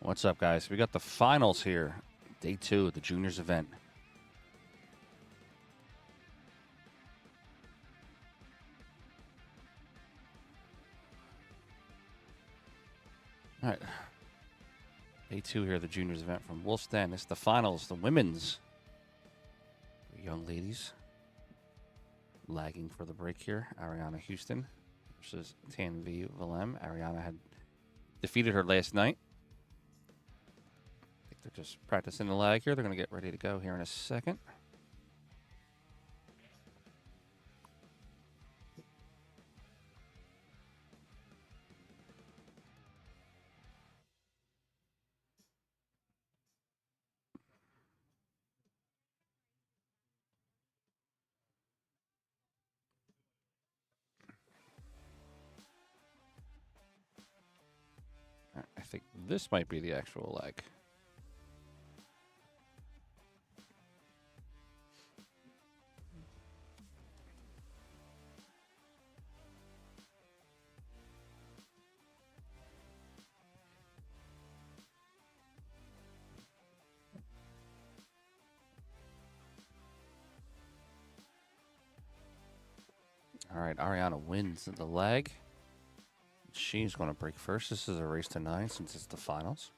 What's up, guys? We got the finals here. Day 2 of the juniors event. All right. Day 2 here of the juniors event from Wolf's Den. It's the finals, the women's. The young ladies lagging for the break here. Ariana Houston versus Tanvee. Ariana had defeated her last night. I think they're just practicing the lag here. They're going to get ready to go here in a second. I think this might be the actual lag. All right, Ariana wins the leg. She's going to break first. This is a race to 9 since it's the finals.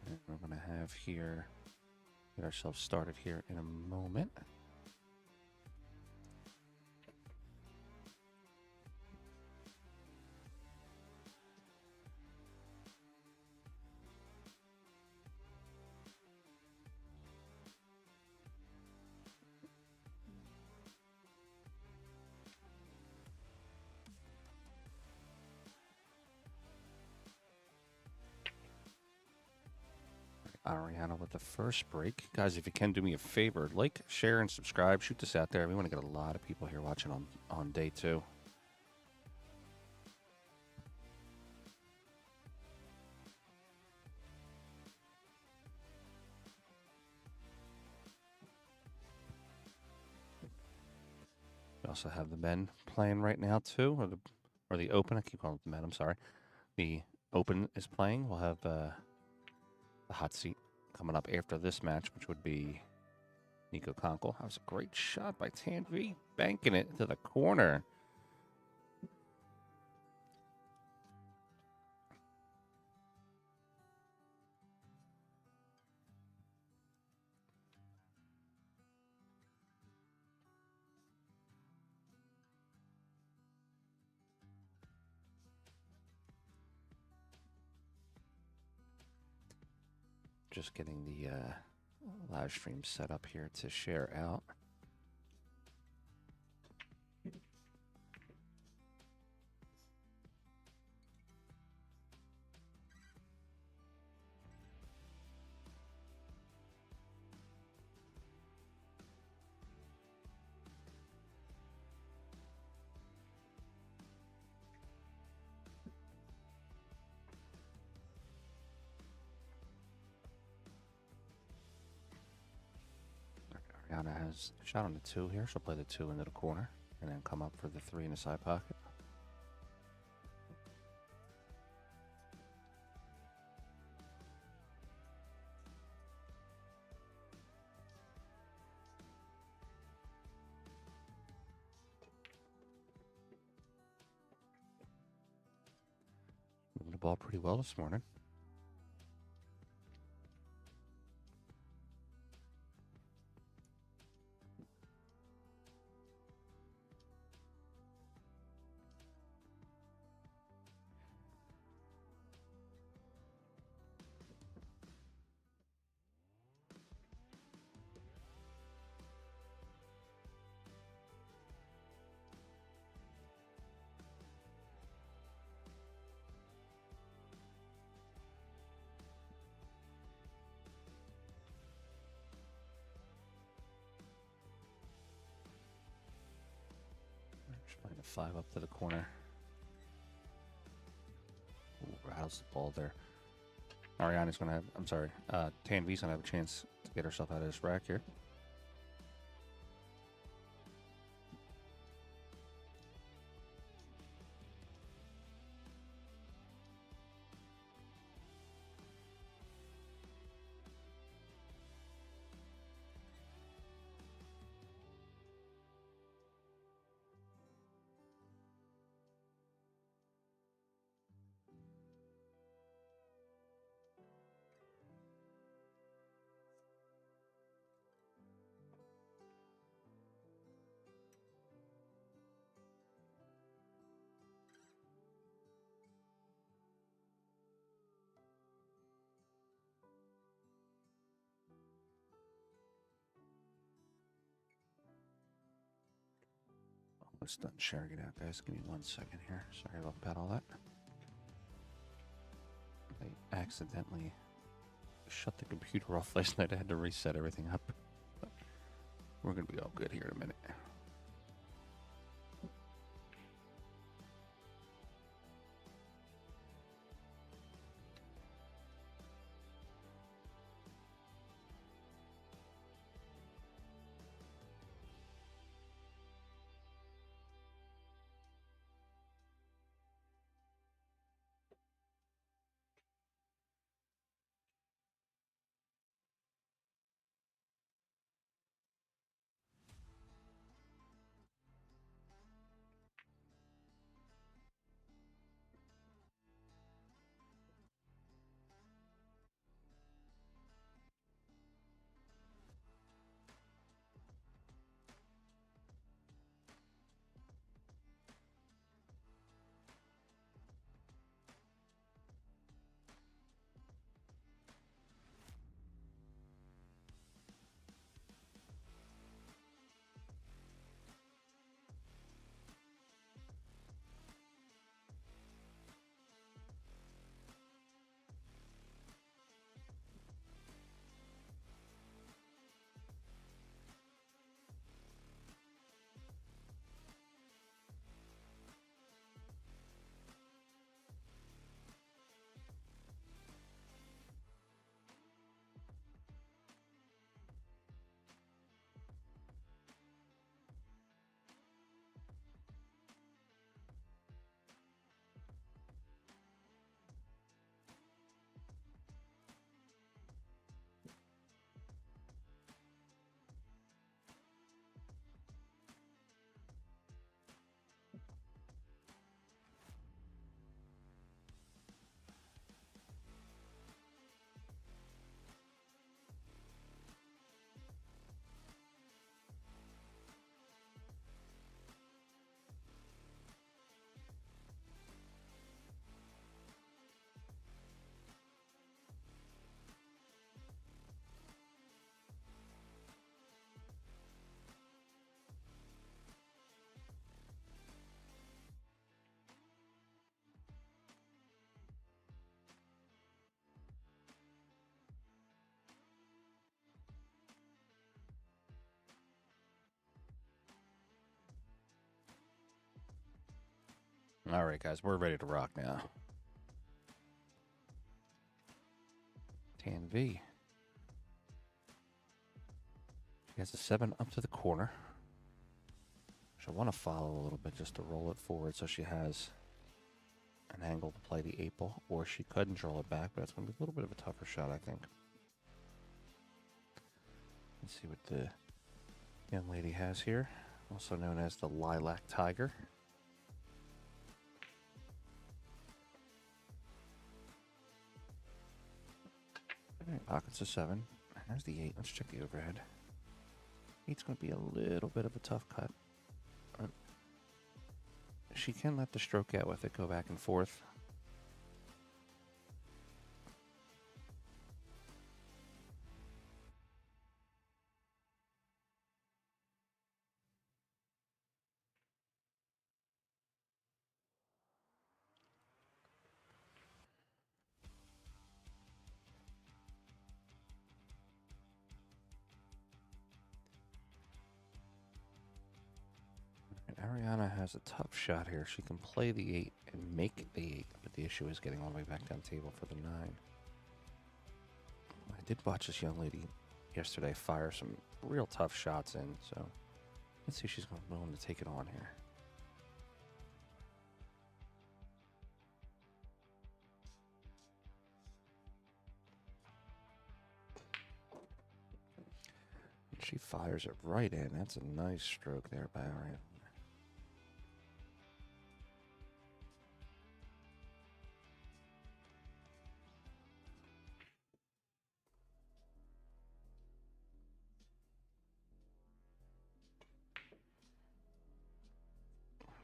And we're going to have here, get ourselves started here in a moment. Ariana with the first break. Guys, if you can do me a favor, like, share, and subscribe. Shoot this out there. We want to get a lot of people here watching on day 2. We also have the men playing right now too, or the open. I keep calling it the men. I'm sorry. The open is playing. We'll have the hot seat coming up after this match, which would be Nico Conkle. That was a great shot by Tanvee, banking it to the corner. Just getting the live stream set up here to share out. Ariana has a shot on the 2 here. She'll play the 2 into the corner and then come up for the 3 in the side pocket. Moving the ball pretty well this morning. Playing a 5 up to the corner. Ooh, rattles the ball there. Ariana's going to have, I'm sorry, Tanvee's going to have a chance to get herself out of this rack here. Almost done sharing it out, guys. Give me 1 second here. Sorry about all that. I accidentally shut the computer off last night. I had to reset everything up. But we're going to be all good here in a minute. All right, guys, we're ready to rock now. Tanvee. She has a 7 up to the corner. She'll want to follow a little bit just to roll it forward so she has an angle to play the 8 ball, or she could roll it back, but it's going to be a little bit of a tougher shot, I think. Let's see what the young lady has here, also known as the Lilac Tiger. Pockets of 7. There's the 8. Let's check the overhead. 8's going to be a little bit of a tough cut. She can let the stroke out with it go back and forth. Ariana has a tough shot here. She can play the 8 and make the 8, but the issue is getting all the way back down the table for the 9. I did watch this young lady yesterday fire some real tough shots in, so let's see if she's willing to take it on here. She fires it right in. That's a nice stroke there by Ariana.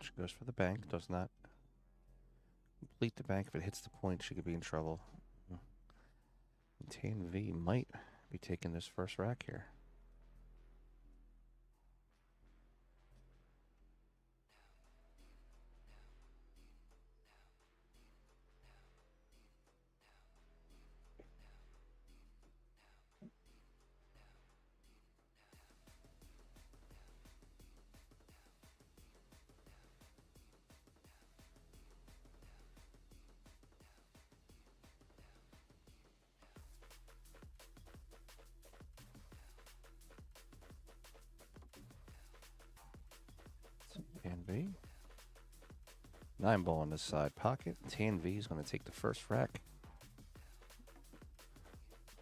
She goes for the bank, does not complete the bank. If it hits the point, she could be in trouble. Tanvee might be taking this first rack here. Tanvee. 9-ball in the side pocket. Tanvee is going to take the first rack.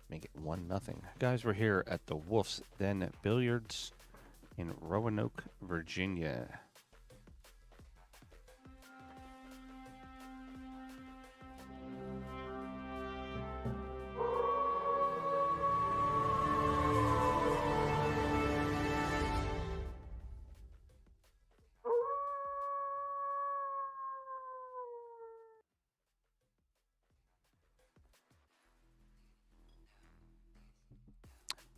Make it 1-0. Guys, we're here at the Wolf's Den Billiards in Roanoke, Virginia.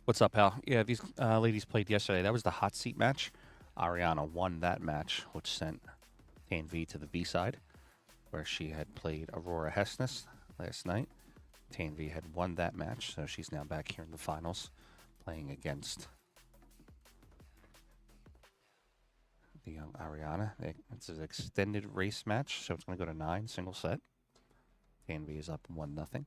What's up, pal? Yeah, these ladies played yesterday. That was the hot seat match. Ariana won that match, which sent Tanvee to the B side, where she had played Aurora Hessness last night. Tanvee had won that match, so she's now back here in the finals, playing against the young Ariana. It's an extended race match, so it's going to go to 9, single set. Tanvee is up 1-0.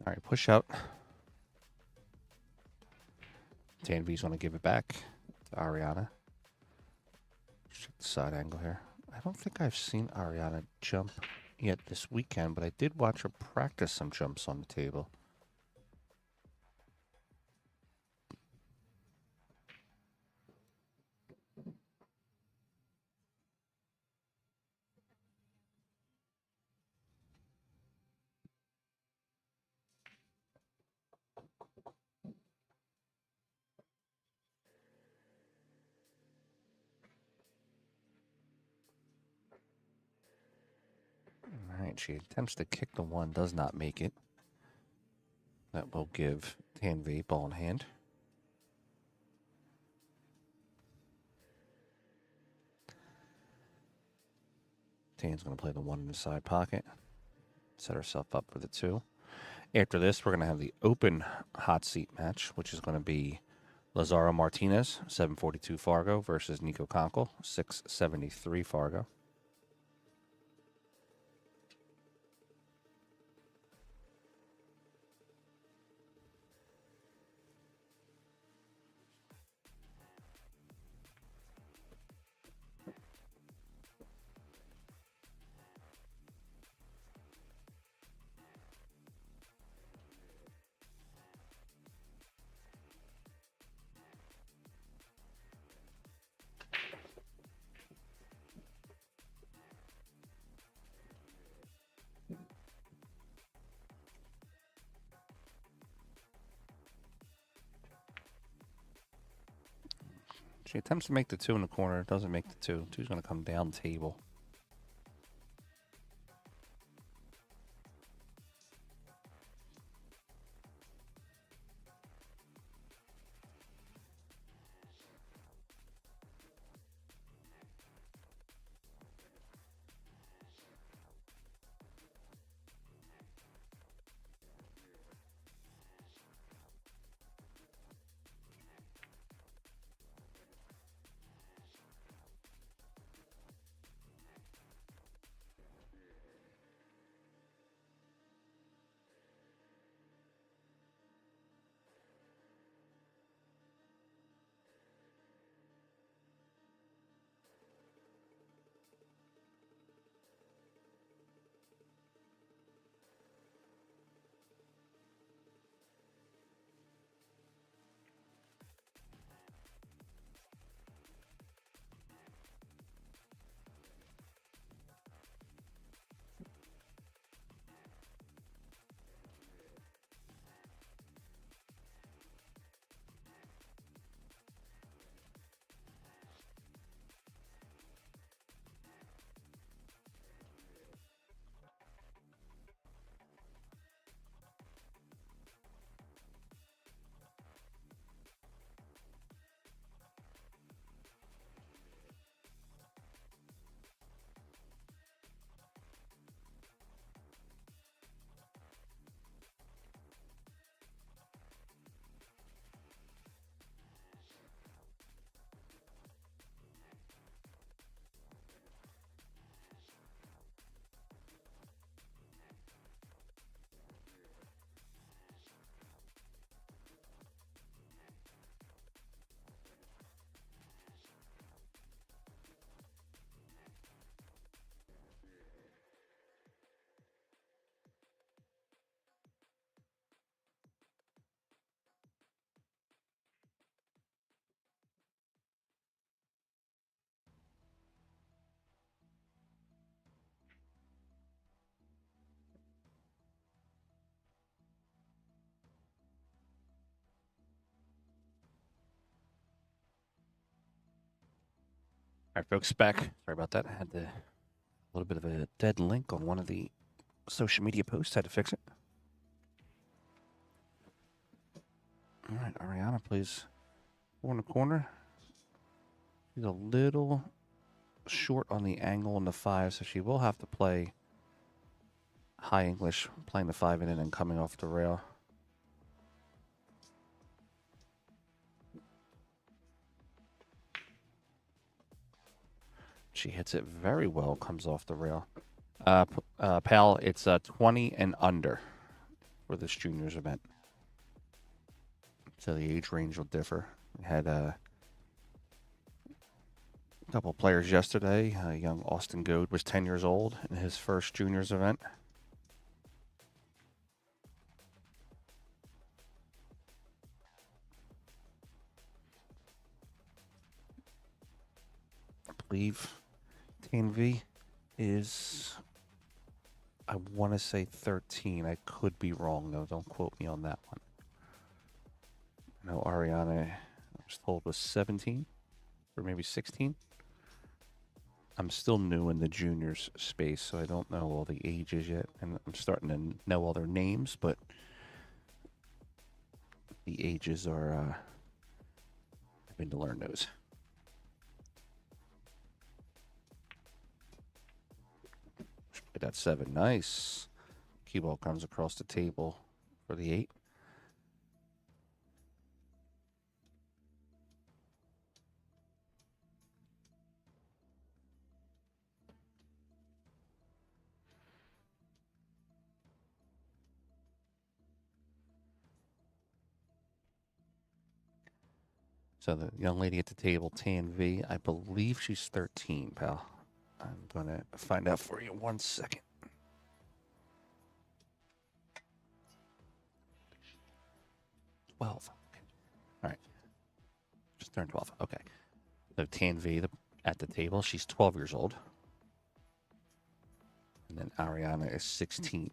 All right, push out. Tanvee's going to give it back to Ariana. Check the side angle here. I don't think I've seen Ariana jump yet this weekend, but I did watch her practice some jumps on the table. All right, she attempts to kick the 1, does not make it. That will give Tanvee ball in hand. Tan's going to play the 1 in the side pocket. Set herself up for the 2. After this, we're going to have the open hot seat match, which is going to be Lazaro Martinez, 742 Fargo, versus Nico Konkel, 673 Fargo. She attempts to make the 2 in the corner. Doesn't make the 2. 2's going to come down table. All right, folks, back. Sorry about that. I had a little bit of a dead link on one of the social media posts. Had to fix it. All right, Ariana plays 4 in the corner. She's a little short on the angle on the 5, so she will have to play high English, playing the 5 in and then coming off the rail. She hits it very well, comes off the rail. Pal, it's 20 and under for this juniors event. So the age range will differ. We had a couple players yesterday. Young Austin Goad was 10 years old in his first juniors event. I believe Tanvee is, I want to say 13. I could be wrong, though. Don't quote me on that one. I know Ariana, I was told, was 17 or maybe 16. I'm still new in the juniors space, so I don't know all the ages yet. And I'm starting to know all their names, but the ages are, having to learn those. That 7, nice. Cue ball comes across the table for the 8. So the young lady at the table, Tanvee, I believe she's 13, pal. I'm going to find out for you 1 second. Okay. 12. All right. Just turned 12. Okay. So Tanvee at the table, she's 12 years old. And then Ariana is 16.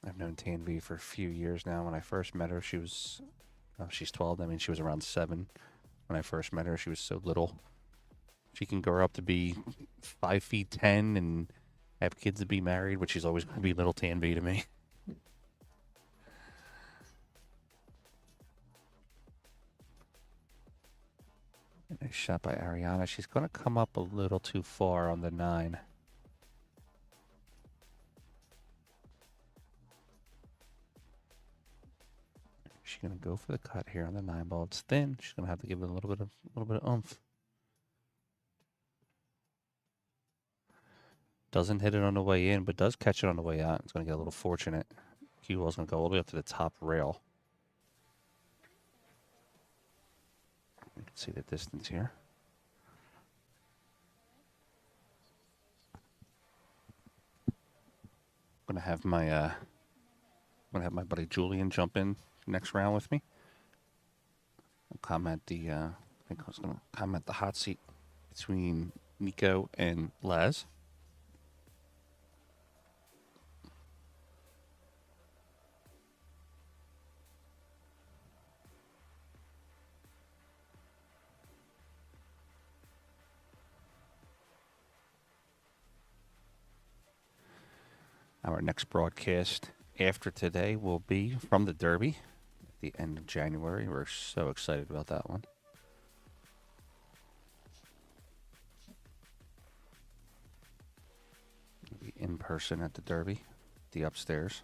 I've known Tanvee for a few years now. When I first met her, she's 12. I mean, she was around 7 when I first met her. She was so little. She can grow up to be 5 feet 10 and have kids to be married, but she's always going to be little Tanvee to me. Nice shot by Ariana. She's going to come up a little too far on the 9. She's going to go for the cut here on the 9 ball. It's thin. She's going to have to give it a little bit of oomph. Doesn't hit it on the way in, but does catch it on the way out. It's going to get a little fortunate. Cue ball's going to go all the way up to the top rail. You can see the distance here. I'm going to have my buddy Julian jump in next round with me. I'll comment I think I was going to comment the hot seat between Nico and Laz. Our next broadcast after today will be from the Derby at the end of January. We're so excited about that one. We'll be in person at the Derby, the upstairs.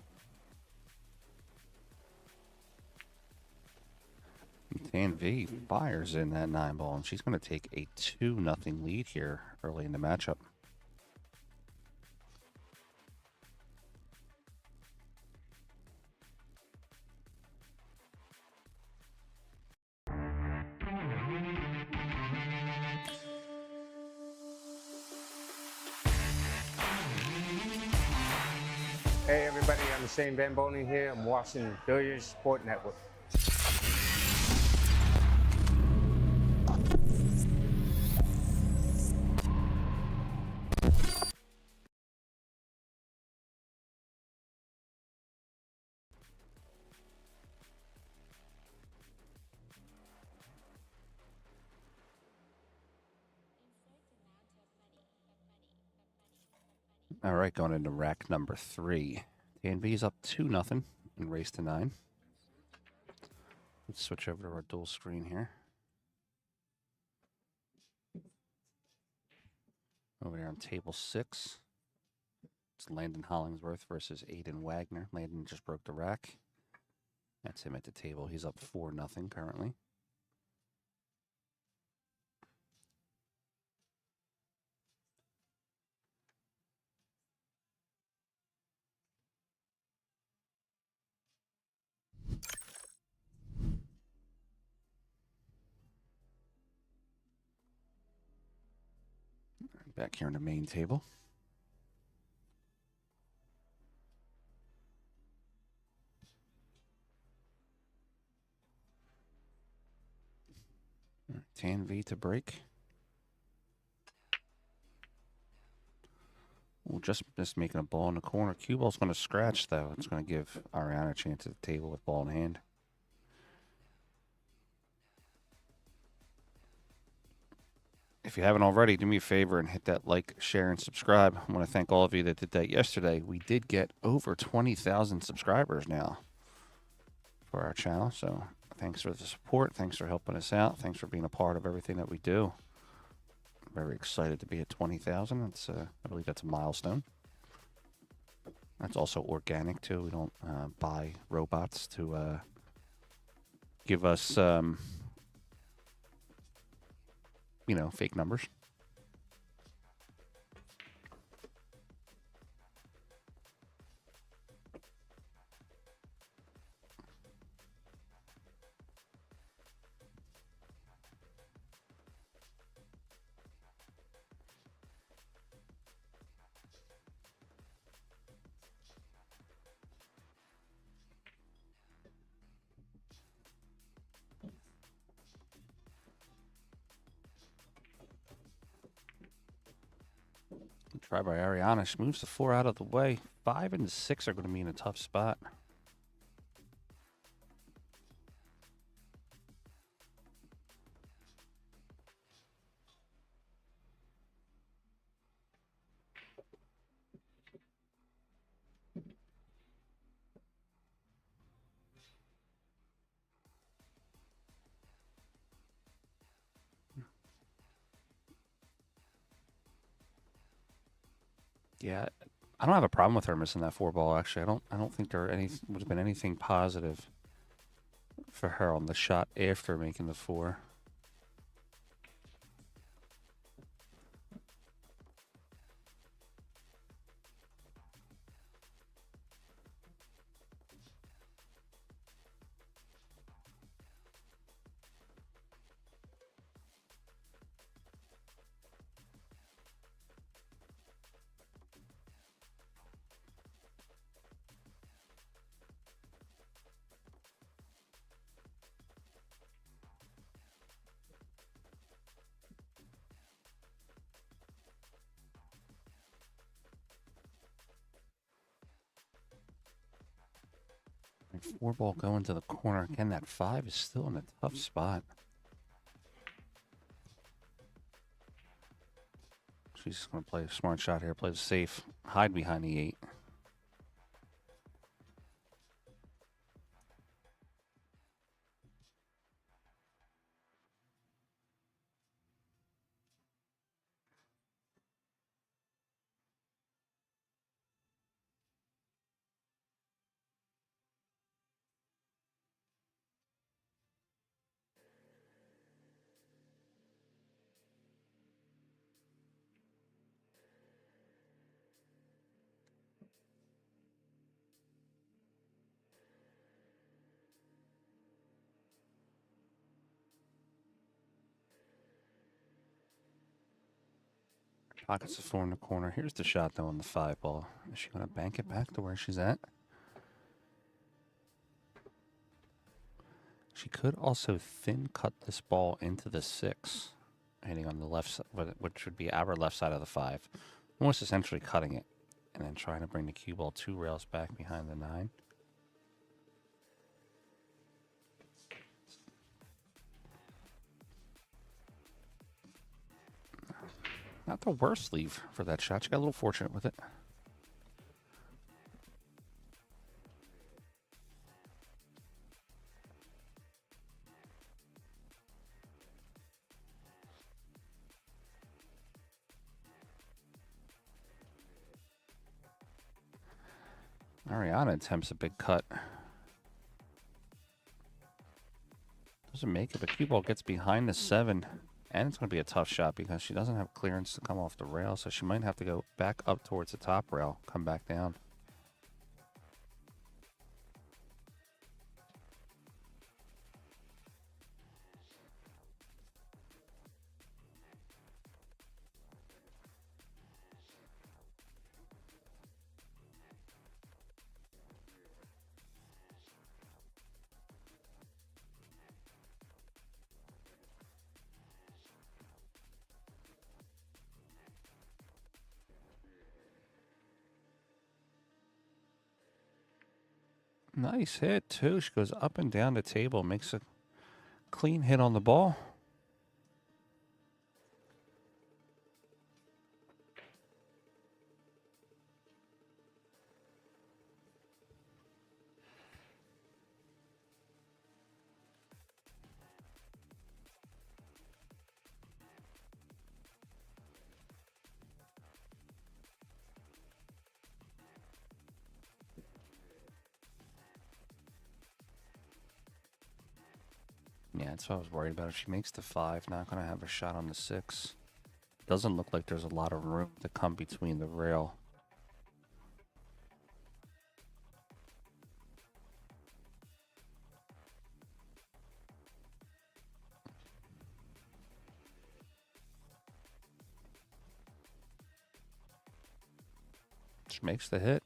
Tanvee fires in that 9 ball, and she's going to take a 2-0 lead here early in the matchup. Hey everybody, I'm Shane Van Boning here. I'm watching Billiard Sports Network. All right, going into rack number 3. Tanvee's up 2-0 in race to 9. Let's switch over to our dual screen here. Over there on table 6. It's Landon Hollingsworth versus Aiden Wagner. Landon just broke the rack. That's him at the table. He's up 4-0 currently. Back here on the main table. Tanvee to break. Ooh, just making a ball in the corner. Cue ball's going to scratch, though. It's going to give Ariana a chance at the table with ball in hand. If you haven't already, do me a favor and hit that like, share, and subscribe. I want to thank all of you that did that yesterday. We did get over 20,000 subscribers now for our channel. So thanks for the support. Thanks for helping us out. Thanks for being a part of everything that we do. Very excited to be at 20,000. It's I believe that's a milestone. That's also organic too. We don't buy robots to give us you know, fake numbers. Try by Ariana. She moves the 4 out of the way. 5 and 6 are going to be in a tough spot. Yeah, I don't have a problem with her missing that 4 ball. Actually, I don't think there would have been anything positive for her on the shot after making the 4. Like 4 ball going to the corner. Again, that 5 is still in a tough spot. She's just going to play a smart shot here. Play it safe. Hide behind the 8. Pockets of 4 in the corner. Here's the shot, though, on the 5 ball. Is she going to bank it back to where she's at? She could also thin cut this ball into the 6, hitting on the left side, which would be our left side of the 5. Almost essentially cutting it, and then trying to bring the cue ball 2 rails back behind the 9. Not the worst leave for that shot. She got a little fortunate with it. Ariana attempts a big cut. Doesn't make it, but cue ball gets behind the 7. And it's going to be a tough shot because she doesn't have clearance to come off the rail, so she might have to go back up towards the top rail, come back down. Nice hit, too. She goes up and down the table, makes a clean hit on the ball. Yeah, that's what I was worried about. If she makes the 5, not going to have a shot on the 6. Doesn't look like there's a lot of room to come between the rail. She makes the hit.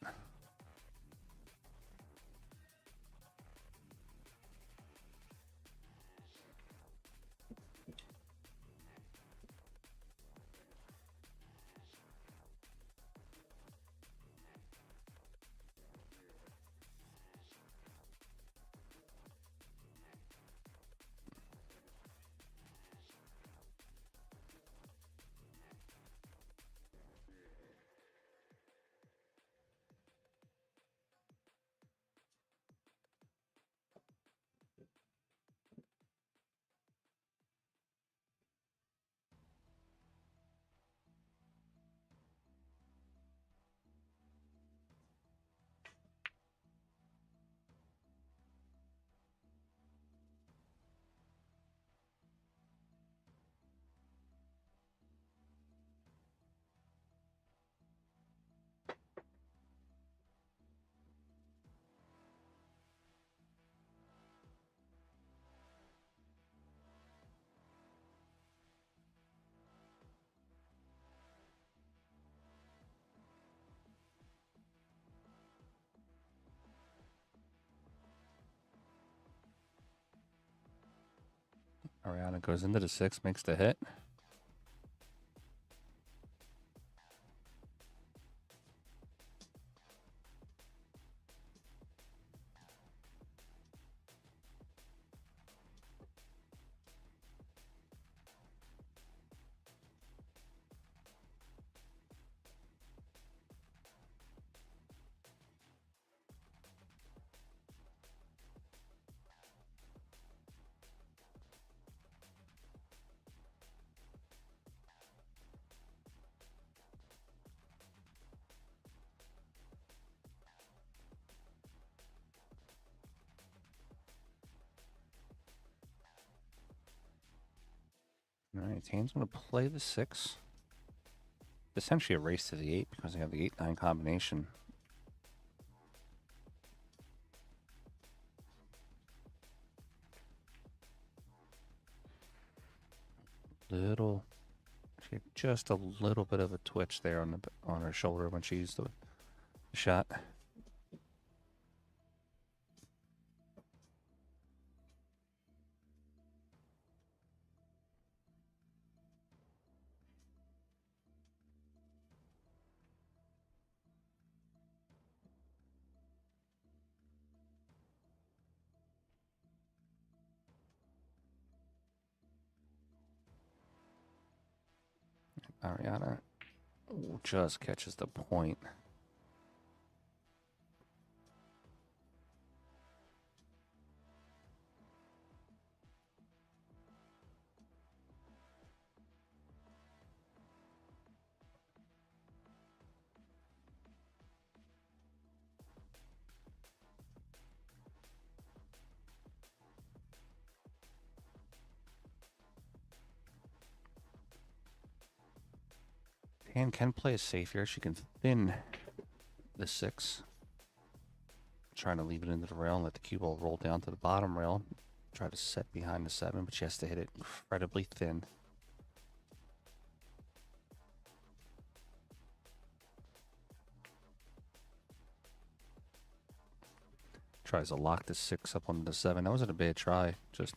Ariana goes into the 6, makes the hit. All right, Tane's going to play the 6. Essentially a race to the 8 because they have the 8-9 combination. She had just a little bit of a twitch there on her shoulder when she used the shot. Ariana just catches the point. Tan can play it safe here. She can thin the 6. Trying to leave it into the rail and let the cue ball roll down to the bottom rail. Try to set behind the 7, but she has to hit it incredibly thin. Tries to lock the 6 up on the 7. That wasn't a bad try. Just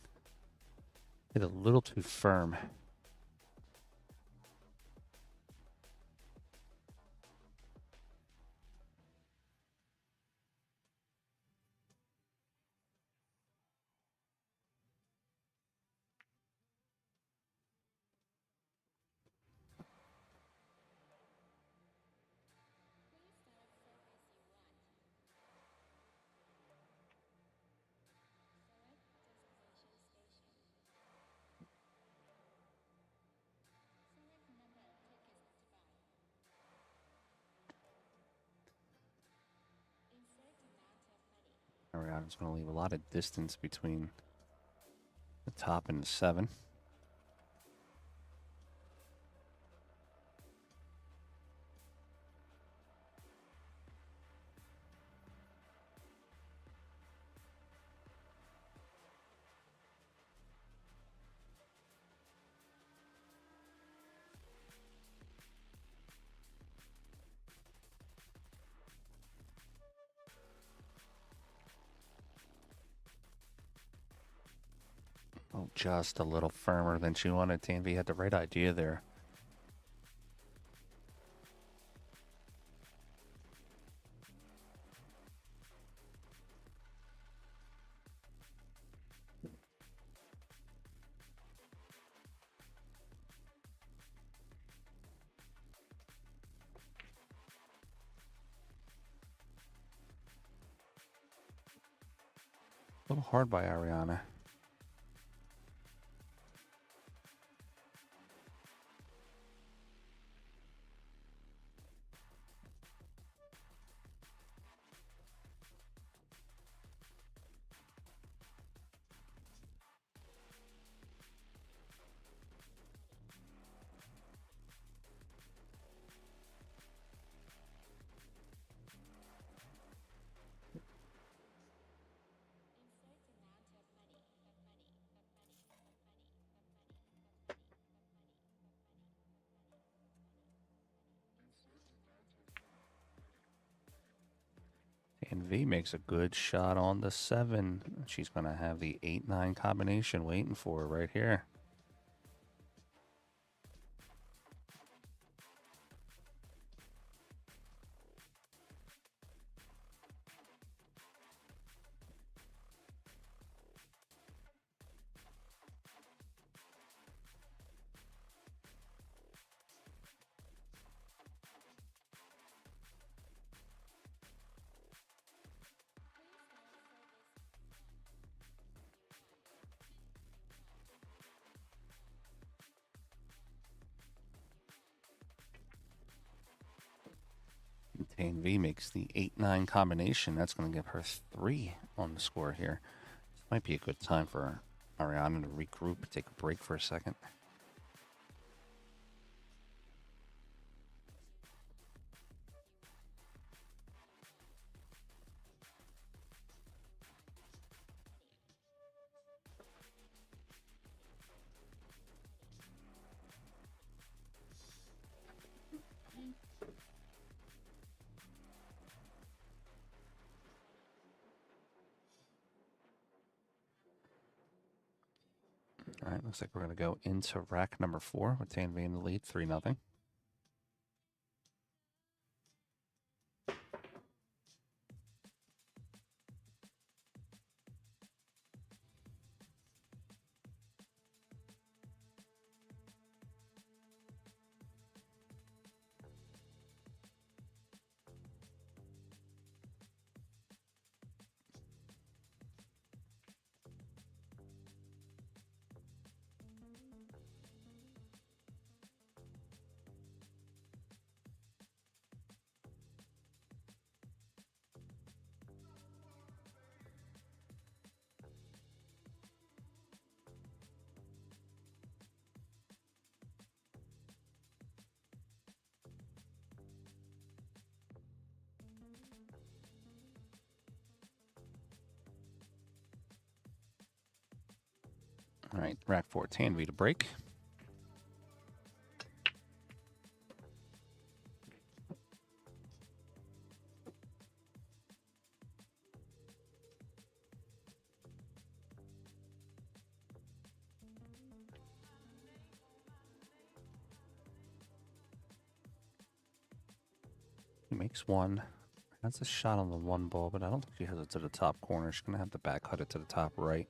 hit a little too firm. Ariana's going to leave a lot of distance between the top and the 7. Oh, just a little firmer than she wanted. Tanvee had the right idea there. A little hard by Ariana. Tanvee makes a good shot on the 7. She's going to have the 8-9 combination waiting for her right here. Tanvee makes the 8-9 combination. That's going to give her 3 on the score here. This might be a good time for Ariana to regroup, take a break for a second. All right, looks like we're going to go into rack number 4 with Tanvee in the lead, 3-0. All right, rack 4, Tanvee to break. He makes one. That's a shot on the one ball, but I don't think she has it to the top corner. She's going to have to back cut it to the top right.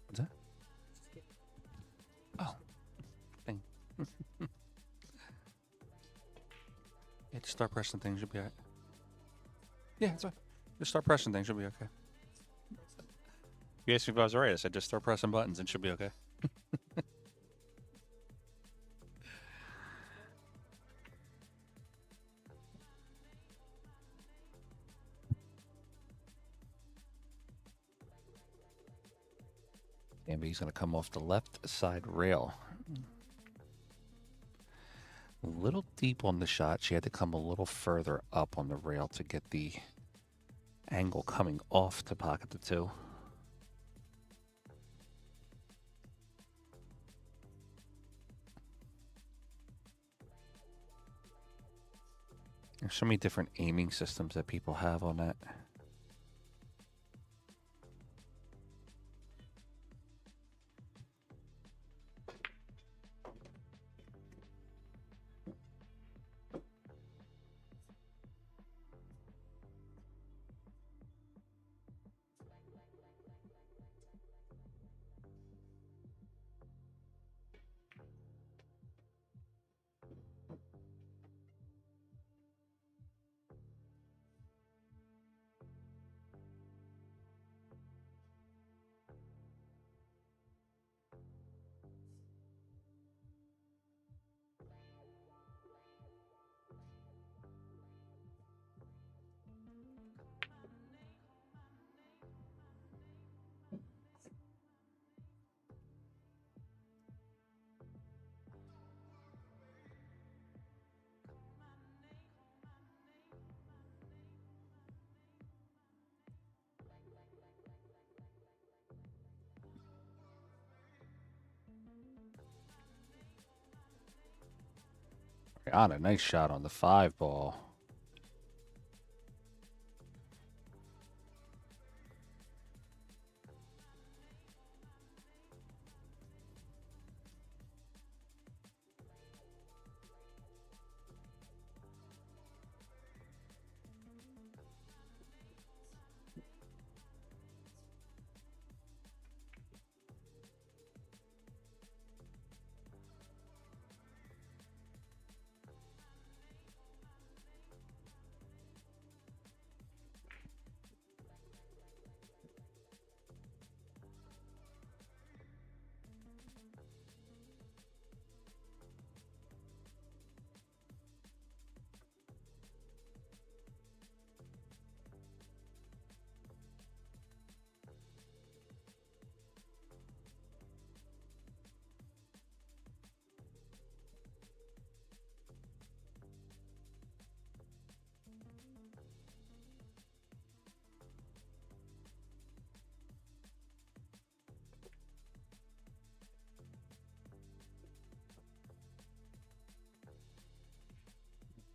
What's that? Oh, dang. Yeah, just start pressing things. You'll be all right. Yeah, that's right. Just start pressing things. You'll be okay. You asked me if I was all right. I said just start pressing buttons and she'll be okay. Tanvee's going to come off the left side rail. A little deep on the shot. She had to come a little further up on the rail to get the angle coming off to pocket the 2. There's so many different aiming systems that people have on that. Got a nice shot on the 5 ball.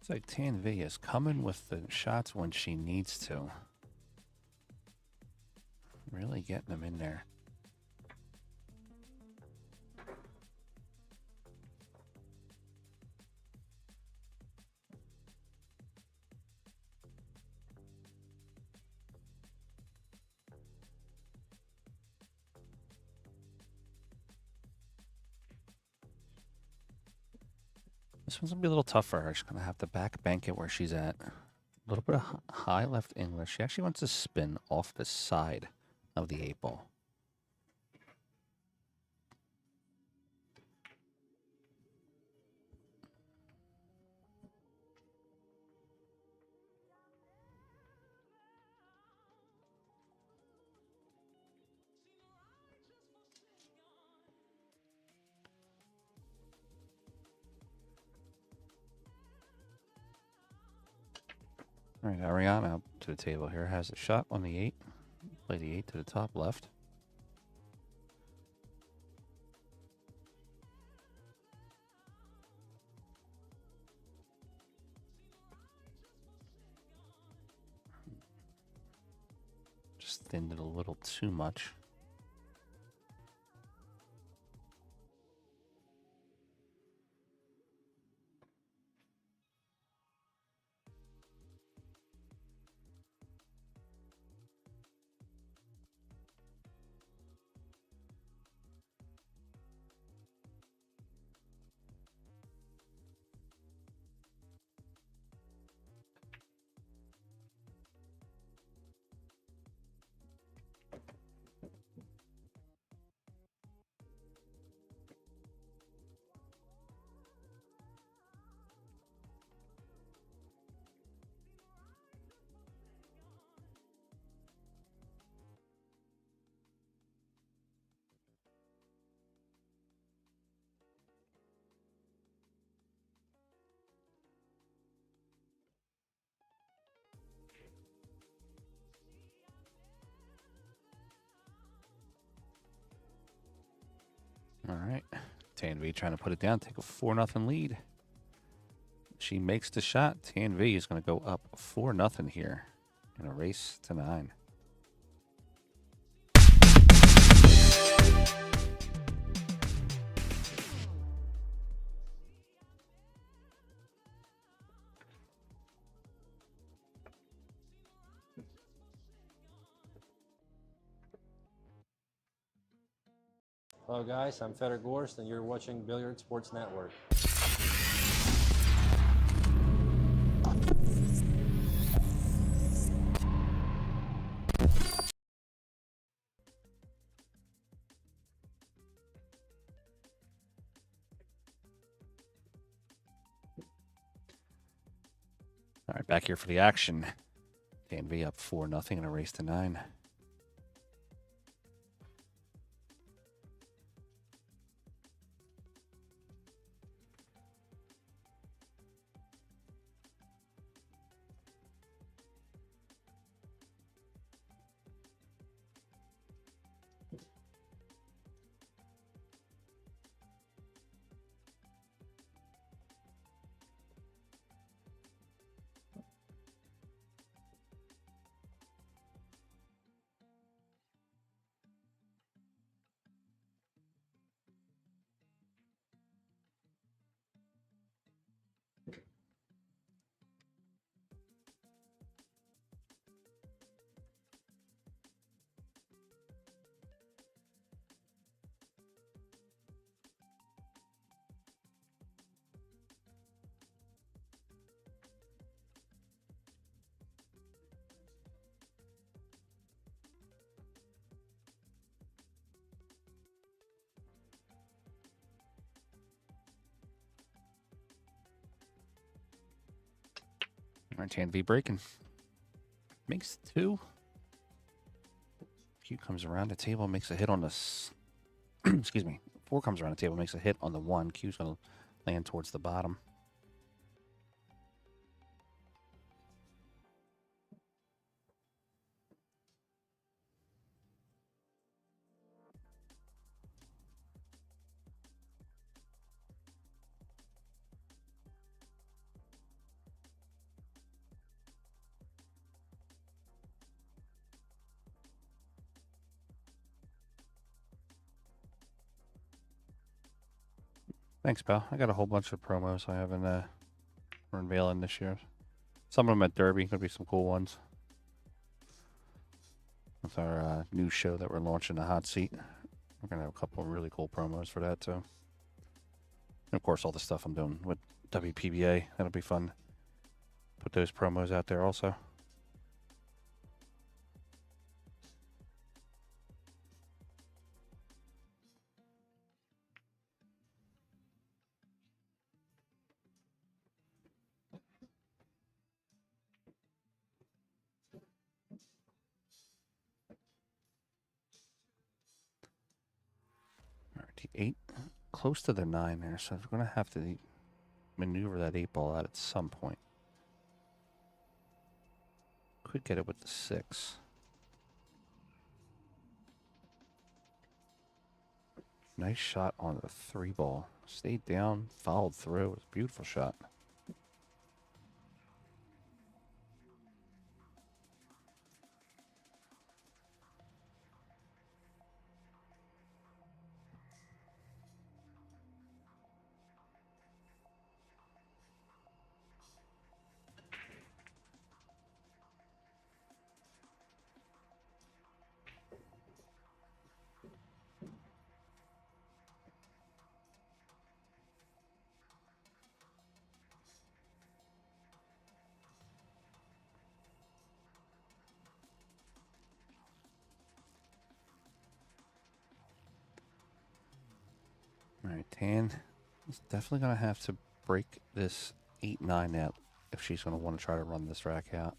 It's like Tanvee is coming with the shots when she needs to. Really getting them in there. This one's going to be a little tough for her. She's going to have to back bank it where she's at. A little bit of high left English. She actually wants to spin off the side of the 8 ball. All right, Ariana up to the table here has a shot on the 8. Play the 8 to the top left. Just thinned it a little too much. All right. Tanvee trying to put it down, take a 4-0 lead. She makes the shot. Tanvee is going to go up 4-0 here in a race to 9. Hello guys, I'm Fedor Gorst and you're watching Billiard Sports Network. All right, back here for the action. Tanvee up 4-0 in a race to 9. All right, Tanvee breaking. Makes 2. Q comes around the table, makes a hit on the... excuse me. 4 comes around the table, makes a hit on the 1. Q's going to land towards the bottom. Thanks, pal. I got a whole bunch of promos I haven't we're unveiling this year. Some of them at Derby. Could be some cool ones. With our new show that we're launching, the Hot Seat. We're going to have a couple of really cool promos for that, too. And, of course, all the stuff I'm doing with WPBA. That'll be fun. Put those promos out there also. All right, the 8, close to the 9 there, so we're going to have to maneuver that 8 ball out at some point. Could get it with the 6. Nice shot on the 3 ball. Stayed down, followed through. It was a beautiful shot. All right, Tan is definitely going to have to break this 8-9 net if she's going to want to try to run this rack out.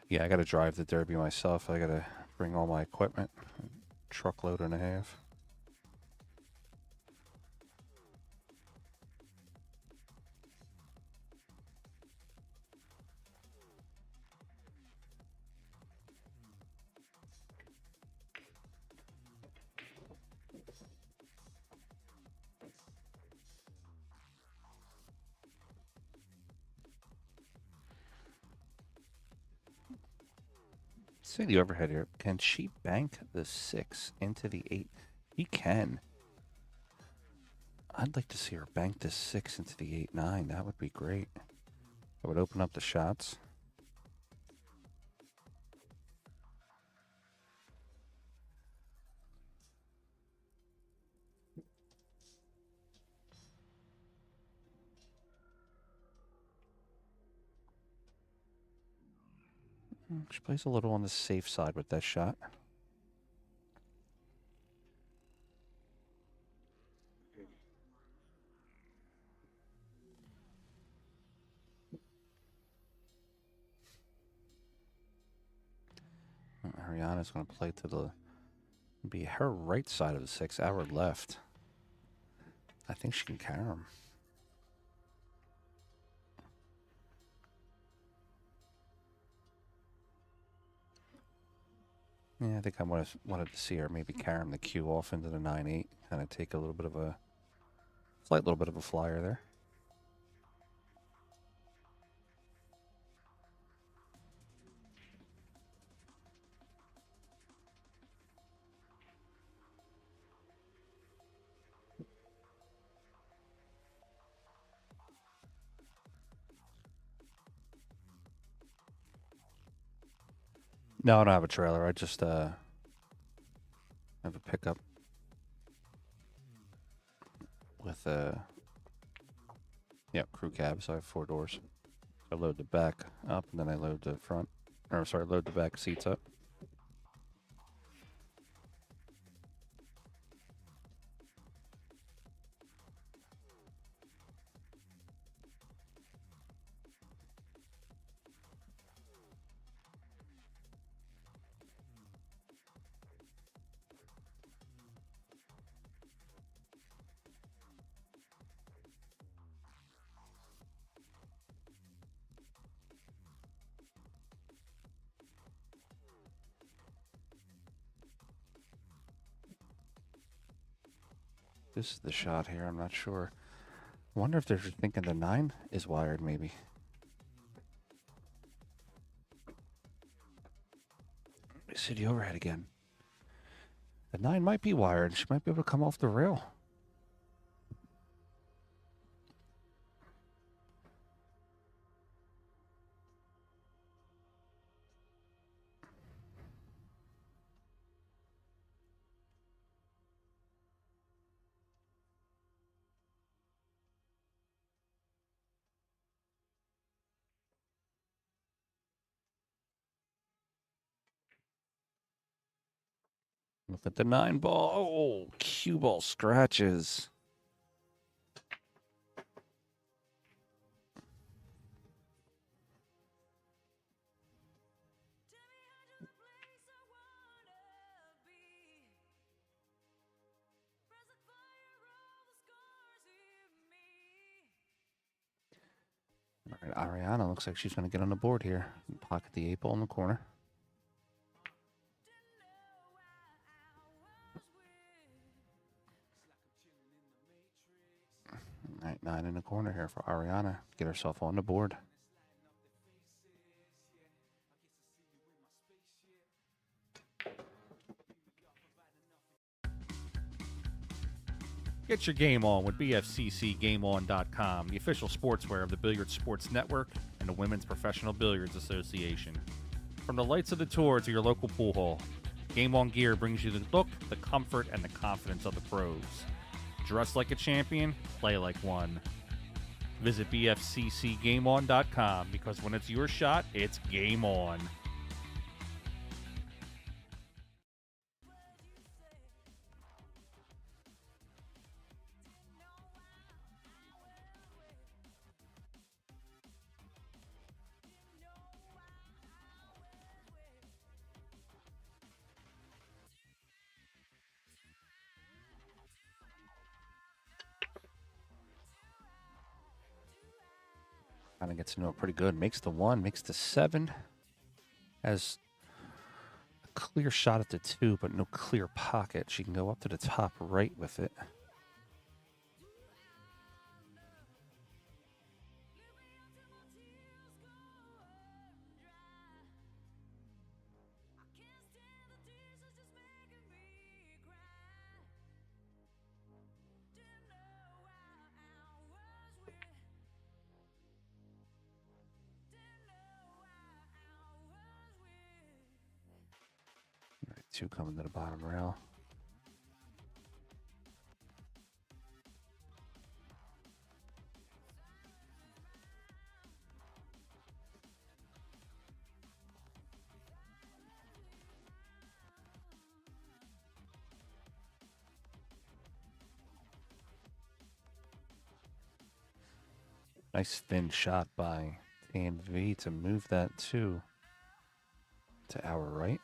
Yeah, I got to drive the Derby myself. I got to bring all my equipment. Truckload and a half. See the overhead here. Can she bank the 6 into the 8? She can. I'd like to see her bank this 6 into the 8-9. That would be great. That would open up the shots. She plays a little on the safe side with that shot. Ariana's going to play to the be her right side of the 6, our left. I think she can carry him. Yeah, I think I wanted to see her maybe carry him the cue off into the 9-8, kind of take a little bit of a slight little bit of a flyer there. No, I don't have a trailer. I just have a pickup with crew cab, so I have 4 doors. I load the back up, and then I load the front, or sorry, load the back seats up. This is the shot here. I'm not sure. I wonder if they're thinking the 9 is wired, maybe. Let me see the overhead again. The 9 might be wired. She might be able to come off the rail. Look at the 9 ball. Oh, cue ball scratches. All right, Ariana looks like she's going to get on the board here. Pocket the 8-ball in the corner. All right, 9 in the corner here for Ariana. Get herself on the board. Get your game on with BFCCGameOn.com, the official sportswear of the Billiard Sports Network and the Women's Professional Billiards Association. From the lights of the tour to your local pool hall, Game On gear brings you the look, the comfort, and the confidence of the pros. Dress like a champion, play like one. Visit BFCCGameOn.com because when it's your shot, it's game on. Kind of gets to know it pretty good. Makes the 1, makes the 7. Has a clear shot at the 2, but no clear pocket. She can go up to the top right with it. All right, 2 coming to the bottom rail. Nice thin shot by Tanvee to move that 2 to our right.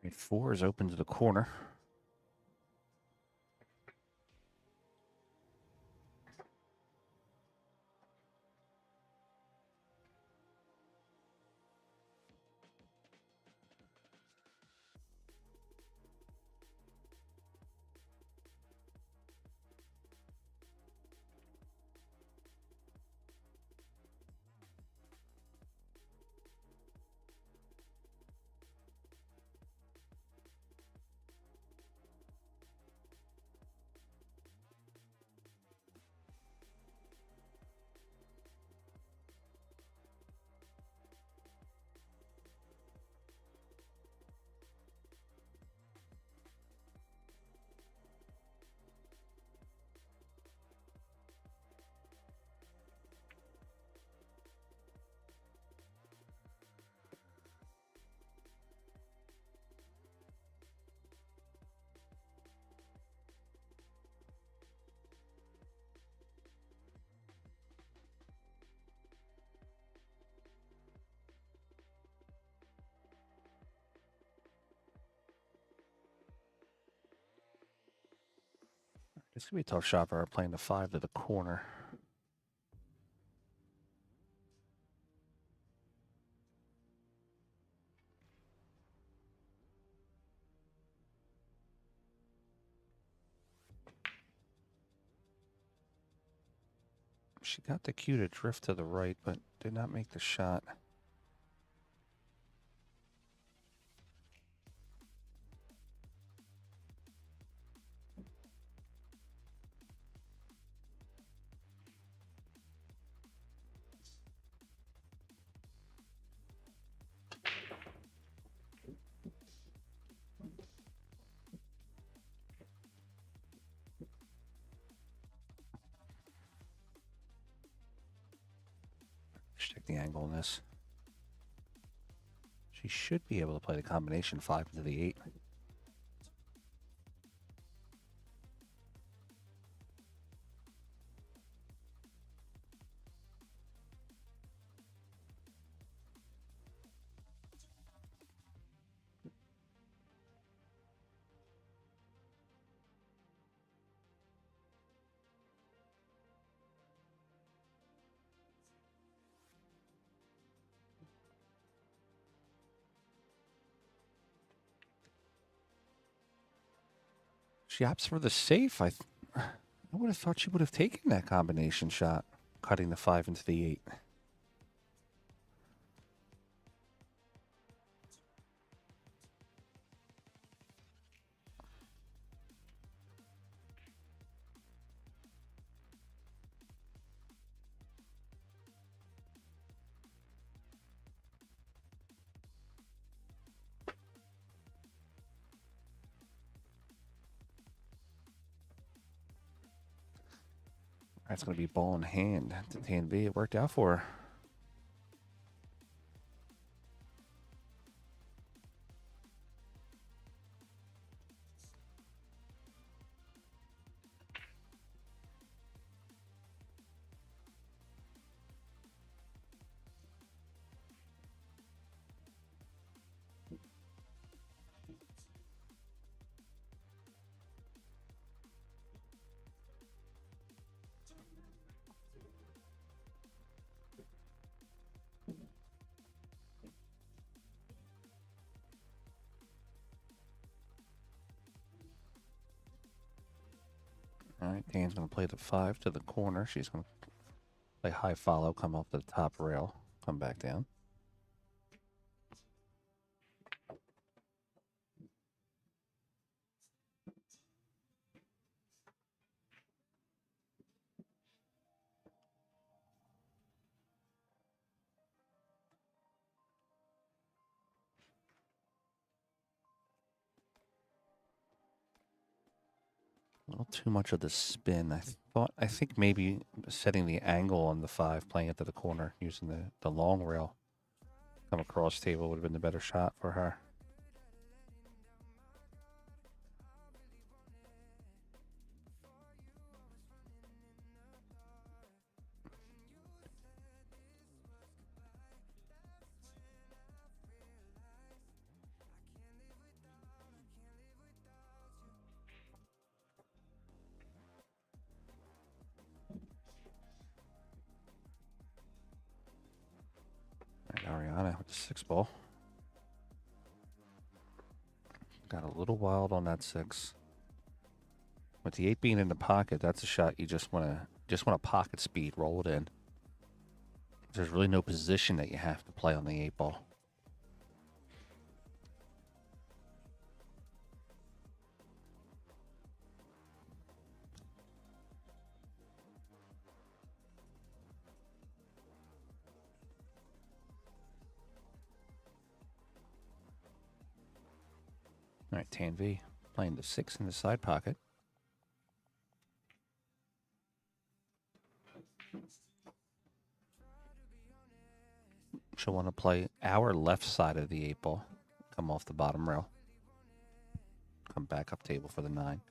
Right, 4 is open to the corner. This could be a tough shot for her playing the 5 to the corner. She got the cue to drift to the right, but did not make the shot. Check the angle on this. She should be able to play the combination 5 into the 8. She opts for the safe. I would have thought she would have taken that combination shot, cutting the 5 into the 8. That's going to be ball in hand to Tanvee. It worked out for her. All right, Dan's going to play the 5 to the corner. She's going to play high follow, come off the top rail, come back down. A little too much of the spin. I think maybe setting the angle on the 5, playing it to the corner, using the long rail, come across table would have been the better shot for her. 6 ball. Got a little wild on that 6. With the 8 being in the pocket, that's a shot you just want to pocket speed, roll it in. There's really no position that you have to play on the 8 ball. All right, Tanvee playing the 6 in the side pocket. She'll want to play our left side of the 8 ball. Come off the bottom rail. Come back up table for the 9.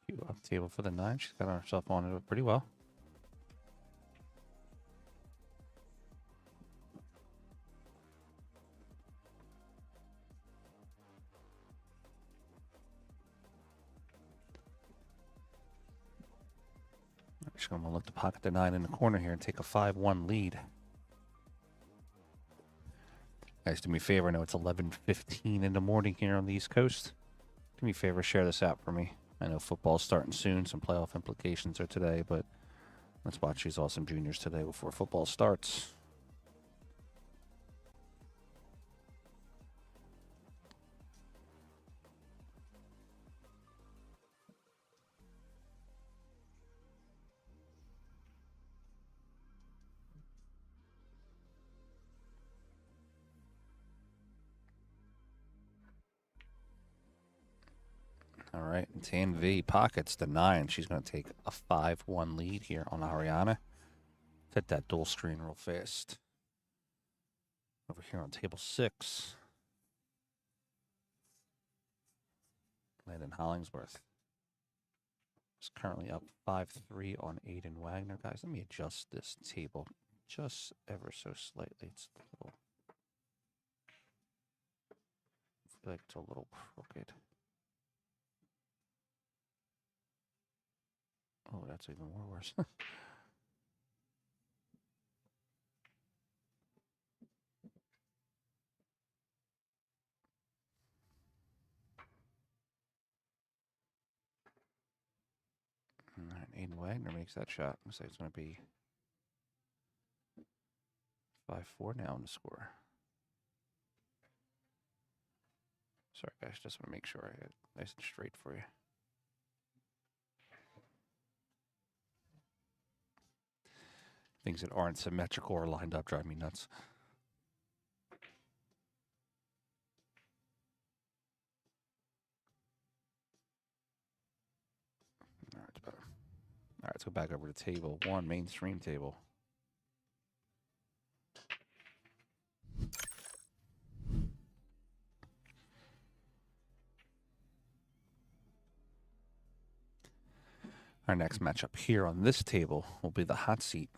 Cue up table for the 9. She's got herself on it pretty well. She's going to look to pocket the 9 in the corner here and take a 5-1 lead. Guys, do me a favor. I know it's 11:15 in the morning here on the East Coast. Do me a favor, share this out for me. I know football's starting soon. Some playoff implications are today, but let's watch these awesome juniors today before football starts. All right, Tanvee pockets the 9. She's going to take a 5-1 lead here on Ariana. Hit that dual screen real fast. Over here on table 6. Landon Hollingsworth is currently up 5-3 on Aiden Wagner. Guys, let me adjust this table just ever so slightly. It's a little, I feel like it's a little crooked. Oh, that's even more worse. All right, Aiden Wagner makes that shot. Looks like it's going to be 5-4 now in the score. Sorry, guys. Just want to make sure I had it nice and straight for you. Things that aren't symmetrical or lined up drive me nuts. All right, it's better. All right, let's go back over to table 1, mainstream table. Our next matchup here on this table will be the hot seat.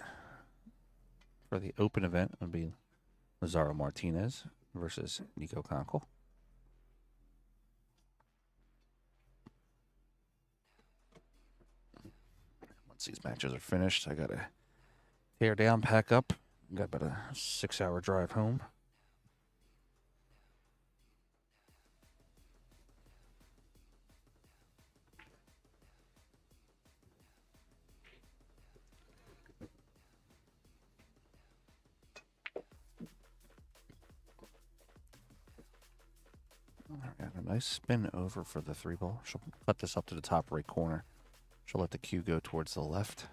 For the open event, it'll be Lazaro Martinez versus Nico Conkle. Once these matches are finished, I got to tear down, pack up. Got about a 6-hour drive home. Got a nice spin over for the 3 ball. She'll cut this up to the top right corner. She'll let the cue go towards the left.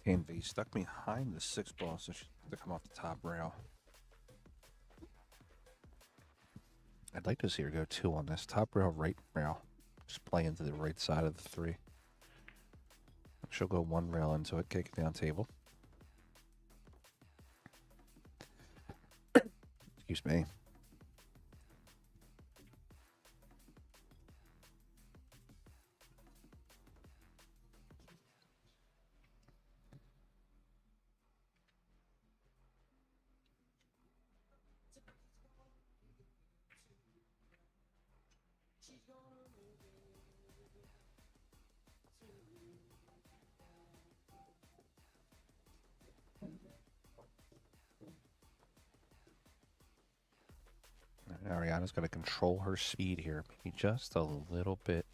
Tanvee stuck behind the 6 ball, so she has to come off the top rail. I'd like to see her go 2 on this. Top rail, right rail. Just play into the right side of the 3. She'll go 1 rail into it, kick it down table. Excuse me. Ariana's got to control her speed here, maybe just a little bit.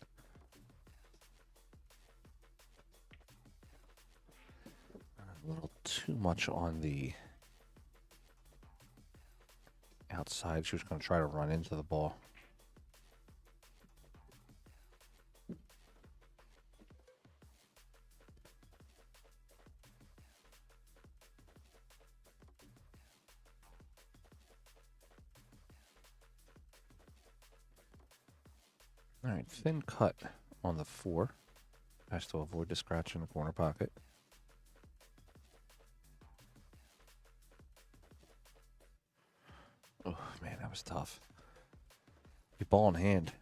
A little too much on the outside. She was going to try to run into the ball. All right, thin cut on the 4. Has to avoid the scratch in the corner pocket. Oh, man, that was tough. The ball in hand.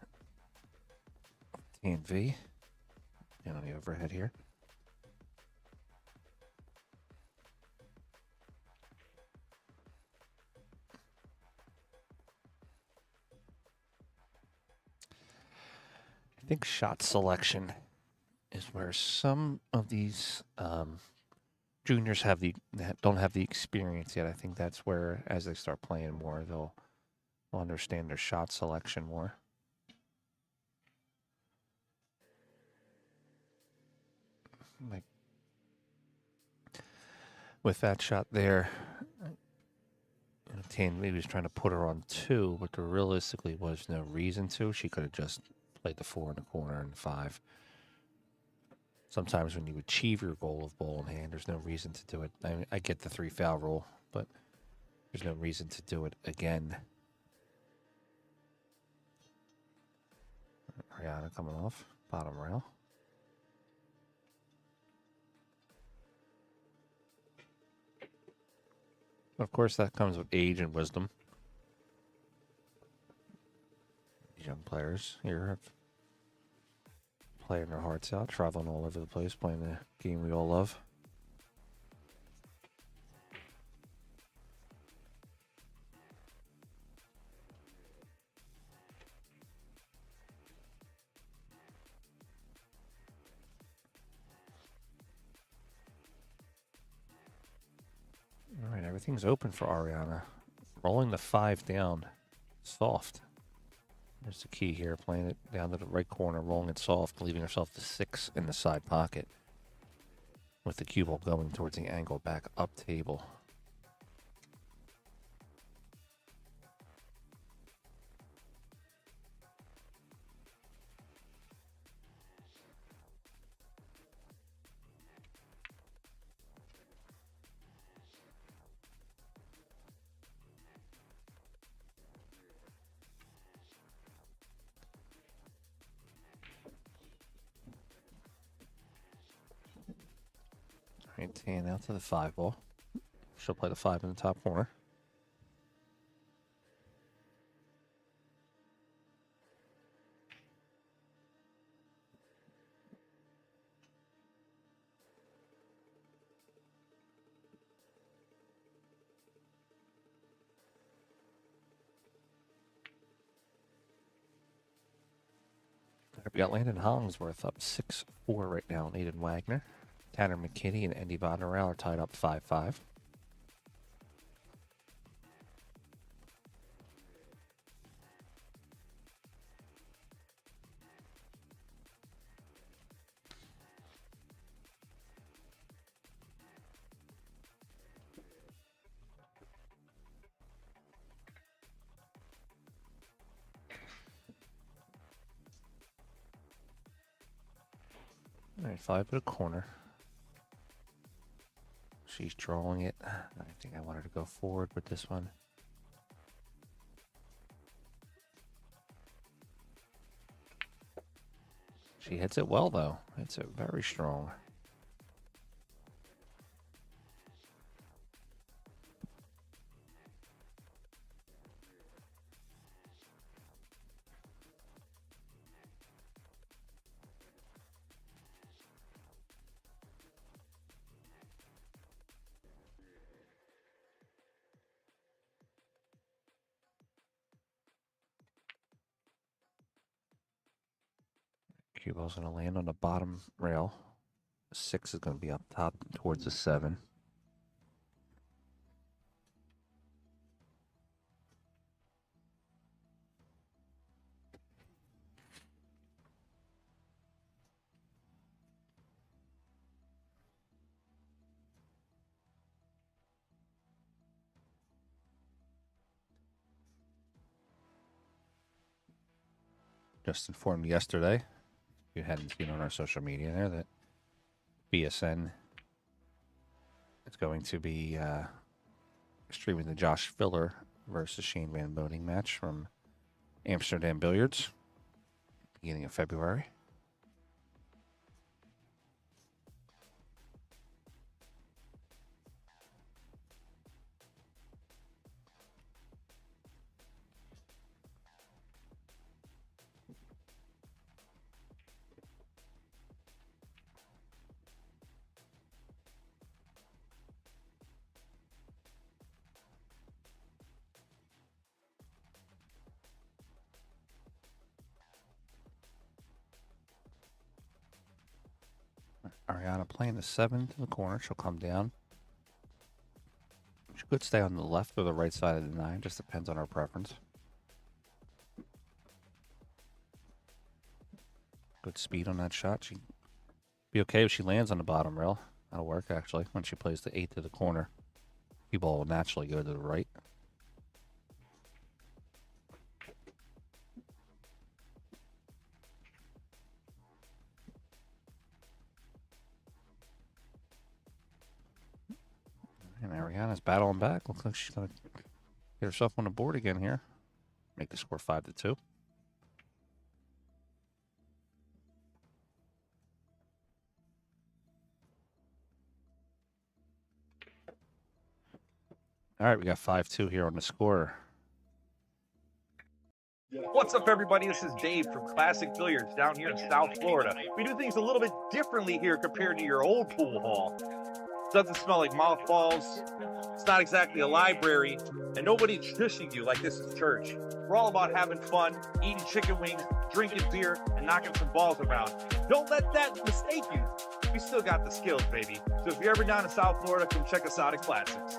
Tanvee. And on the overhead here. I think shot selection is where some of these juniors don't have the experience yet. I think that's where, as they start playing more, they'll understand their shot selection more. Like with that shot there, Tanvee was trying to put her on 2, but there realistically was no reason to. She could have just played the 4 in the corner and 5. Sometimes when you achieve your goal of ball in hand, there's no reason to do it. I get the 3 foul rule, but there's no reason to do it again. Ariana coming off, bottom rail. Of course, that comes with age and wisdom. These young players here have playing their hearts out, traveling all over the place, playing the game we all love. All right, everything's open for Ariana. Rolling the 5 down, soft. There's the key here, playing it down to the right corner, rolling it soft, leaving herself the 6 in the side pocket. With the cue ball going towards the angle back up table. Right, Tan out to the 5 ball. She'll play the 5 in the top corner. We got Landon Hollingsworth up 6-4 right now, and Aiden Wagner. Tanner McKinney and Andy Bonnerell are tied up 5-5. All right, 5 at a corner. She's drawing it. I think I want her to go forward with this one. She hits it well, though. Hits it very strong. Cue ball's going to land on the bottom rail. 6 is going to be up top towards the 7. Just informed yesterday, you hadn't seen on our social media there, that BSN is going to be streaming the Josh Filler versus Shane Van Boning match from Amsterdam Billiards, beginning of February. Ariana playing the 7 to the corner. She'll come down. She could stay on the left or the right side of the 9. Just depends on her preference. Good speed on that shot. She'd be okay if she lands on the bottom rail. That'll work, actually. When she plays the 8 to the corner, the ball will naturally go to the right. And Ariana's battling back. Looks like she's going to get herself on the board again here. Make the score 5-2. All right, we got 5-2 here on the score. What's up, everybody? This is Dave from Classic Billiards down here in South Florida. We do things a little bit differently here compared to your old pool hall. Doesn't smell like mothballs. It's not exactly a library, and nobody's shushing you like this is church. We're all about having fun, eating chicken wings, drinking beer, and knocking some balls around. Don't let that mistake you. We still got the skills, baby. So if you're ever down in South Florida, come check us out at Classics.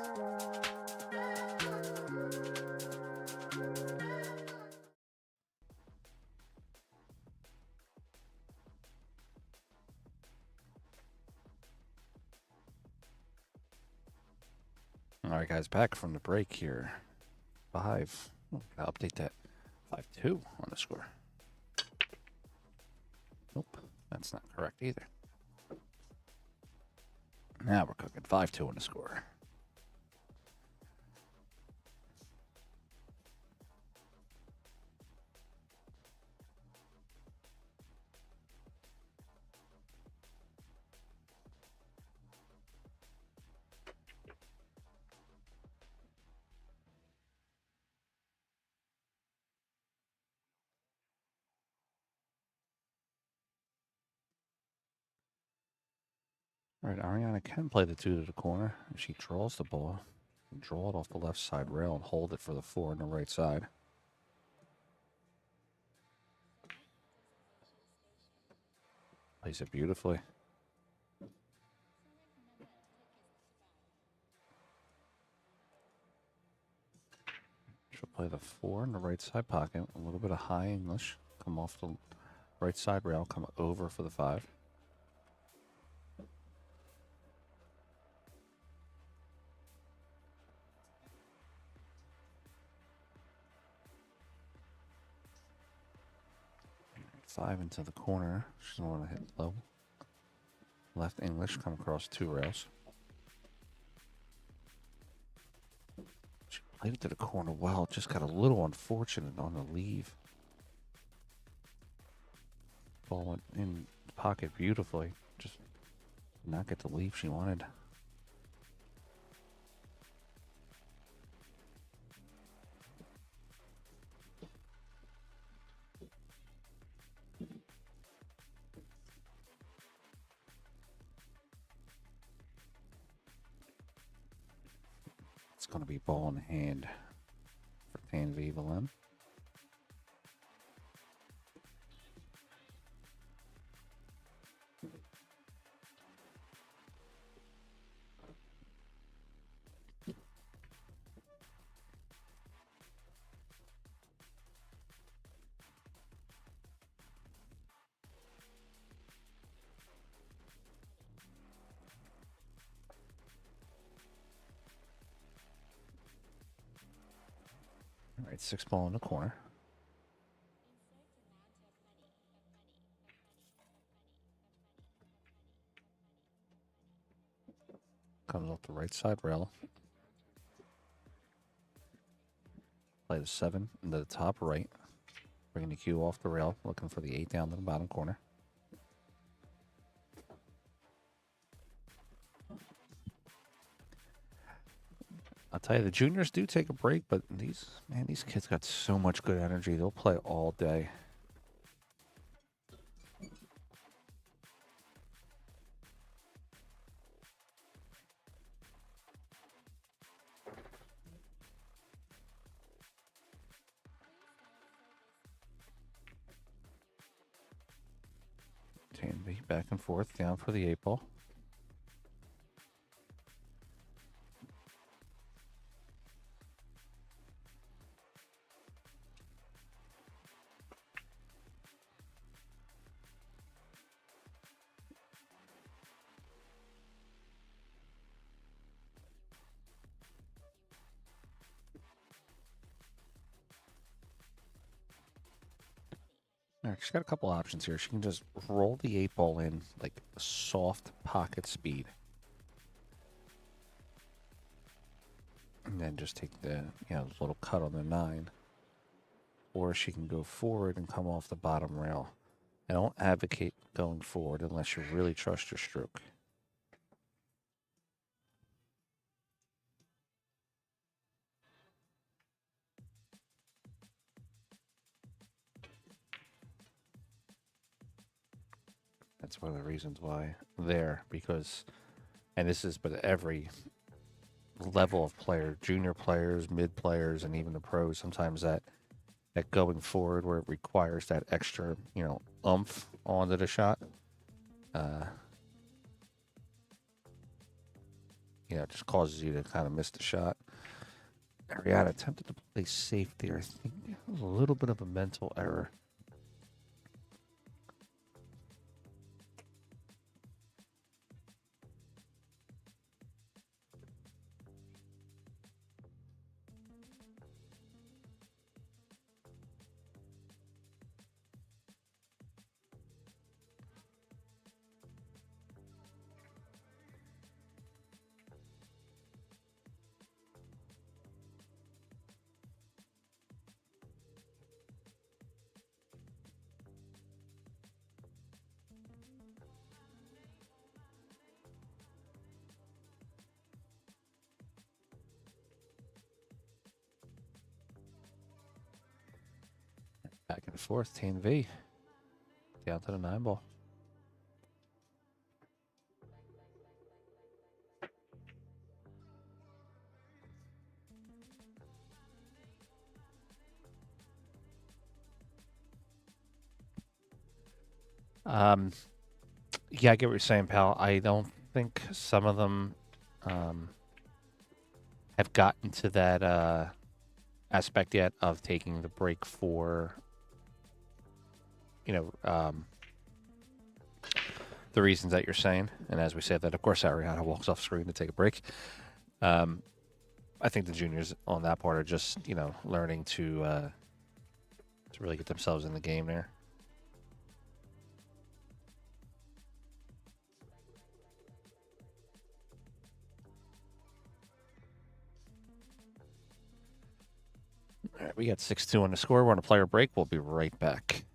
All right, guys, back from the break here. 5. Oh, gotta update that. 5-2 on the score. Nope, that's not correct either. Now we're cooking. 5-2 on the score. All right, Ariana can play the 2 to the corner. If she draws the ball, draw it off the left side rail and hold it for the 4 on the right side. Plays it beautifully. She'll play the 4 in the right side pocket. A little bit of high English. Come off the right side rail. Come over for the 5. Five into the corner. She's going to hit low. Left English, come across 2 rails. Played it to the corner well. Just got a little unfortunate on the leave. Ball went in the pocket beautifully. Just did not get the leave she wanted. It's going to be ball in hand for Tanvee Villen. All right, 6 ball in the corner. Comes off the right side rail. Play the 7 into the top right. Bringing the cue off the rail, looking for the 8 down to the bottom corner. I'll tell you, the juniors do take a break, but these kids got so much good energy. They'll play all day. Tanvee back and forth, down for the 8 ball. All right, she's got a couple options here. She can just roll the 8 ball in like a soft pocket speed. And then just take the, little cut on the 9. Or she can go forward and come off the bottom rail. I don't advocate going forward unless you really trust your stroke. That's one of the reasons why there, because, and this is but every level of player, junior players, mid players, and even the pros, sometimes that going forward where it requires that extra, oomph onto the shot, it just causes you to kind of miss the shot. Ariana attempted to play safe there. I think it was a little bit of a mental error. Back and forth, Tanvee. Down to the 9 ball. Yeah, I get what you're saying, pal. I don't think some of them have gotten to that aspect yet of taking the break for the reasons that you're saying. And as we said that, of course, Ariana walks off screen to take a break. I think the juniors on that part are just, learning to really get themselves in the game there. We got 6-2 on the score. We're on a player break. We'll be right back.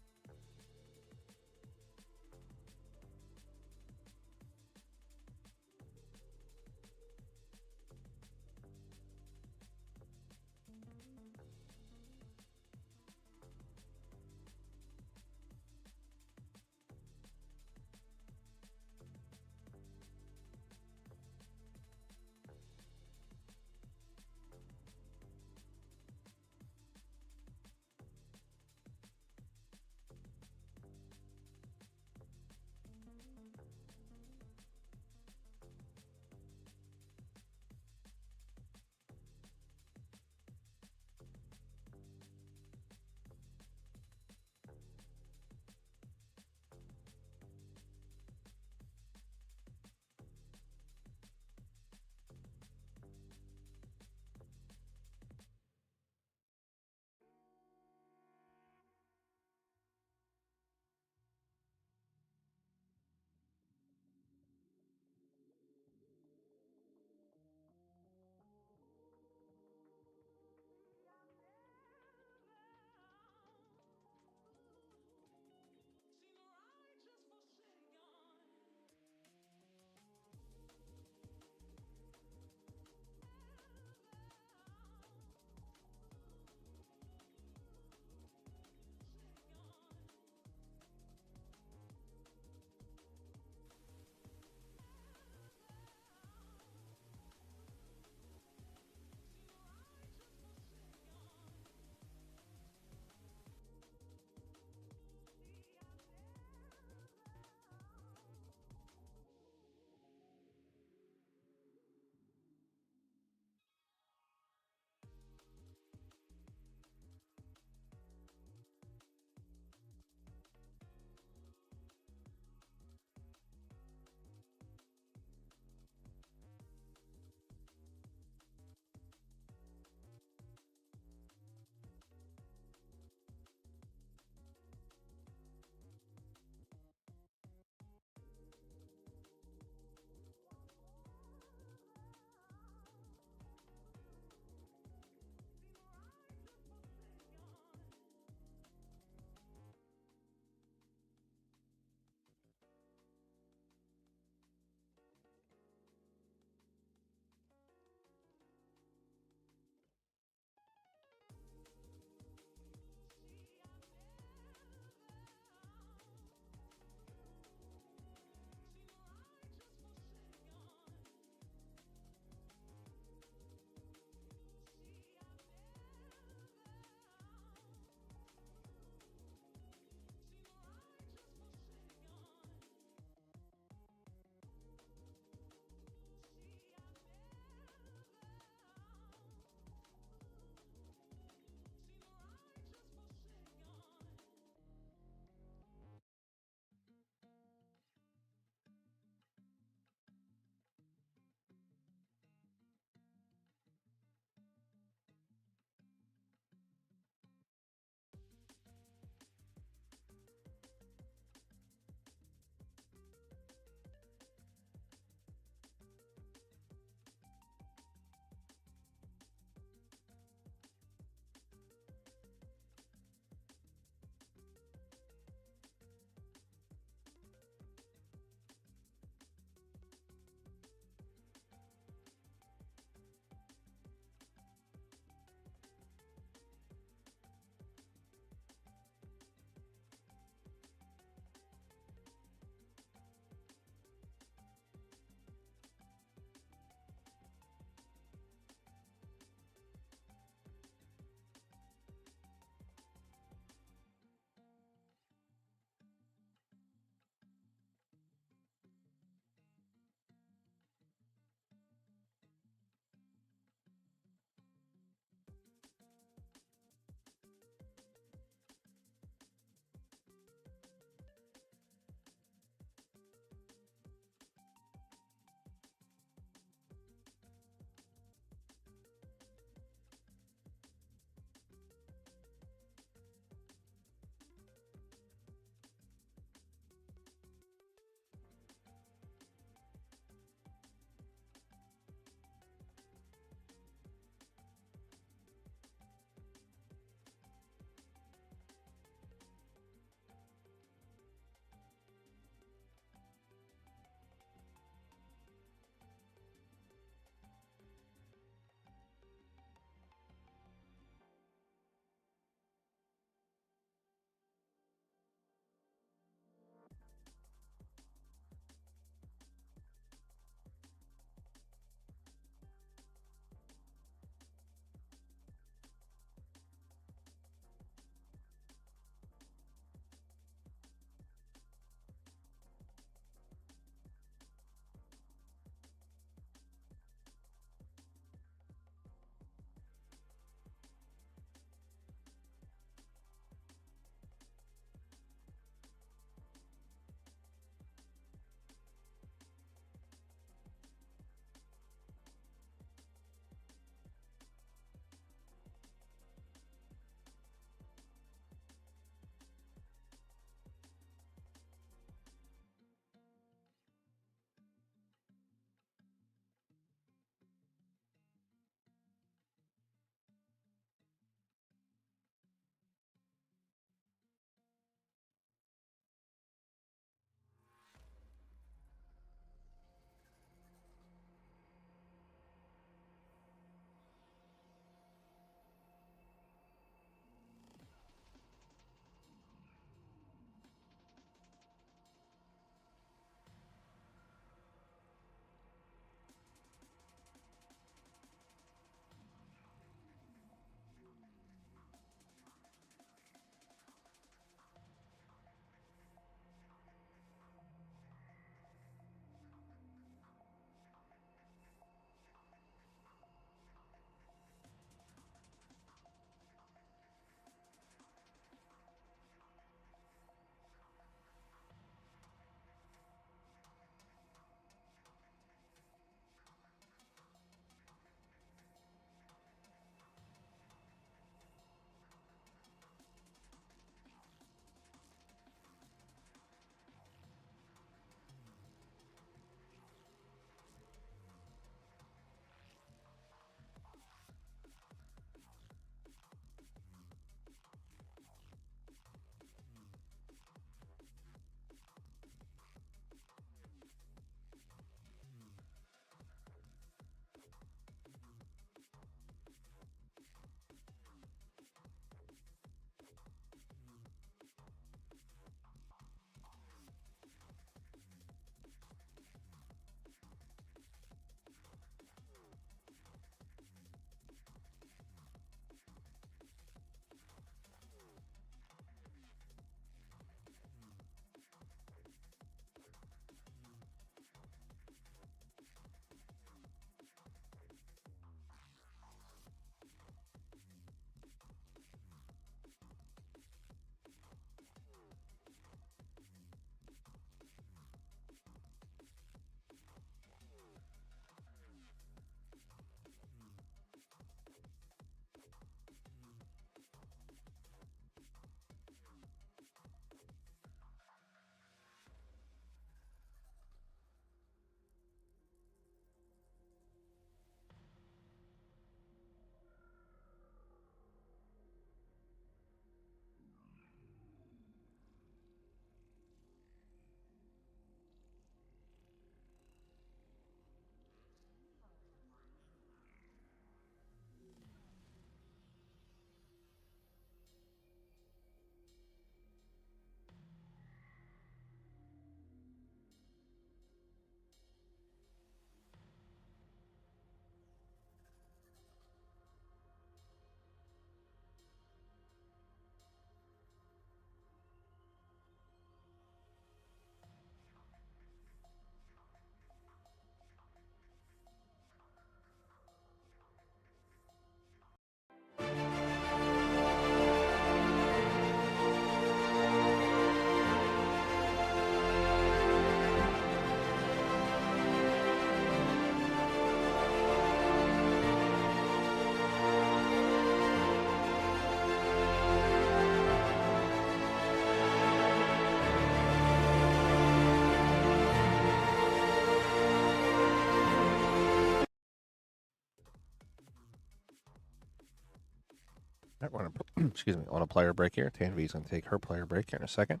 Right, we're on excuse me, on a player break here. Tanvee's going to take her player break here in a second.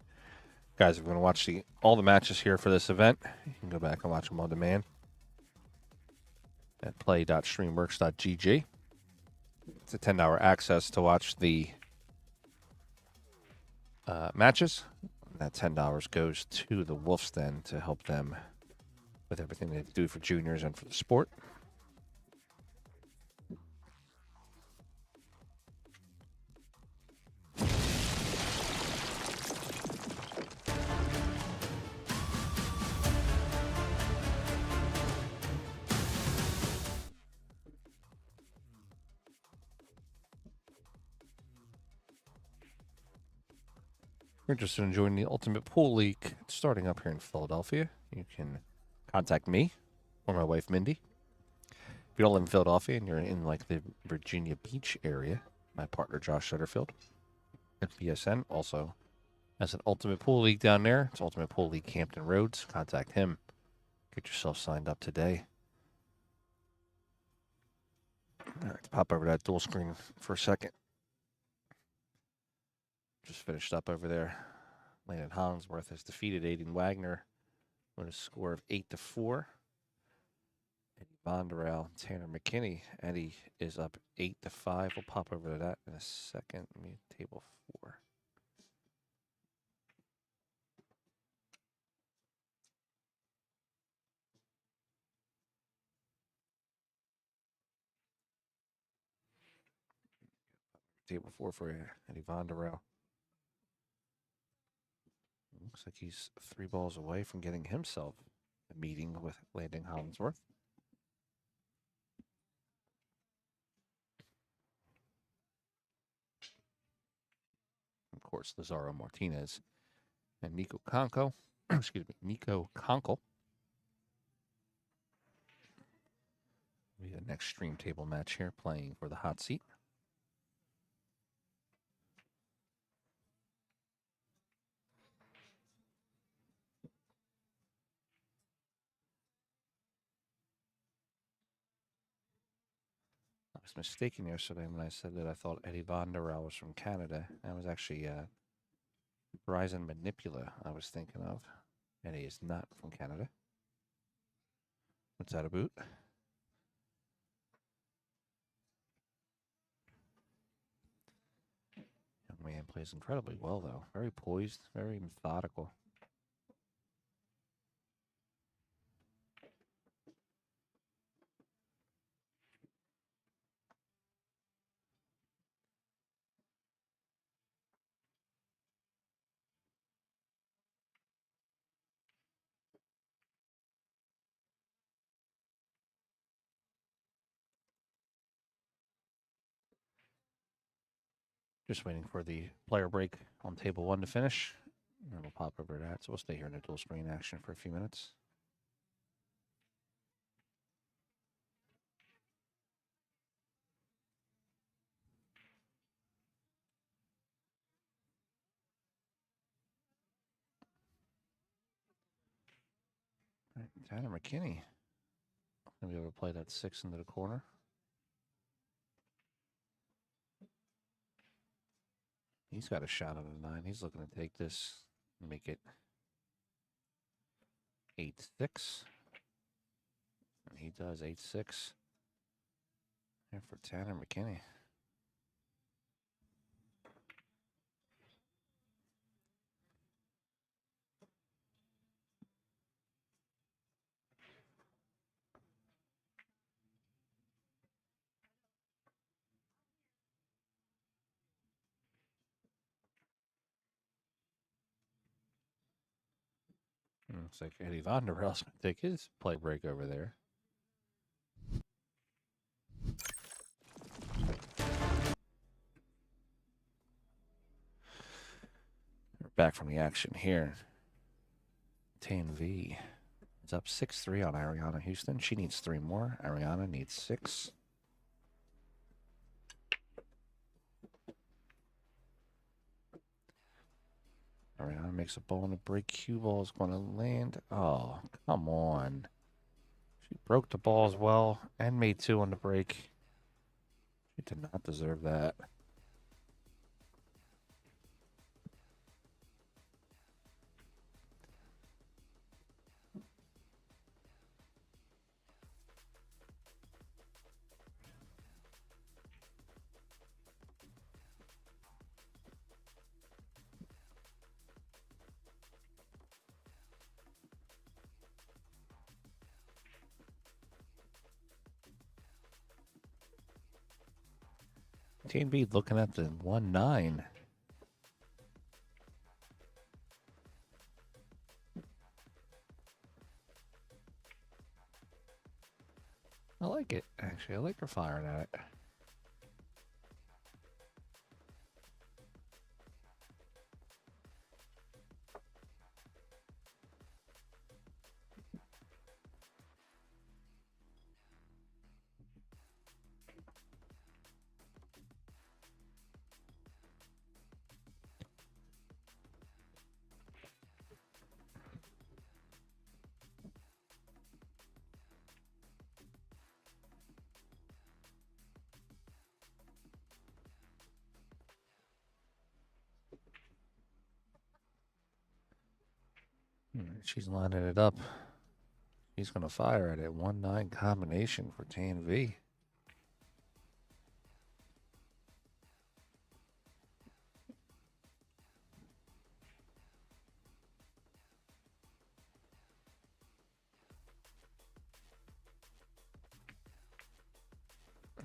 Guys, if you want to watch all the matches here for this event, you can go back and watch them on demand at play.streamworks.gg. It's a $10 access to watch the matches. That $10 goes to the Wolf's Den to help them with everything they do for juniors and for the sport. You're interested in joining the Ultimate Pool League starting up here in Philadelphia, you can contact me or my wife, Mindy. If you don't live in Philadelphia and you're in like the Virginia Beach area, my partner, Josh Shutterfield at BSN also has an Ultimate Pool League down there. It's Ultimate Pool League Hampton Roads. Contact him. Get yourself signed up today. All right, let's pop over that dual screen for a second. Just finished up over there. Landon Hollinsworth has defeated Aiden Wagner with a score of 8-4. Eddie Vonderell, Tanner McKinney. Eddie is up 8-5. We'll pop over to that in a second. Let me table 4. Table 4 for Eddie Vonderell. Looks like he's 3 balls away from getting himself a meeting with Landon Hollinsworth. Of course, Lazaro Martinez and Nico Conco. Excuse me, Nico Conkle. We have an extreme table match here playing for the hot seat. I was mistaken yesterday when I said that I thought Eddie Vonderell was from Canada. That was actually Verizon Manipula I was thinking of. Eddie is not from Canada. What's that about? Young man plays incredibly well, though. Very poised, very methodical. Just waiting for the player break on table 1 to finish. And we'll pop over to that. So we'll stay here in the dual screen action for a few minutes. All right, Tanner McKinney gonna be able to play that 6 into the corner. He's got a shot at a 9. He's looking to take this and make it 8-6. And he does 8-6. There for Tanner McKinney. Looks like Eddie Vonderell's going to take his play break over there. We're back from the action here. Tanvee is up 6-3 on Ariana Houston. She needs 3 more. Ariana needs 6. Ariana makes a ball and a break. Cue ball is going to land. Oh, come on. She broke the ball as well and made 2 on the break. She did not deserve that. Tanvee looking at the 1-9. I like it, actually. I like her firing at it. She's lining it up. She's going to fire at it. 1-9 combination for Tanvee.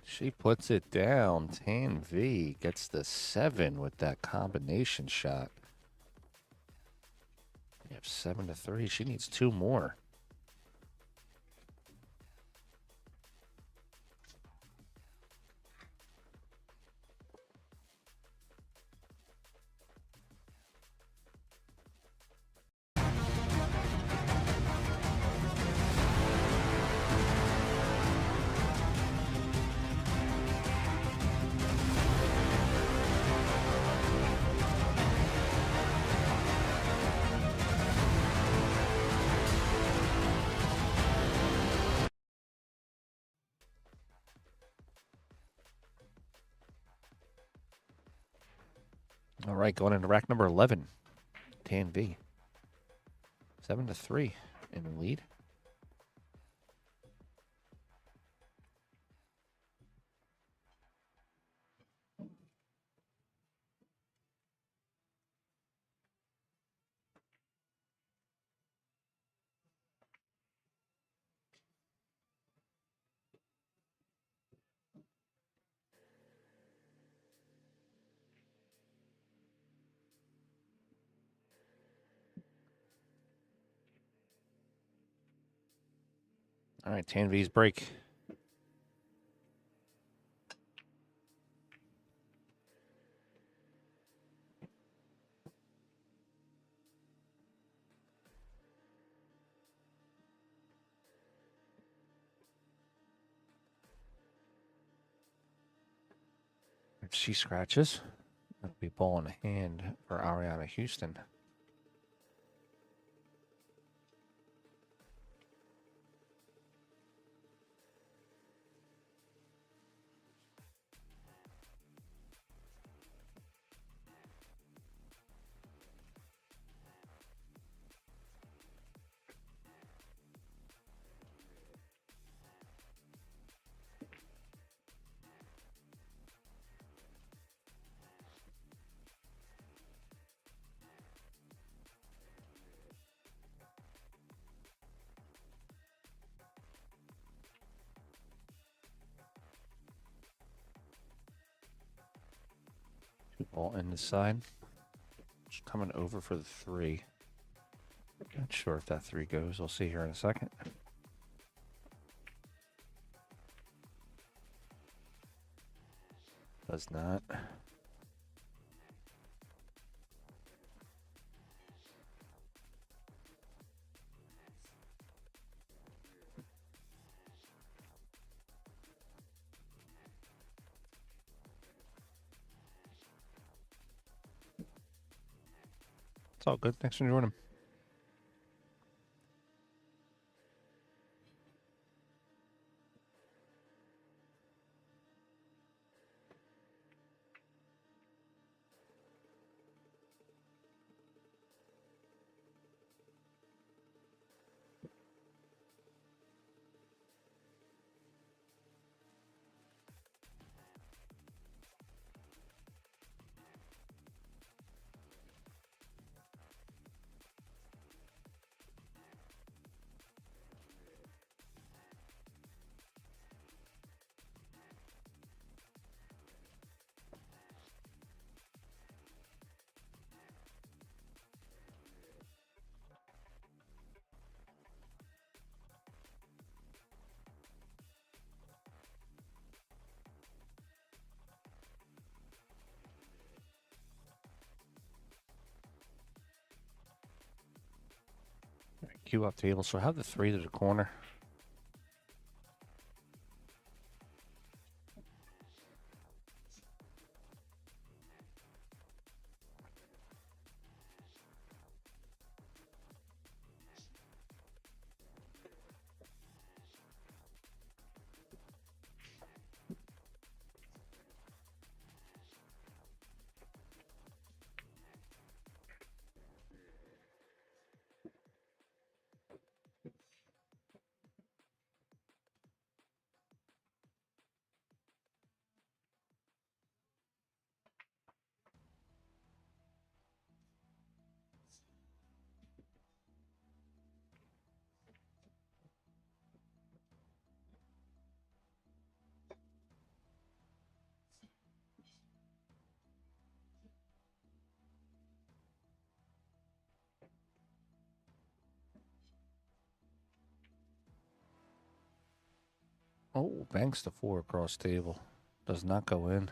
She puts it down. Tanvee gets the 7 with that combination shot. We have 7-3. She needs 2 more. All right, going into rack number 11. Tanvee. 7-3 in the lead. All right, Tanvee's break. If she scratches, that'll be ball in hand for Ariana Houston. Ball in the side. Just coming over for the 3. Not sure if that 3 goes. We'll see here in a second. Does not. It's all good. Thanks for joining. cue off table, so I have the 3 to the corner. Oh, banks the 4 across table. Does not go in.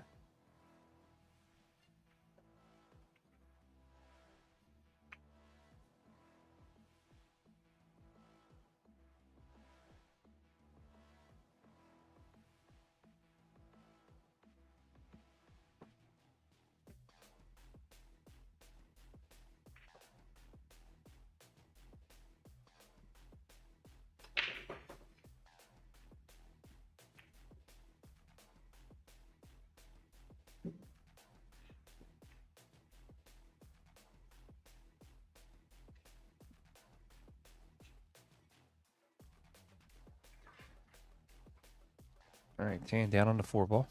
All right, Tan down on the 4 ball.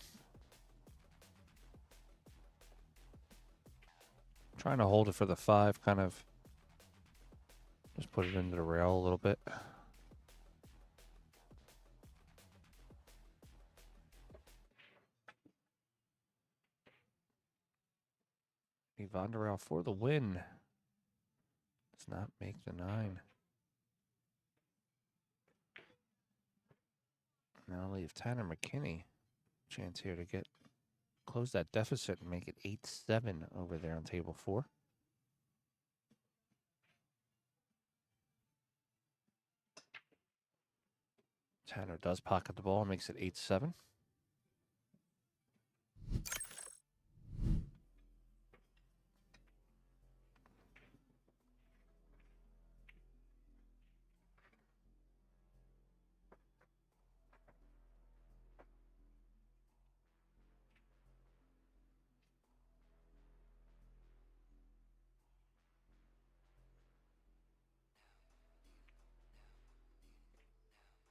Trying to hold it for the 5, kind of just put it into the rail a little bit. Yvonne Durrell for the win. Does not make the 9. Now leave Tanner McKinney chance here to get close that deficit and make it 8-7 over there on table 4. Tanner does pocket the ball and makes it 8-7.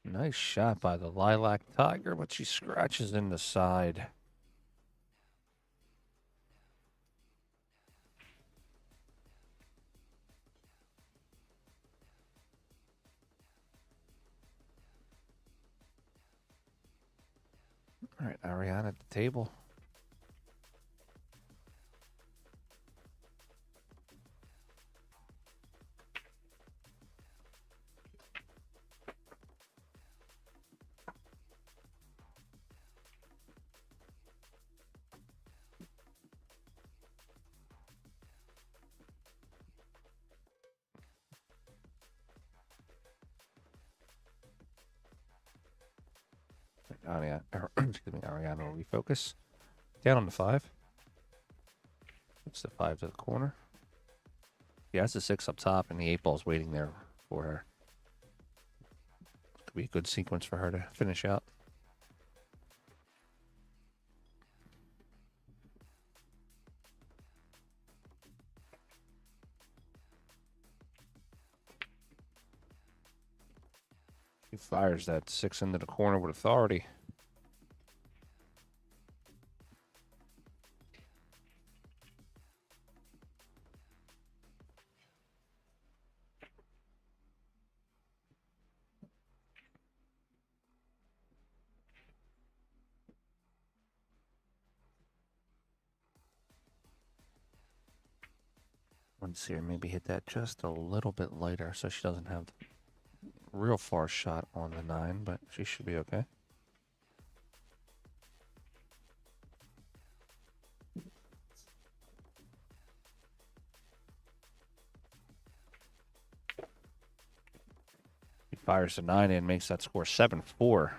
Nice shot by the Lilac Tiger, but she scratches in the side. All right, Ariane at the table. Ariane, excuse me, Ariane will refocus. Down on the 5. Puts the 5 to the corner. Yeah, that's the 6 up top, and the 8 ball's waiting there for her. Could be a good sequence for her to finish out. He fires that 6 into the corner with authority. Let's see her maybe hit that just a little bit lighter so she doesn't have real far shot on the 9, but she should be okay. fires the 9 in, makes that score 7-4.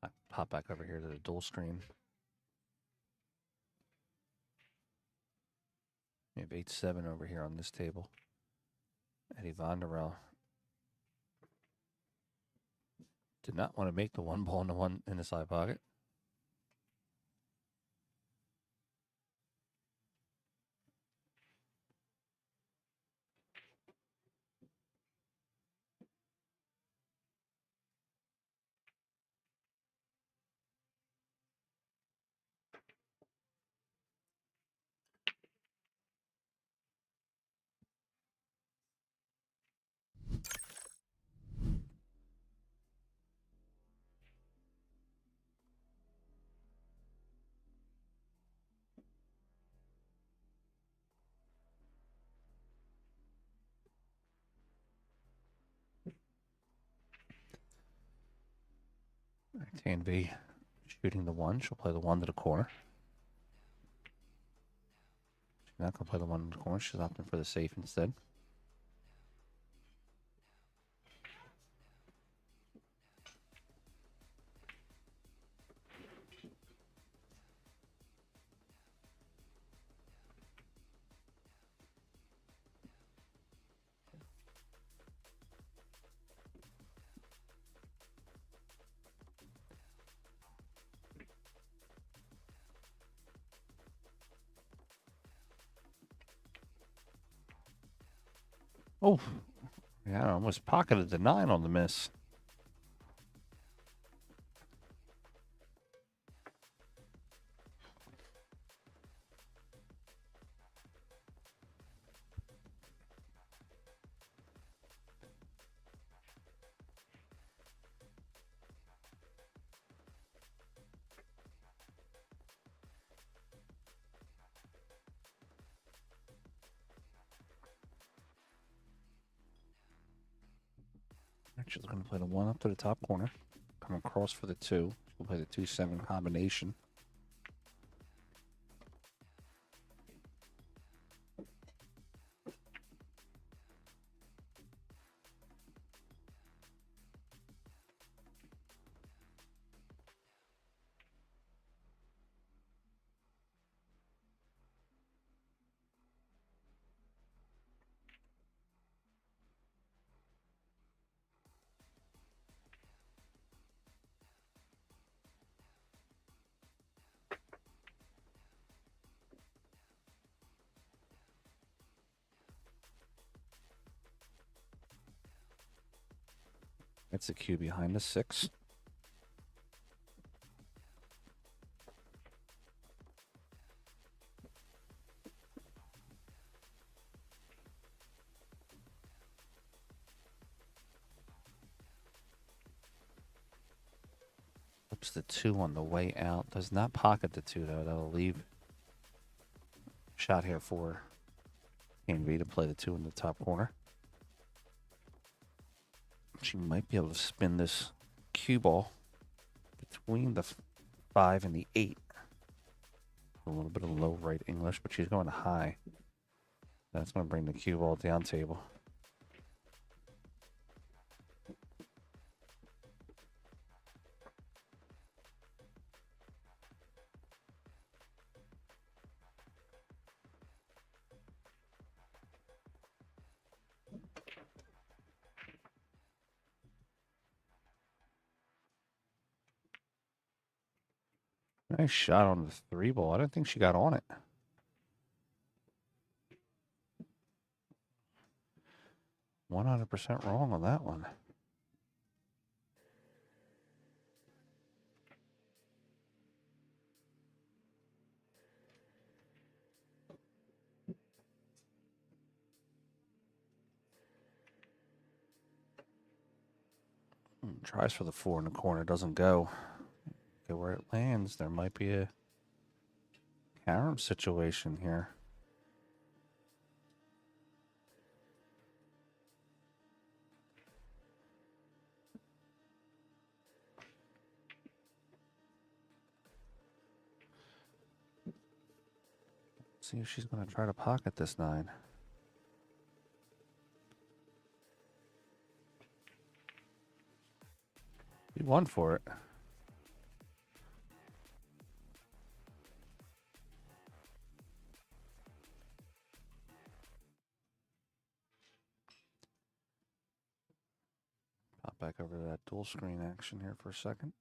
I pop back over here to the dual screen. We have 8-7 over here on this table. Eddie Vonderel did not want to make the one ball in the side pocket. Tanvee shooting the 1. She'll play the 1 to the corner. She's not going to play the 1 in the corner. She's opting for the safe instead. Oh, yeah, I almost pocketed the 9 on the miss. She's going to play the 1 up to the top corner. Come across for the 2. She'll play the 2-7 combination. It's the cue behind the 6. Flips the 2 on the way out. Does not pocket the 2 though. That'll leave shot here for Tanvee to play the 2 in the top corner. She might be able to spin this cue ball between the 5 and the 8. A little bit of low right English, but she's going high. That's going to bring the cue ball down table. Nice shot on the 3 ball. I didn't think she got on it. %100% wrong on that one. Tries for the 4 in the corner, doesn't go. Okay, where it lands, there might be a carom situation here. See if she's going to try to pocket this 9. He won for it. Pop back over to that dual screen action here for a second.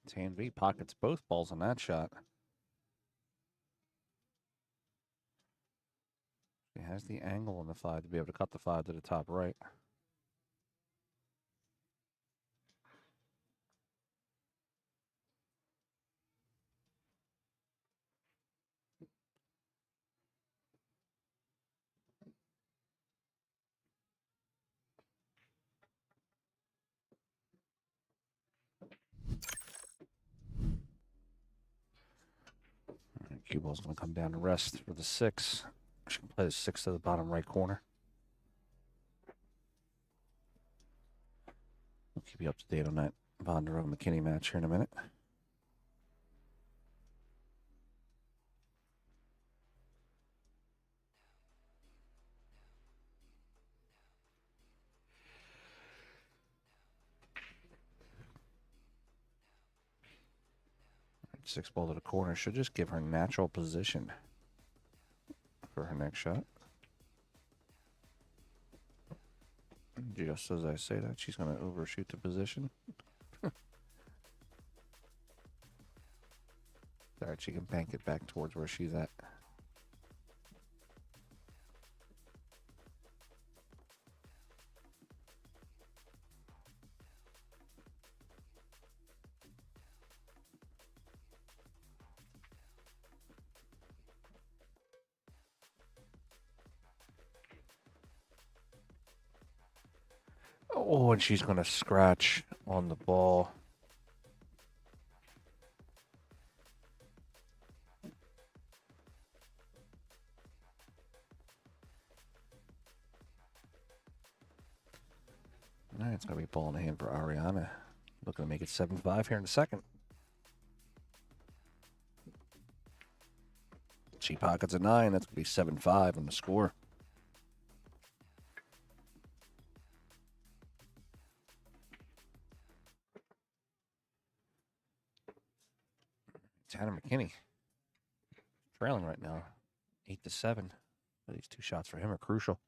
Tanvee pockets both balls on that shot. She has the angle on the 5 to be able to cut the 5 to the top right. Cue ball's going to come down to rest for the 6. She can play the 6 to the bottom right corner. We'll keep you up to date on that Bondurant-McKinney match here in a minute. Six ball to the corner should just give her natural position for her next shot. Just as I say that, she's going to overshoot the position. Alright, she can bank it back towards where she's at. Oh, and she's going to scratch on the ball. All right, it's going to be ball in the hand for Ariana. Looking to make it 7-5 here in a second. She pockets a 9. That's going to be 7-5 on the score. Tanner McKinney trailing right now, 8-7. These 2 shots for him are crucial.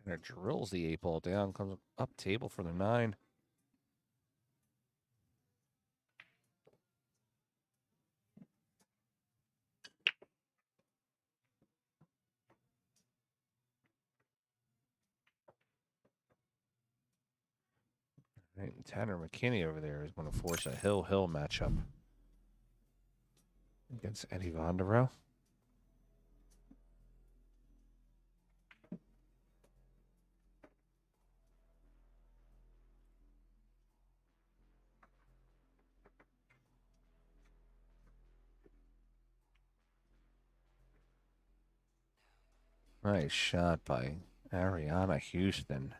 Tanner drills the 8 ball down, comes up table for the 9. Right, Tanner McKinney over there is going to force a hill-hill matchup against Eddie Vonderow. Nice shot by Ariana Houston.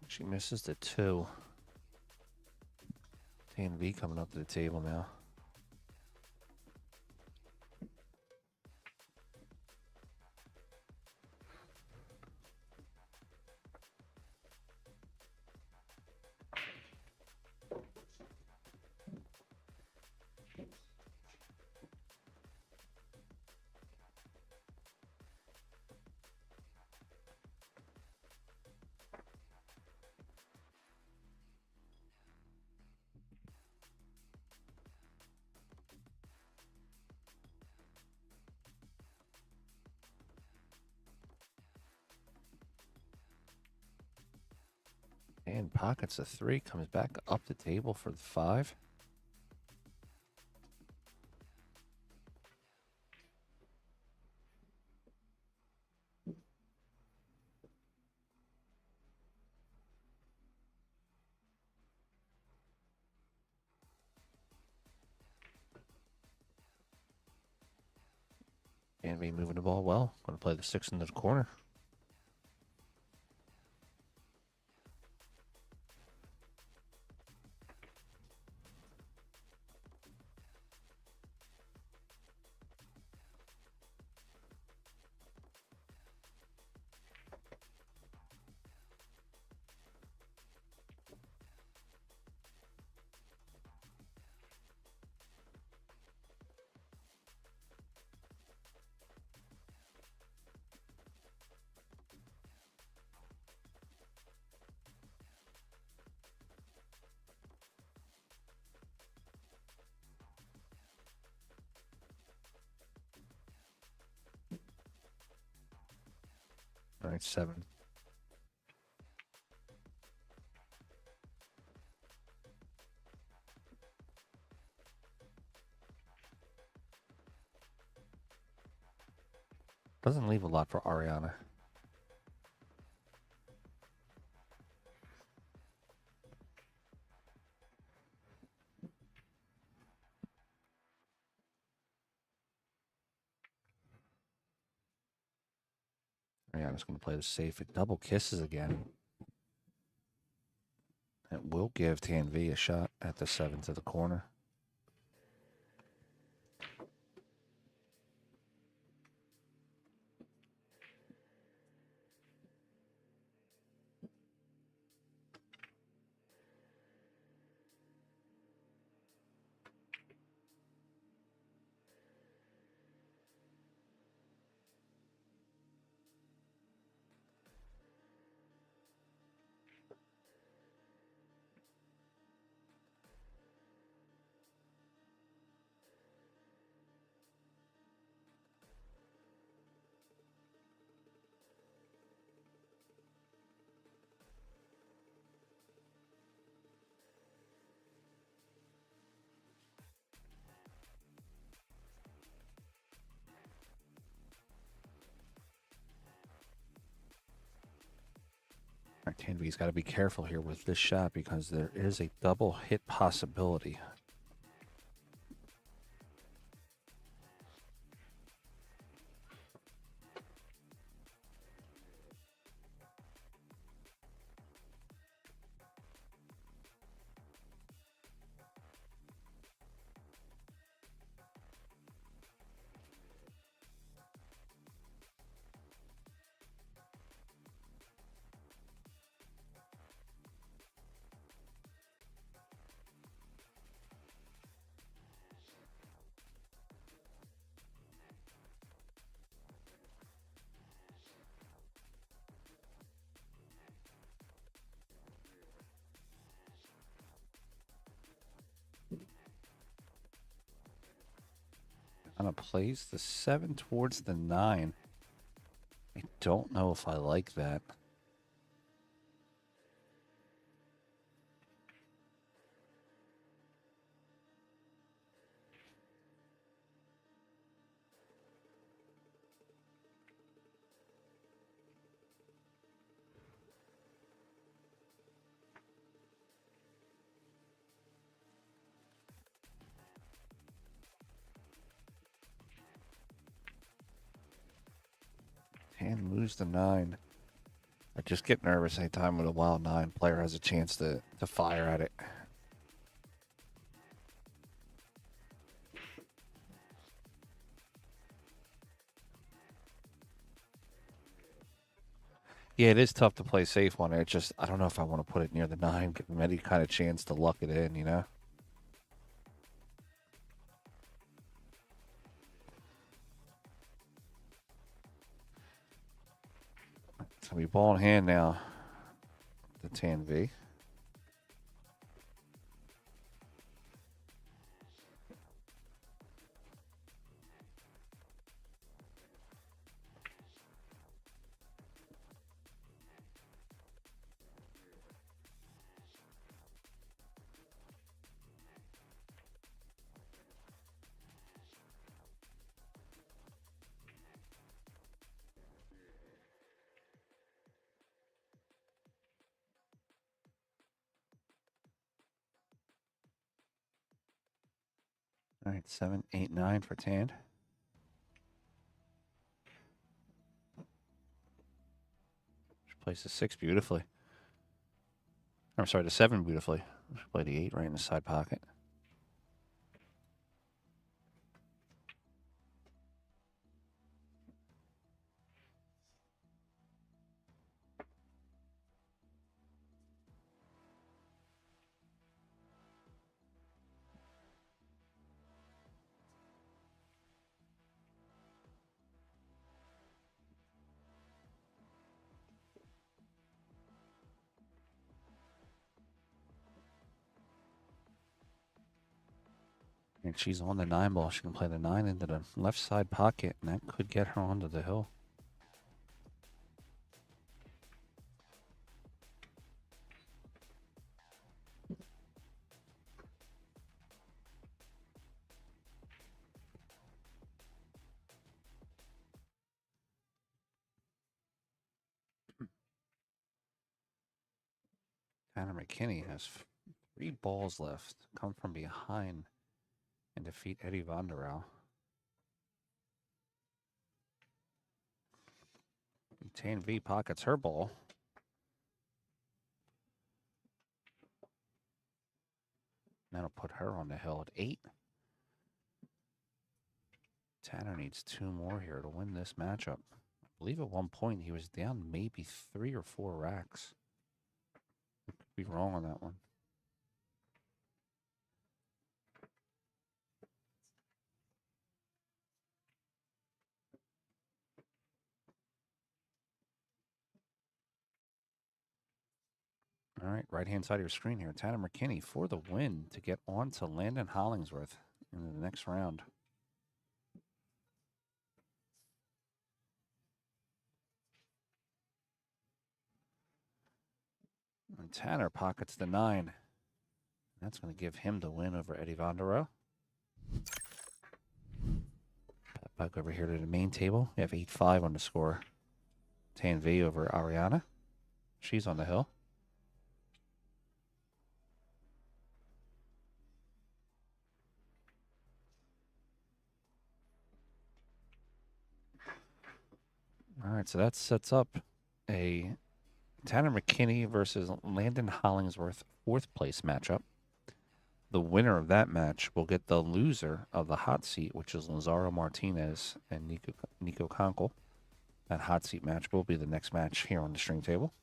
She misses the 2. Tanvee coming up to the table now. And pockets a 3, comes back up the table for the 5. Tanvee moving the ball well. Going to play the 6 into the corner. All right, 7. Doesn't leave a lot for Ariana. Ariana's going to play the safe. It double kisses again. It will give Tanvee a shot at the 7 to the corner. Tanvee's got to be careful here with this shot because there is a double hit possibility. Kind of plays the 7 towards the 9. I don't know if I like that. And moves the 9. I just get nervous anytime with a wild 9 player has a chance to fire at it. Yeah, it is tough to play safe on it. Just, I don't know if I want to put it near the 9, give him any kind of chance to luck it in, you know? So we ball in hand now. The Tanvee. All right, 7, 8, 9 for Tan. She plays the 6 beautifully. I'm sorry, the 7 beautifully. She played the 8 right in the side pocket. And she's on the 9 ball. She can play the 9 into the left side pocket, and that could get her onto the hill. Tanner McKinney has 3 balls left. Come from behind and defeat Eddie Van der Rohe. Tanvee pockets her ball. That'll put her on the hill at 8. Tanner needs 2 more here to win this matchup. I believe at one point he was down maybe 3 or 4 racks. Could be wrong on that one. All right, right-hand side of your screen here. Tanner McKinney for the win to get on to Landon Hollingsworth in the next round. And Tanner pockets the 9. That's going to give him the win over Eddie Van der Rohe. Back over here to the main table. We have 8-5 on the score. Tanvee over Ariana. She's on the hill. All right, so that sets up a Tanner McKinney versus Landon Hollingsworth 4th place matchup. The winner of that match will get the loser of the hot seat, which is Lazaro Martinez and Nico Konkel. That hot seat match will be the next match here on the stream table.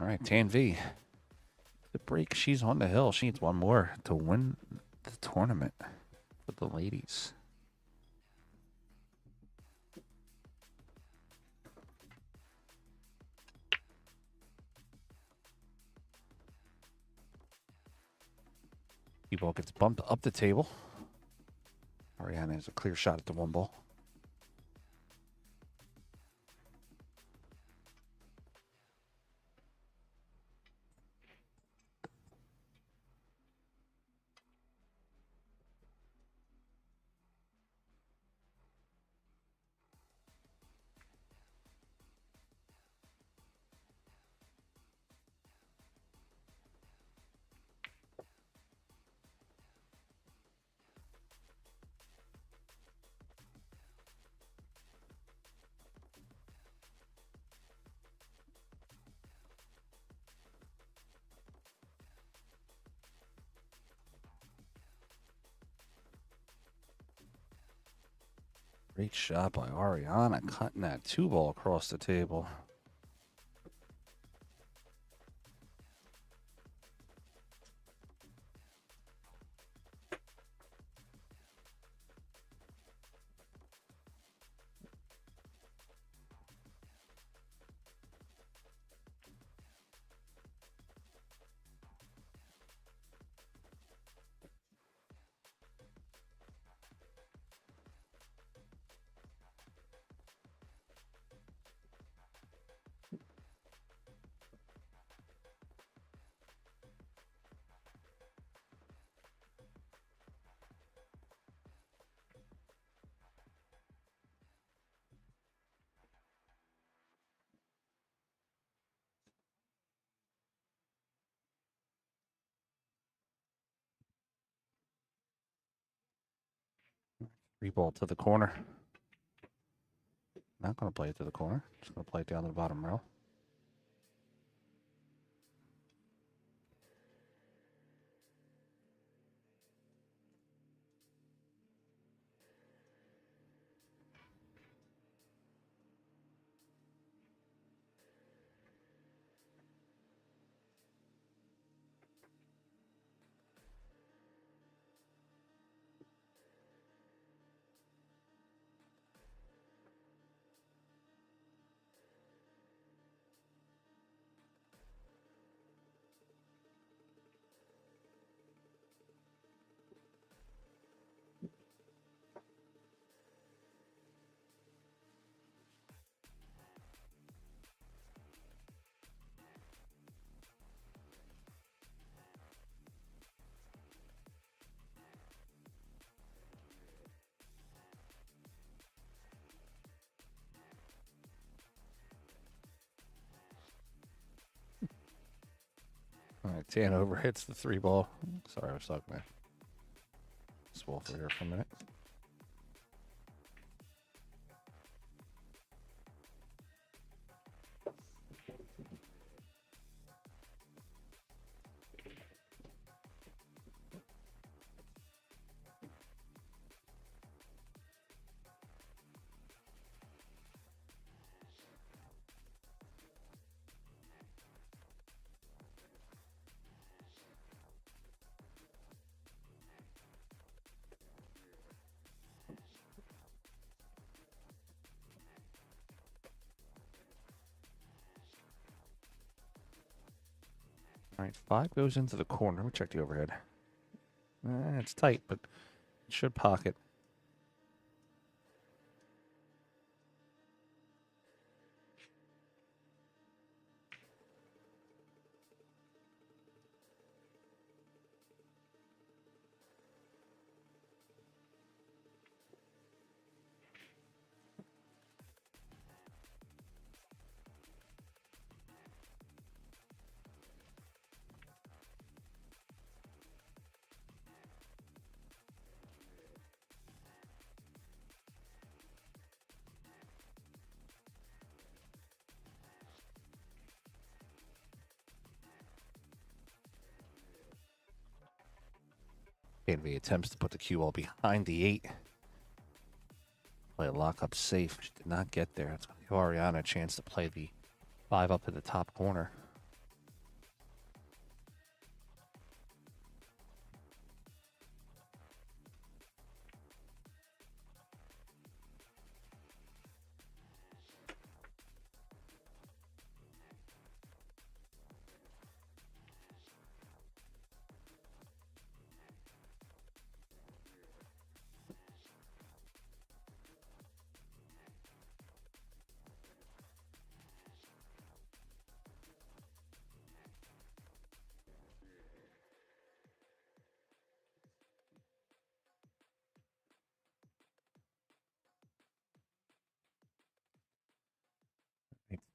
All right, Tanvee. The break, she's on the hill. She needs one more to win the tournament for the ladies. Ball gets bumped up the table. Ariana has a clear shot at the 1 ball. Great shot by Ariana, cutting that 2 ball across the table. Three ball to the corner. Not going to play it to the corner. Just going to play it down to the bottom rail. All right, Tan over hits the three ball. Sorry, I was talking to Wolford here for a minute. All right, 5 goes into the corner. Let me check the overhead. It's tight, but it should pocket. Tanvee attempts to put the cue ball behind the 8. Play a lock-up safe. She did not get there. It's going to give Ariana a chance to play the 5 up to the top corner.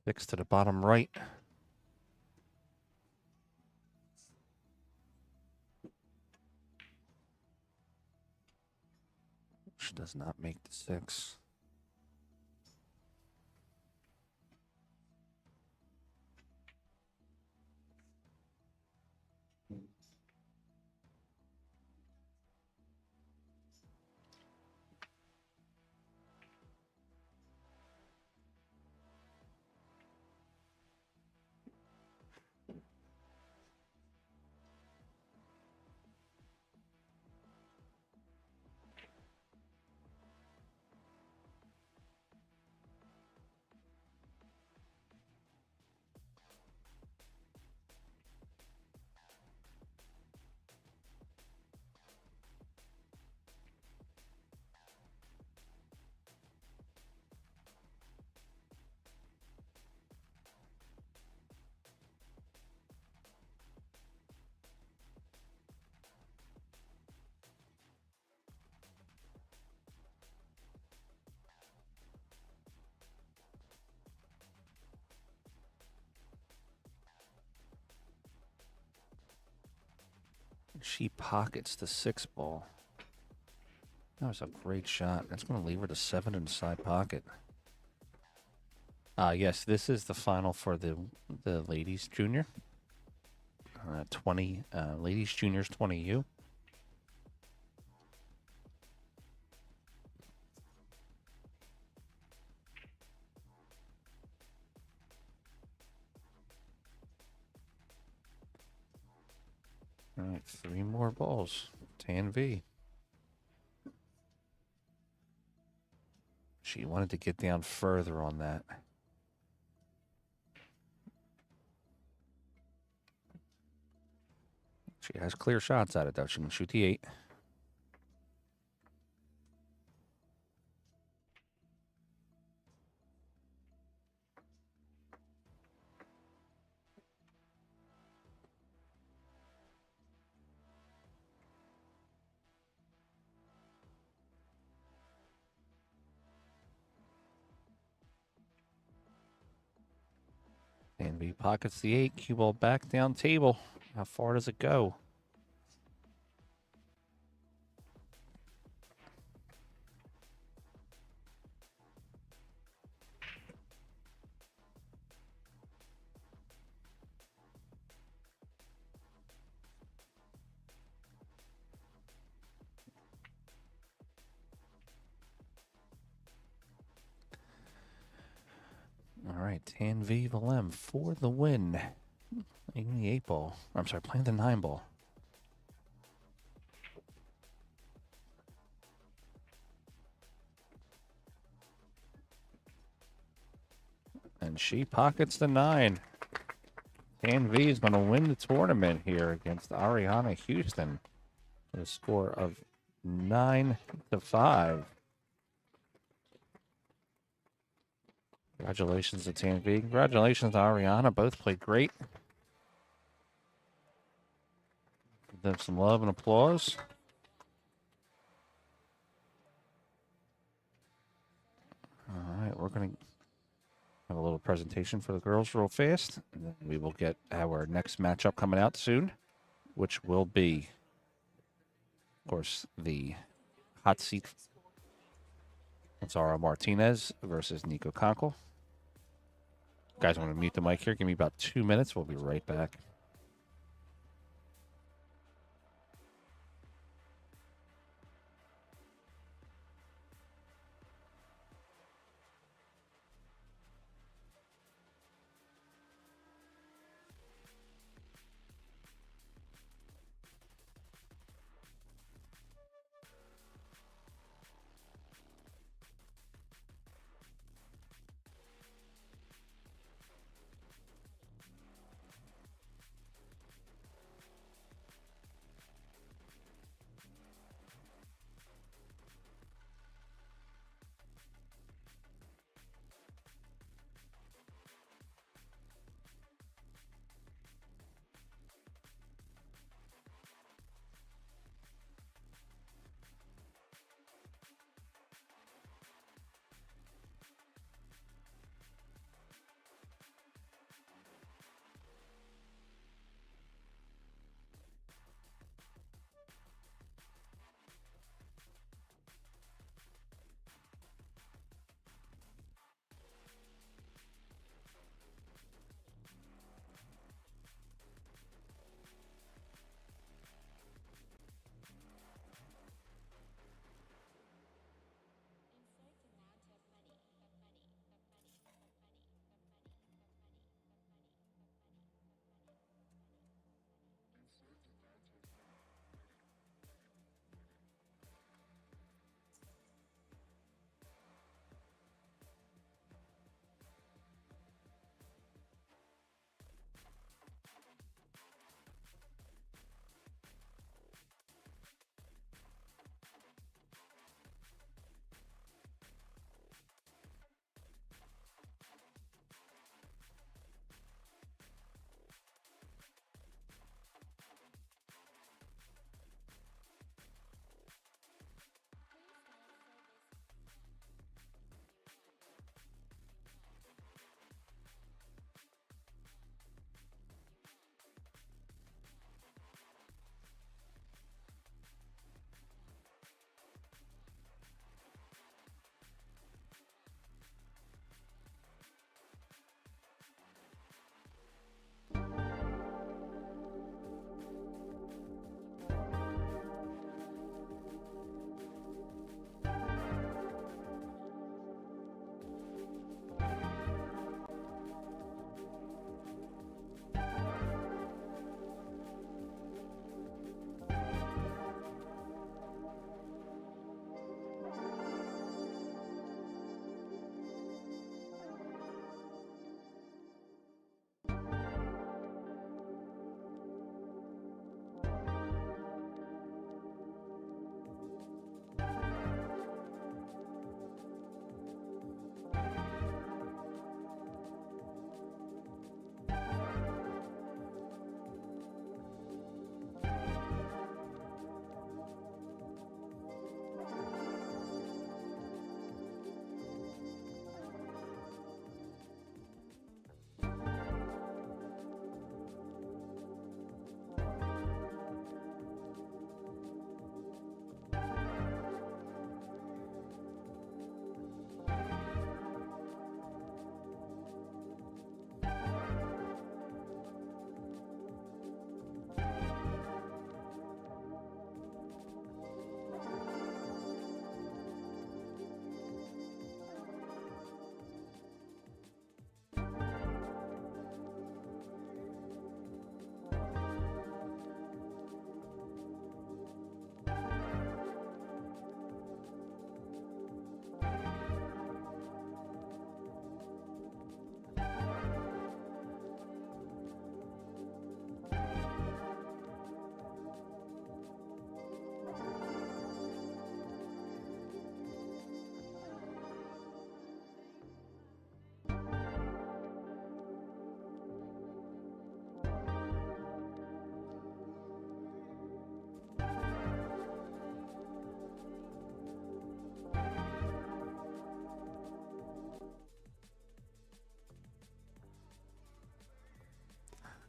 Six to the bottom right. She does not make the 6. She pockets the 6 ball. That was a great shot. That's going to leave her to 7 in the side pocket. Yes, this is the final for the ladies junior. 20 ladies juniors 20U. All right, 3 more balls. Tanvee. She wanted to get down further on that. She has clear shots at it, though. She can shoot the 8. Tanvee pockets the 8. Cue ball back down table. How far does it go? All right, Tanvee Valem for the win. Playing the 8 ball. I'm sorry, playing the 9 ball. And she pockets the 9. Tanvee is going to win the tournament here against Ariana Houston with a score of 9-5. Congratulations to Tanvee. Congratulations to Ariana. Both played great. Give them some love and applause. All right, we're going to have a little presentation for the girls real fast. And then we will get our next matchup coming out soon, which will be, of course, the hot seat. Zara Martinez versus Nico Conkle. Guys, I'm going to mute the mic here. Give me about 2 minutes. We'll be right back.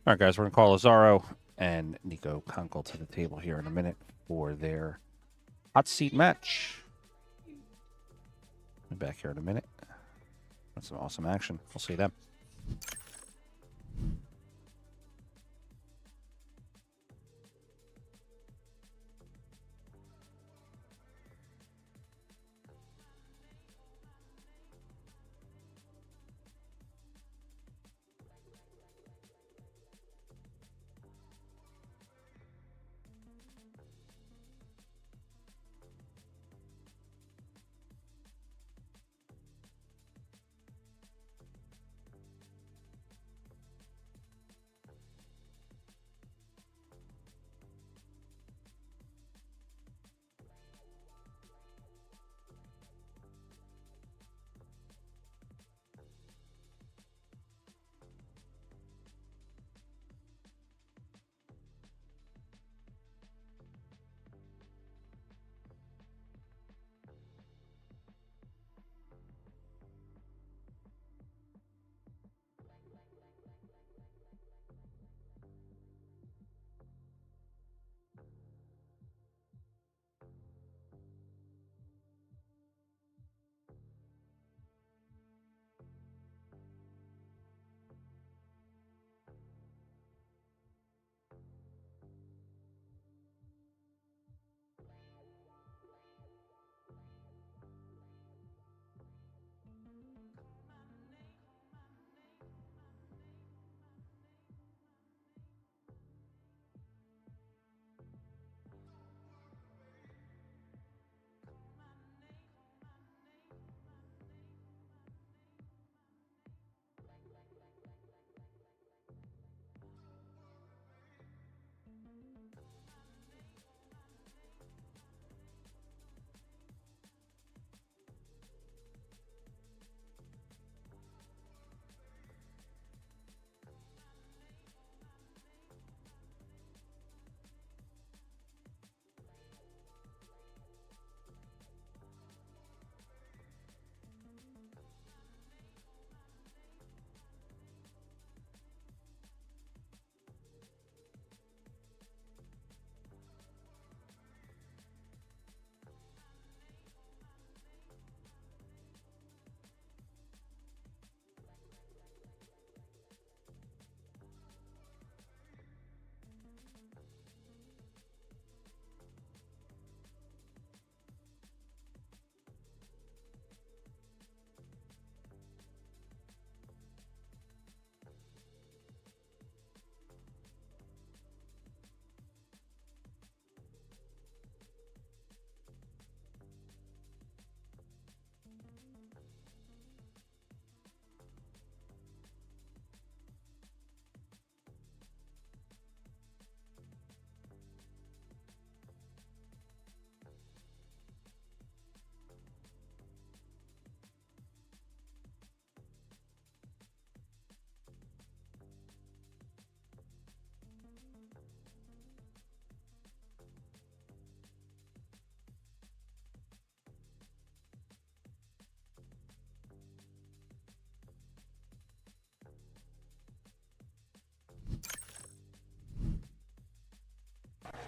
All right, guys, we're going to call Lazaro and Nico Konkol to the table here in a minute for their hot seat match. I'll be back here in a minute. That's some awesome action. We'll see them.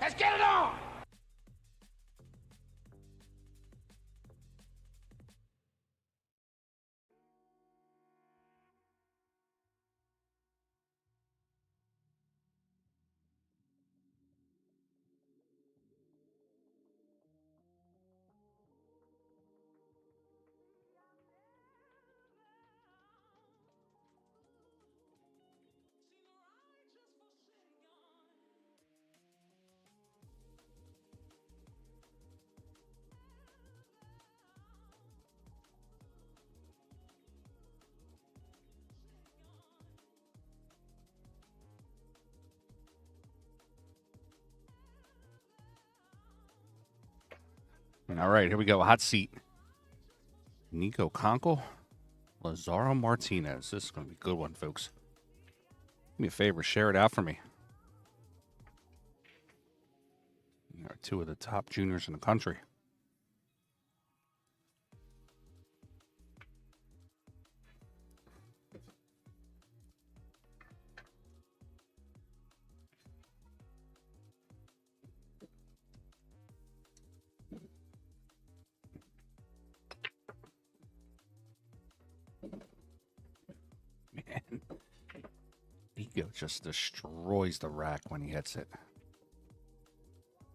Let's get it on! All right, here we go. Hot seat. Nico Konkol, Lazaro Martinez. This is going to be a good one, folks. Do me a favor, share it out for me. They're two of the top juniors in the country. Nico just destroys the rack when he hits it.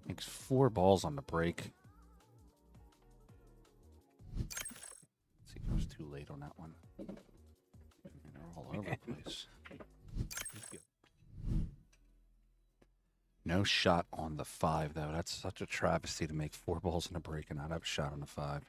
Makes 4 balls on the break. Let's see if I was too late on that one. They're all over the place. No shot on the 5, though. That's such a travesty to make 4 balls in a break and not have a shot on the 5.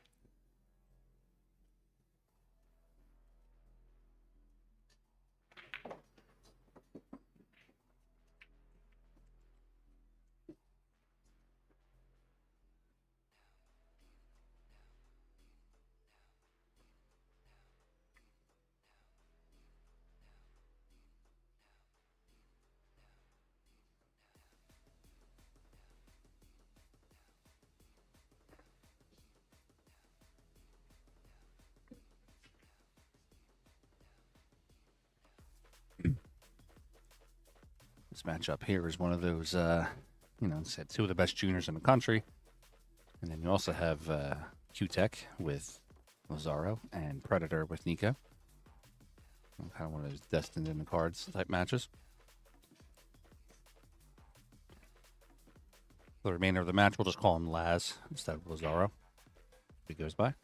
This matchup here is one of those, you know, it's 2 of the best juniors in the country. And then you also have Q-Tech with Lazaro and Predator with Nico. Kind of one of those destined in the cards type matches. For the remainder of the match, we'll just call him Laz instead of Lazaro. He goes by.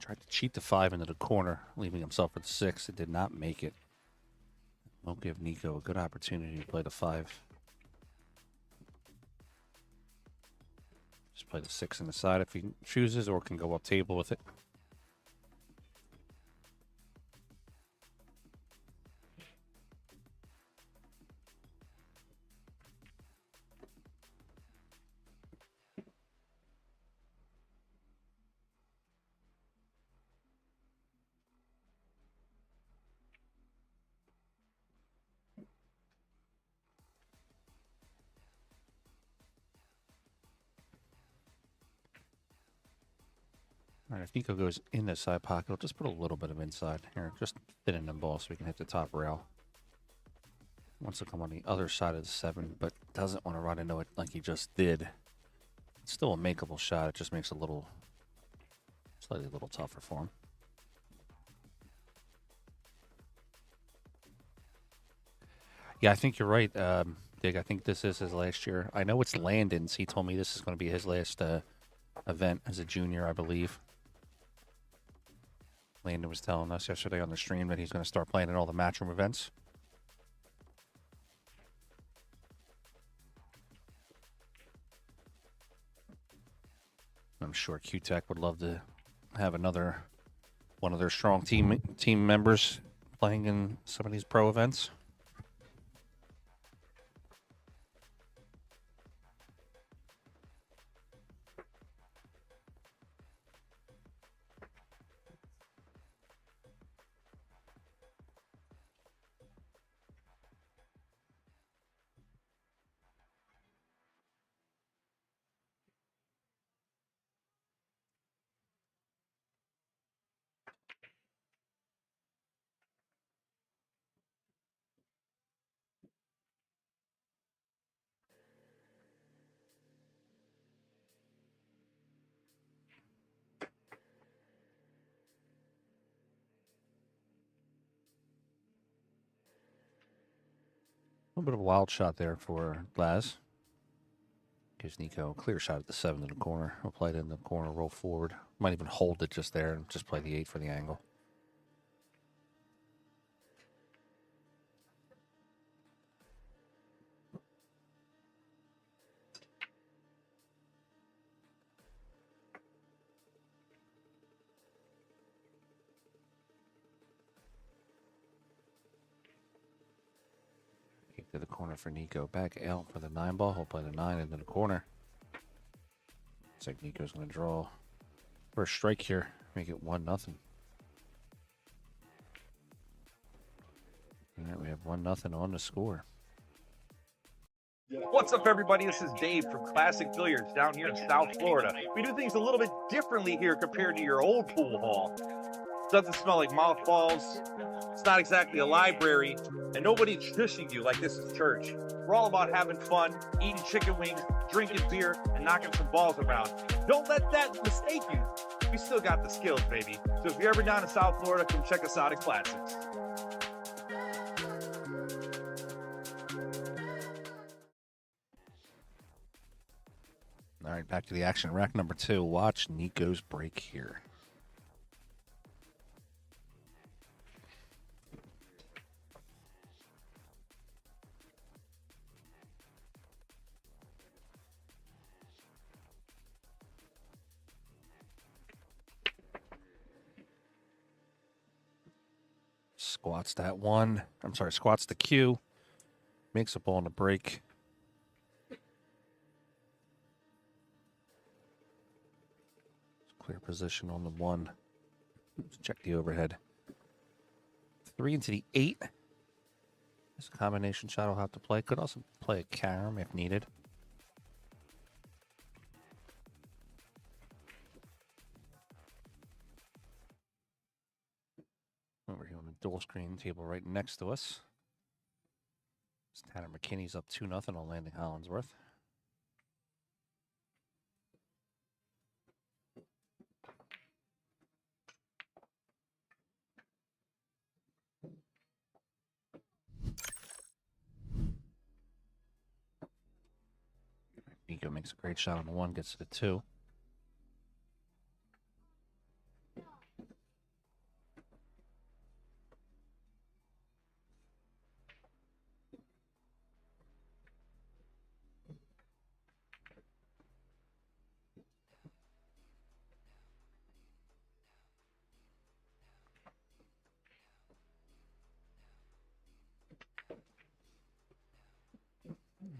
Tried to cheat the 5 into the corner, leaving himself with 6. It did not make it. Won't give Nico a good opportunity to play the 5. Just play the 6 in the side if he chooses, or can go up table with it. All right, if Nico goes in the side pocket, I'll just put a little bit of inside here, just fit in the ball so we can hit the top rail. Wants to come on the other side of the 7, but doesn't want to run into it like he just did. It's still a makeable shot. It just makes it slightly a little tougher for him. Yeah, I think you're right, Dig. I think this is his last year. I know it's Landon's. He told me this is going to be his last event as a junior, I believe. Landon was telling us yesterday on the stream that he's going to start playing in all the Matchroom events. I'm sure Q-Tech would love to have another one of their strong team members playing in some of these pro events. A little bit of a wild shot there for Laz. Gives Nico a clear shot at the 7 in the corner. He'll play it in the corner, roll forward. Might even hold it just there and just play the 8 for the angle. To the corner for Nico. Back out for the 9 ball. He'll play the 9 into the corner. Looks like Nico's going to draw first strike here. Make it 1-0. All right, we have 1-0 on the score. What's up, everybody? This is Dave from Classic Billiards down here in South Florida. We do things a little bit differently here compared to your old pool hall. Doesn't smell like mothballs. It's not exactly a library, and nobody's shushing you like this is church. We're all about having fun, eating chicken wings, drinking beer, and knocking some balls around. Don't let that mistake you. We still got the skills, baby. So if you're ever down in South Florida, come check us out at Classics. All right, back to the action. Rack number 2. Watch Nico's break here. Squats that one. I'm sorry, squats the cue. Makes a ball in the break. Clear position on the 1. Let's check the overhead. 3 into the 8. This combination shot will have to play. Could also play a carom if needed. Over here on the dual screen table right next to us. Tanner McKinney's up 2-0 on landing Hollins Rd. Nico makes a great shot on the 1, gets to the 2.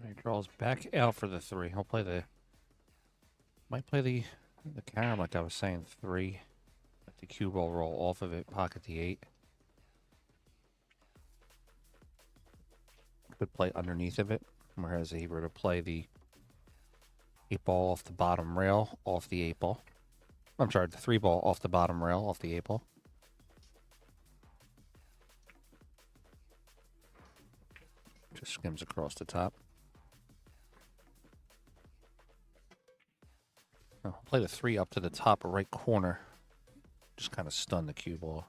He draws back out for the 3. He'll play the... Might play the carom like I was saying. 3. Let the cue ball roll off of it. Pocket the 8. Could play underneath of it. Whereas he were to play the 8 ball off the bottom rail, off the 8 ball. I'm sorry, the 3 ball off the bottom rail, off the 8 ball. Just skims across the top. I'll play the 3 up to the top right corner. Just kind of stun the cue ball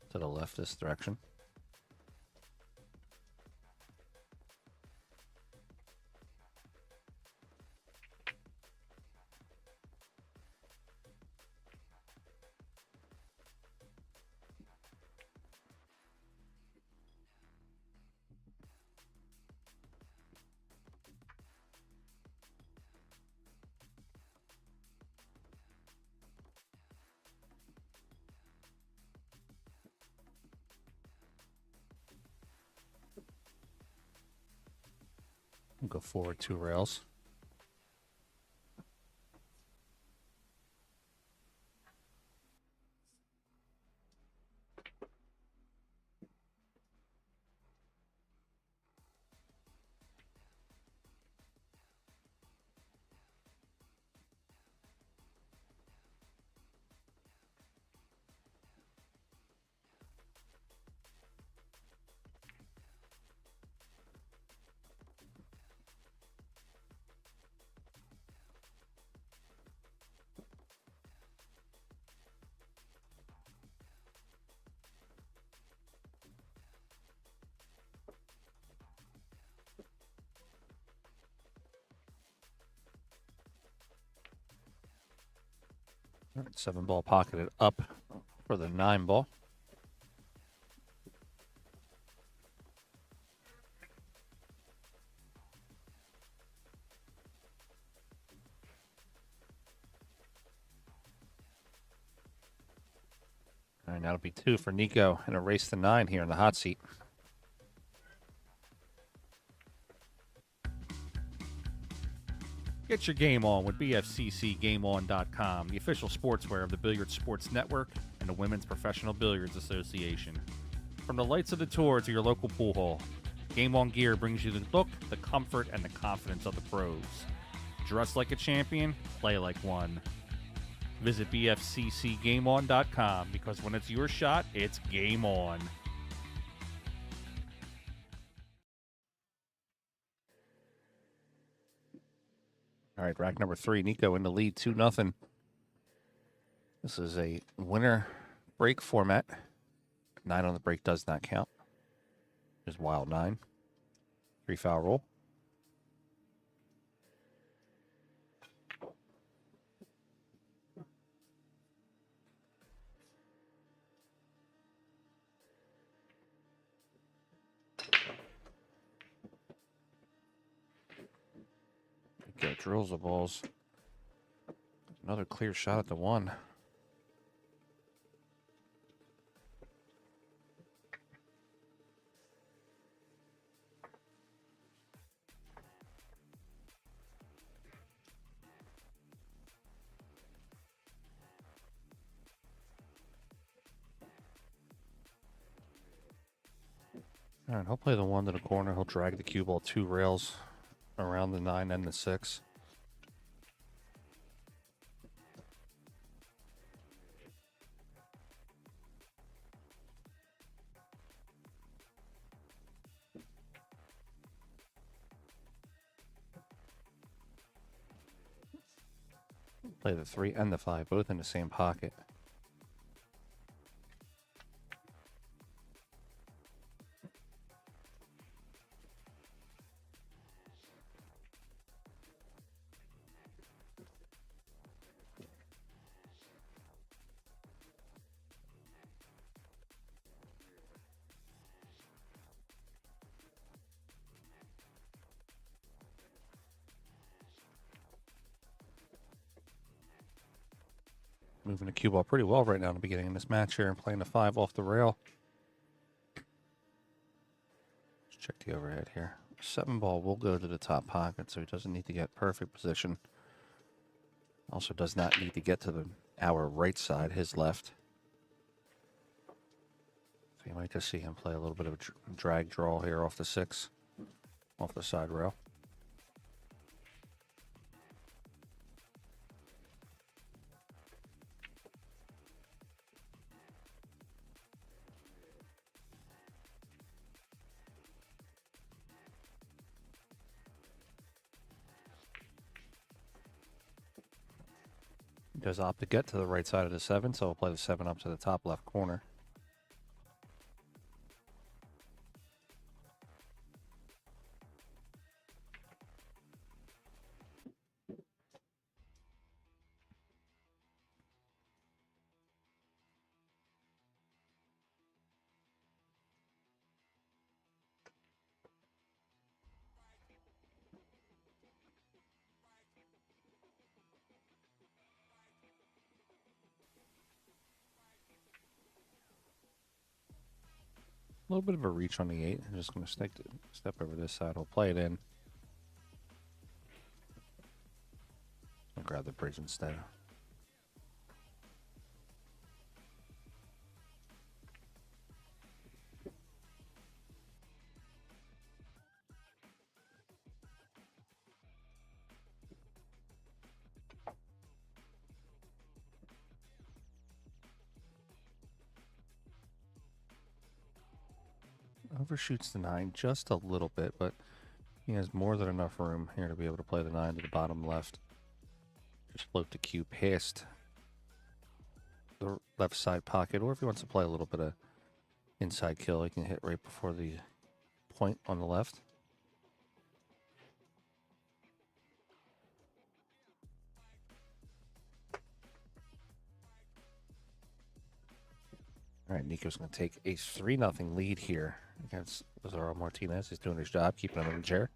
to the left this direction. We'll go forward 2 rails. All right, 7 ball pocketed up for the 9 ball. All right, that'll be 2 for Nico and a race to 9 here in the hot seat. Get your game on with BFCCGameOn.com, the official sportswear of the Billiard Sports Network and the Women's Professional Billiards Association. From the lights of the tour to your local pool hall, Game On gear brings you the look, the comfort, and the confidence of the pros. Dress like a champion, play like one. Visit BFCCGameOn.com because when it's your shot, it's game on. All right, rack number 3. Nico in the lead, 2-0. This is a winner break format. 9 on the break does not count. There's wild 9. 3 foul roll. Nico drills the balls. Another clear shot at the 1. All right, he'll play the 1 to the corner. He'll drag the cue ball 2 rails around the 9 and the 6. Play the 3 and the 5, both in the same pocket. Moving the cue ball pretty well right now in the beginning of this match here and playing the 5 off the rail. Let's check the overhead here. 7 ball will go to the top pocket, so he doesn't need to get perfect position. Also does not need to get to our right side, his left. So you might just see him play a little bit of a drag draw here off the 6, off the side rail. He does opt to get to the right side of the 7, so we'll play the 7 up to the top left corner. A little bit of a reach on the 8. I'm just going to step over this side. We'll play it in. I'll grab the bridge instead. Overshoots the 9 just a little bit, but he has more than enough room here to be able to play the 9 to the bottom left. Just float the cue past the left side pocket, or if he wants to play a little bit of inside kill, he can hit right before the point on the left. All right, Nico's going to take a 3-0 lead here against Lazaro Martinez. He's doing his job, keeping him in the chair.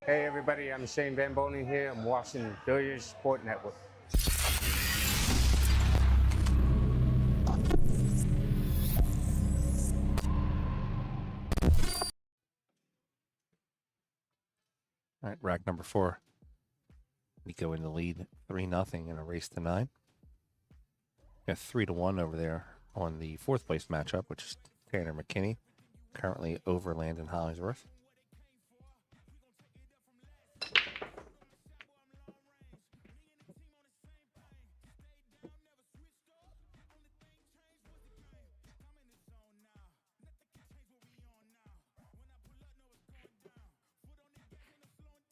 Hey everybody, I'm Shane Van Boning here. I'm watching Billiard Sports Network. All right, rack number 4. Nico in the lead, 3-0 in a race to 9. Got 3-1 over there on the 4th place matchup, which is Tanner McKinney, currently over Landon Hollingsworth.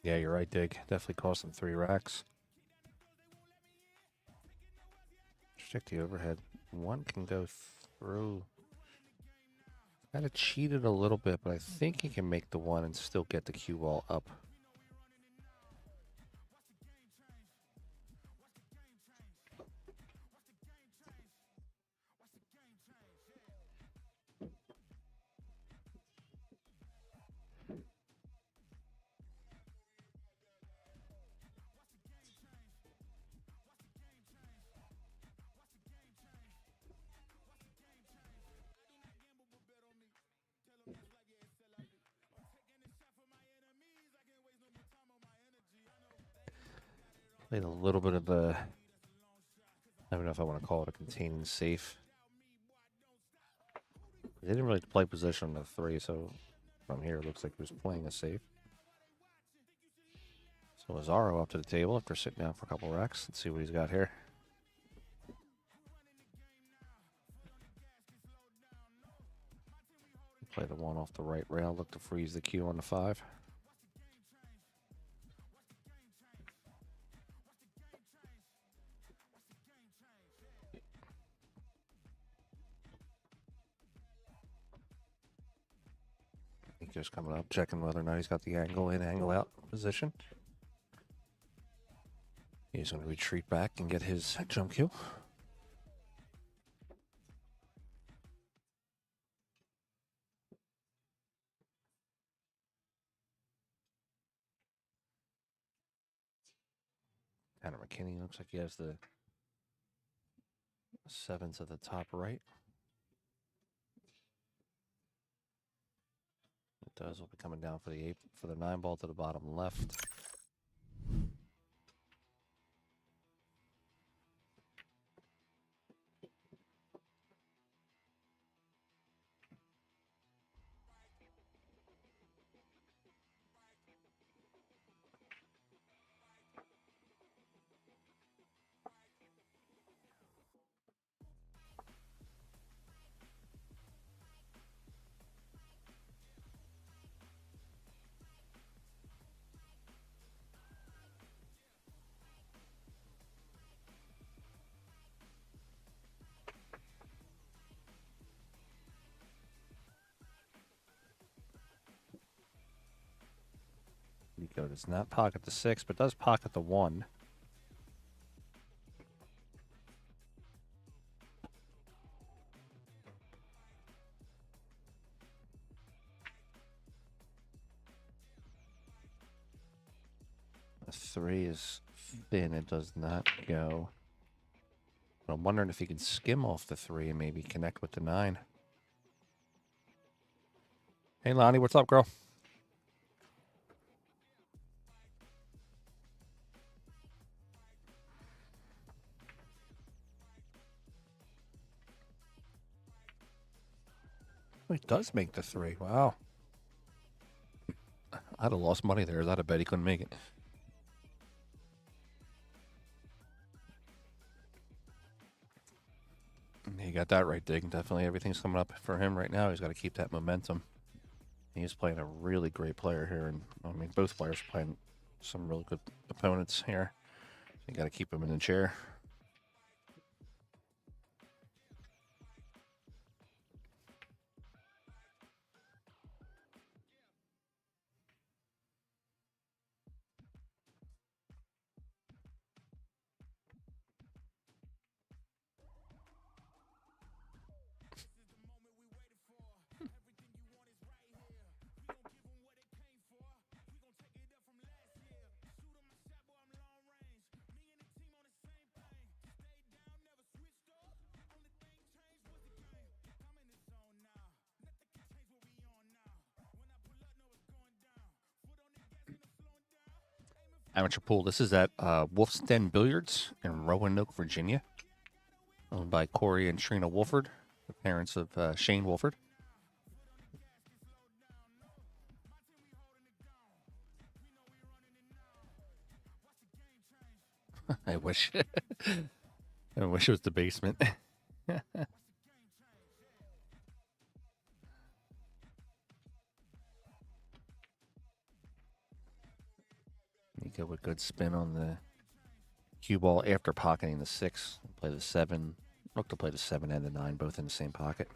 Yeah, you're right, Dig. Definitely cost them 3 racks. Check the overhead. One can go through. Kind of cheated a little bit, but I think he can make the one and still get the cue ball up. Played a little bit of a, I don't know if I want to call it a containing safe. They didn't really play position on the 3, so from here it looks like he was playing a safe. So Lazaro up to the table after sitting down for a couple racks. Let's see what he's got here. Play the 1 off the right rail, look to freeze the cue on the 5. Just coming up, checking whether or not he's got the angle in, angle out position. He's going to retreat back and get his jump cue. Tanner McKinney looks like he has the 7 to the top right. It does. Will be coming down for the 8, for the 9 ball to the bottom left. Nico does not pocket the 6, but does pocket the 1. The 3 is thin, it does not go. But I'm wondering if he can skim off the 3 and maybe connect with the 9. Hey Lonnie, what's up, girl? Oh, he does make the 3. Wow. I'd have lost money there. I'd have bet he couldn't make it. He got that right, Dig. Definitely everything's coming up for him right now. He's got to keep that momentum. He's playing a really great player here. And I mean, both players are playing some really good opponents here. You got to keep him in the chair. Amateur pool. This is at Den Billiards in Roanoke, Virginia. Owned by Kory and Trena Wolford, the parents of Shane Wolford. I wish. I wish it was the basement. Nico with good spin on the cue ball after pocketing the 6. Play the 7. Look to play the 7 and the 9, both in the same pocket.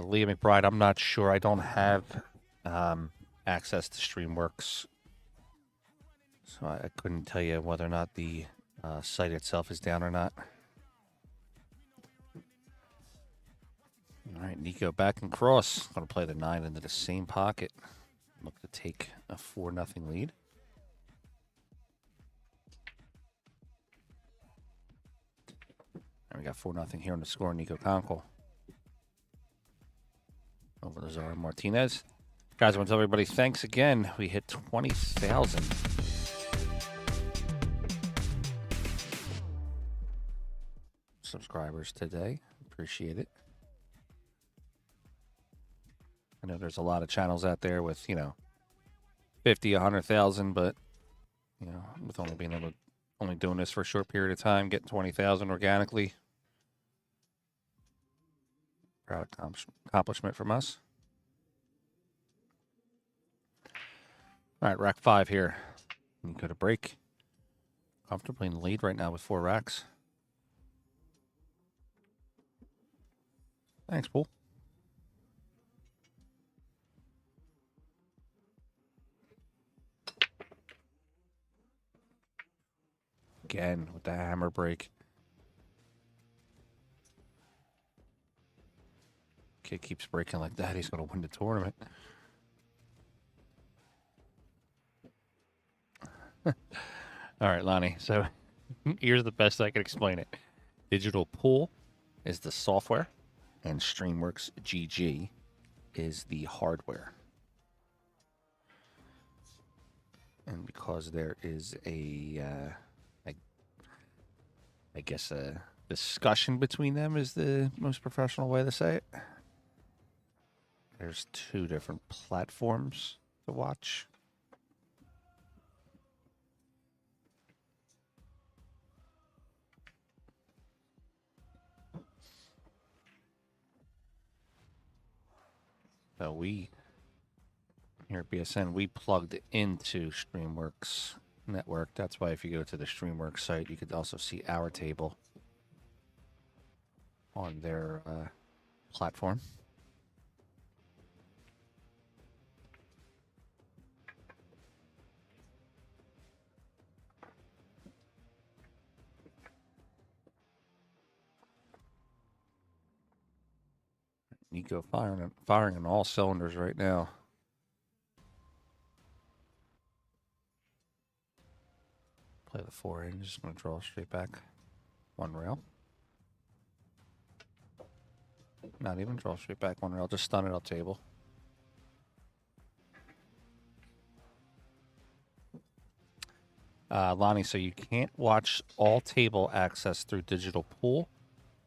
Leah McBride, I'm not sure. I don't have access to StreamWorks, so I couldn't tell you whether or not the site itself is down or not. All right, Nico back and cross. Going to play the 9 into the same pocket. Look to take a 4-0 lead. And we got 4-0 here on the score. Nico Conkle over to Zara Martinez. Guys, I want to tell everybody thanks again. We hit 20,000 subscribers today. Appreciate it. I know there's a lot of channels out there with, 50, 100,000, but, with only doing this for a short period of time, getting 20,000 organically. Proud accomplishment from us. All right, rack 5 here. You go to break. Comfortably in the lead right now with 4 racks. Thanks, Pool. Again with the hammer break. Kid keeps breaking like that, he's going to win the tournament. All right, Lonnie. So here's the best I can explain it. Digital Pool is the software, and StreamWorks GG is the hardware. And because there is a discussion between them is the most professional way to say it. There's 2 different platforms to watch. So we, here at BSN, we plugged into StreamWorks Network. That's why if you go to the StreamWorks site, you could also see our table on their platform. Nico firing on all cylinders right now. Play the 4 in. Just going to draw straight back 1 rail. Not even draw straight back 1 rail. Just stun it up table. Lonnie, so you can't watch all table access through Digital Pool.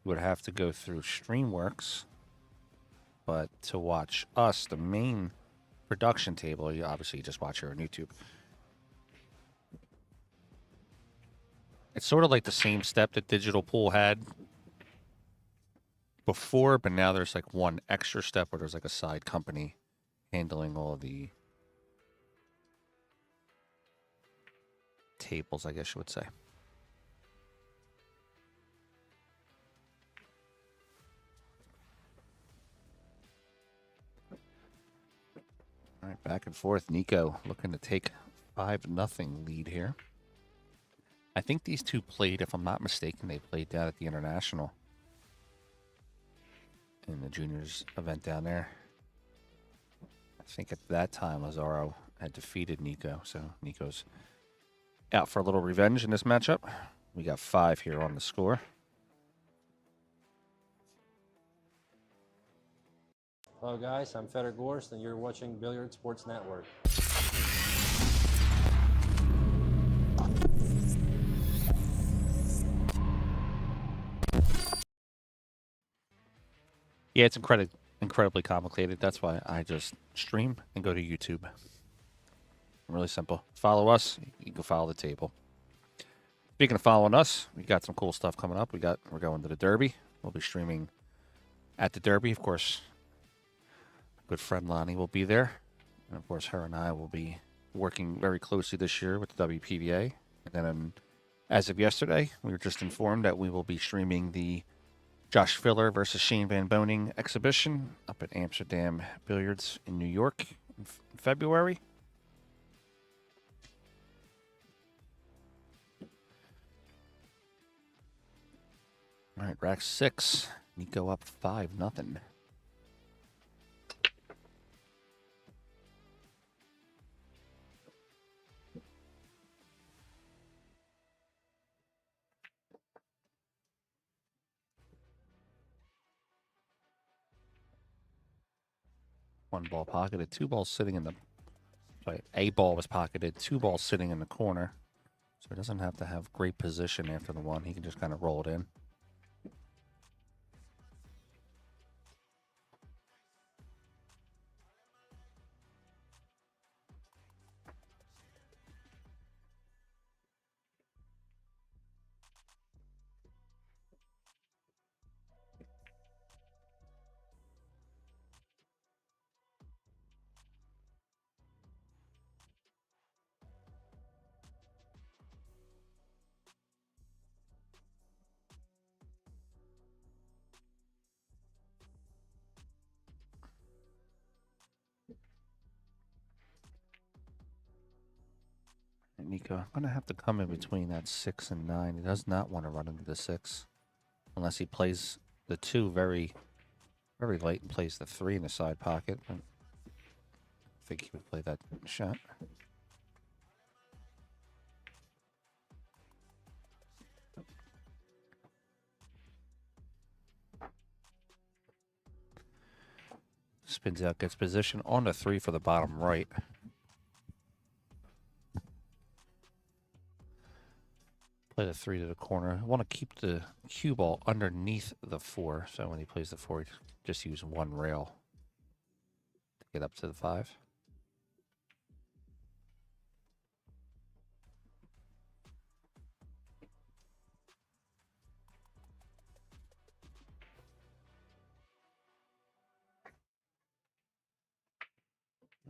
You would have to go through StreamWorks. But to watch us, the main production table, you obviously just watch here on YouTube. It's sort of like the same step that Digital Pool had before, but now there's like 1 extra step where there's like a side company handling all the tables, I guess you would say. All right, back and forth. Nico looking to take 5-0 lead here. I think these 2 played, if I'm not mistaken, they played down at the International in the juniors event down there. I think at that time, Lazaro had defeated Nico, so Nico's out for a little revenge in this matchup. We got 5 here on the score. Hello guys, I'm Feder Gorst and you're watching Billiard Sports Network. Yeah, it's incredibly complicated. That's why I just stream and go to YouTube. Really simple. Follow us. You can follow the table. Speaking of following us, we got some cool stuff coming up. We're going to the Derby. We'll be streaming at the Derby. Of course, good friend Lonnie will be there. And of course, her and I will be working very closely this year with the WPVA. And then as of yesterday, we were just informed that we will be streaming the Josh Filler versus Shane Van Boening exhibition up at Amsterdam Billiards in New York in February. All right, rack 6. Nico up 5-0. One ball pocketed, two balls sitting in the... Sorry, a ball was pocketed, two balls sitting in the corner. So he doesn't have to have great position after the one. He can just kind of roll it in. Nico, I'm going to have to come in between that 6 and 9. He does not want to run into the 6 unless he plays the 2 very, very late and plays the 3 in the side pocket. I think he would play that shot. Spins out, gets position on the 3 for the bottom right. Play the 3 to the corner. I want to keep the cue ball underneath the 4, so when he plays the 4, he just use one rail to get up to the 5.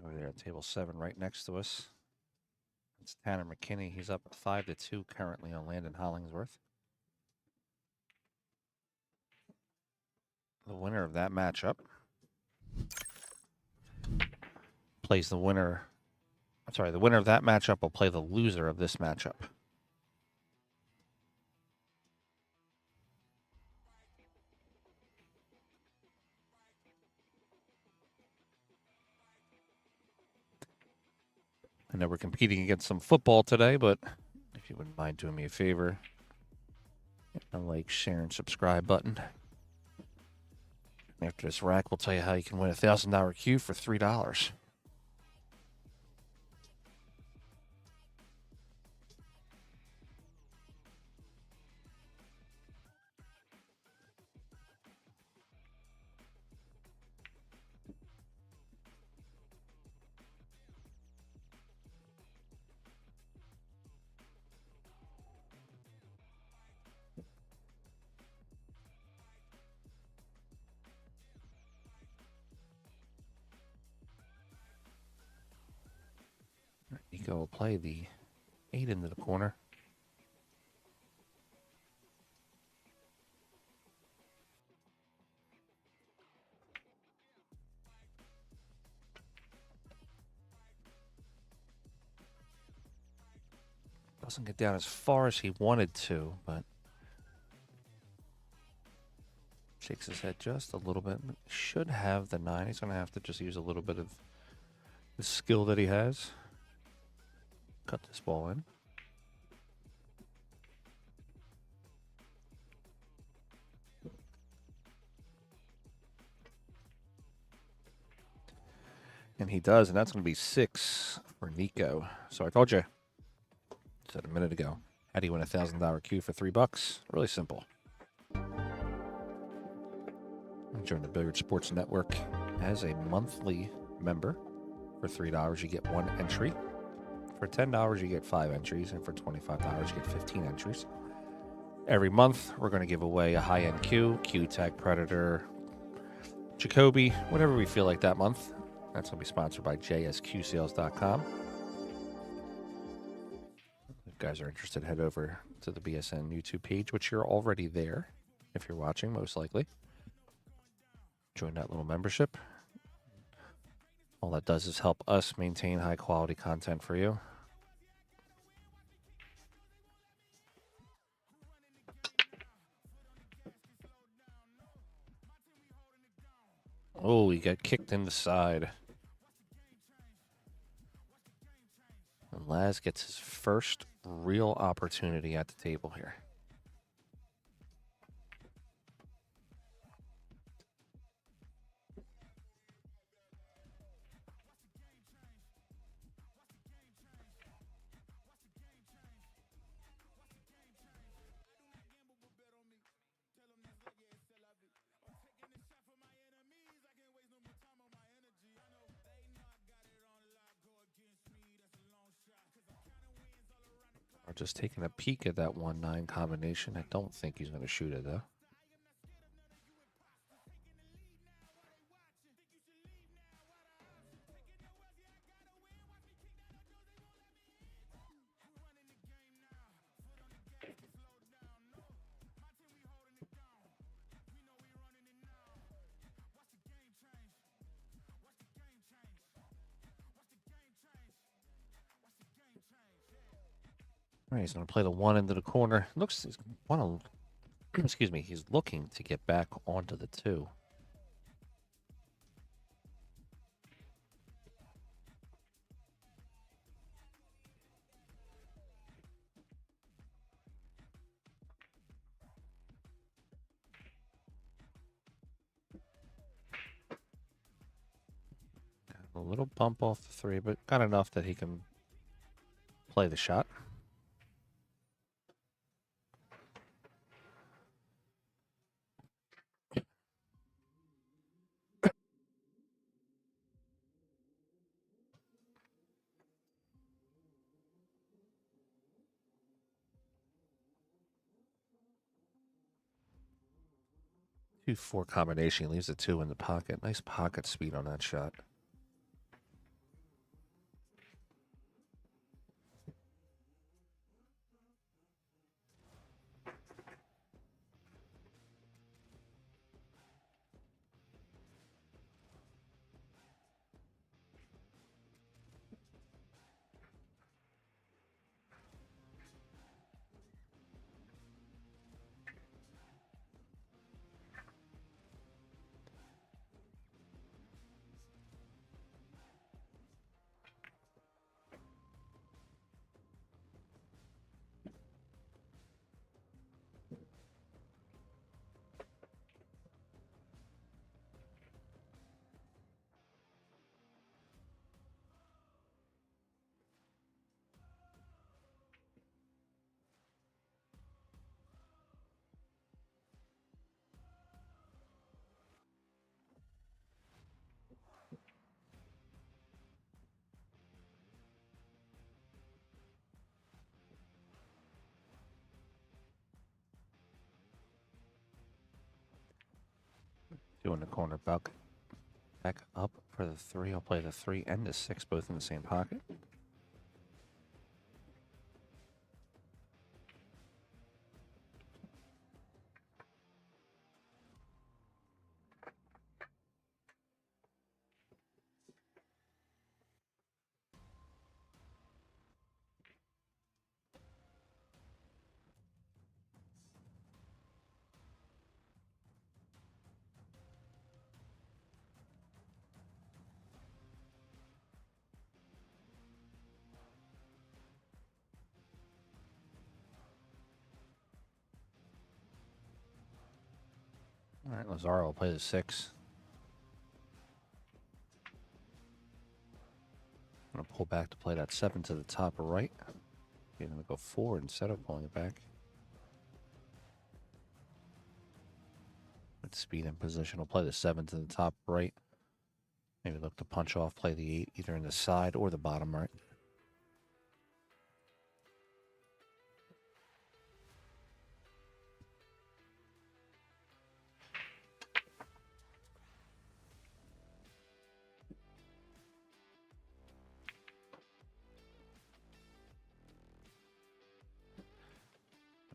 Over there at table 7 right next to us. It's Tanner McKinney. He's up 5-2 currently on Landon Hollins Rd. The winner of that matchup plays the winner. I'm sorry, the winner of that matchup will play the loser of this matchup. I know we're competing against some football today, but if you wouldn't mind doing me a favor, hit the like, share, and subscribe button. After this rack, we'll tell you how you can win a $1,000 cue for $3. Nico will play the 8 into the corner. Doesn't get down as far as he wanted to, but shakes his head just a little bit. Should have the 9. He's going to have to just use a little bit of the skill that he has. Cut this ball in. And he does, and that's going to be 6 for Nico. So I told you, said a minute ago, how do you win a $1,000 cue for $3? Really simple. Join the Billiard Sports Network as a monthly member. For $3, you get 1 entry. For $10, you get 5 entries. And for $25, you get 15 entries. Every month, we're going to give away a high-end Q-Tag Predator, Jacoby, whatever we feel like that month. That's going to be sponsored by jsqsales.com. If you guys are interested, head over to the BSN YouTube page, which you're already there, if you're watching, most likely. Join that little membership. All that does is help us maintain high-quality content for you. Oh, he got kicked in the side. And Laz gets his first real opportunity at the table here. We're just taking a peek at that 1-9 combination. I don't think he's going to shoot it, though. All right, he's going to play the 1 into the corner. Looks, he's excuse me, he's looking to get back onto the 2. Got a little bump off the 3, but got enough that he can play the shot. Two 4 combination, leaves the 2 in the pocket. Nice pocket speed on that shot. Doing the corner back up for the 3. I'll play the 3 and the 6 both in the same pocket. All right, Lazaro will play the 6. I'm going to pull back to play that 7 to the top right. He's going to go forward instead of pulling it back. With speed and position, we'll play the 7 to the top right. Maybe look to punch off, play the 8 either in the side or the bottom right.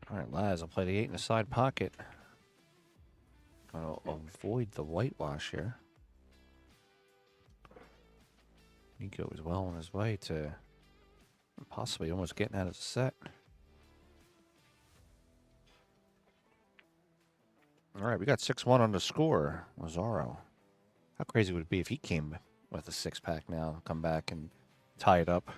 All right, Laz, I'll play the 8 in the side pocket. Gonna avoid the whitewash here. Nico is well on his way to possibly almost getting out of the set. All right, we got 6-1 on the score. Lazaro. How crazy would it be if he came with a 6-pack now, come back and tie it up?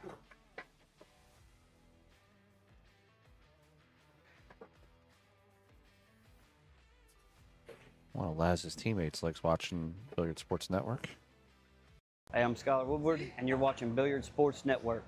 One of Laz's teammates likes watching Billiard Sports Network. Hey, I'm Scott Woodward, and you're watching Billiard Sports Network.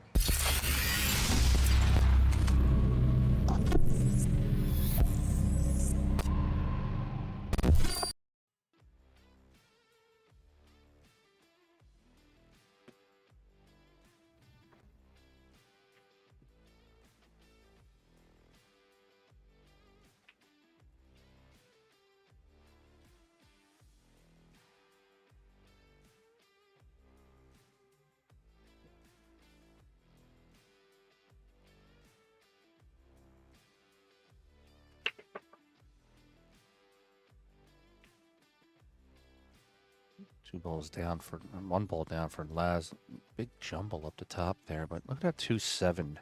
One ball down for Laz. Big jumble up the top there, but look at that 2-7.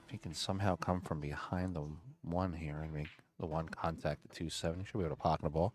If he can somehow come from behind the 1 here and make the 1 contact at 2-7, he should be able to pocket the ball.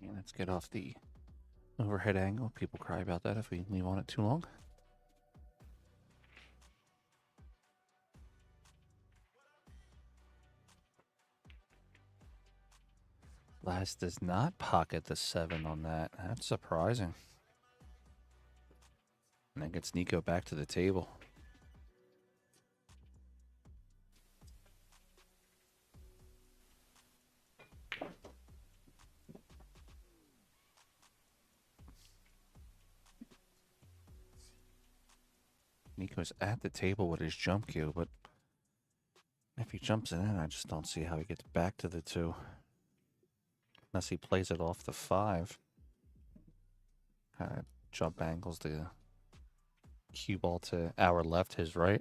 And let's get off the overhead angle. People cry about that if we leave on it too long. Laz does not pocket the 7 on that. That's surprising. And that gets Nico back to the table. Nico's at the table with his jump cue, but if he jumps it in, I just don't see how he gets back to the 2. Unless he plays it off the 5. Kind of jump angles the cue ball to our left, his right.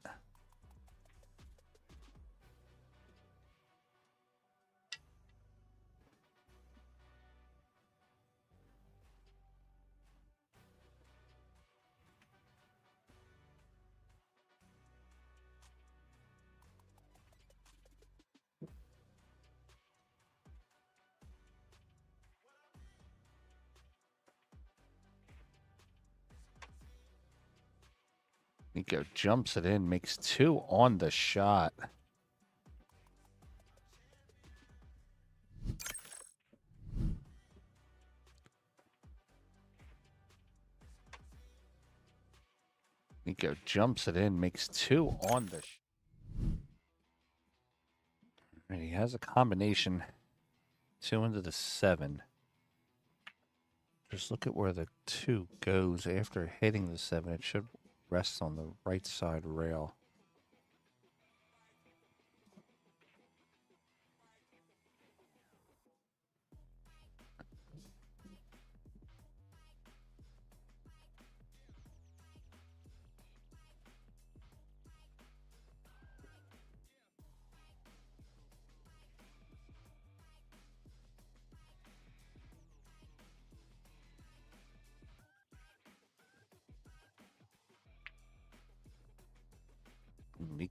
Nico jumps it in, makes 2 on the shot. Nico jumps it in, makes 2 on the and he has a combination 2 into the 7. Just look at where the 2 goes after hitting the 7. It should rest on the right side rail.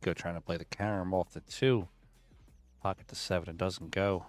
Nico trying to play the carom off the 2. Pocket the 7. It doesn't go.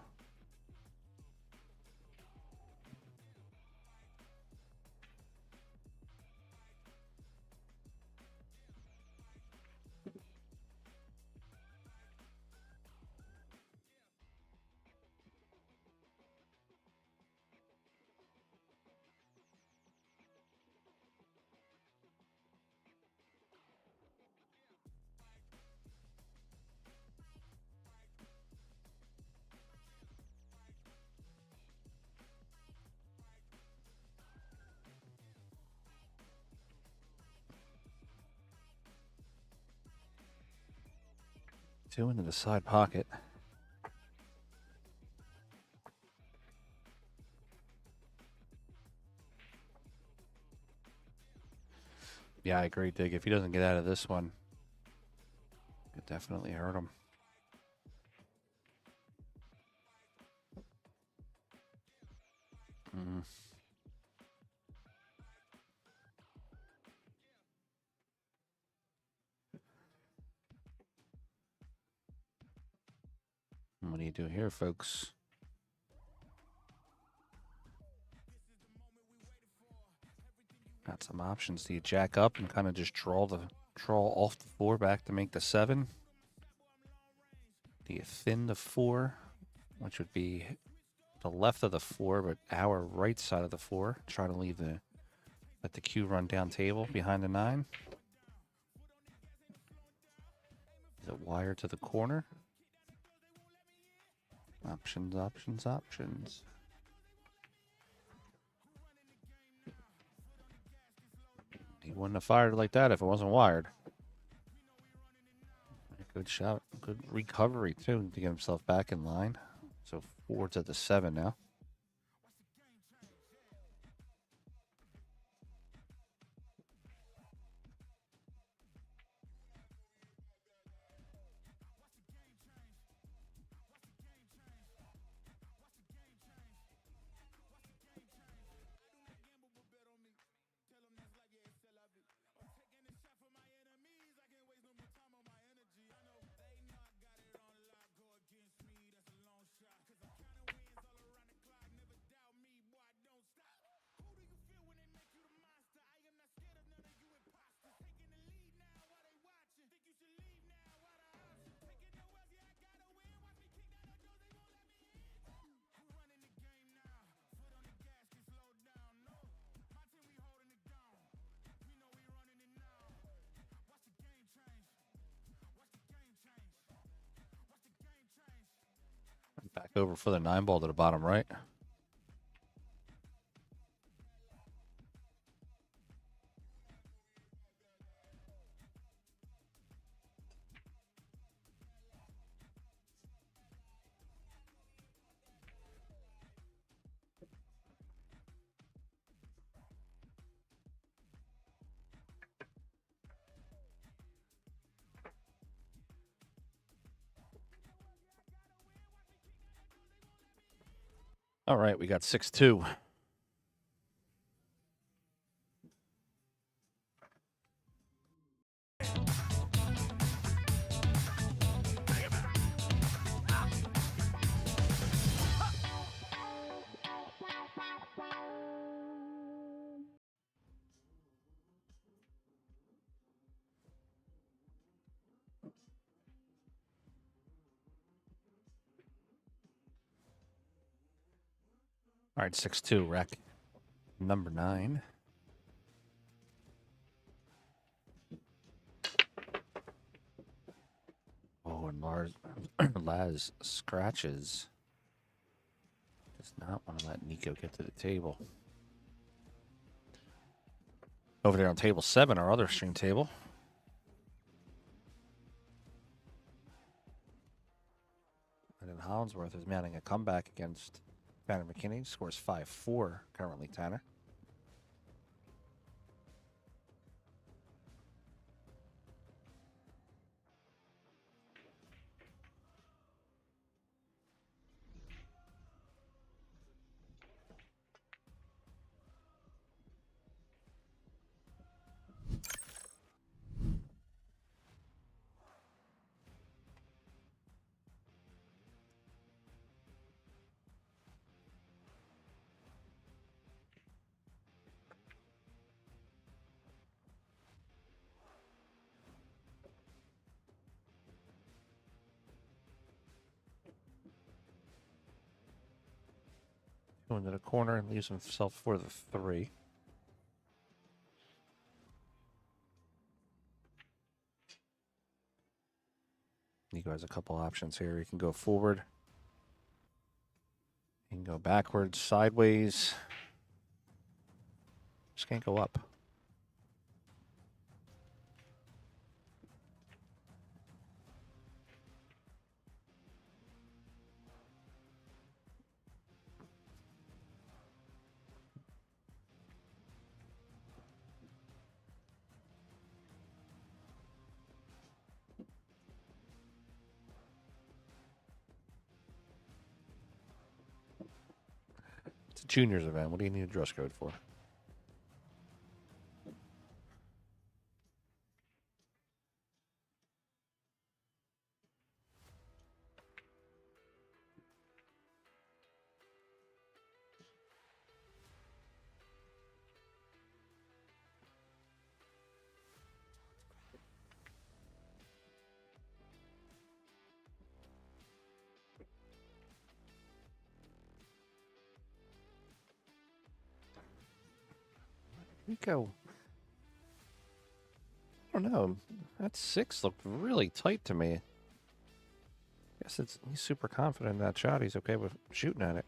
Two into the side pocket. Yeah, I agree, Dig. If he doesn't get out of this one, it definitely hurt him. What do you do here, folks? Got some options. Do you jack up and kind of just draw off the 4 back to make the 7? Do you thin the 4, which would be the left of the 4, but our right side of the 4? Try to let the cue run down table behind the 9. Is it wire to the corner? Options, options, options. He wouldn't have fired like that if it wasn't wired. Good shot. Good recovery, too, to get himself back in line. So 4 to the 7 now. Back over for the 9 ball to the bottom right. All right, we got 6-2. All right, 6-2, rack number 9. Oh, and Laz scratches. Does not want to let Nico get to the table. Over there on table 7, our other string table. And then Hollinsworth is mounting a comeback against Tanner McKinney. Scores 5-4 currently, Tanner. Going to the corner and leaves himself for the 3. Nico has a couple options here. He can go forward. He can go backwards, sideways. Just can't go up. It's a juniors event. What do you need a dress code for? Nico. I don't know. That 6 looked really tight to me. Guess he's super confident in that shot. He's okay with shooting at it.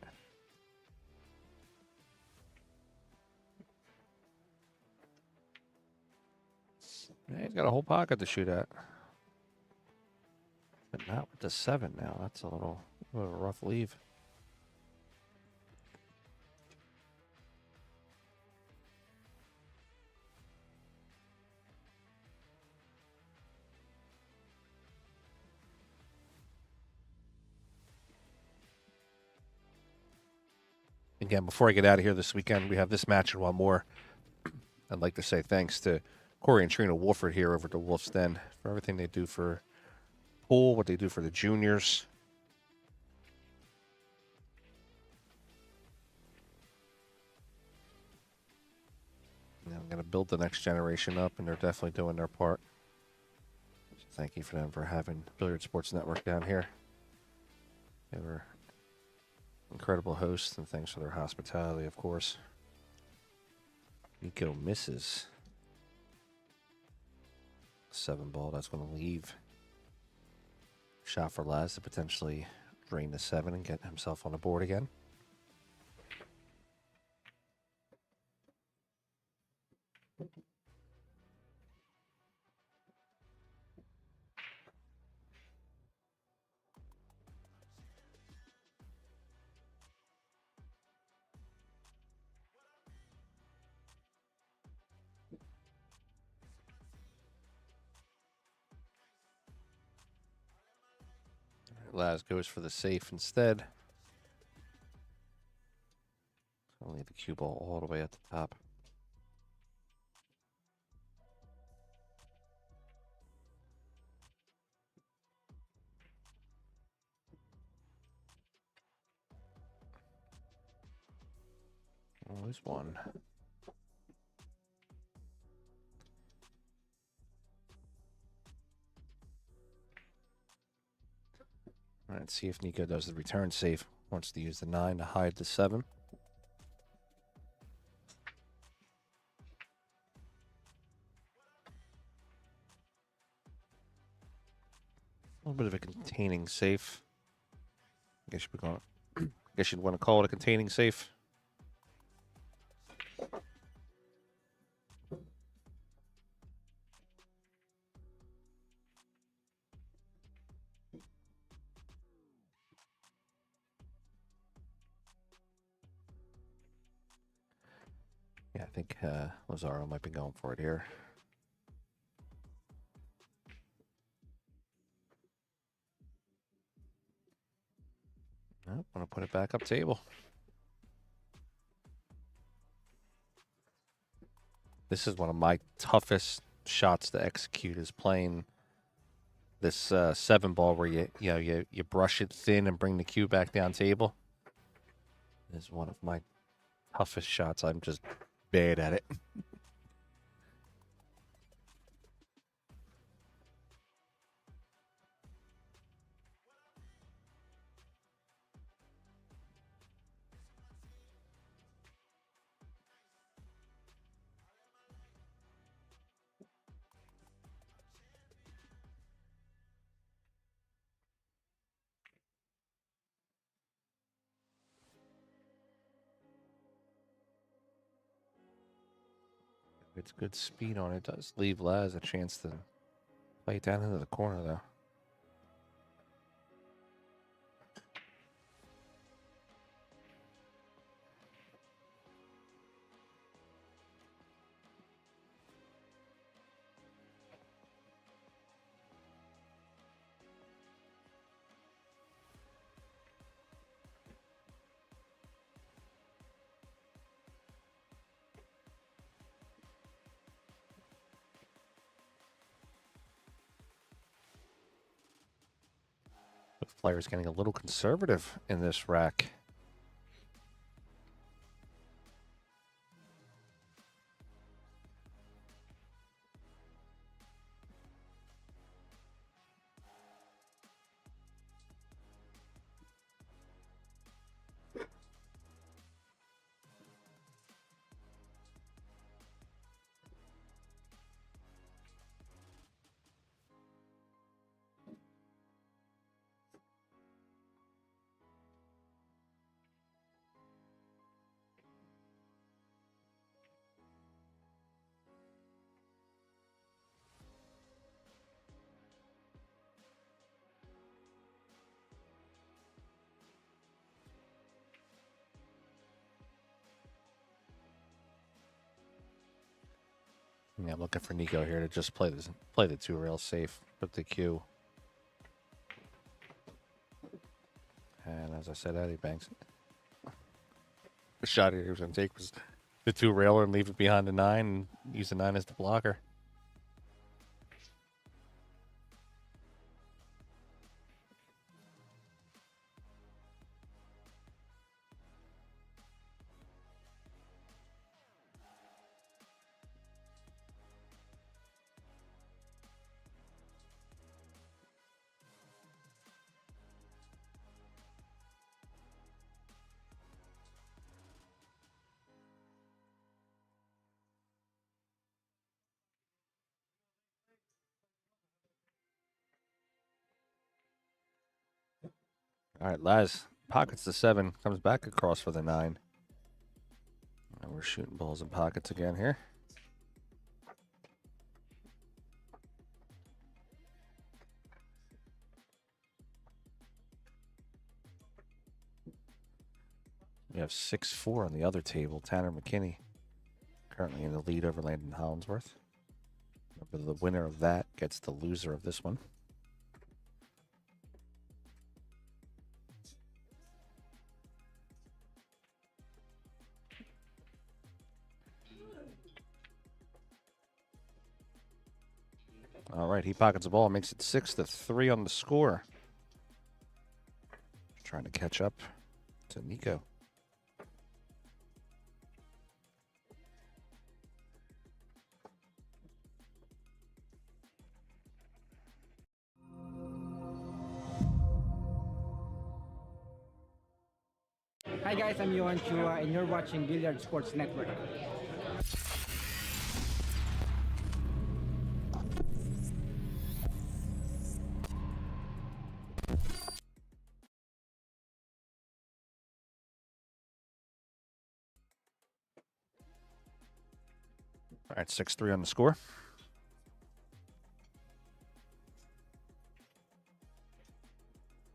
Yeah, he's got a whole pocket to shoot at. But not with the 7 now. That's a little rough leave. Again, before I get out of here this weekend, we have this match and one more. I'd like to say thanks to Kory and Trena Wolford here over at the Wolf's Den for everything they do for pool, what they do for the juniors. And I'm going to build the next generation up, and they're definitely doing their part. So thank you for them for having Billiard Sports Network down here. They were incredible hosts, and thanks for their hospitality, of course. Nico misses. 7 ball, that's going to leave. Shot for Laz to potentially drain the 7 and get himself on the board again. Laz goes for the safe instead. Only the cue ball all the way at the top. Always one. All right, see if Nico does the return safe. Wants to use the 9 to hide the 7. A little bit of a containing safe. I guess you'd want to call it a containing safe. Yeah, I think Lazaro might be going for it here. Nope, I'm going to put it back up table. This is one of my toughest shots to execute, is playing this 7 ball where you brush it thin and bring the cue back down table. This is one of my toughest shots. I'm just bad at it. It's good speed on it. Does leave Laz a chance to play it down into the corner, though. Both players getting a little conservative in this rack. Yeah, I'm looking for Nico here to just play the two rail safe, put the cue. And as I said, Eddie banks it. The shot he was going to take was the two railer and leave it behind the 9 and use the 9 as the blocker. All right, Laz pockets the 7, comes back across for the 9. And we're shooting balls in pockets again here. We have 6-4 on the other table. Tanner McKinney currently in the lead over Landon Hollinsworth. Remember, the winner of that gets the loser of this one. All right, he pockets the ball, makes it 6-3 on the score. Trying to catch up to Nico. Hi guys, I'm Johan Chua and you're watching Billiard Sports Network. All right, 6-3 on the score.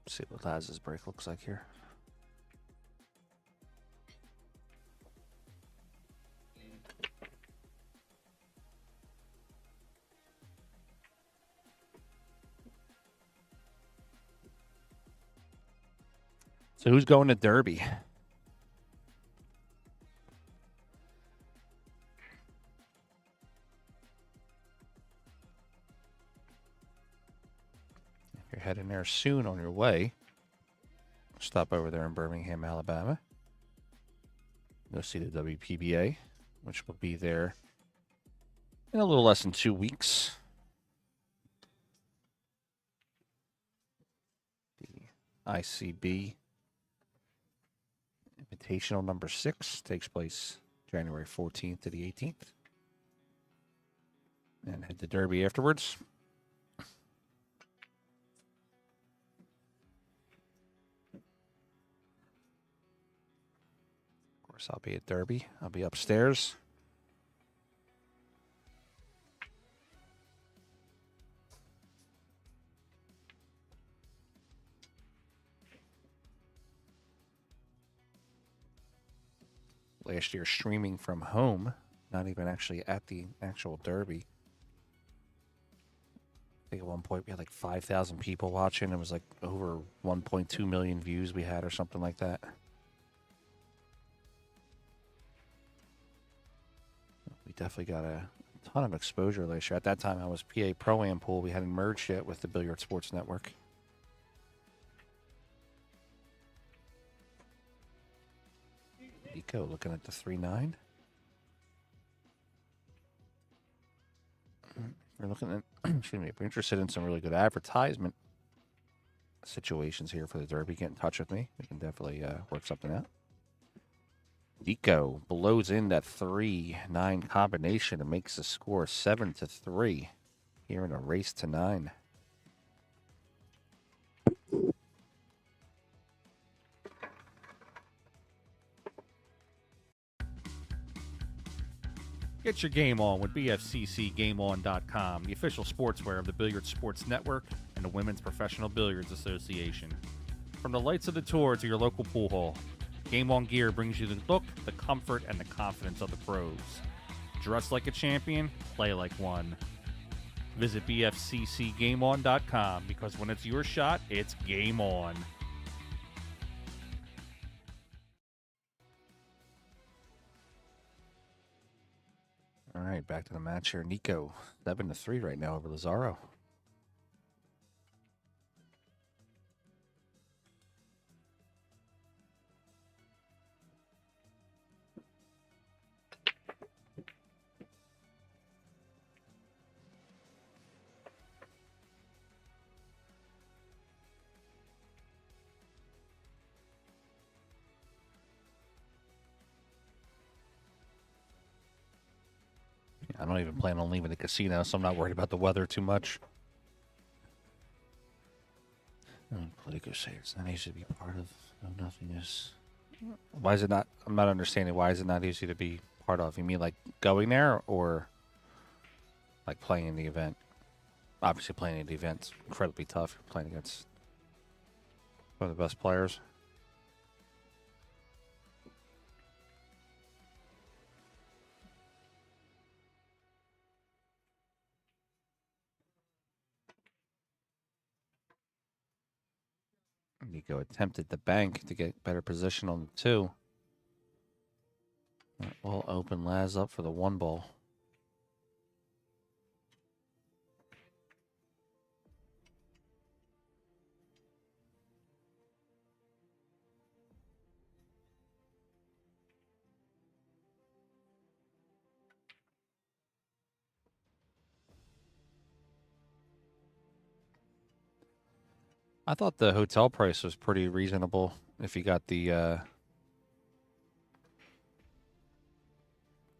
See what Laz's break looks like here. So who's going to Derby? If you're heading there soon on your way, stop over there in Birmingham, Alabama. Go see the WPBA, which will be there in a little less than 2 weeks. The ICB Invitational number 6 takes place January 14th to the 18th. And head to Derby afterwards. Of course, I'll be at Derby. I'll be upstairs. last year streaming from home, not even actually at the actual Derby. I think at one point we had like 5,000 people watching. It was like over 1.2 million views we had or something like that. We definitely got a ton of exposure last year. At that time, I was PA Pro-Am Pool. We hadn't merged yet with the Billiard Sports Network. Nico looking at the 3-9. We're looking at, excuse me, if you're interested in some really good advertisement situations here for the Derby, get in touch with me. We can definitely work something out. Nico blows in that 3-9 combination and makes the score 7-3 here in a race to 9. Get your game on with BFCCGameOn.com, the official sportswear of the Billiard Sports Network and the Women's Professional Billiards Association. From the lights of the tour to your local pool hall, Game On gear brings you the look, the comfort, and the confidence of the pros. Dress like a champion, play like one. Visit BFCCGameOn.com because when it's your shot, it's game on. All right, back to the match here. Nico, 7-3 right now over Lazaro. I don't even plan on leaving the casino, so I'm not worried about the weather too much. Politico say it's not easy to be part of. No, nothing is. Why is it not? I'm not understanding. Why is it not easy to be part of? You mean like going there or like playing in the event? Obviously, playing in the event's incredibly tough. You're playing against one of the best players. Nico attempted the bank to get better position on the 2. That will open Laz up for the 1 ball. I thought the hotel price was pretty reasonable if you got the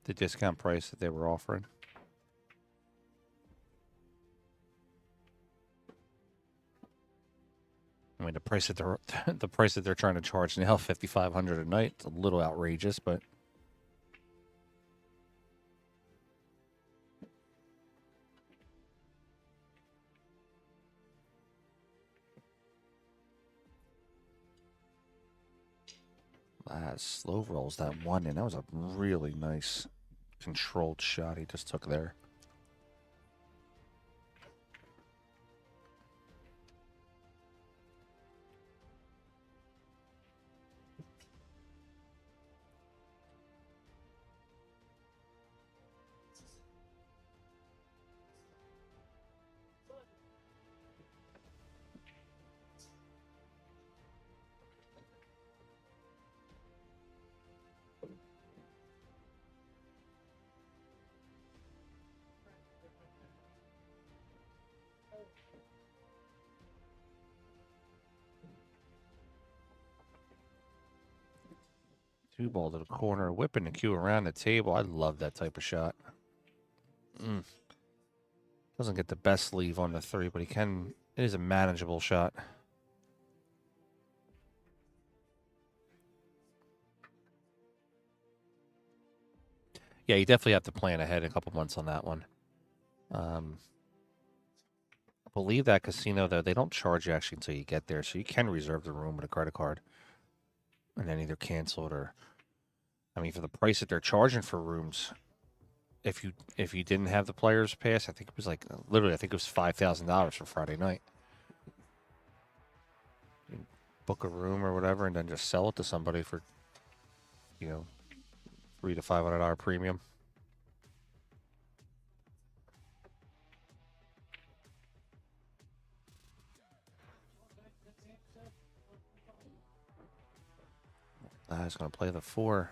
discount price that they were offering. I mean, the price that they're trying to charge now, $5,500 a night, it's a little outrageous, but slow rolls that one in. That was a really nice controlled shot he just took there. Two ball to the corner, whipping the cue around the table. I love that type of shot. Doesn't get the best sleeve on the 3, but he can. It is a manageable shot. Yeah, you definitely have to plan ahead a couple months on that one. I believe that casino, though, they don't charge you actually until you get there, so you can reserve the room with a credit card and then either cancel it or I mean, for the price that they're charging for rooms, if you didn't have the players pass, I think it was like literally, I think it was $5,000 for Friday night. You book a room or whatever, and then just sell it to somebody for, you know, $300 to $500 premium. He's going to play the 4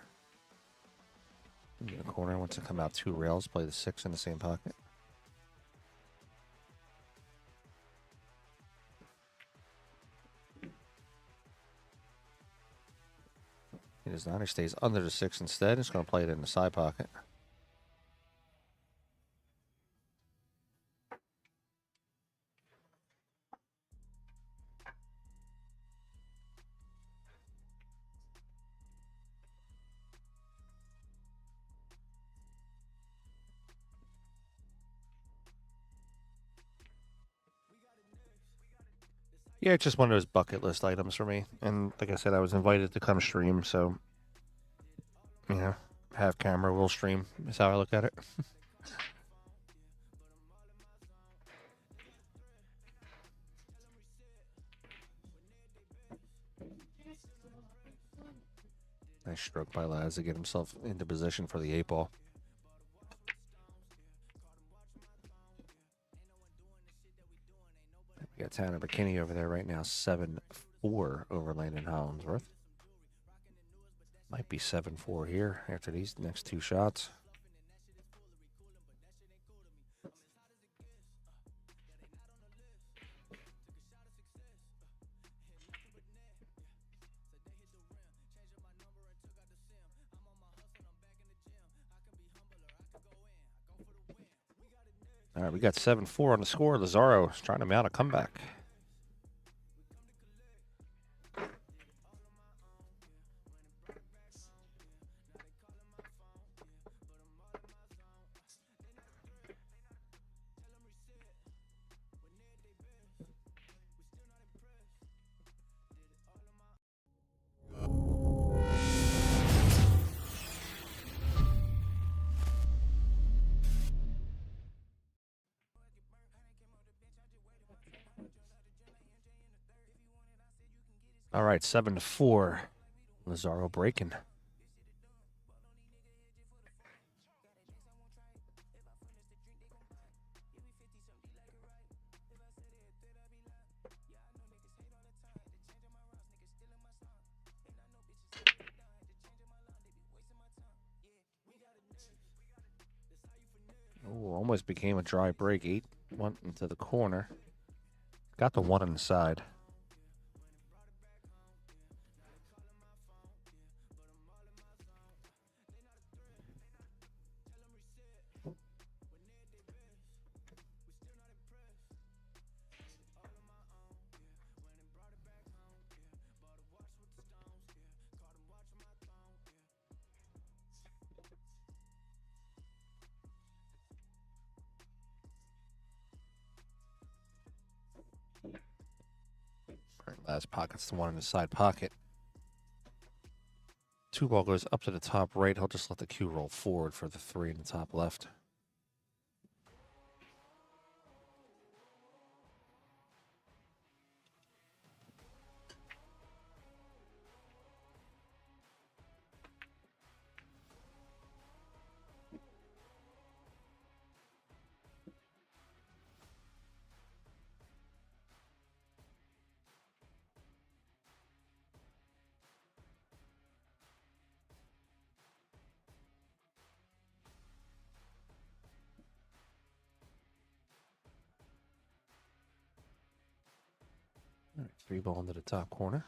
in the corner. Wants to come out 2 rails, play the 6 in the same pocket. He does not. He stays under the 6 instead. He's going to play it in the side pocket. Yeah, it's just one of those bucket list items for me. And like I said, I was invited to come stream, so, you know, have camera, will stream is how I look at it. Nice stroke by Laz to get himself into position for the 8 ball. We got Tanner McKinney over there right now, 7-4 over Landon Hollinsworth. Might be 7-4 here after these next 2 shots. All right, we got 7-4 on the score. Lazaro is trying to mount a comeback. All right, 7-4. Lazaro breaking. Oh, almost became a dry break. 8-1 into the corner. Got the 1 on the side. Last pocket's the 1 in the side pocket. 2 ball goes up to the top right. He'll just let the cue roll forward for the 3 in the top left. All right, 3 ball into the top corner.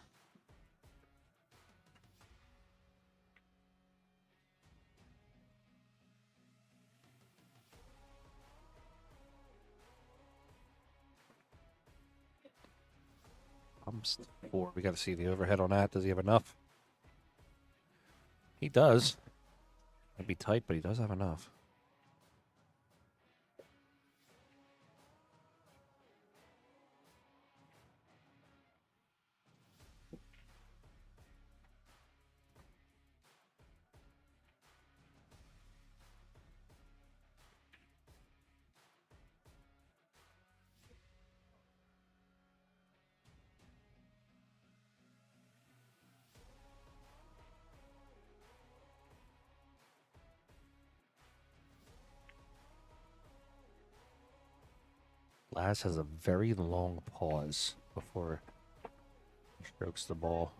Pumps 4. We got to see the overhead on that. Does he have enough? He does. Might be tight, but he does have enough. Laz has a very long pause before he strokes the ball.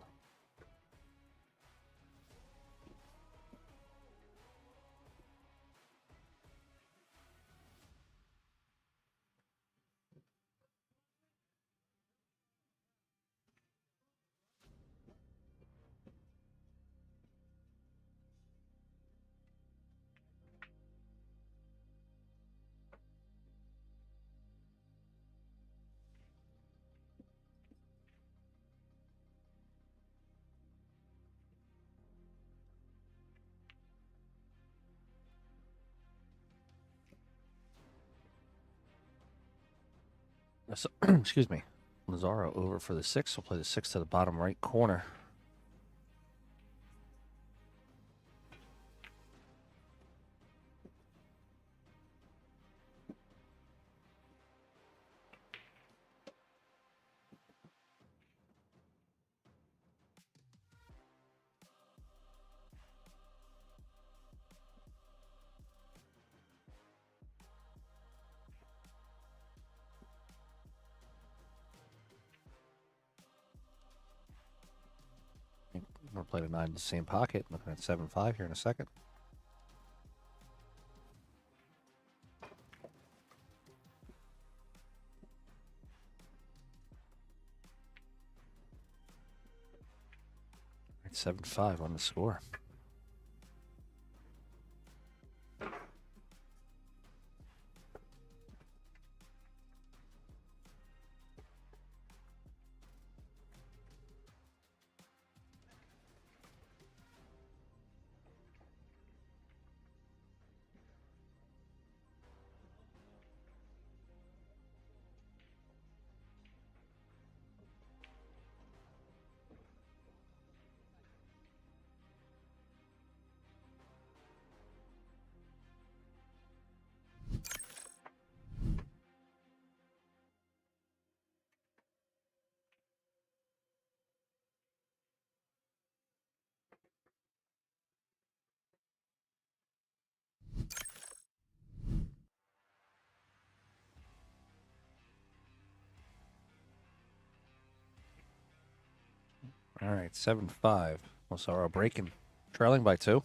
So, excuse me. Lazaro over for the 6. We'll play the 6 to the bottom right corner. We'll play the 9 in the same pocket. Looking at 7-5 here in a second. All right, 7-5 on the score. All right, 7-5. Lazaro breaking, trailing by 2.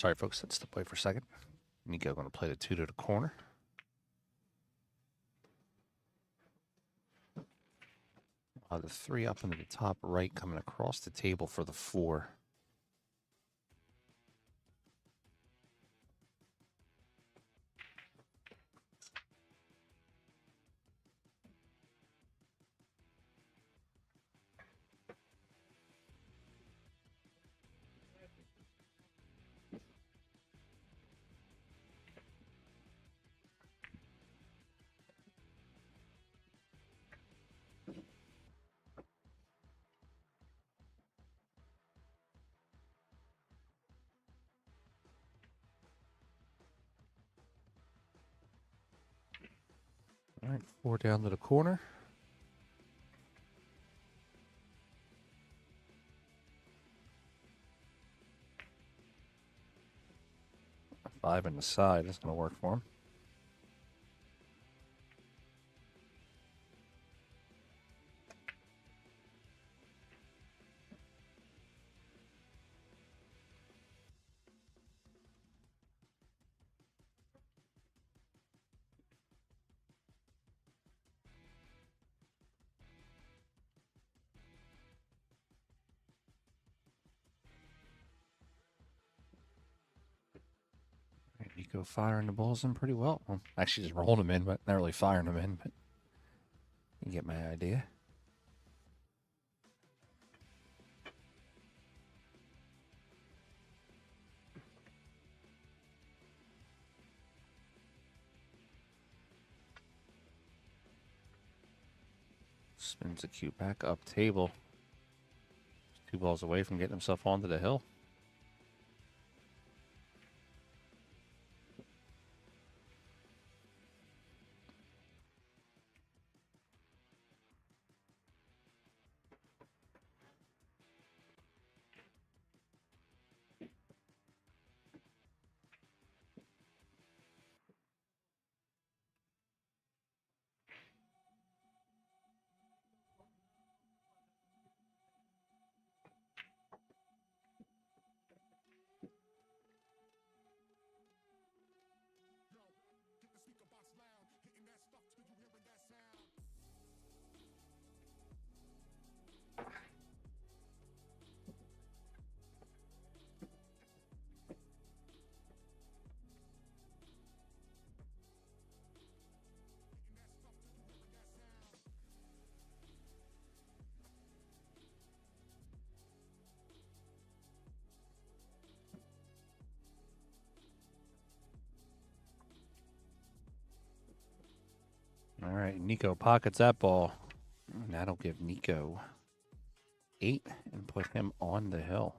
Sorry, folks. Let's step away for a second. Nico going to play the 2 to the corner. The 3 up into the top right, coming across the table for the 4. All right, 4 down to the corner. A 5 in the side is going to work for him. Nico firing the balls in pretty well. Well, actually, just rolling them in, but not really firing them in. But you get my idea. Spins the cue back up table. 2 balls away from getting himself onto the hill. All right, Nico pockets that ball. And that'll give Nico 8 and put him on the hill.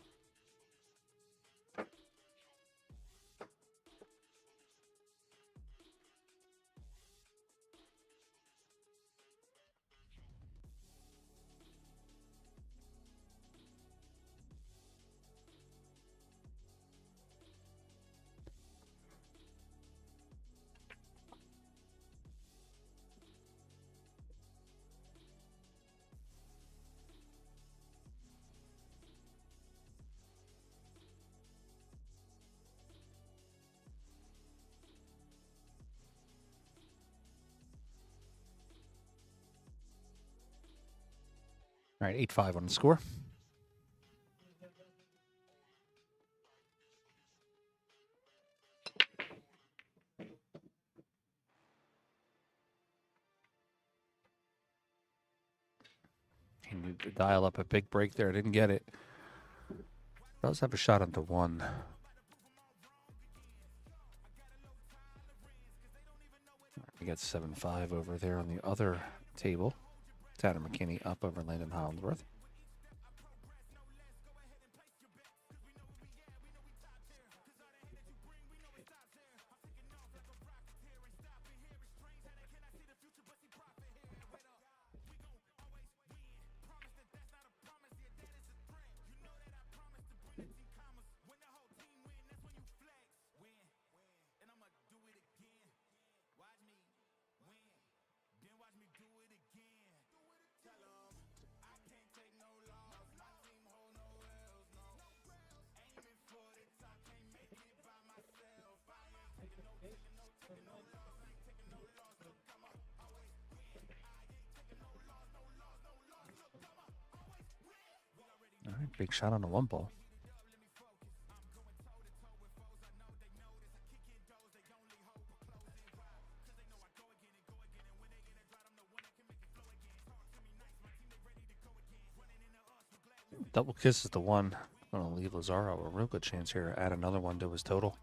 All right, 8-5 on the score. He needed to dial up a big break there. Didn't get it. Does have a shot onto 1. We got 7-5 over there on the other table. Tanner McKinney up over Landon Hollinsworth. All right, big shot on the 1 ball. Double kiss is the 1. Going to leave Lazaro a real good chance here to add another 1 to his total.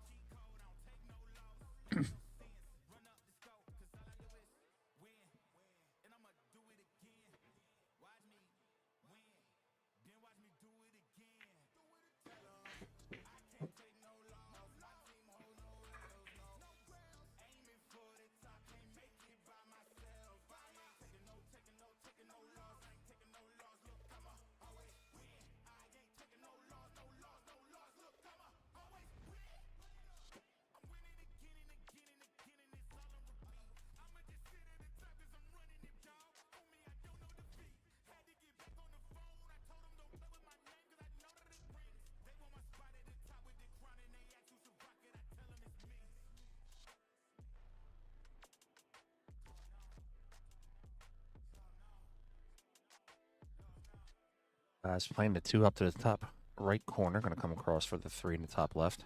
It's playing the 2 up to the top right corner. Going to come across for the 3 in the top left.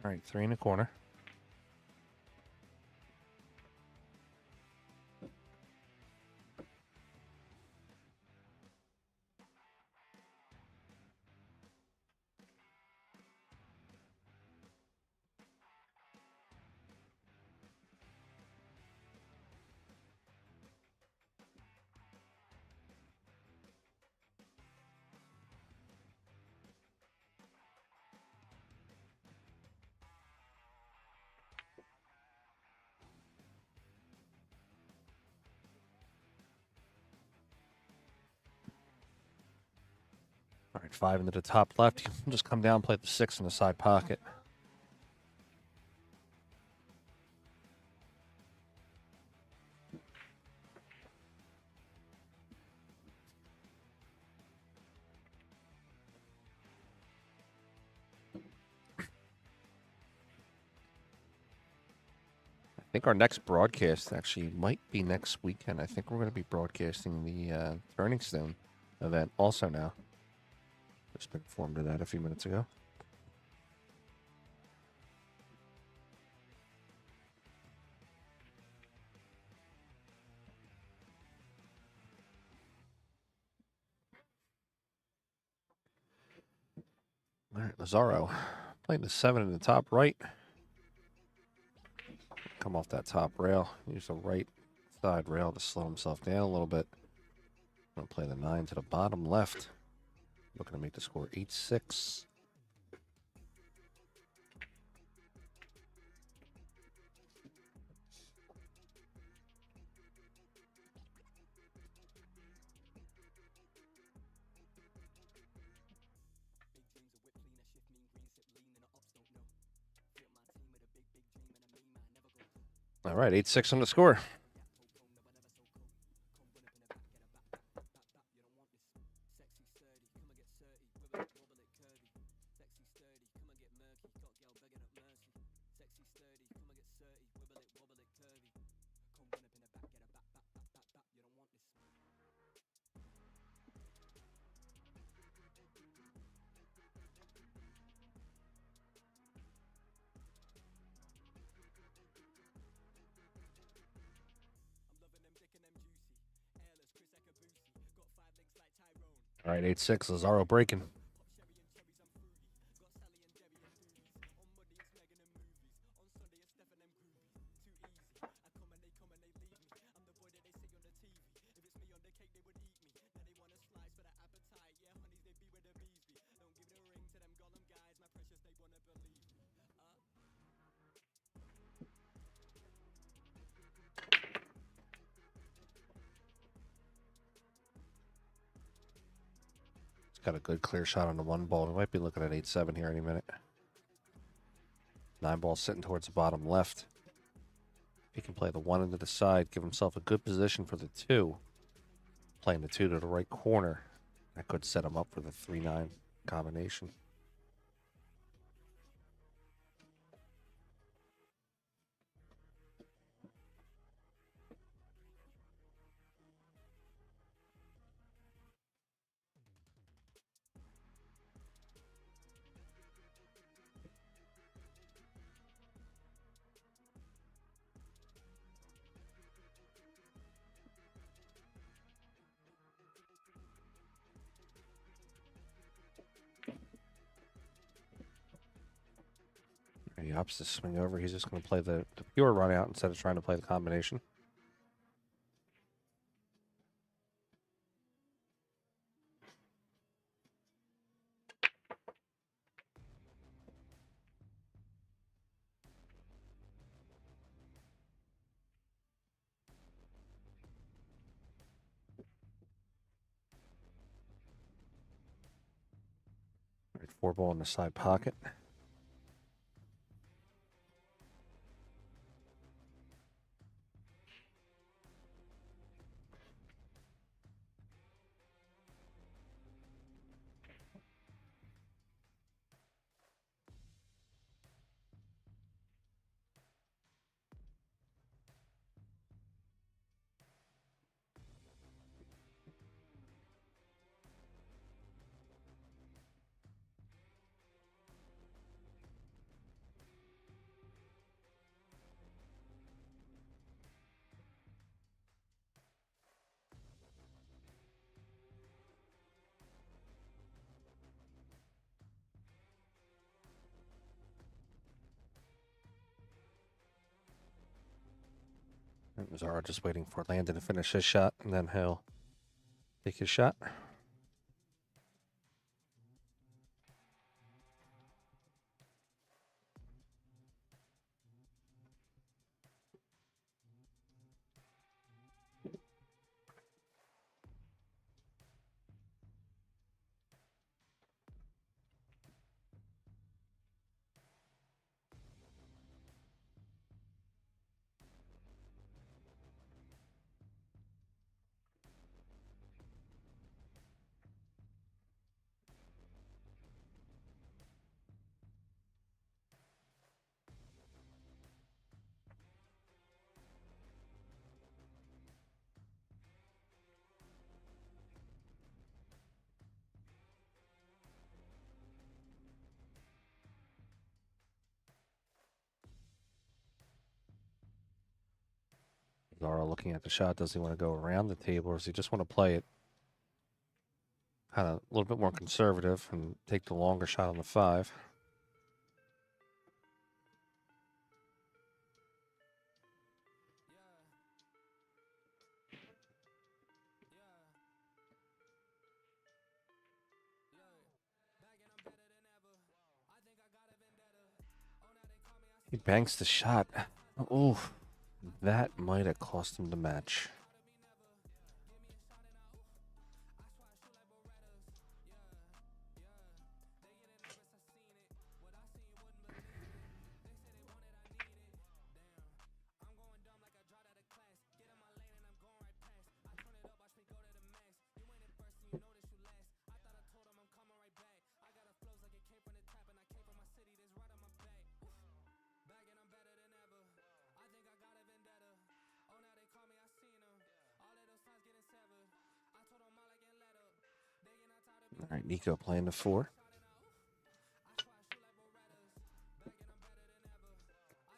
All right, 3 in the corner. All right, 5 into the top left. You can just come down, play the 6 in the side pocket. I think our next broadcast actually might be next weekend. I think we're going to be broadcasting the Turning Stone event also now. Just been informed of that a few minutes ago. All right, Lazaro playing the 7 in the top right. Come off that top rail. Use the right side rail to slow himself down a little bit. Gonna play the 9 to the bottom left. Looking to make the score 8-6. All right, 8-6 on the score. All right, 8-6, Lazaro breaking. Got a good clear shot on the 1 ball. We might be looking at 8-7 here any minute. 9 ball sitting towards the bottom left. He can play the 1 into the side, give himself a good position for the 2. Playing the 2 to the right corner. That could set him up for the 3-9 combination. He opts to swing over. He's just going to play the pure run out instead of trying to play the combination. Right, 4-ball in the side pocket. Zara just waiting for Landon to finish his shot, and then he'll take his shot. Zara looking at the shot. Does he want to go around the table, or does he just want to play it kind of a little bit more conservative and take the longer shot on the 5? He banks the shot. Ooh, that might have cost him the match. All right, Nico playing the 4.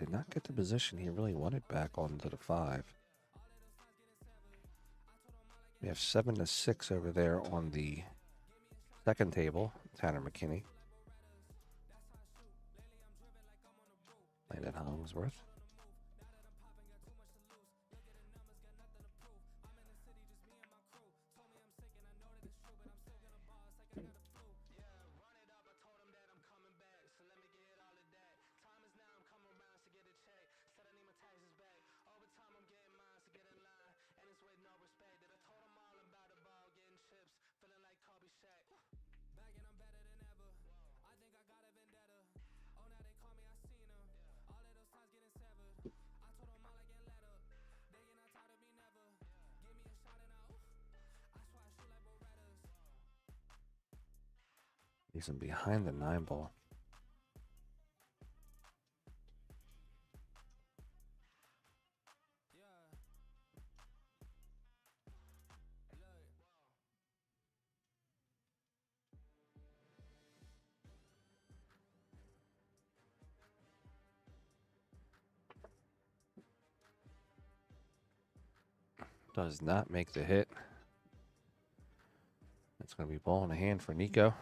Did not get the position he really wanted back onto the 5. We have 7-6 over there on the second table. Tanner McKinney. Landon Hollins Rd. He's in behind the 9-ball. Does not make the hit. That's going to be ball in the hand for Nico.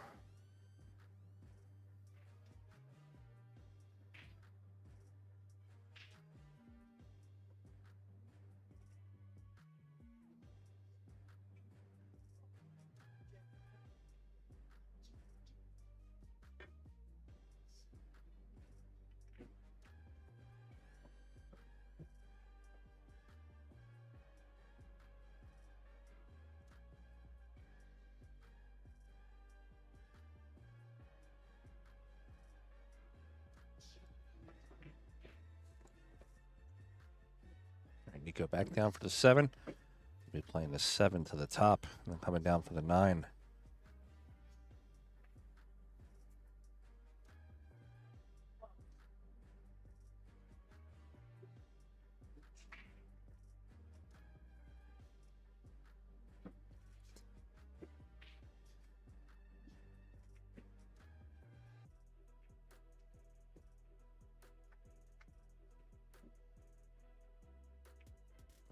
Nico back down for the 7. We'll be playing the 7 to the top, and then coming down for the 9.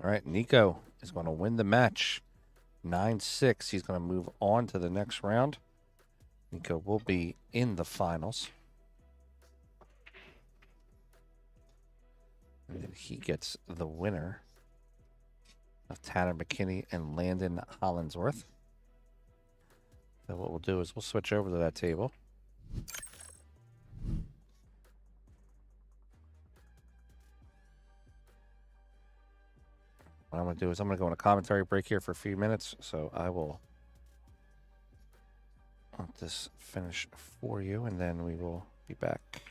All right, Nico is going to win the match. 9-6. He's going to move on to the next round. Nico will be in the finals. And then he gets the winner of Tanner McKinney and Landon Hollinsworth. So what we'll do is we'll switch over to that table. What I'm going to do is I'm going to go on a commentary break here for a few minutes. So I will let this finish for you, and then we will be back.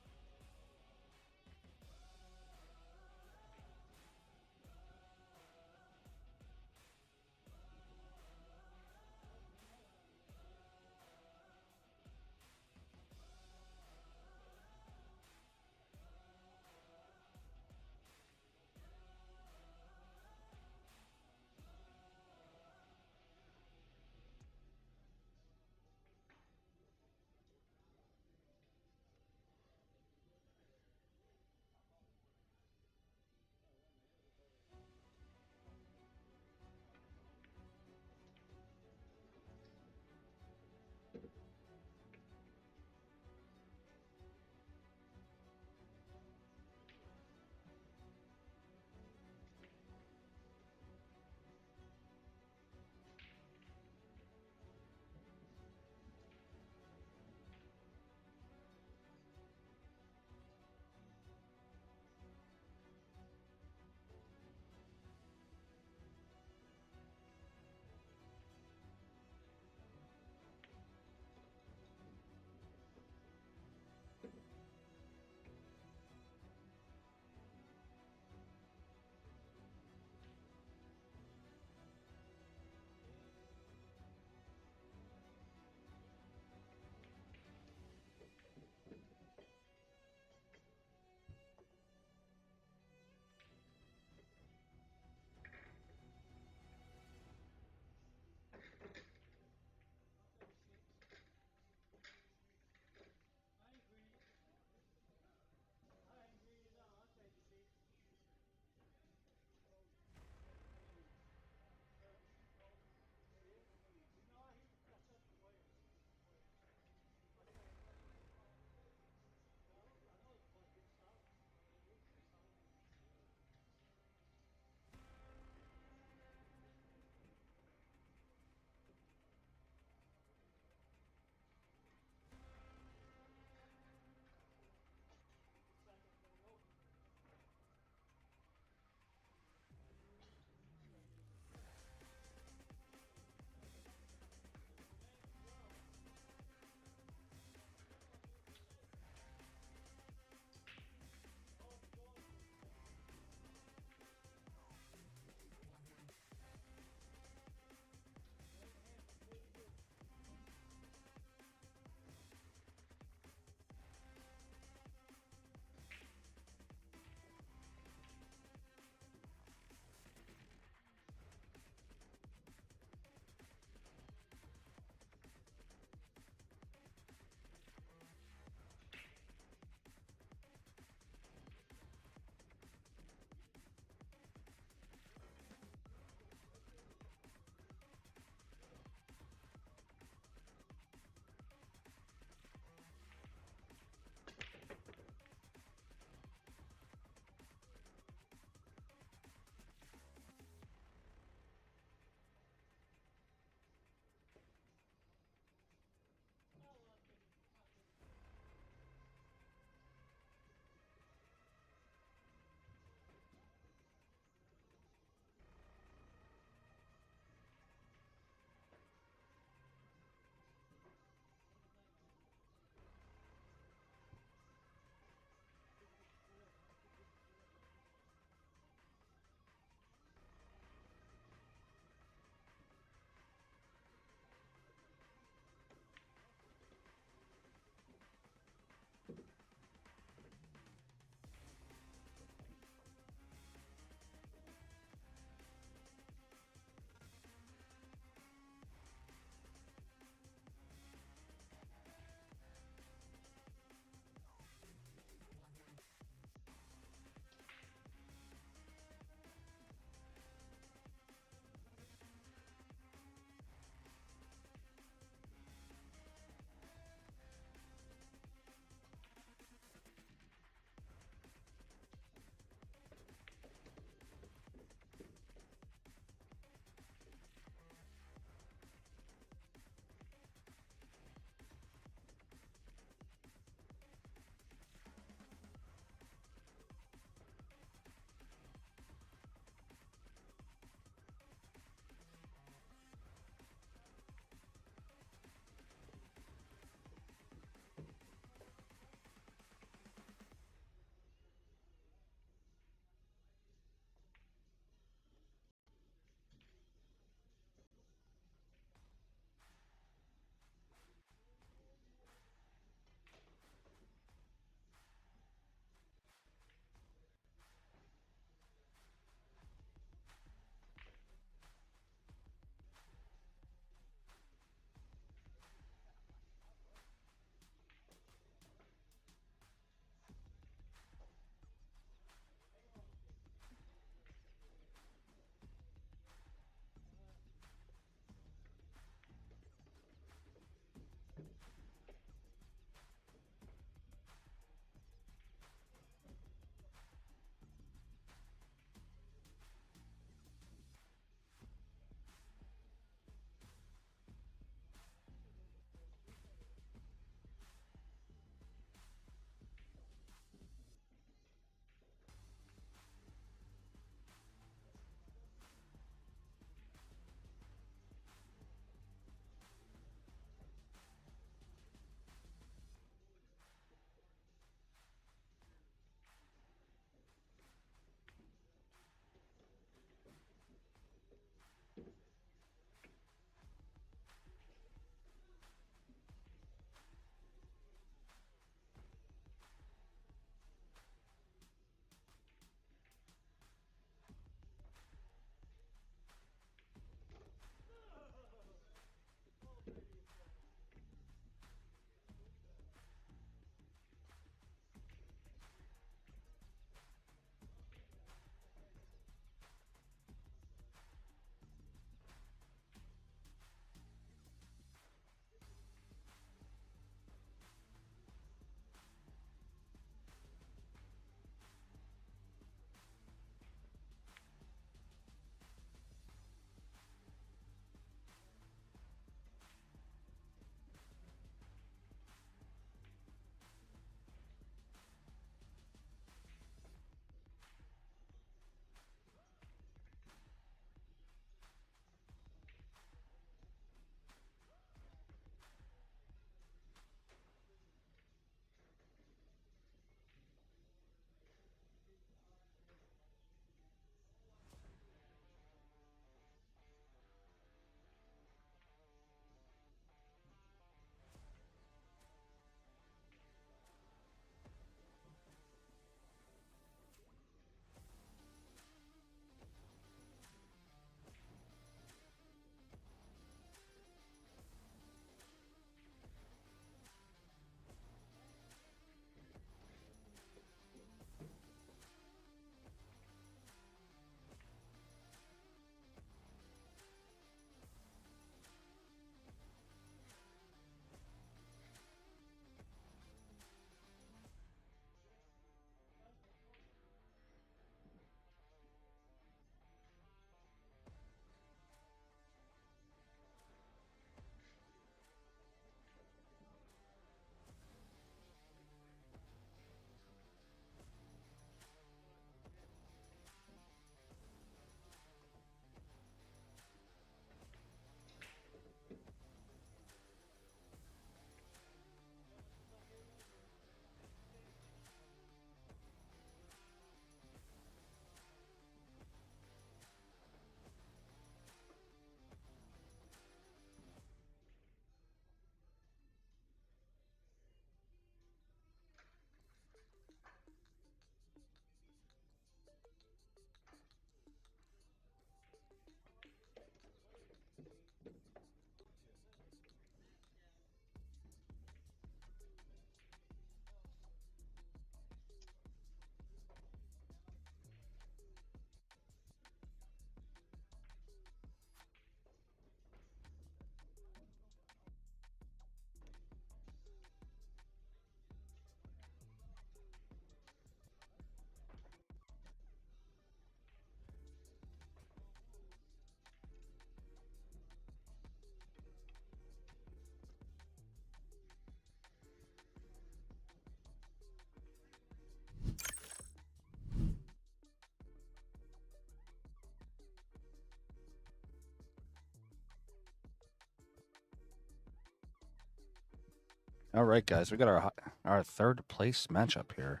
All right, guys, we got our third place matchup here.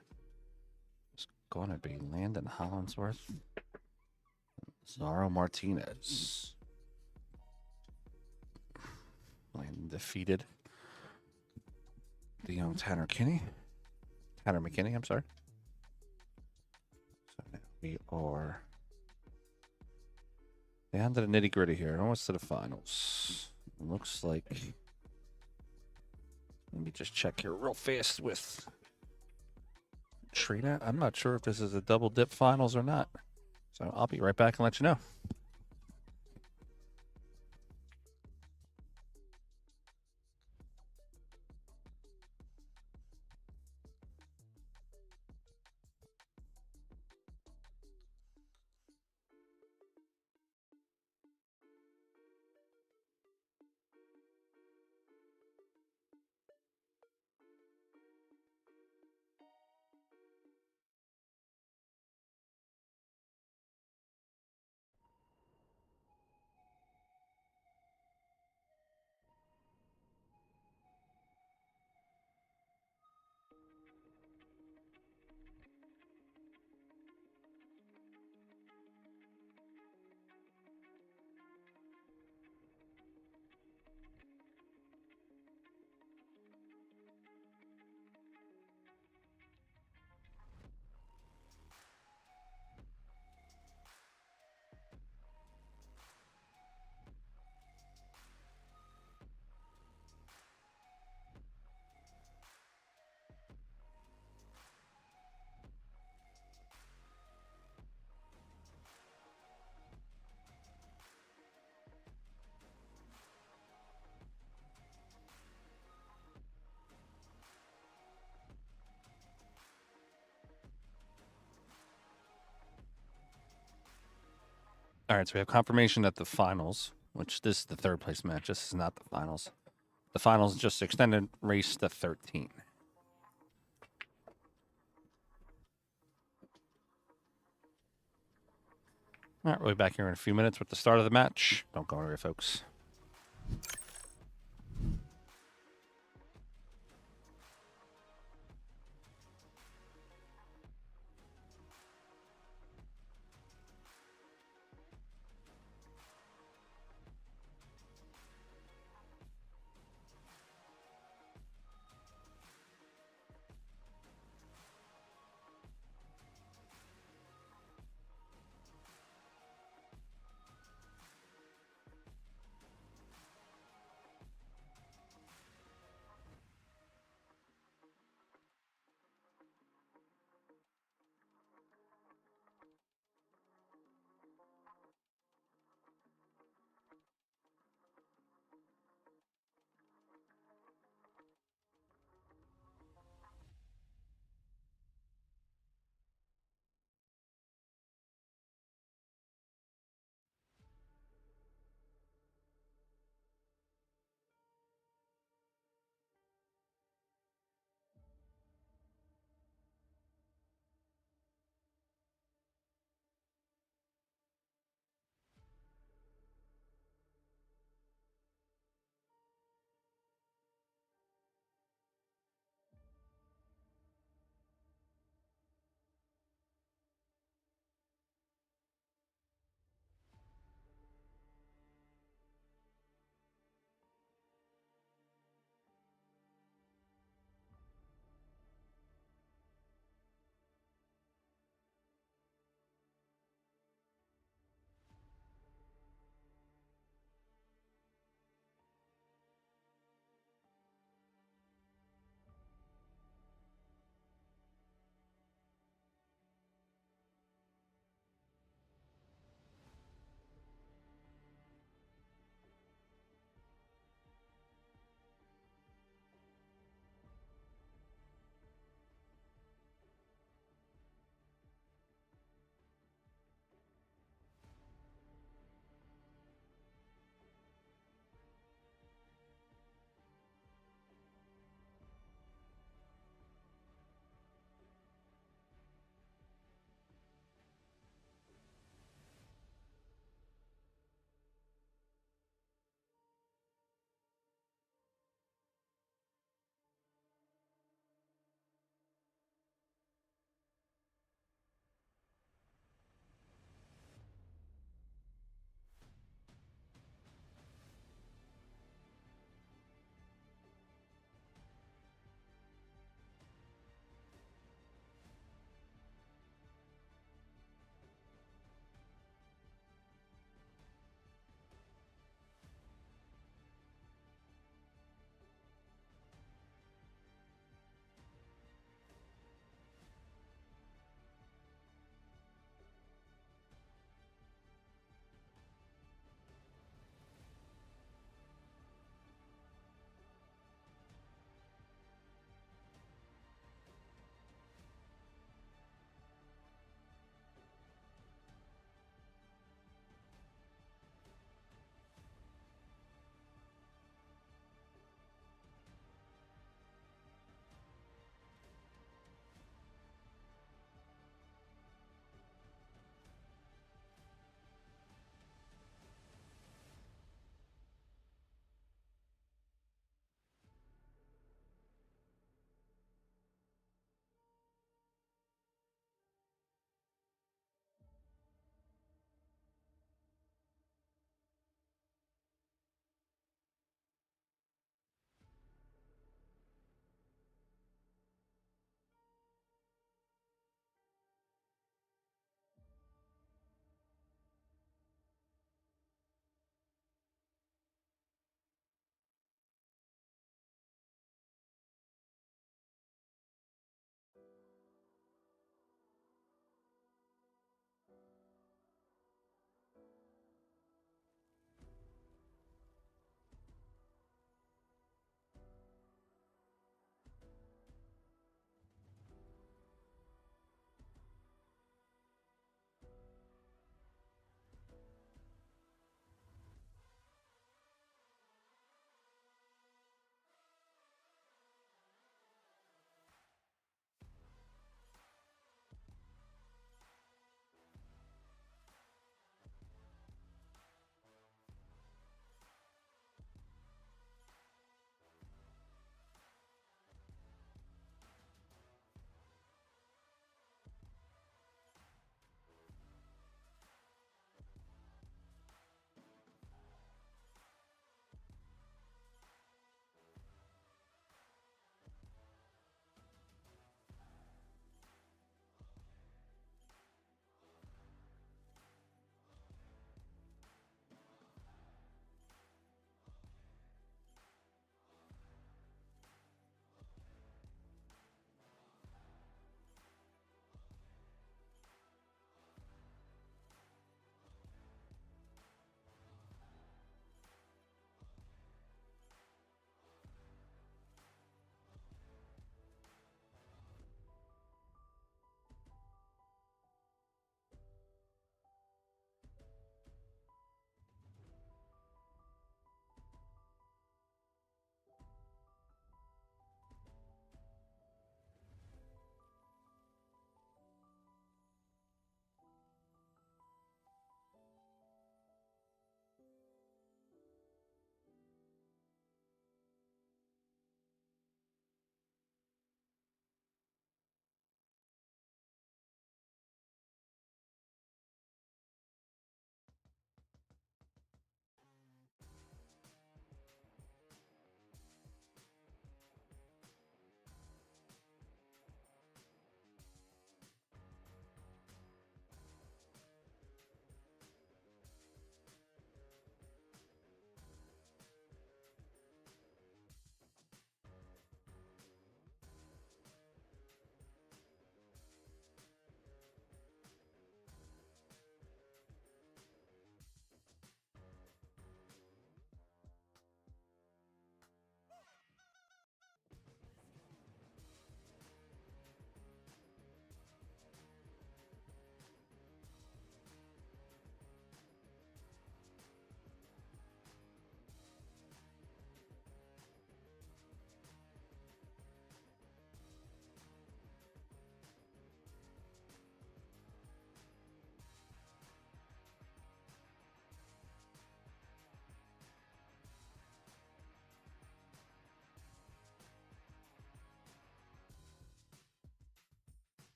It's going to be Landon Hollinsworth, Zaro Martinez. Landon defeated the young Tanner McKinney, I'm sorry. So now we are down to the nitty gritty here, almost to the finals. Looks like. Let me just check here real fast with Trena. I'm not sure if this is a double dip finals or not. So I'll be right back and let you know. All right, so we have confirmation that the finals, which this is the third place match. This is not the finals. The finals just extended race to 13. All right, we'll be back here in a few minutes with the start of the match. Don't go anywhere, folks.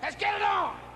Let's get it on!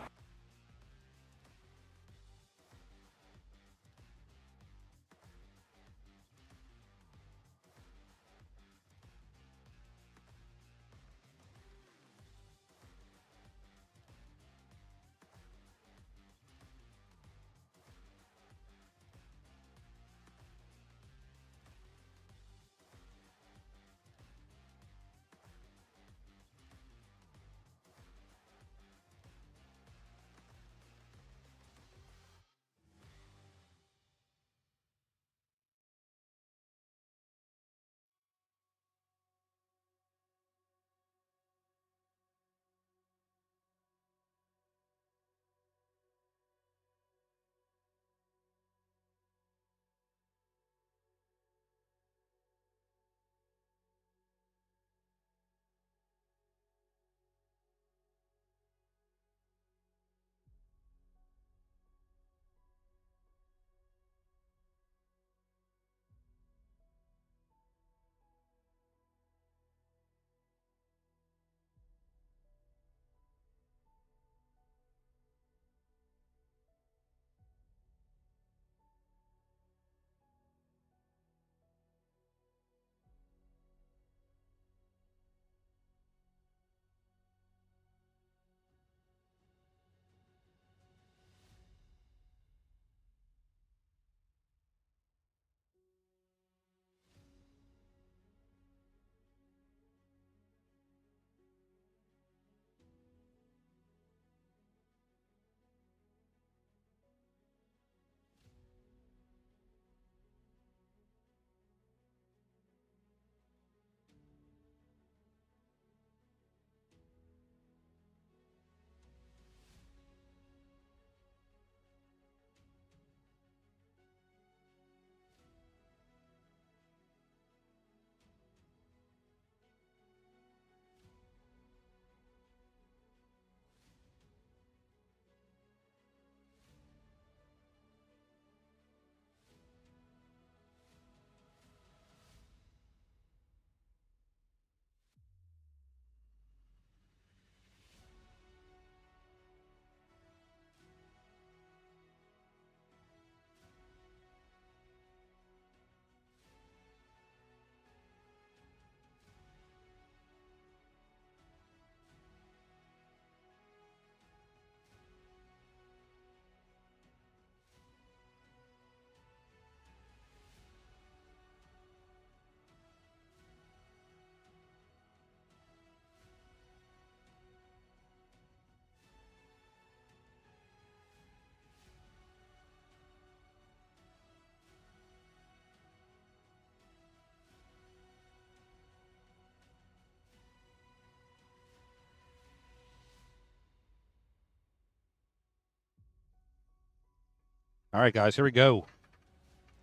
All right, guys, here we go.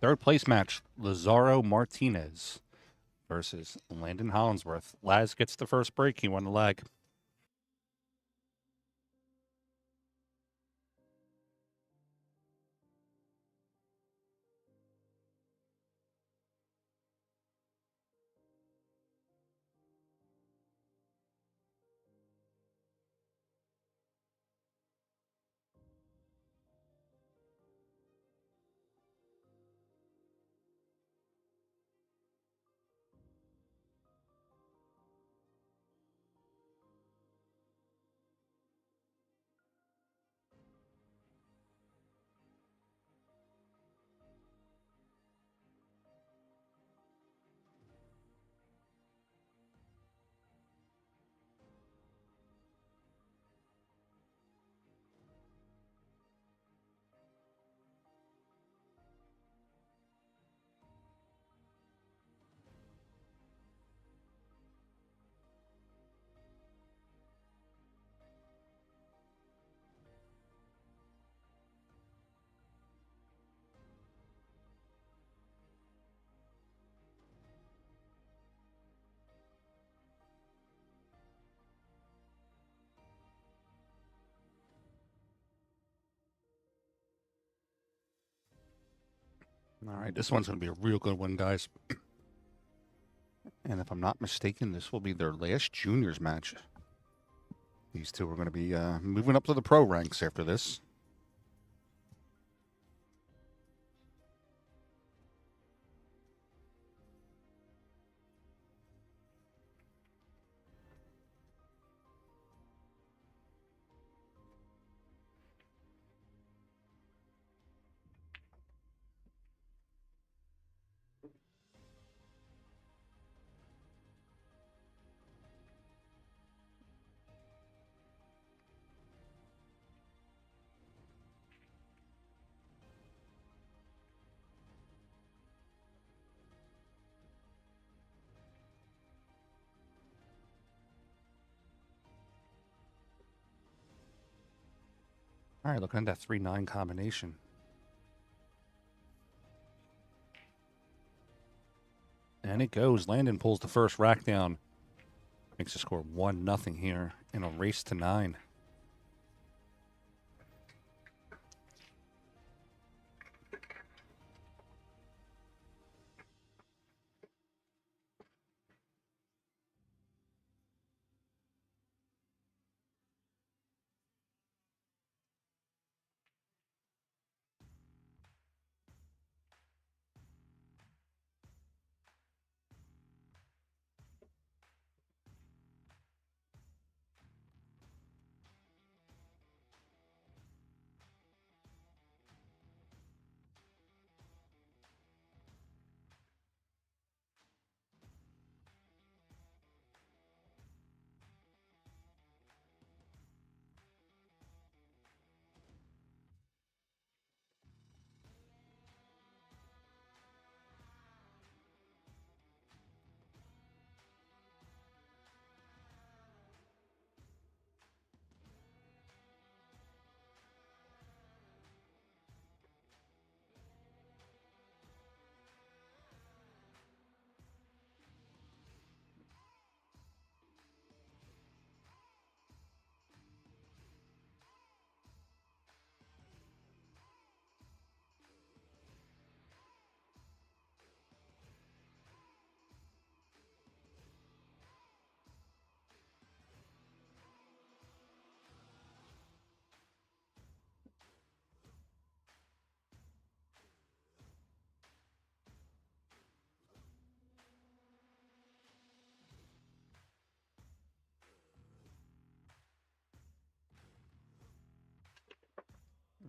Third place match, Lazaro Martinez versus Landon Hollinsworth. Laz gets the first break. He won the leg. All right, this one's going to be a real good one, guys. And if I'm not mistaken, this will be their last juniors match. These two are going to be moving up to the pro ranks after this. All right, looking at that 3-9 combination. And it goes. Landon pulls the first rack down. Makes the score 1-0 here in a race to 9.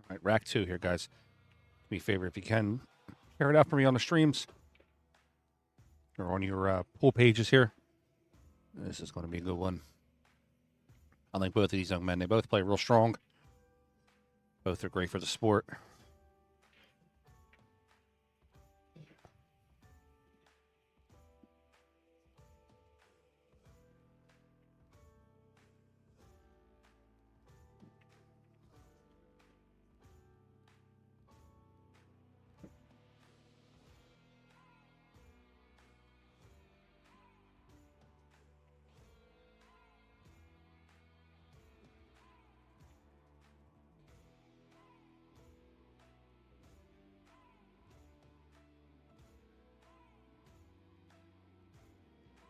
All right, rack 2 here, guys. Do me a favor if you can. Share it out for me on the streams or on your pool pages here. This is going to be a good one. I like both of these young men. They both play real strong. Both are great for the sport.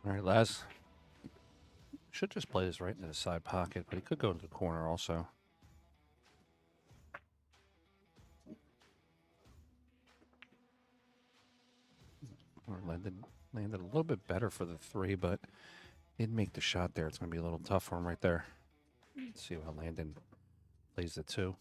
All right, Laz. Should just play this right into the side pocket, but he could go to the corner also. Or landed a little bit better for the 3, but didn't make the shot there. It's going to be a little tough for him right there. Let's see how Landon plays the 2.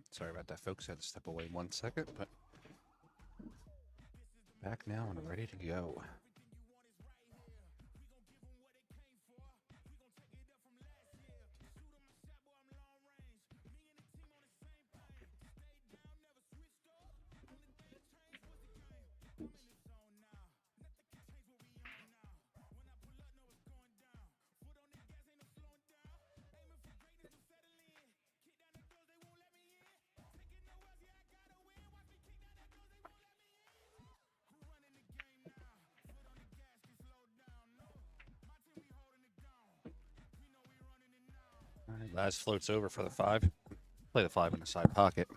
Sorry about that, folks. I had to step away 1 second, but back now and ready to go. All right, Laz floats over for the 5. Play the 5 in the side pocket.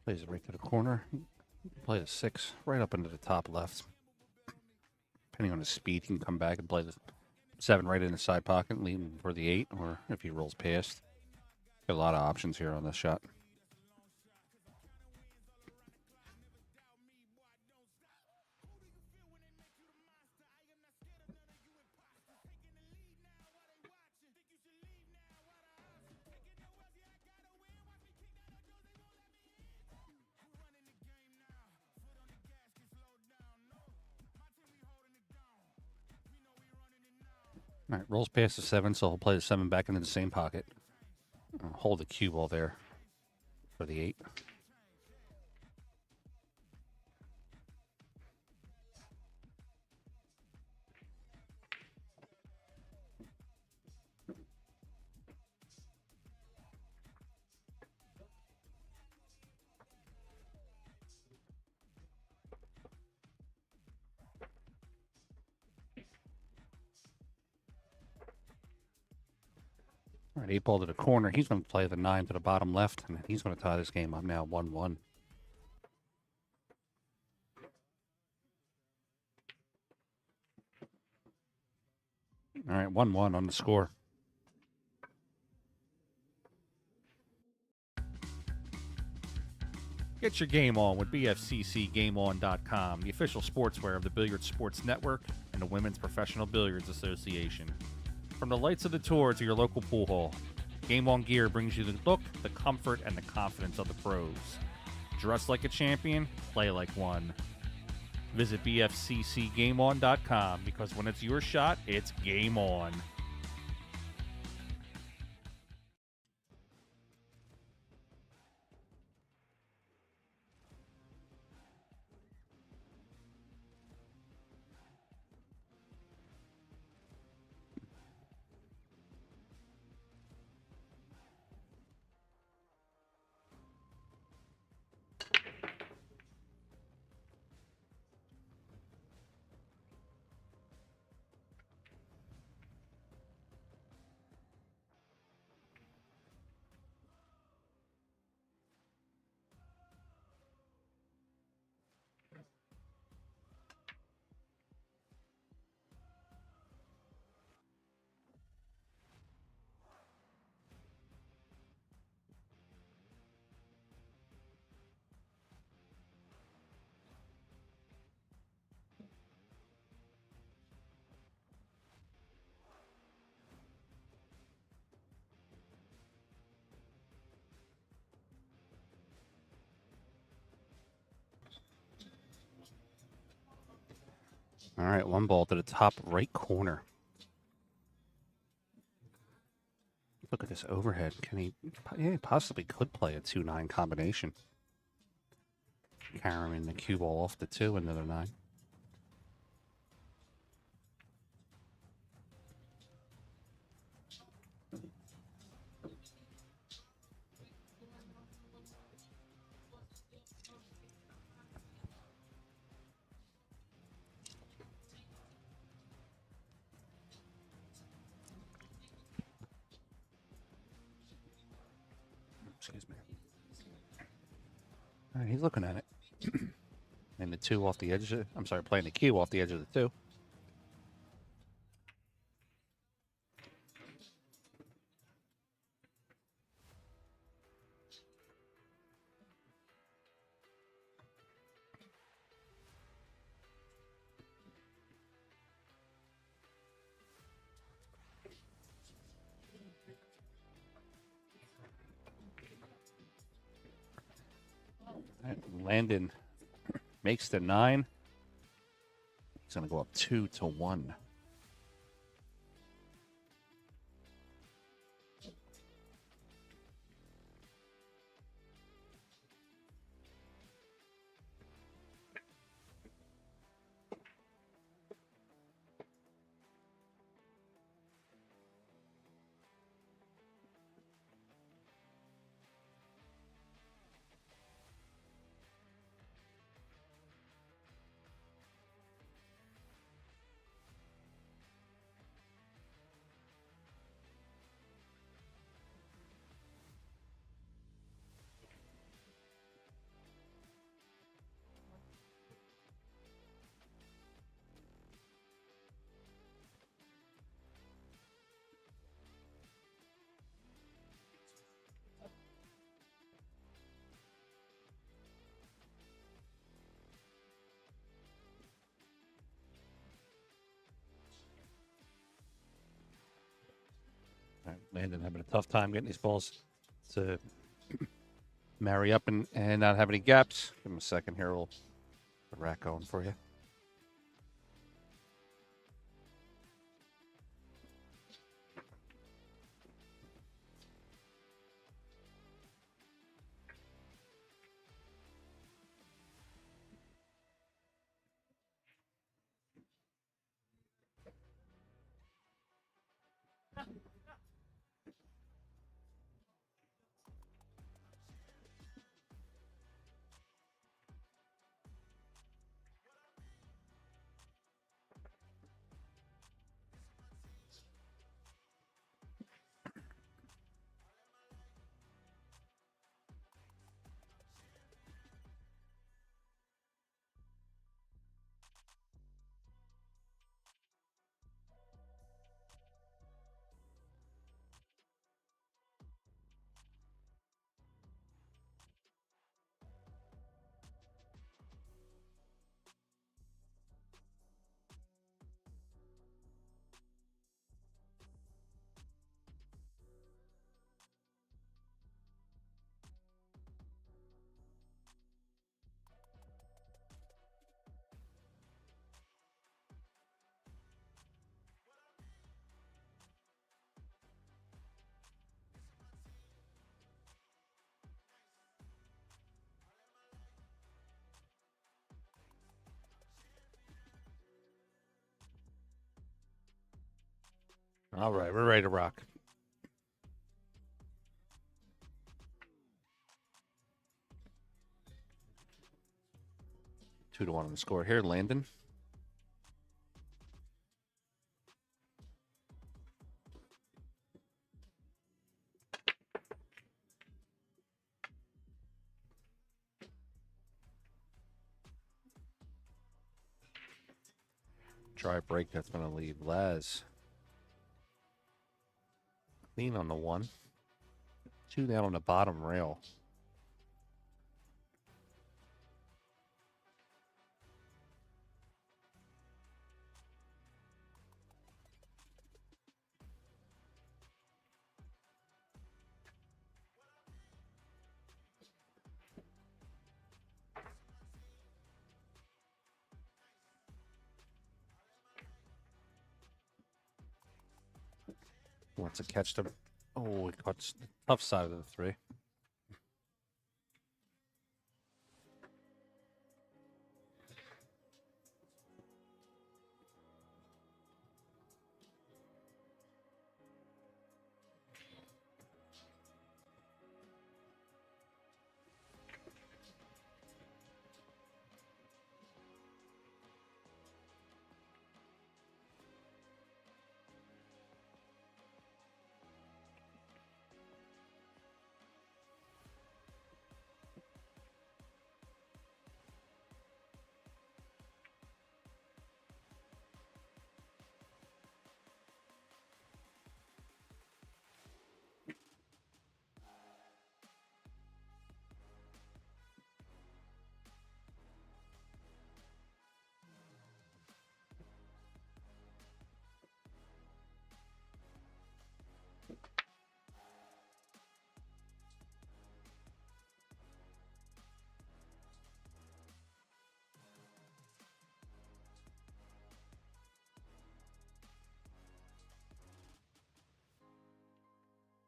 Plays it right to the corner. Play the 6 right up into the top left. Depending on his speed, he can come back and play the 7 right in the side pocket, leaving for the 8, or if he rolls past. Got a lot of options here on this shot. All right, rolls past the 7, so he'll play the 7 back into the same pocket. Hold the cue ball there for the 8. All right, 8 ball to the corner. He's going to play the 9 to the bottom left, and he's going to tie this game up now 1-1. All right, 1-1 on the score. Get your game on with BFCCGameOn.com, the official sportswear of the Billiard Sports Network and the Women's Professional Billiards Association. From the lights of the tour to your local pool hall, Game On gear brings you the look, the comfort, and the confidence of the pros. Dress like a champion, play like one. Visit BFCCGameOn.com because when it's your shot, it's game on. All right, 1 ball to the top right corner. Look at this overhead. Can he? Yeah, he possibly could play a 2-9 combination. Carrying the cue ball off the 2, another 9. Excuse me. All right, he's looking at it. And the 2 off the edge of I'm sorry, playing the cue off the edge of the 2. All right, Landon makes the 9. He's going to go up 2-1. All right, Landon having a tough time getting these balls to marry up and not have any gaps. Give him a second here. We'll get the rack going for you. All right, we're ready to rock. 2-1 on the score here, Landon. Try break, that's going to leave Laz clean on the 1. 2 down on the bottom rail. Wants to catch them. Oh, he caught the tough side of the 3.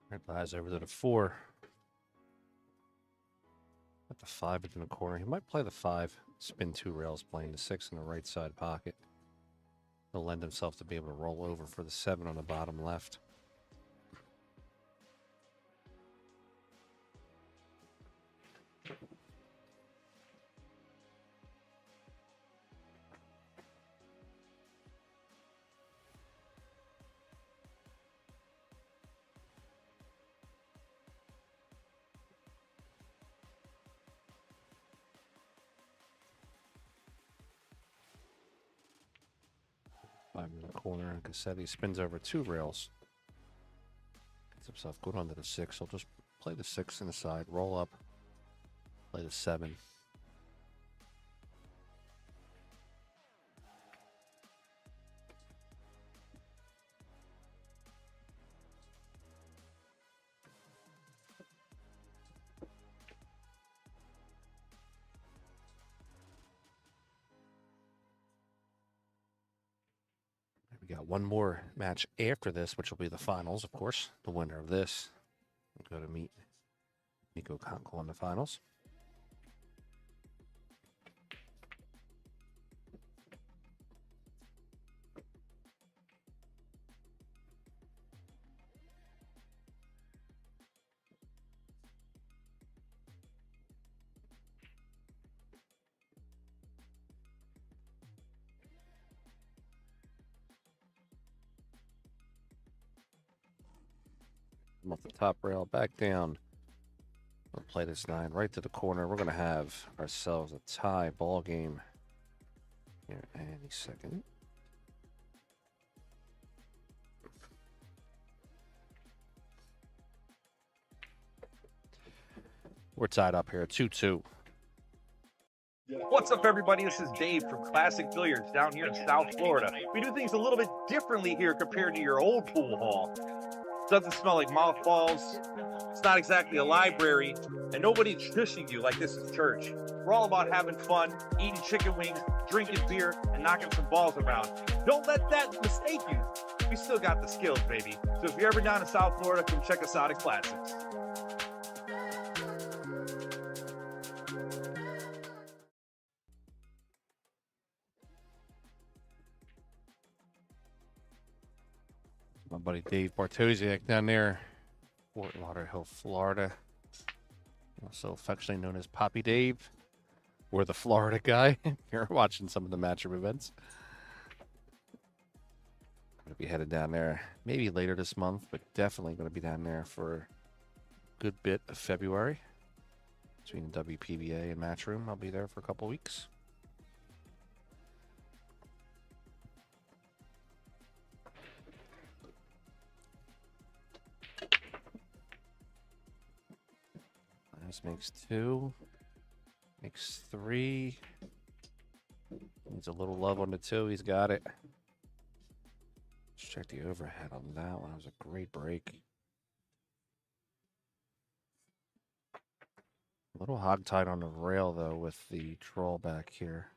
Red lies over to the 4. At the 5 in the corner. He might play the 5, spin 2 rails, playing the 6 in the right side pocket. He'll lend himself to be able to roll over for the 7 on the bottom left. Five in the corner, and Cassetti spins over 2 rails. Gets himself good onto the 6. He'll just play the 6 in the side, roll up, play the 7. We got one more match after this, which will be the finals, of course. The winner of this will go to meet Nico Konkol in the finals. Off the top rail, back down. We'll play this 9 right to the corner. We're going to have ourselves a tie ball game here any second. We're tied up here, 2-2. What's up, everybody? This is Dave from Classic Billiards down here in South Florida. We do things a little bit differently here compared to your old pool hall. Doesn't smell like mothballs. It's not exactly a library, and nobody's shushing you like this is church. We're all about having fun, eating chicken wings, drinking beer, and knocking some balls around. Don't let that mistake you. We still got the skills, baby. So if you're ever down in South Florida, come check us out at Classics. My buddy Dave Bartosiak down there, Fort Lauderdale, Florida. Also affectionately known as Poppy Dave, or the Florida guy. You're watching some of the Matchroom events. Going to be headed down there maybe later this month, but definitely going to be down there for a good bit of February. Between WPBA and Matchroom, I'll be there for a couple weeks. This makes 2, makes 3. Needs a little love on the 2. He's got it. Let's check the overhead on that one. It was a great break. A little hogtied on the rail, though, with the troll back here.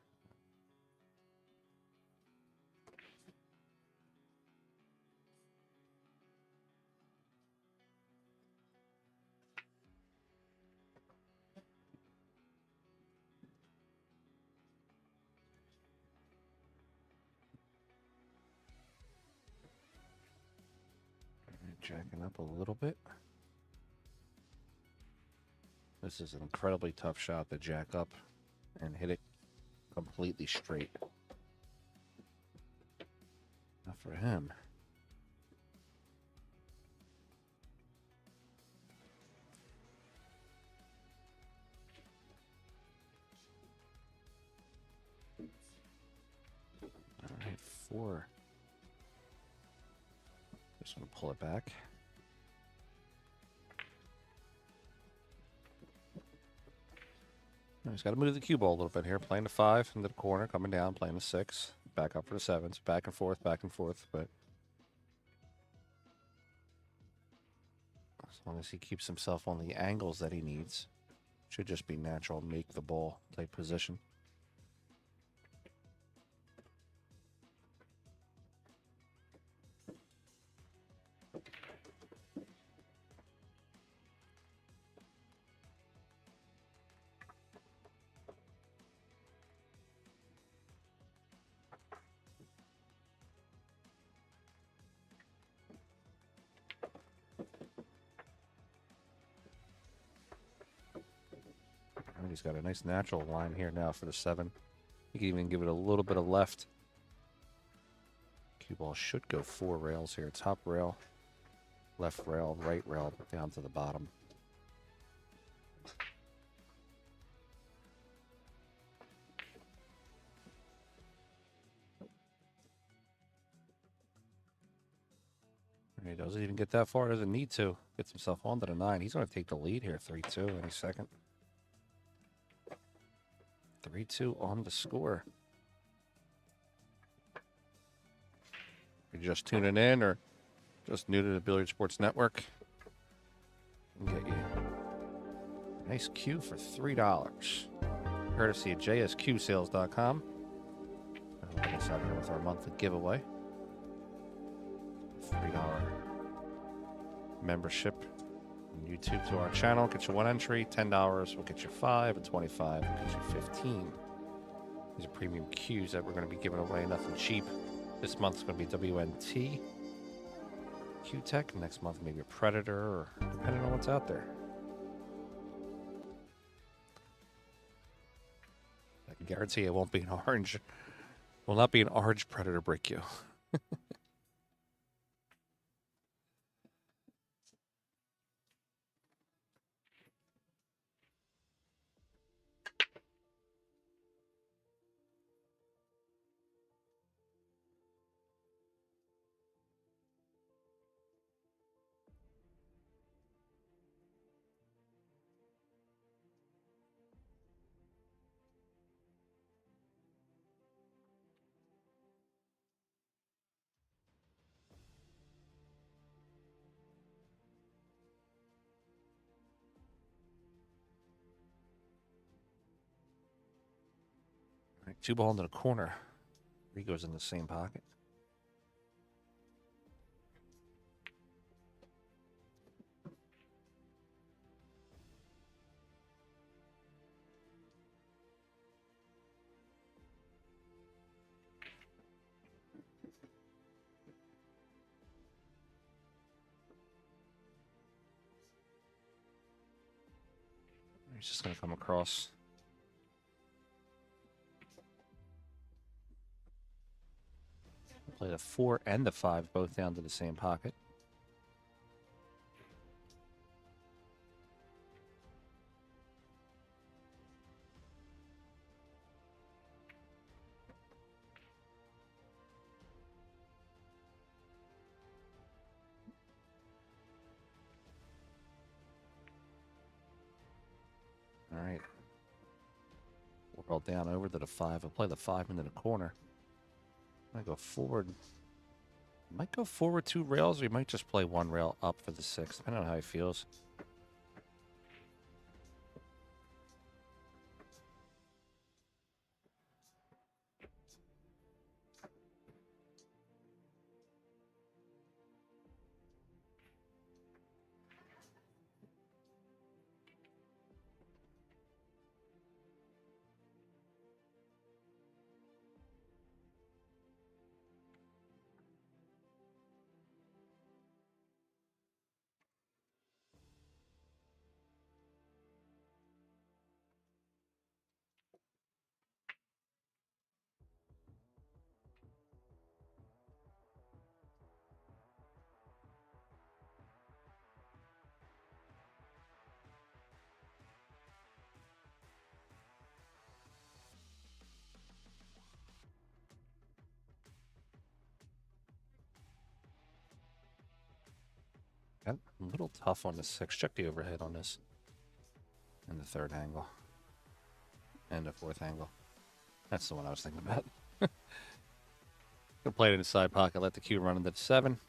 Jacking up a little bit. This is an incredibly tough shot to jack up and hit it completely straight. Not for him. All right, 4. Just want to pull it back. Now he's got to move the cue ball a little bit here. Playing the 5 into the corner, coming down, playing the 6. Back up for the 7s. Back and forth, but as long as he keeps himself on the angles that he needs, should just be natural, make the ball type position. He's got a nice natural line here now for the 7. You can even give it a little bit of left. Cue ball should go 4 rails here. Top rail, left rail, right rail, down to the bottom. He doesn't even get that far. Doesn't need to. Gets himself onto the 9. He's going to take the lead here. 3-2 any second. 3-2 on the score. You're just tuning in or just new to the Billiard Sports Network. We'll get you a nice cue for $3. Courtesy of jsqsales.com. We'll get us out here with our monthly giveaway. $3 membership on YouTube to our channel. Get you 1 entry. $10 will get you 5, and 25 will get you 15. These are premium cues that we're going to be giving away. Nothing cheap. This month's going to be WNT Q-Tech. Next month maybe a Predator, or depending on what's out there. I can guarantee it won't be an orange. Will not be an orange Predator break you. Right, 2 ball into the corner. 3 goes in the same pocket. He's just going to come across. Play the 4 and the 5 both down to the same pocket. All right. We're all down over to the 5. I'll play the 5 into the corner. I go forward. Might go forward 2 rails, or you might just play 1 rail up for the 6, depending on how he feels. Got a little tough on the 6. Check the overhead on this. And the 3rd angle. And the 4th angle. That's the one I was thinking about. Gonna play it in the side pocket. Let the cue run into the 7.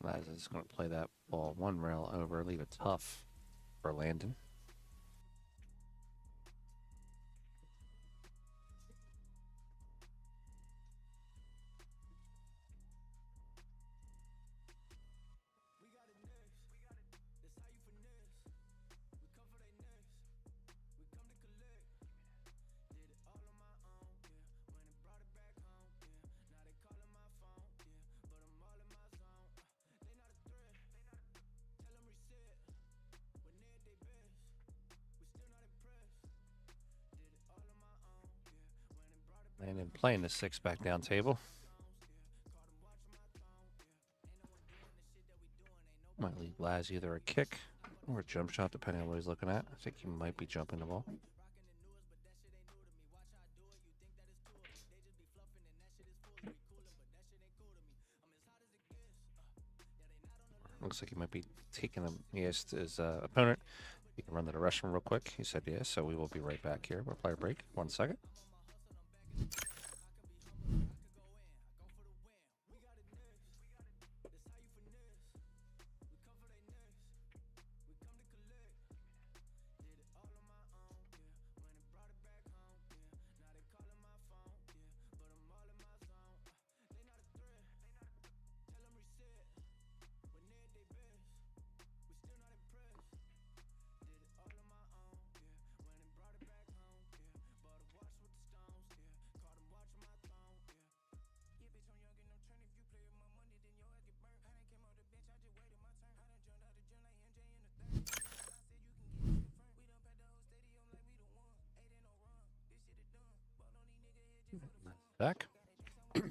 Laz is going to play that ball 1 rail over, leave it tough for Landon. And then playing the 6 back down table. Might leave Laz either a kick or a jump shot, depending on what he's looking at. I think he might be jumping the ball. Looks like he might be taking him. He asked his opponent he can run to the restroom real quick. He said yes, so we will be right back here. We'll play a break. 1 second. Back. Go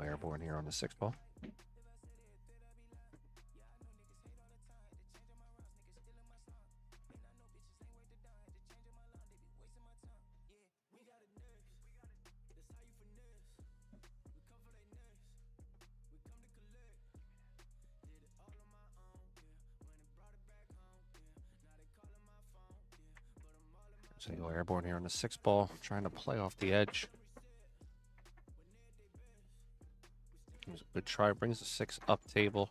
airborne here on the 6 ball. So you go airborne here on the 6 ball, trying to play off the edge. It was a good try, brings the 6 up table.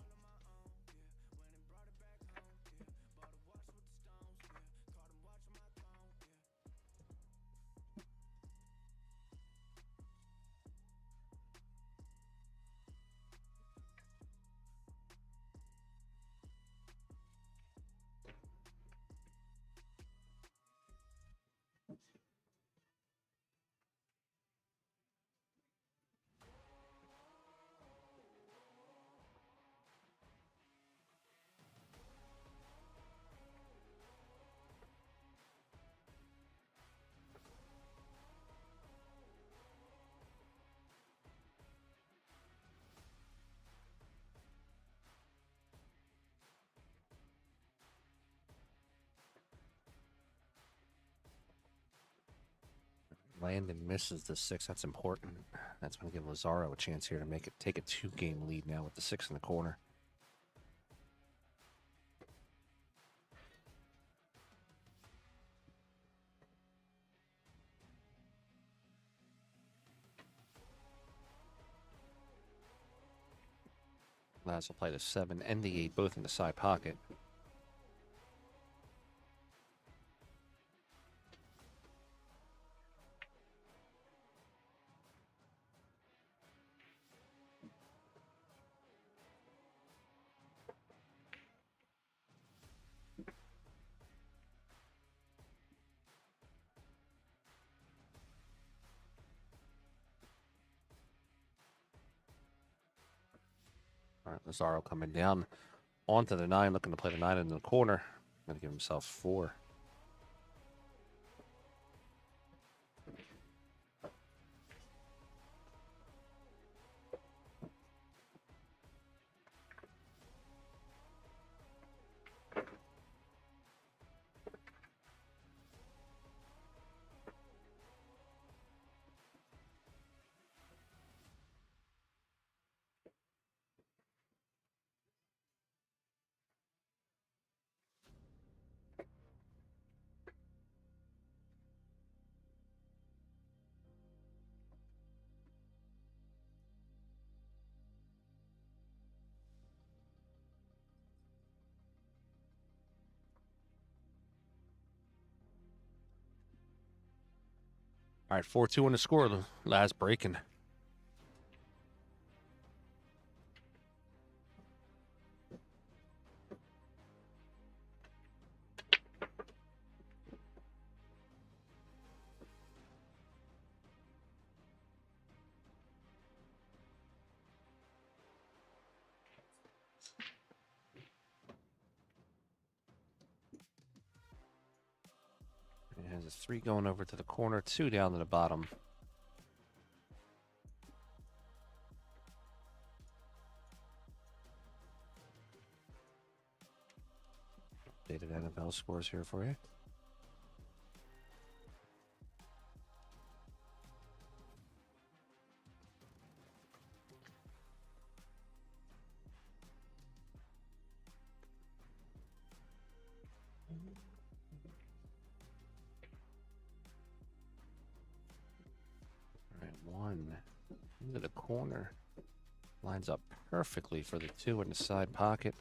Landon misses the 6. That's important. That's going to give Lazaro a chance here to take a 2-game lead now with the 6 in the corner. Laz will play the 7 and the 8, both in the side pocket. All right, Lazaro coming down onto the 9, looking to play the 9 in the corner. Going to give himself 4. All right, 4-2 on the score. Laz breaking. He has a 3 going over to the corner, 2 down to the bottom. Updated NFL scores here for you. All right, 1 into the corner. Lines up perfectly for the 2 in the side pocket.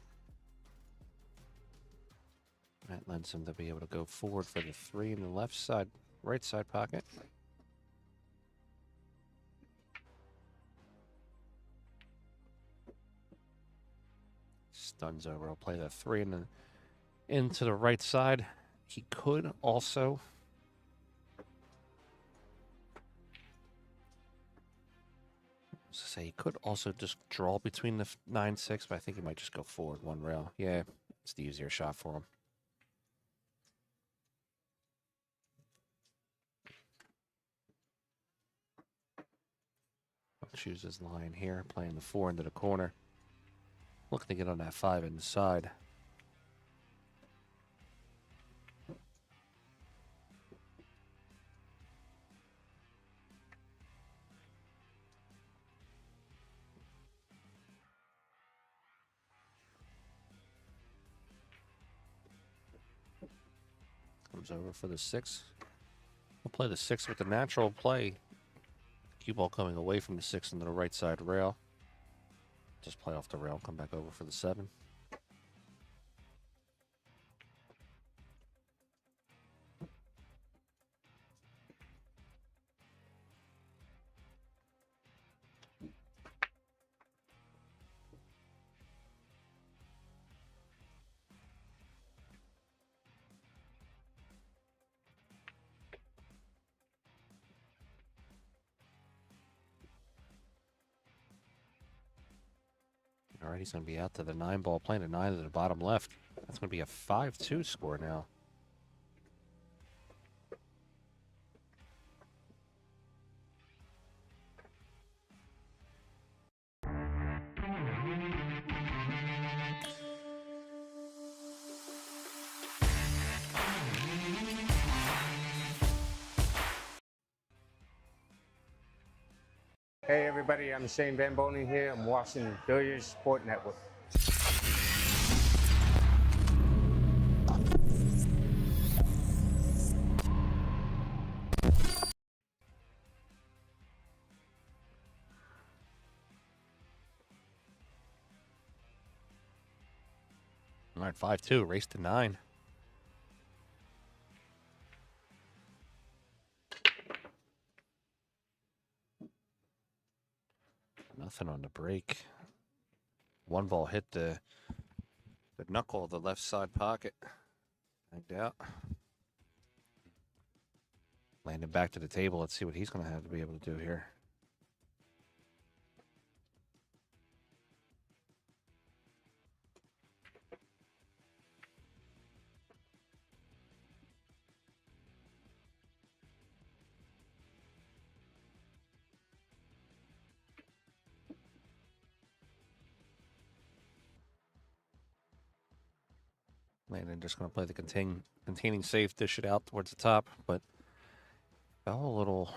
That lends him to be able to go forward for the 3 in the left side, right side pocket. Stuns over. I'll play the 3 into the right side. He could also he could also just draw between the 9-6, but I think he might just go forward 1 rail. Yeah, it's the easier shot for him. I'll choose his line here, playing the 4 into the corner. Looking to get on that 5 inside. Comes over for the 6. We'll play the 6 with the natural play. Cue ball coming away from the 6 into the right side rail. Just play off the rail, come back over for the 7. All right, he's going to be out to the 9 ball, playing a 9 to the bottom left. That's going to be a 5-2 score now. Hey everybody, I'm Shane Van Boning here. I'm watching Billiard Sports Network. All right, 5-2, race to 9. Nothing on the break. 1 ball hit the knuckle of the left side pocket. Banked out. Landed back to the table. Let's see what he's going to have to be able to do here. Landon just going to play the containing safe, dish it out towards the top, but fell a little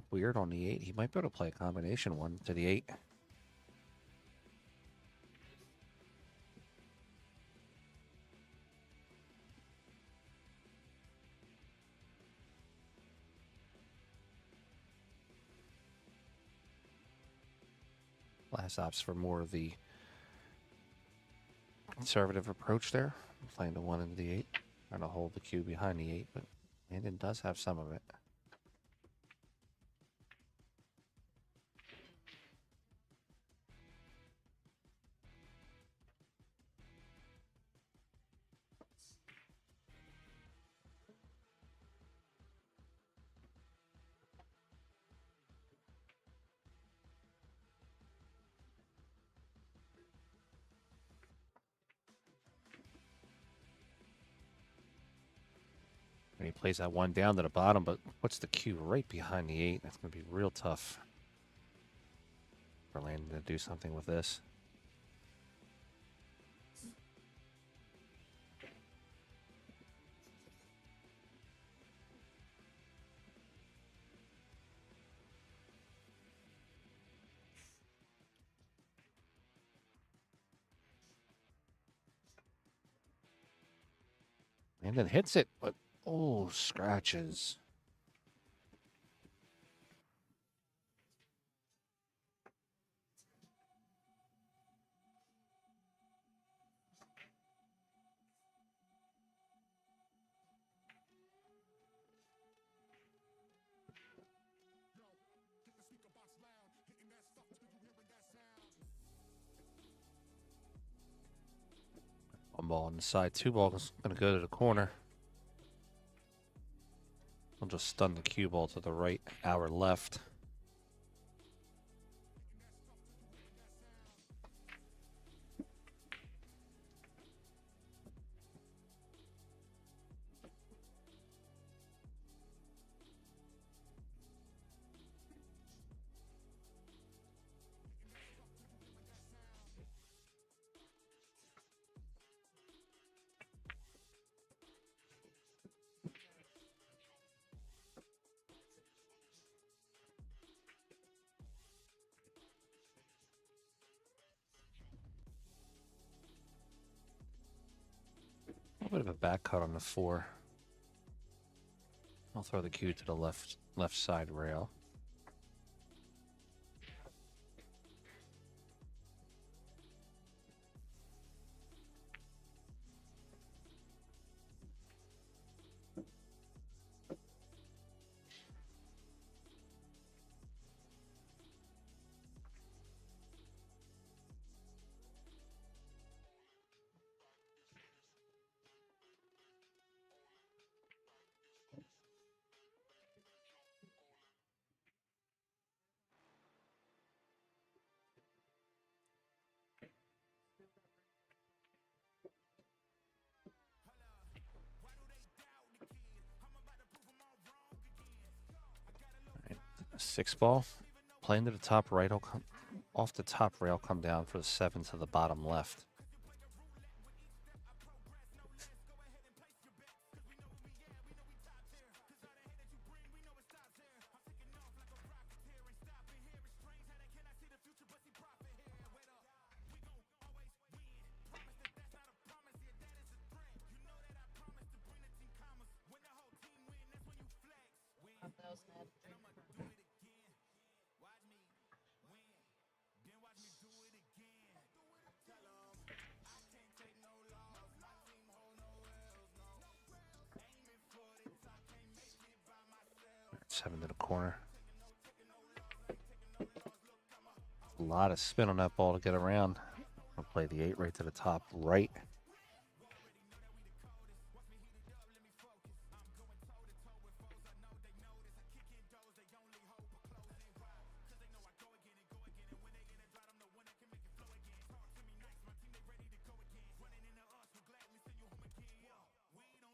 weird on the 8. He might be able to play a combination 1 to the 8. Last opts for more of the conservative approach there. Playing the 1 into the 8. Trying to hold the cue behind the 8, but Landon does have some of it. plays that one down to the bottom, but puts the cue right behind the 8. That's going to be real tough for Landon to do something with this. Landon hits it, but oh, scratches. One ball on the side, 2 balls going to go to the corner. We'll just stun the cue ball to the right, our left. A little bit of a back cut on the 4. I'll throw the cue to the left side rail. Right, 6 ball, playing to the top right, will come off the top rail, come down for the 7 to the bottom left. Seven to the corner. A lot of spin on that ball to get around. I'll play the 8 right to the top right.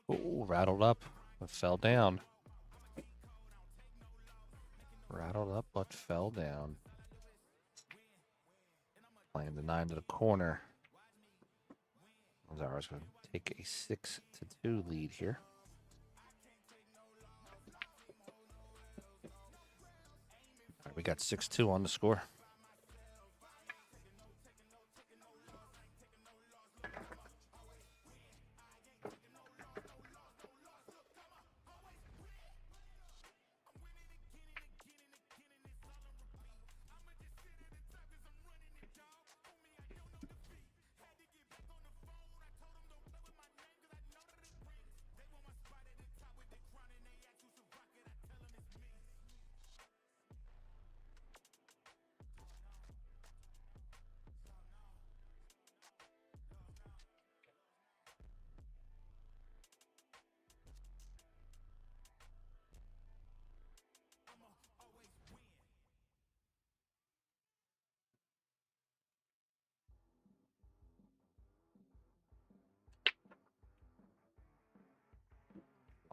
Ooh, rattled up, but fell down. Rattled up, but fell down. Playing the 9 to the corner. Zara's going to take a 6-2 lead here. All right, we got 6-2 on the score.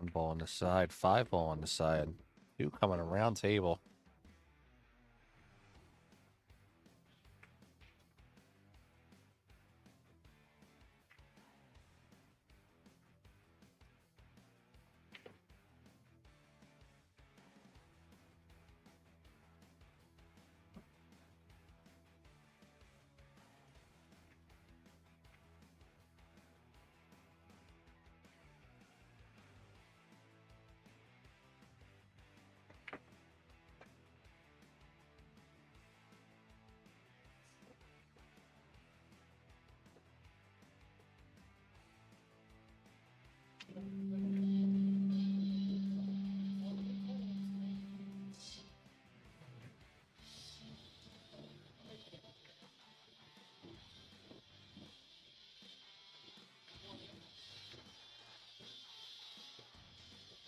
1 ball on the side, 5 ball on the side. 2 coming around table.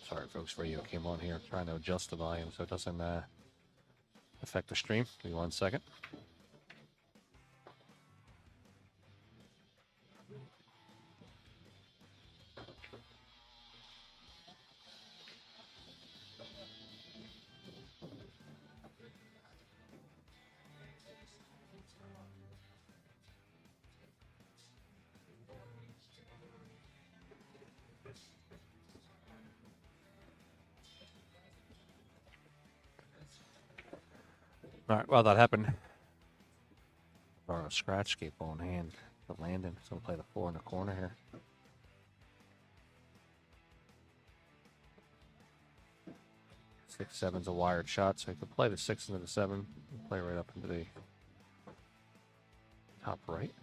Sorry, folks, for you. Came on here trying to adjust the volume so it doesn't affect the stream. Give me 1 second. All right, well, that happened. Or a scratch gate ball in hand. The landing. So we'll play the 4 in the corner here. 6, 7's a wired shot, so you can play the 6 into the 7. Play right up into the top right.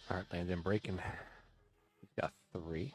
All right, Landon breaking. Got 3.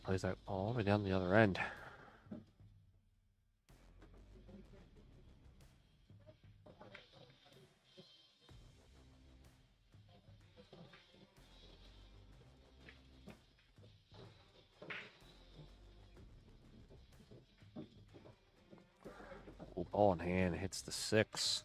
Plays that all the way down the other end. Ooh, ball in hand, hits the 6.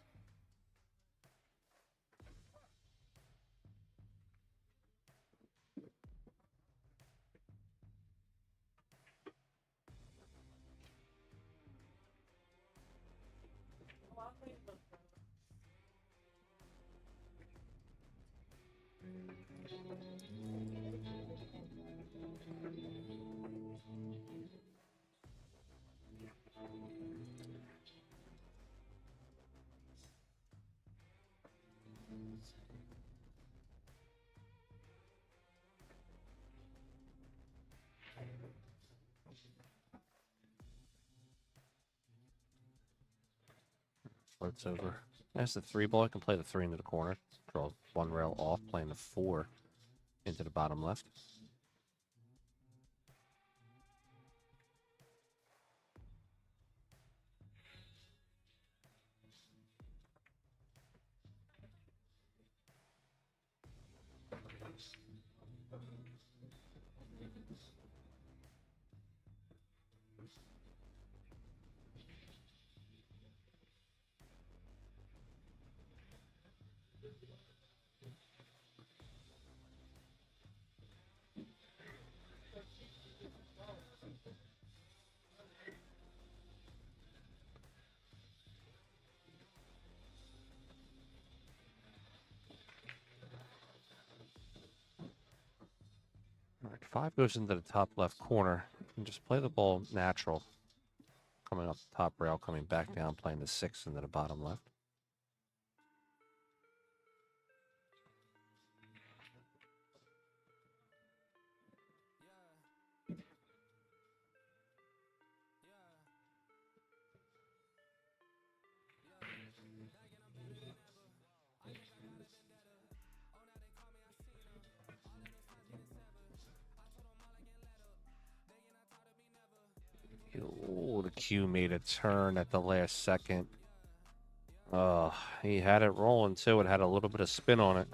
Floats over. That's the 3 ball. I can play the 3 into the corner. Draw 1 rail off, playing the 4 into the bottom left. All right, 5 goes into the top left corner. And just play the ball natural. Coming up the top rail, coming back down, playing the 6 into the bottom left. Oh, the cue made a turn at the last second. He had it rolling too. It had a little bit of spin on it.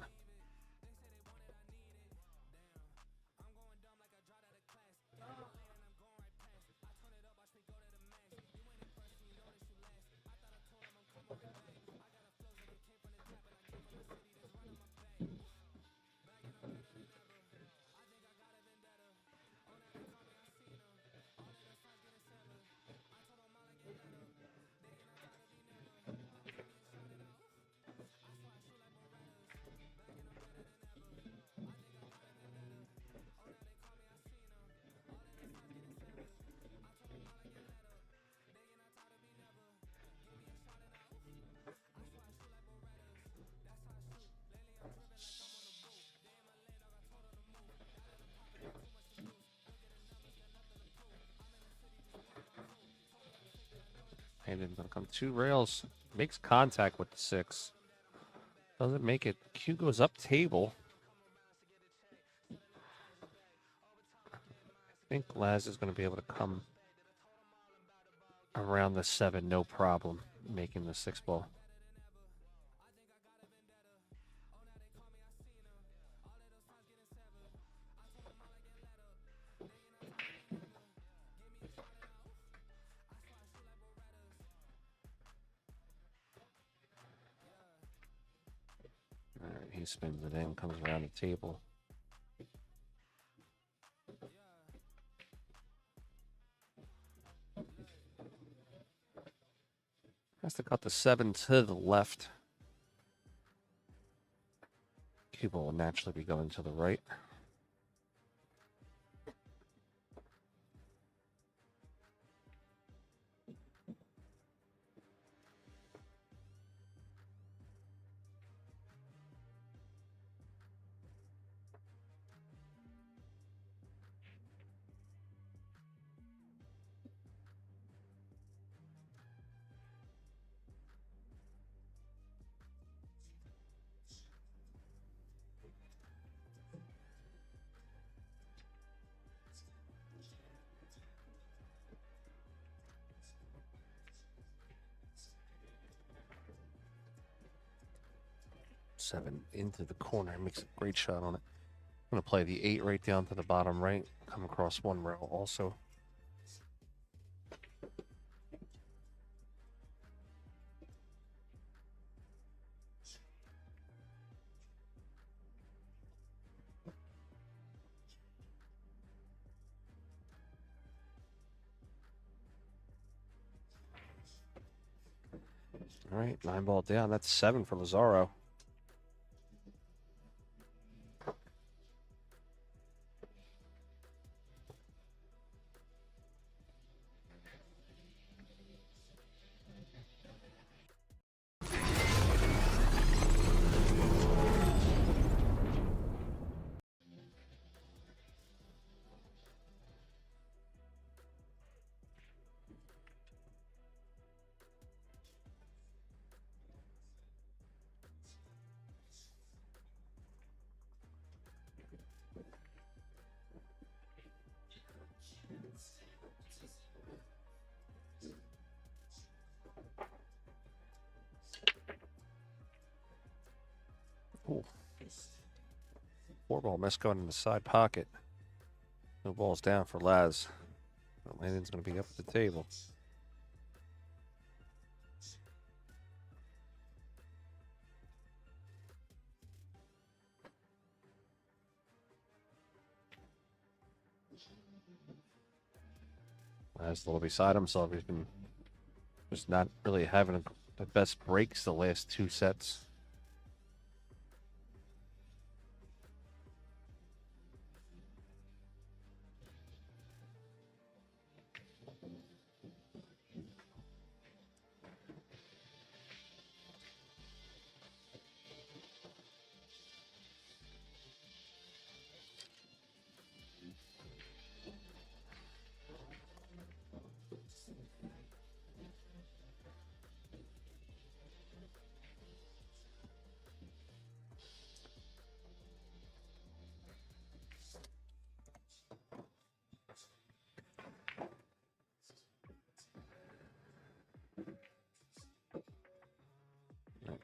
And it's going to come 2 rails. Makes contact with the 6. Doesn't make it. Cue goes up table. I think Laz is going to be able to come around the 7, no problem, making the 6 ball. All right, he spins it in, comes around the table. Has to cut the 7 to the left. Cue ball will naturally be going to the right. 7 into the corner. Makes a great shot on it. I'm going to play the 8 right down to the bottom right. Come across one rail also. All right, 9 ball down. That's 7 for Lazaro. Ooh. 4 ball miss going in the side pocket. No balls down for Laz. Landon's going to be up at the table. Laz a little beside himself. He's been just not really having the best breaks the last 2 sets.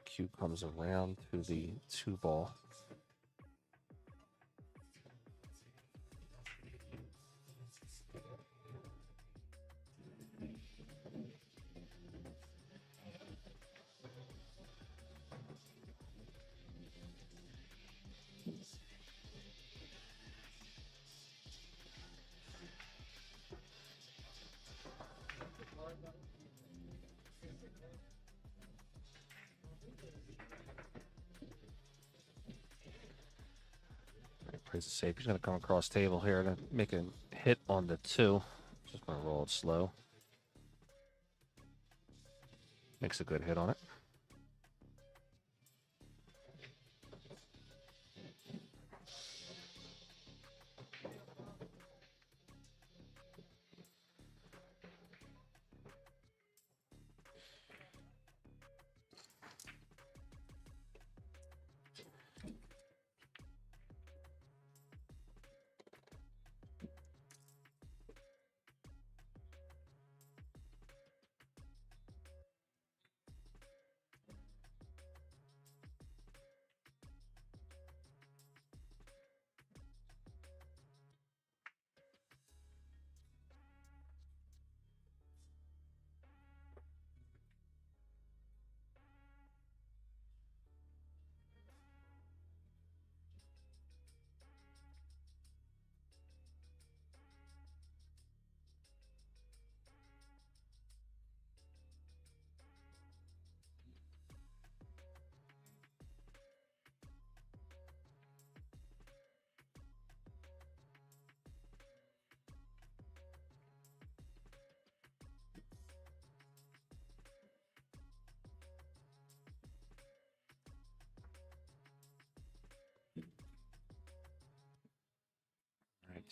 Q comes around to the 2 ball. Plays it safe. He's going to come across table here to make a hit on the 2. Just going to roll it slow. Makes a good hit on it.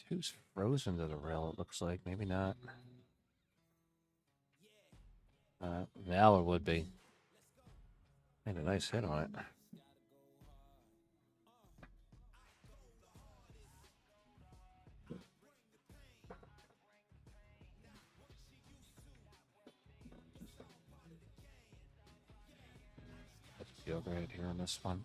Who's frozen to the rail, it looks like. Maybe not. Now it would be. Made a nice hit on it. Let's go right here on this one.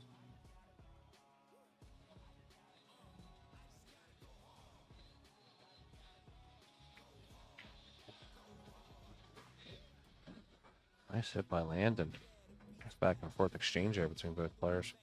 Nice hit by Landon. Nice back and forth exchange there between both players.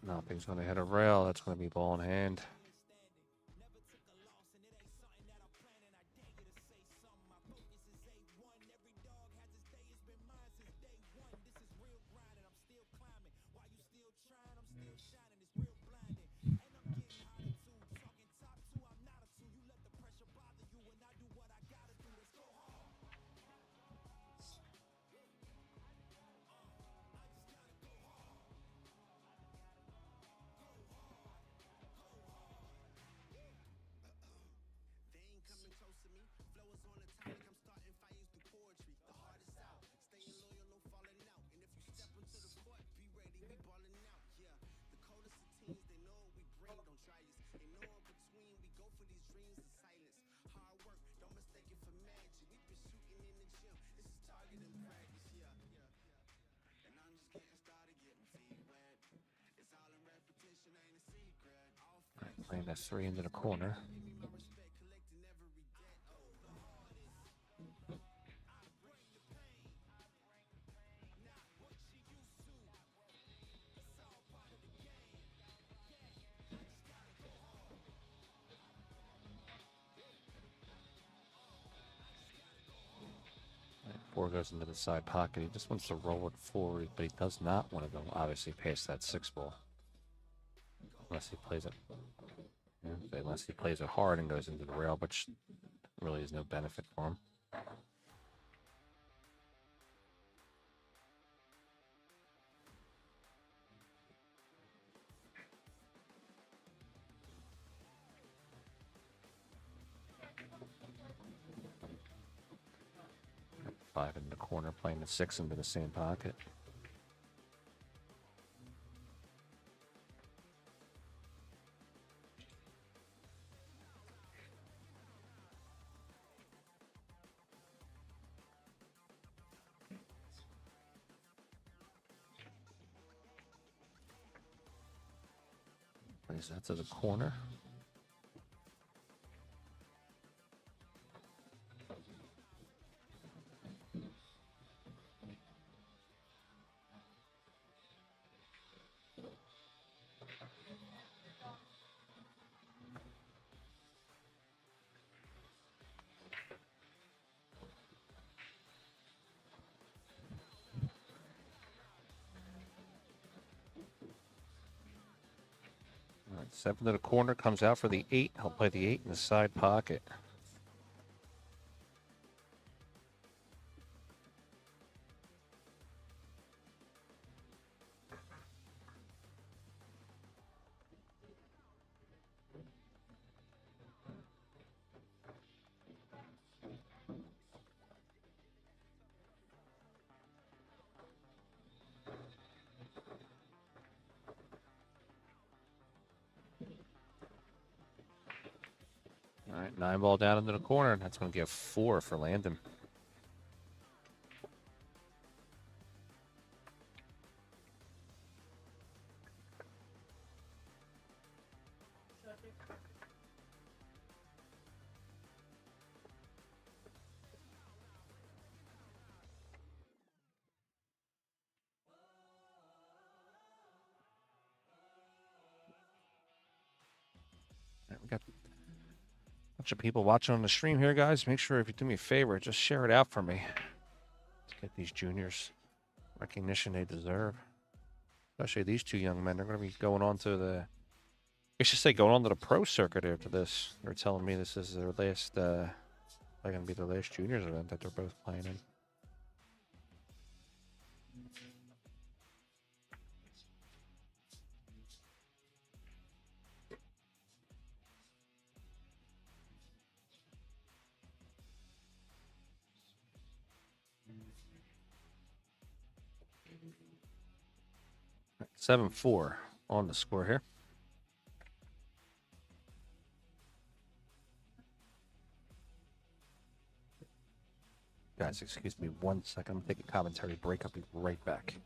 Nothing's going to hit a rail. That's going to be ball in hand. Playing that 3 into the corner. Four goes into the side pocket. He just wants to roll it forward, but he does not want to go, obviously, past that 6 ball. Unless he plays it. Yeah, unless he plays it hard and goes into the rail, which really is no benefit for him. Five in the corner, playing the 6 into the same pocket. Plays that to the corner. All right, 7 to the corner, comes out for the 8. He'll play the 8 in the side pocket. All right, 9 ball down into the corner. That's going to give 4 for Landon. All right, we got bunch of people watching on the stream here, guys. Make sure if you do me a favor, just share it out for me. Let's get these juniors recognition they deserve. Especially these 2 young men. They're going to be going on to the, I should say, going on to the pro circuit after this. They're telling me this is their last, they're going to be their last juniors event that they're both playing in. Right, 7-4 on the score here. Guys, excuse me 1 second. I'm taking a commentary break. I'll be right back.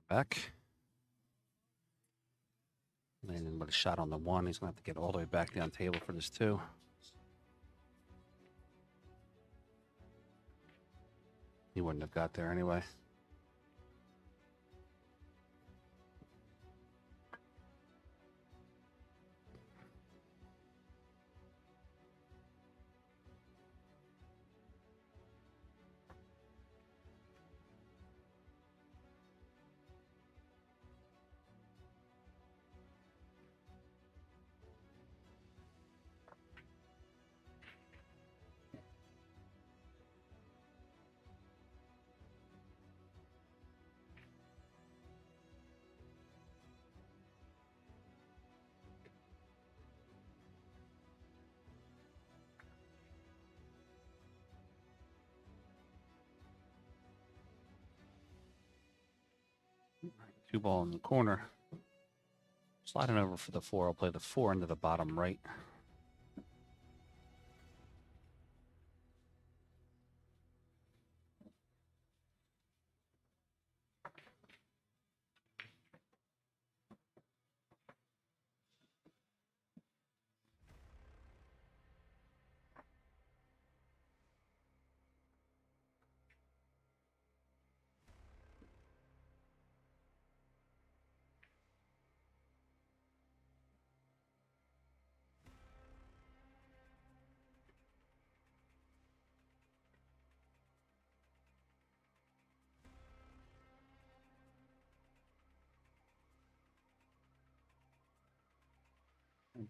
Back. Landon with a shot on the one. He's going to have to get all the way back down table for this two. He wouldn't have got there anyway. Two ball in the corner. Sliding over for the four. I'll play the four into the bottom right.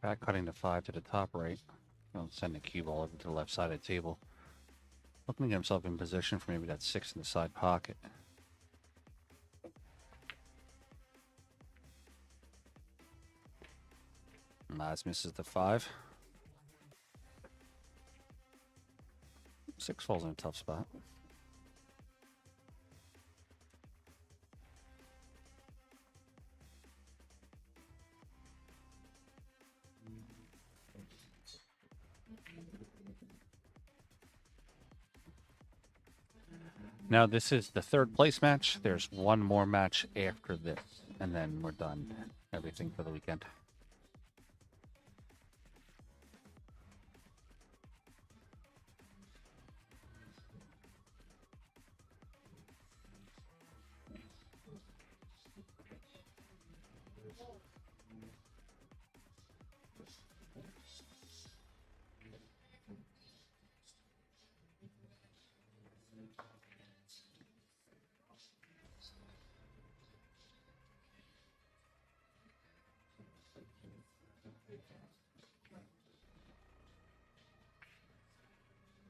Back cutting the five to the top right. I'll send the cue ball over to the left side of the table. Looking to get himself in position for maybe that six in the side pocket. Last misses the five. Six falls in a tough spot. Now this is the third place match. There's one more match after this, and then we're done. Everything for the weekend.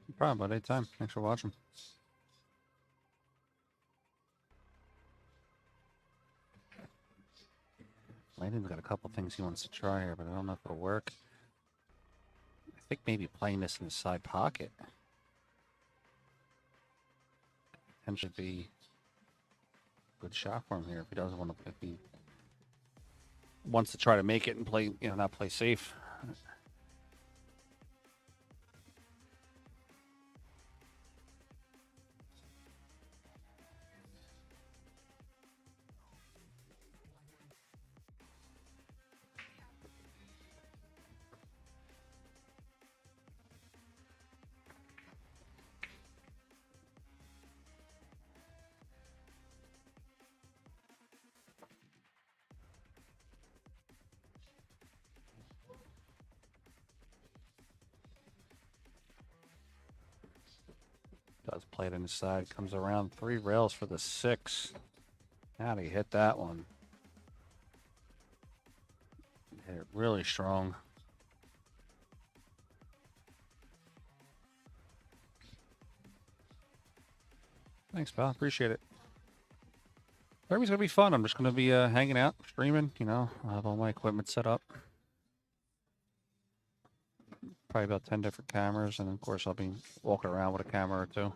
No problem, bud. Anytime. Thanks for watching. Landon's got a couple things he wants to try here, but I don't know if it'll work. I think maybe playing this in the side pocket potentially be a good shot for him here if he doesn't want to. If he wants to try to make it and play, you know, not play safe. Does play it in the side, comes around 3 rails for the 6. How do you hit that one? Hit it really strong. Thanks, pal. Appreciate it. Everything's gonna be fun. I'm just gonna be hanging out, streaming. You know, I have all my equipment set up. Probably about 10 different cameras, and of course I'll be walking around with a camera or two.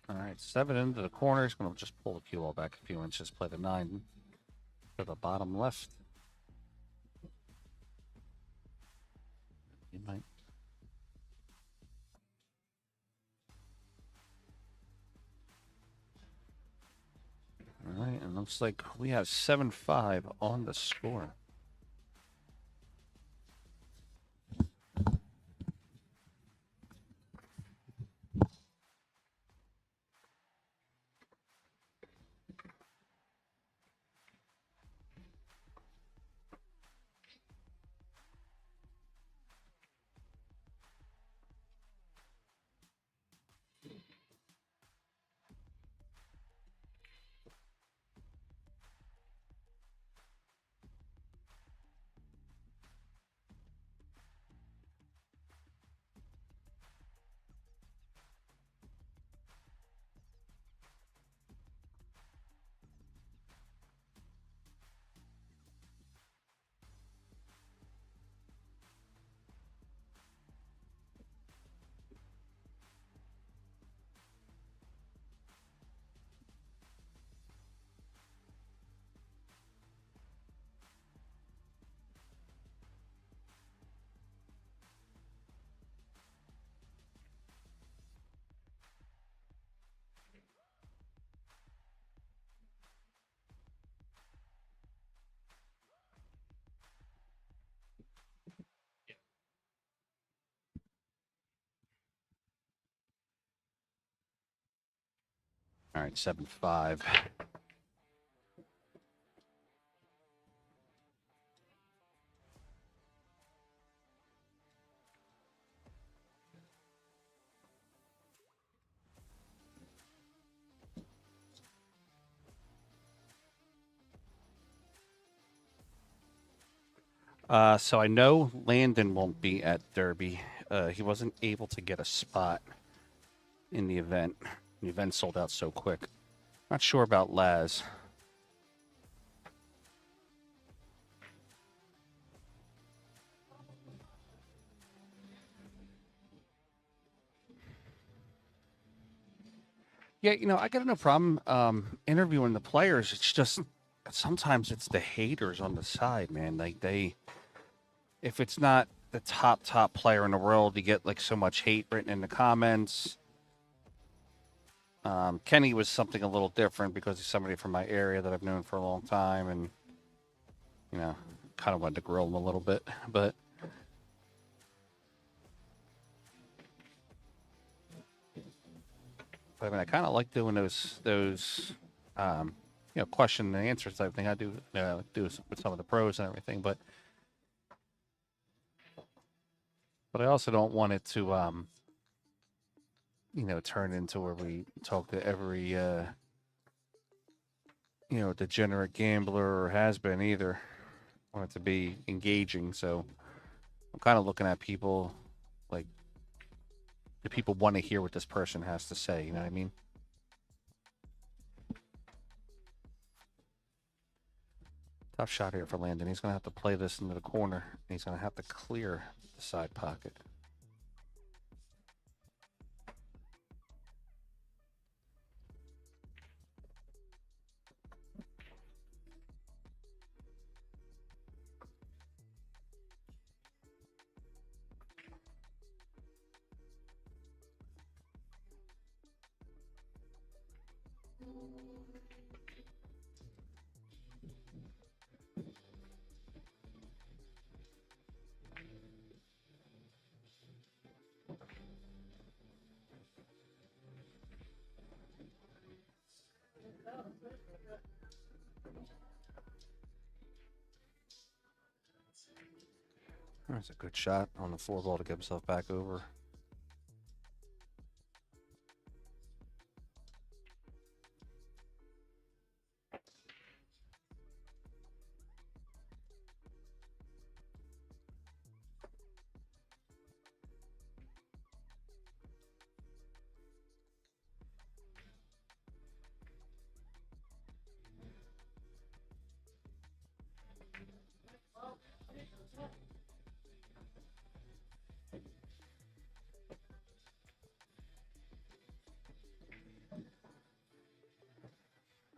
All right, 7 into the corner. He's going to just pull the cue ball back a few inches, play the 9 to the bottom left. You might. All right, and looks like we have 7-5 on the score. All right, 7-5. So I know Landon won't be at Derby. He wasn't able to get a spot in the event. The event sold out so quick. Not sure about Laz. Yeah, you know, I got no problem interviewing the players. It's just sometimes it's the haters on the side, man. Like if it's not the top player in the world, you get like so much hate written in the comments. Kenny was something a little different because he's somebody from my area that I've known for a long time, and kind of wanted to grill him a little bit, but. I mean, I kind of like doing those question and answer type thing. I do with some of the pros and everything, but I also don't want it to turn into where we talk to every degenerate gambler or has been either. I want it to be engaging, so I'm kind of looking at people like, do people want to hear what this person has to say? You know what I mean? Tough shot here for Landon. He's going to have to play this into the corner. And he's going to have to clear the side pocket. That's a good shot on the 4-ball to get himself back over.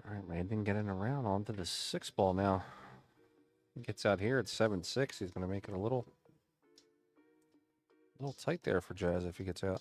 All right, Landon getting around onto the 6-ball now. He gets out here at 7-6. He's going to make it a little tight there for Jazz if he gets out.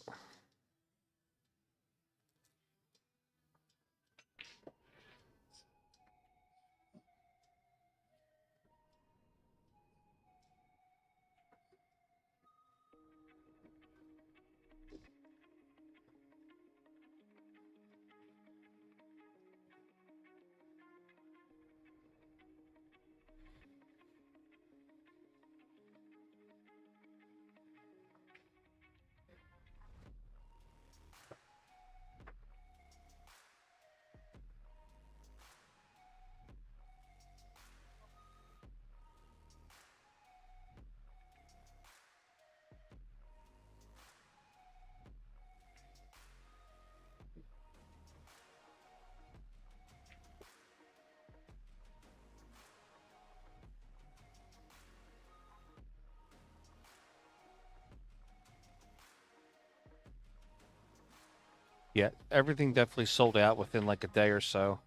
Yeah, everything definitely sold out within like a day or so.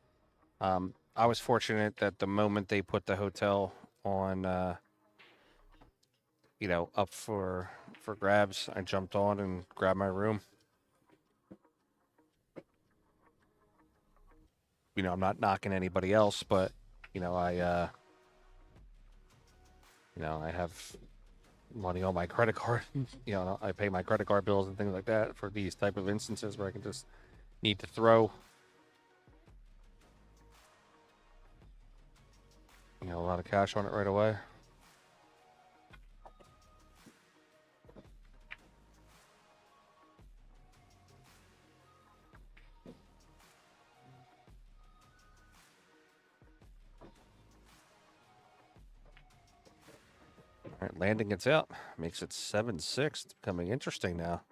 I was fortunate that the moment they put the hotel on, up for grabs, I jumped on and grabbed my room. I'm not knocking anybody else, but I have money on my credit card. I pay my credit card bills and things like that for these type of instances where I can just need to throw a lot of cash on it right away. All right, Landon gets out, makes it 7-6. It's becoming interesting now.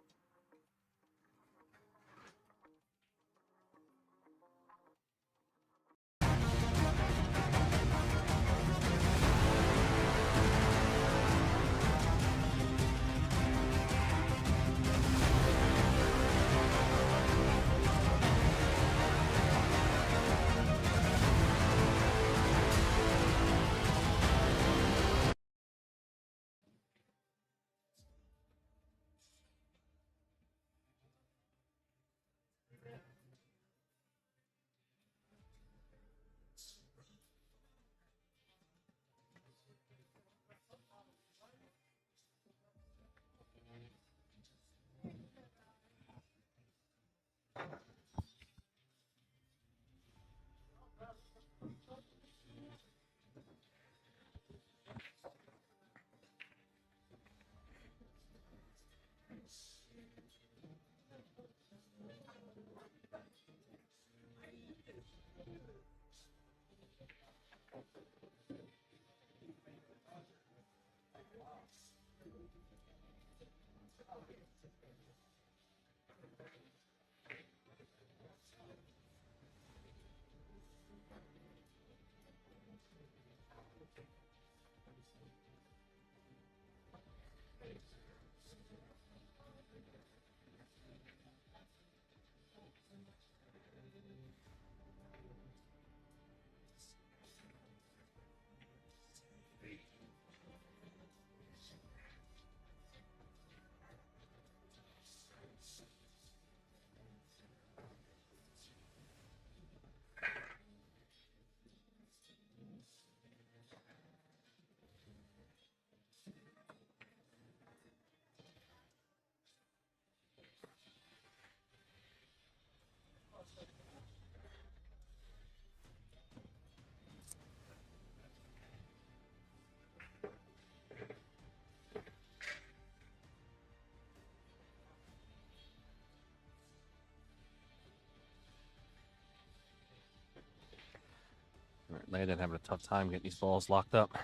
All right, Landon having a tough time getting these balls locked up.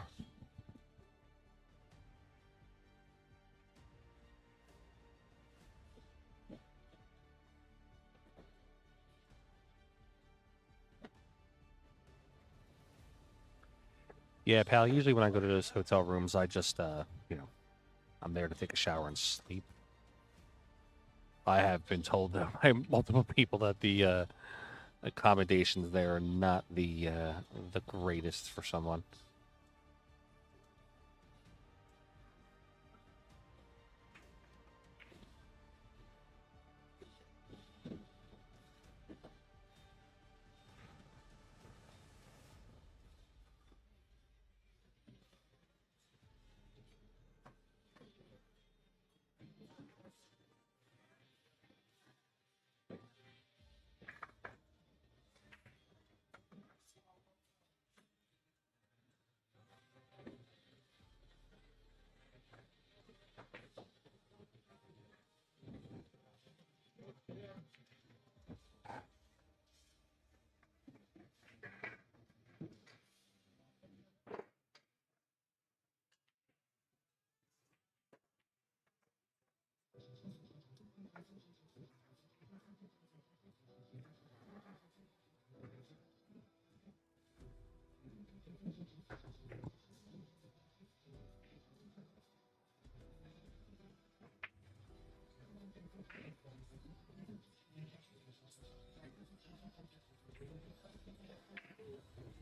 Yeah, pal, usually when I go to those hotel rooms, I just, I'm there to take a shower and sleep. I have been told by multiple people that the accommodations there are not the greatest for someone.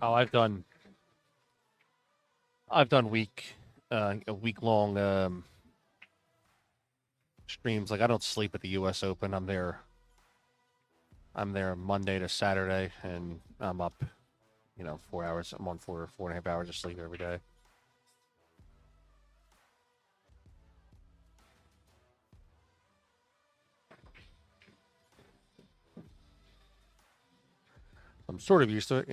Oh, I've done a week long streams. Like I don't sleep at the U.S. Open. I'm there Monday to Saturday, and I'm up, 4 hours. I'm on 4.5 hours of sleep every day. I'm sort of used to it,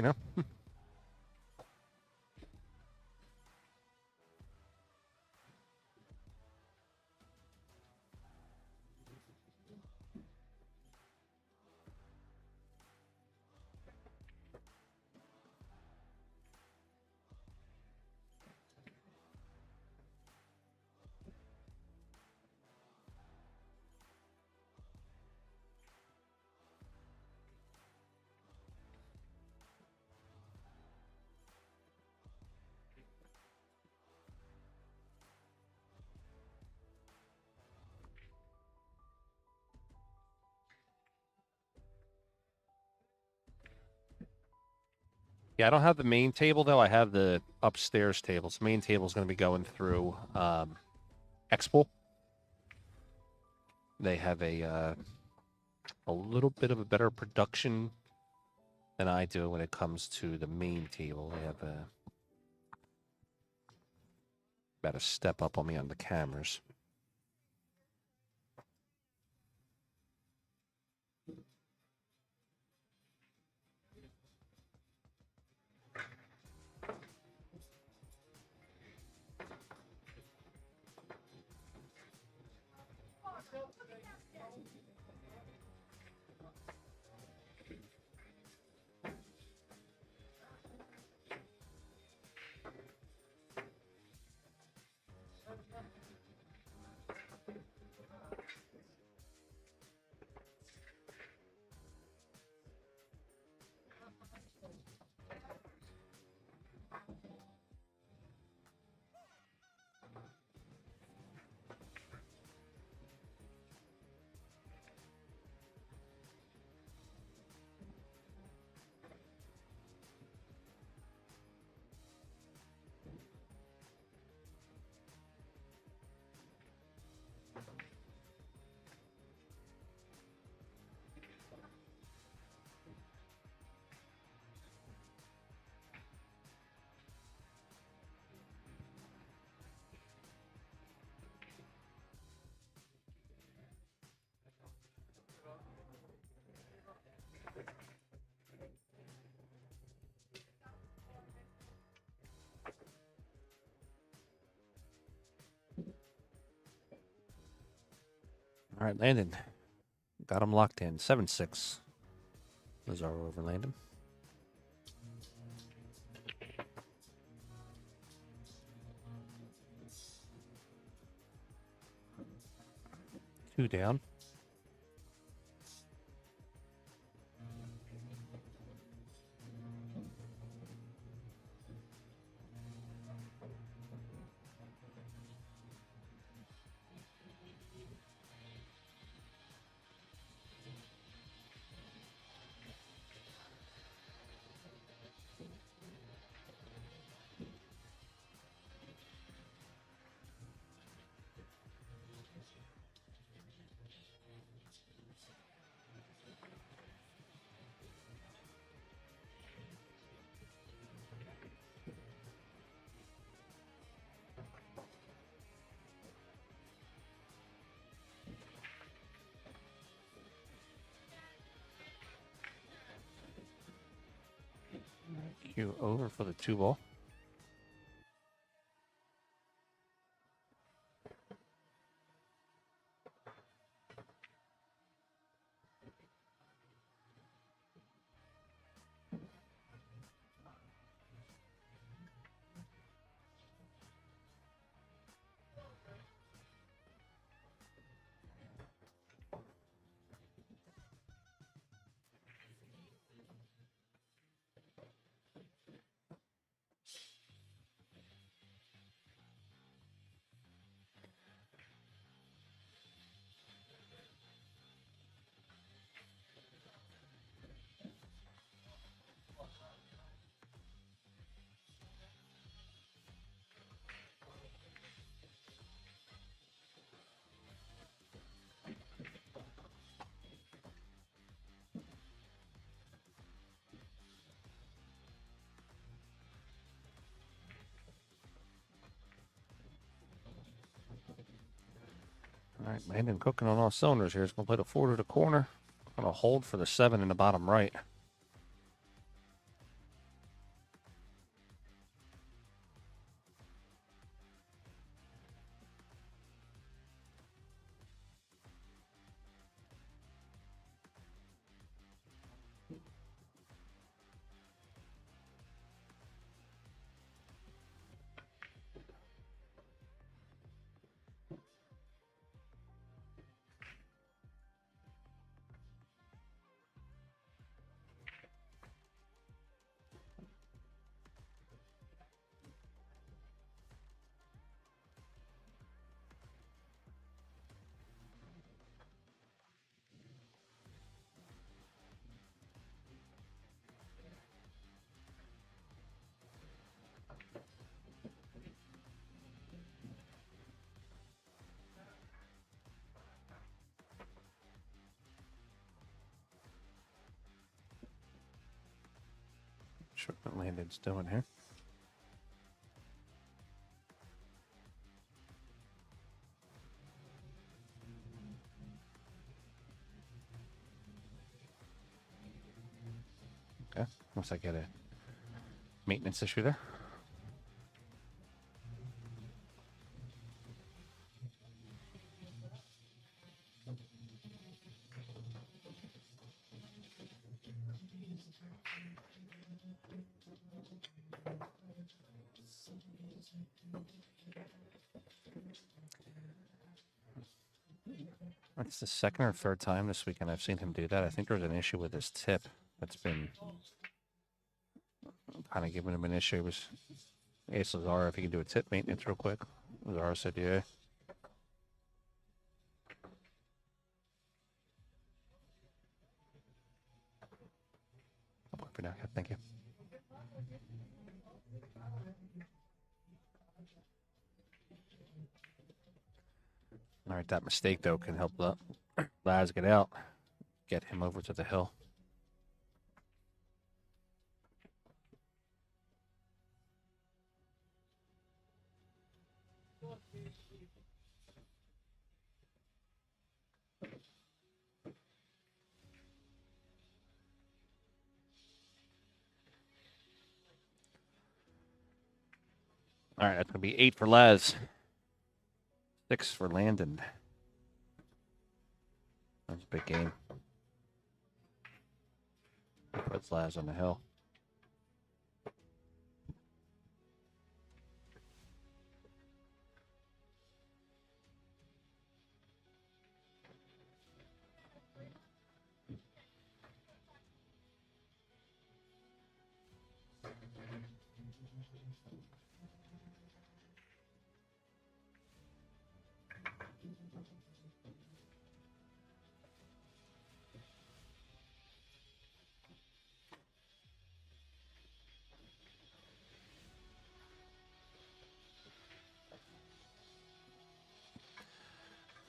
Yeah, I don't have the main table though. I have the upstairs tables. The main table is going to be going through Expo. They have a little bit of a better production than I do when it comes to the main table. They have about a step up on me on the cameras. All right, Landon. Got him locked in. 7-6. Lazaro over Landon. Two down. Cue over for the 2-ball. All right, Landon cooking on all cylinders here. He's going to play the 4 to the corner. Going to hold for the 7 in the bottom right. Sure what Landon's doing here. Okay, looks like I got a maintenance issue there. It's the second or third time this weekend I've seen him do that. I think there's an issue with his tip that's been kind of giving him an issue. He was asked Lazaro if he could do a tip maintenance real quick. Lazaro said, yeah. For now, thank you. All right, that mistake, though, can help Laz get out, get him over to the hill. All right, that's going to be 8 for Laz, 6 for Landon. That's a big game. Puts Laz on the hill.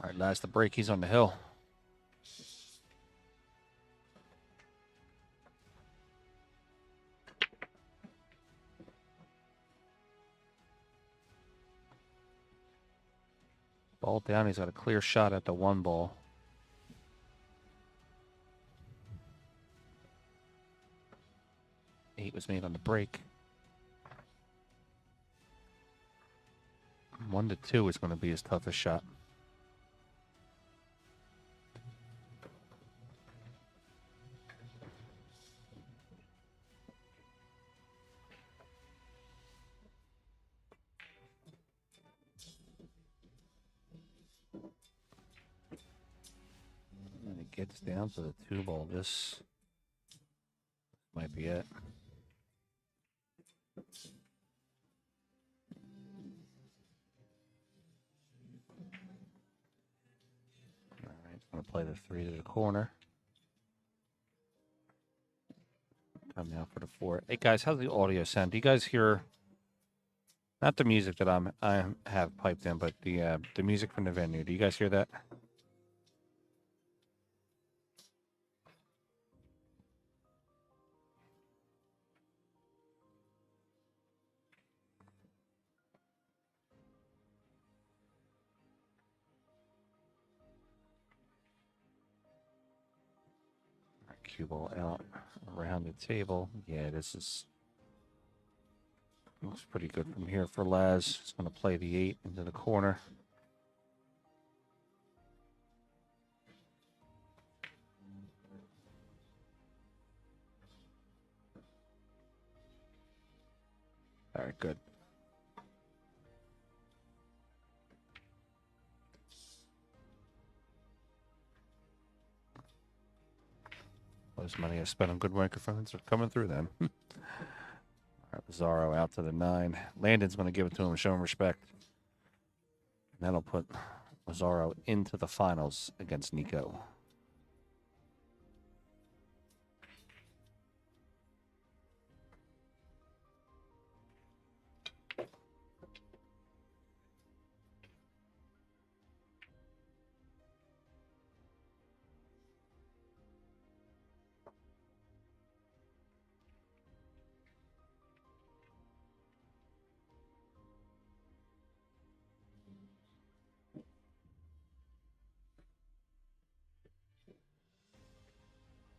All right, Laz the break. He's on the hill. Ball down. He's got a clear shot at the one ball. Eight was made on the break. 1 to 2 is going to be his toughest shot. And it gets down to the 2 ball. This might be it. All right, it's going to play the 3 to the corner. Come now for the 4. Hey guys, how's the audio sound? Do you guys hear? Not the music that I have piped in, but the music from the venue. Do you guys hear that? Cue ball out around the table. Yeah, this is looks pretty good from here for Laz. He's going to play the 8 into the corner. All right, good. All this money I spent on good microphones are coming through then. All right, Lazaro out to the 9. Landon's going to give it to him and show him respect. And that'll put Lazaro into the finals against Nico.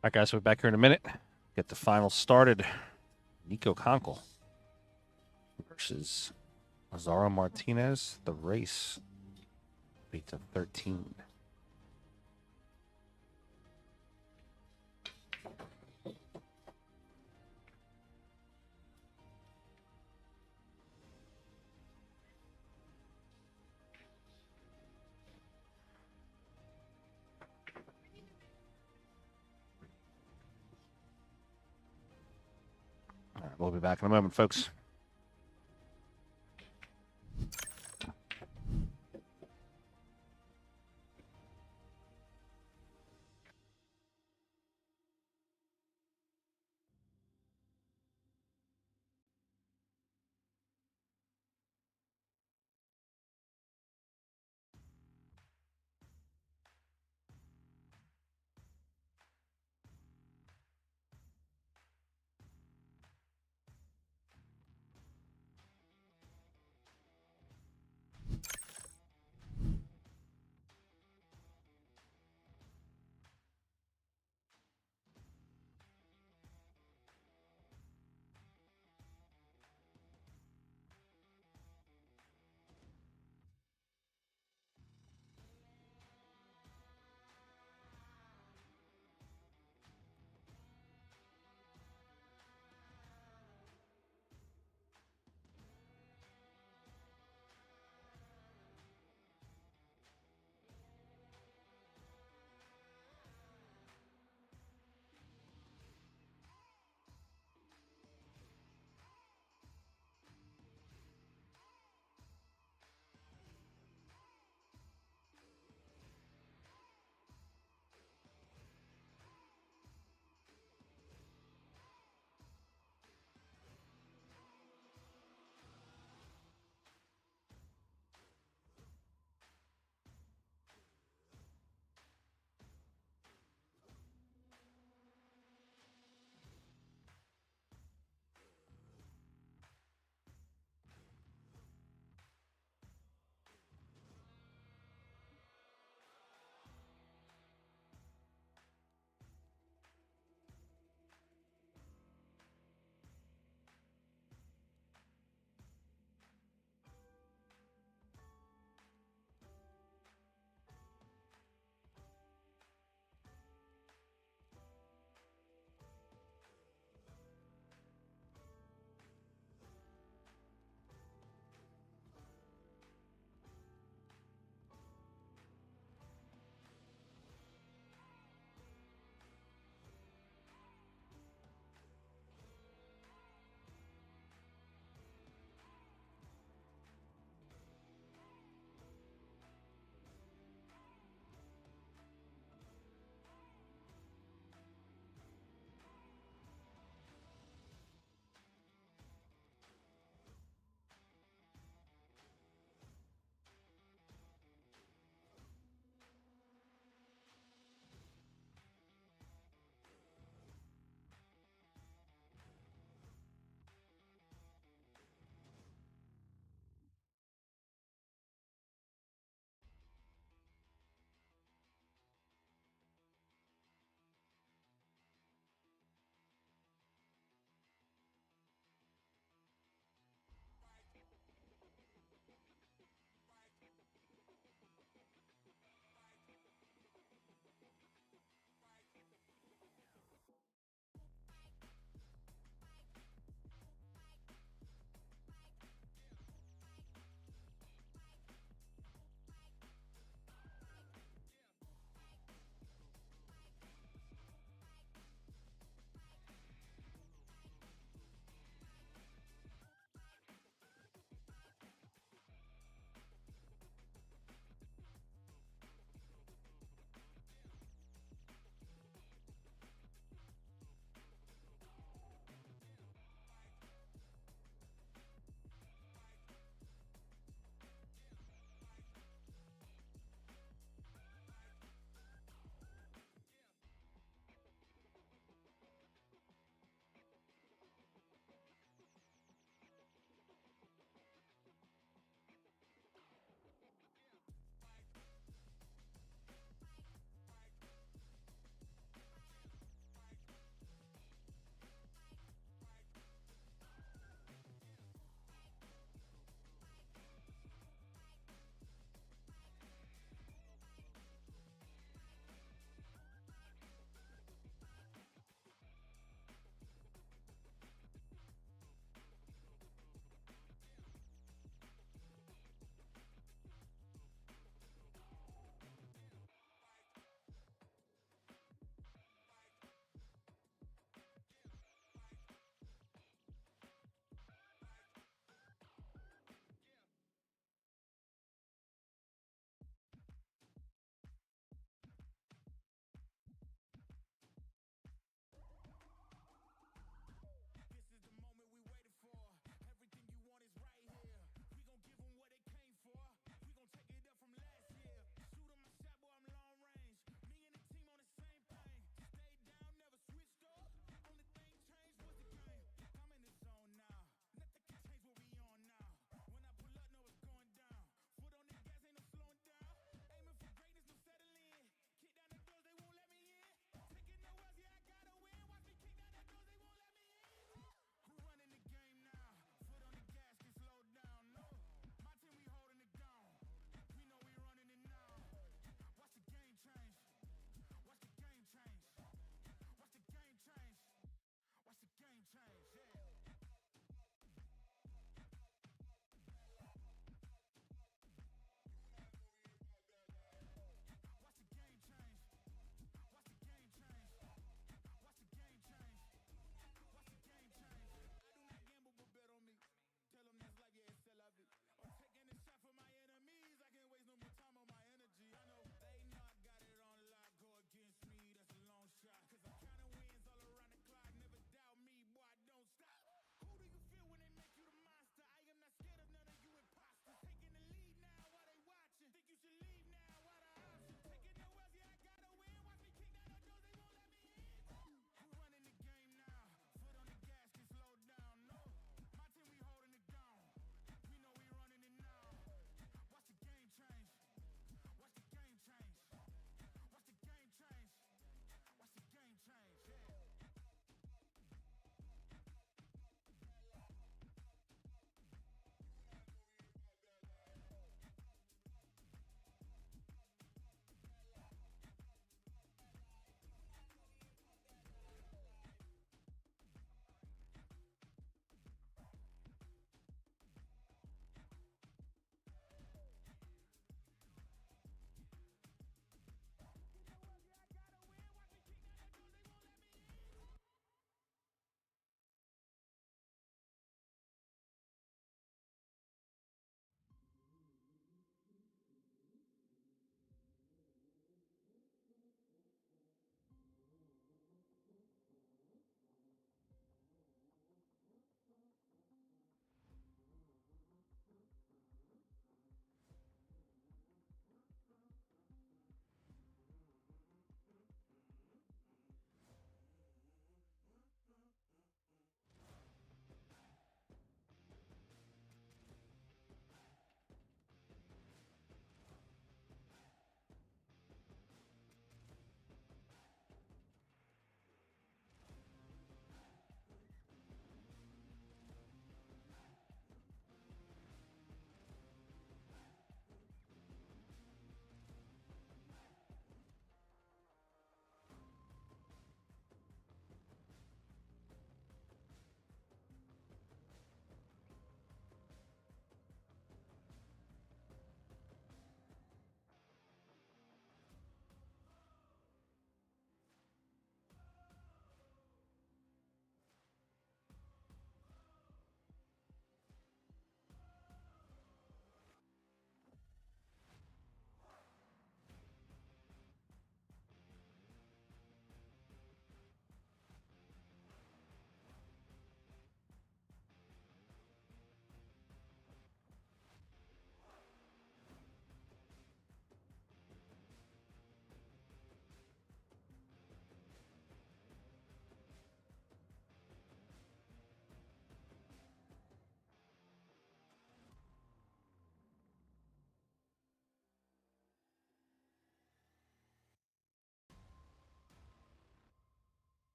All right, guys, we'll be back here in a minute. Get the finals started. Nico Conkle versus Lazaro Martinez. The race beats a 13. All right, we'll be back in a moment, folks.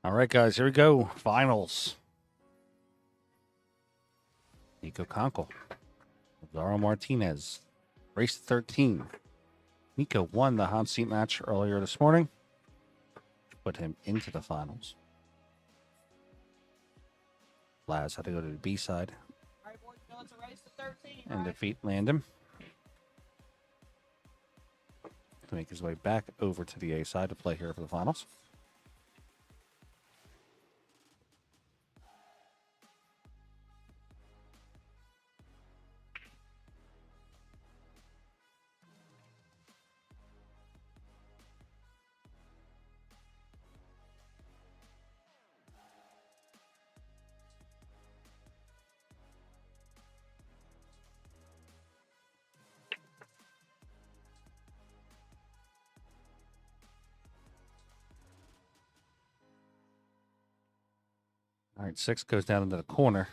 All right, guys, here we go. Finals. Nico Conkle. Zaro Martinez. Race 13. Nico won the hot seat match earlier this morning. Put him into the finals. Laz had to go to the B side and defeat Landon to make his way back over to the A side to play here for the finals. All right, 6 goes down into the corner.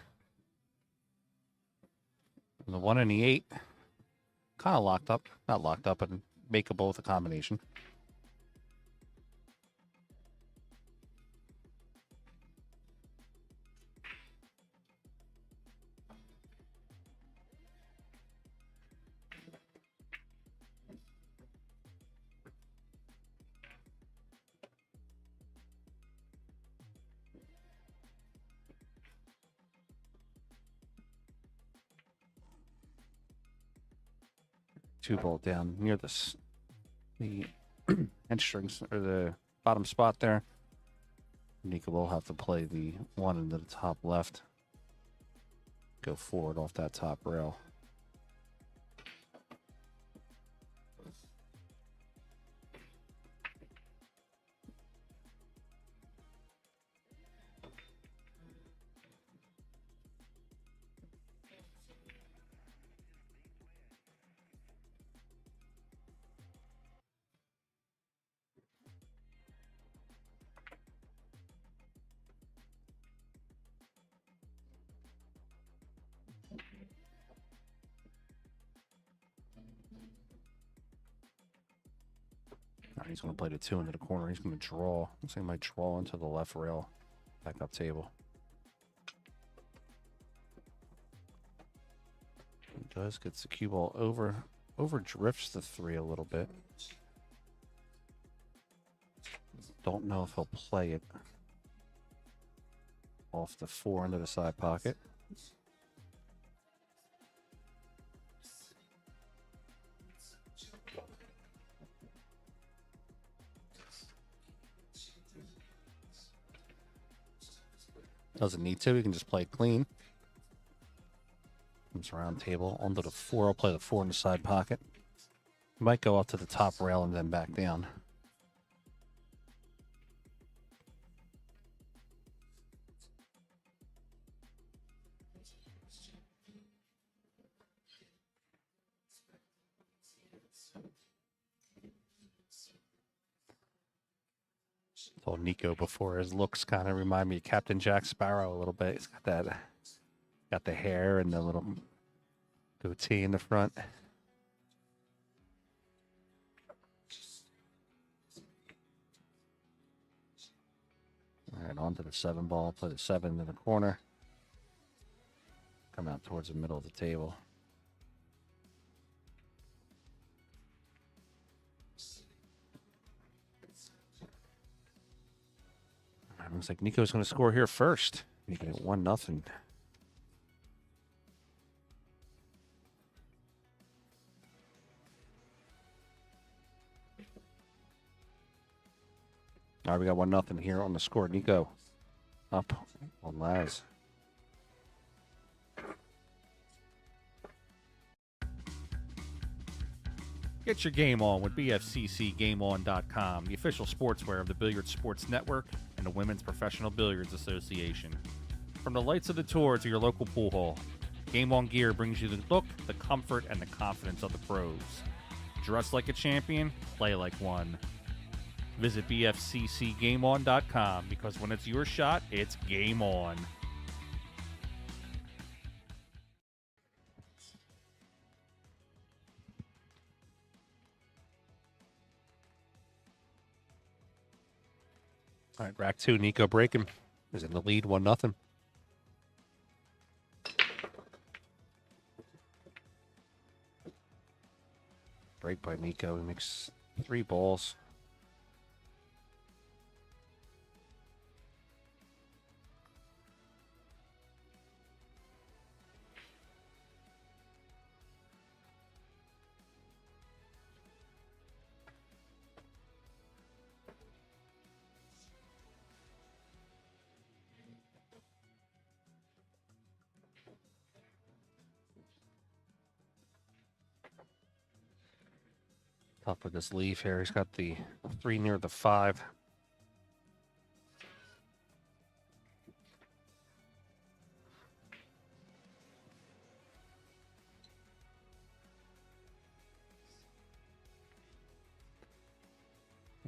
And the 1 and the 8 kind of locked up. Not locked up, but makeable with a combination. Two ball down near the end strings or the bottom spot there. Nico will have to play the 1 into the top left. Go forward off that top rail. He's going to play the 2 into the corner. He's going to draw. Looks like he might draw into the left rail. Back up table. He does. Gets the cue ball over drifts the 3 a little bit. Don't know if he'll play it off the 4 into the side pocket. Doesn't need to. He can just play it clean. Comes around table onto the 4. I'll play the 4 in the side pocket. Might go up to the top rail and then back down. Told Nico before, his looks kind of remind me of Captain Jack Sparrow a little bit. He's got the hair and the little goatee in the front. All right, on to the 7 ball. Play the 7 in the corner. Come out towards the middle of the table. Looks like Nico's going to score here first. Making it 1-0. All right, we got 1-0 here on the score. Nico up on Laz. Get your game on with BFCCGameOn.com, the official sportswear of the Billiard Sports Network and the Women's Professional Billiards Association. From the lights of the tour to your local pool hall, Game On gear brings you the look, the comfort, and the confidence of the pros. Dress like a champion, play like one. Visit BFCCGameOn.com because when it's your shot, it's game on. All right, rack 2, Nico breaking. Is in the lead, 1-0. Break by Nico. He makes 3 balls. Tough with this leaf here. He's got the 3 near the 5.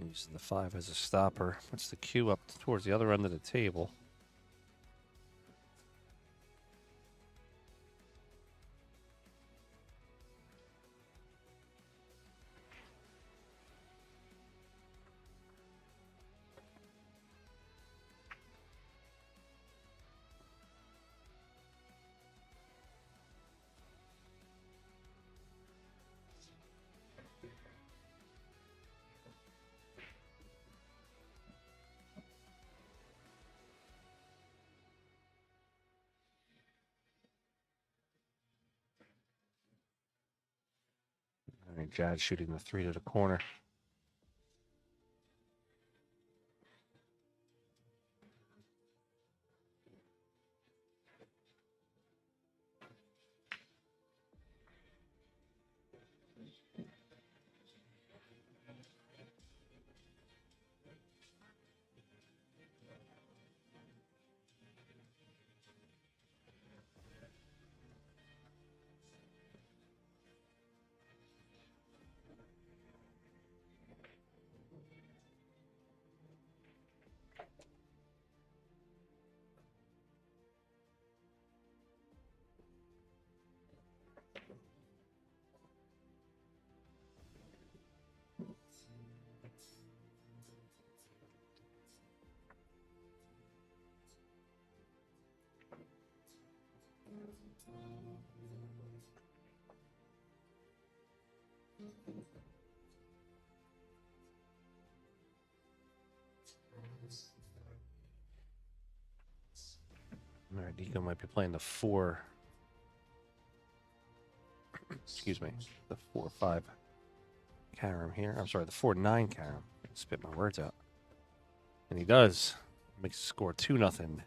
Using the 5 as a stopper. Puts the cue up towards the other end of the table. All right, Jad shooting the 3 to the corner. All right, Nico might be playing the 4. Excuse me, the 4-5 carom here. I'm sorry, the 4-9 carom. Spit my words out. And he does. Makes the score 2-0.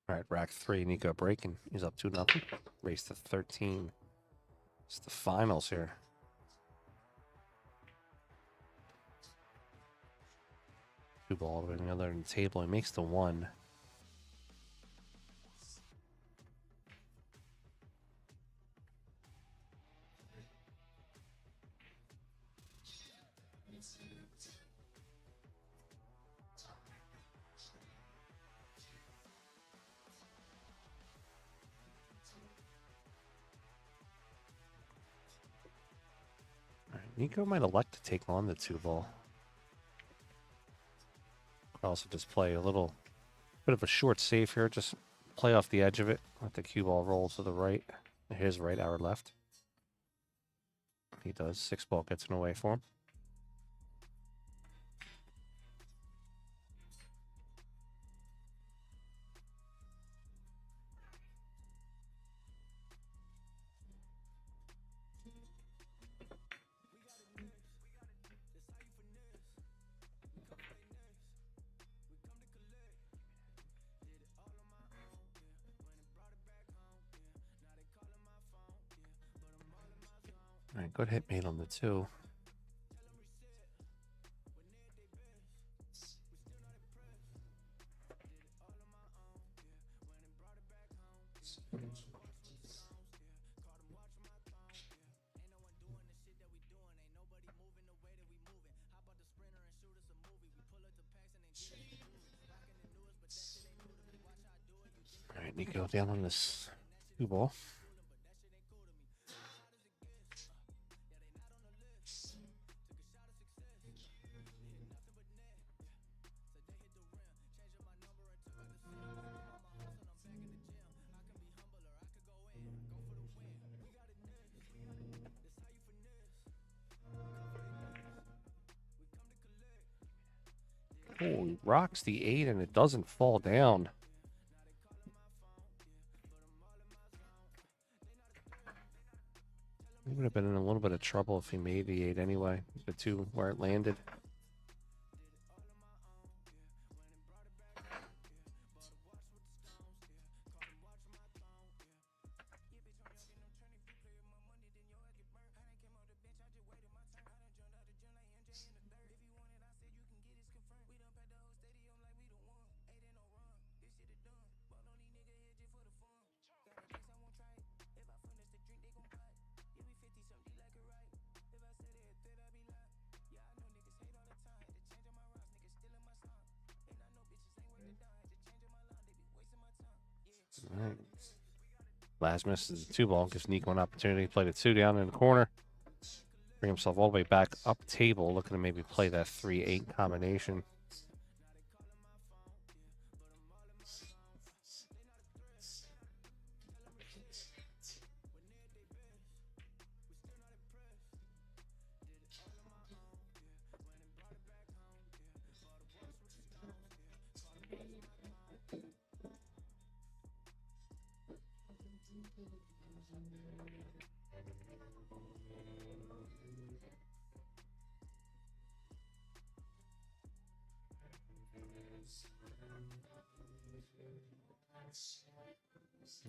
All right, rack 3, Nico breaking. He's up 2-0. Race to 13. It's the finals here. Two ball over the other end of the table. He makes the 1. Nico might elect to take on the 2 ball. Could also just play a little bit of a short save here. Just play off the edge of it. Let the cue ball roll to the right. His right, our left. He does. 6 ball gets in the way for him. All right, good hit made on the 2. All right, Nico down on this 2 ball. Oh, he rocks the 8 and it doesn't fall down. He would have been in a little bit of trouble if he made the 8 anyway. The 2 where it landed. All right. Last miss is a 2 ball. Gives Nico an opportunity to play the 2 down in the corner. Bring himself all the way back up table. Looking to maybe play that 3-8 combination.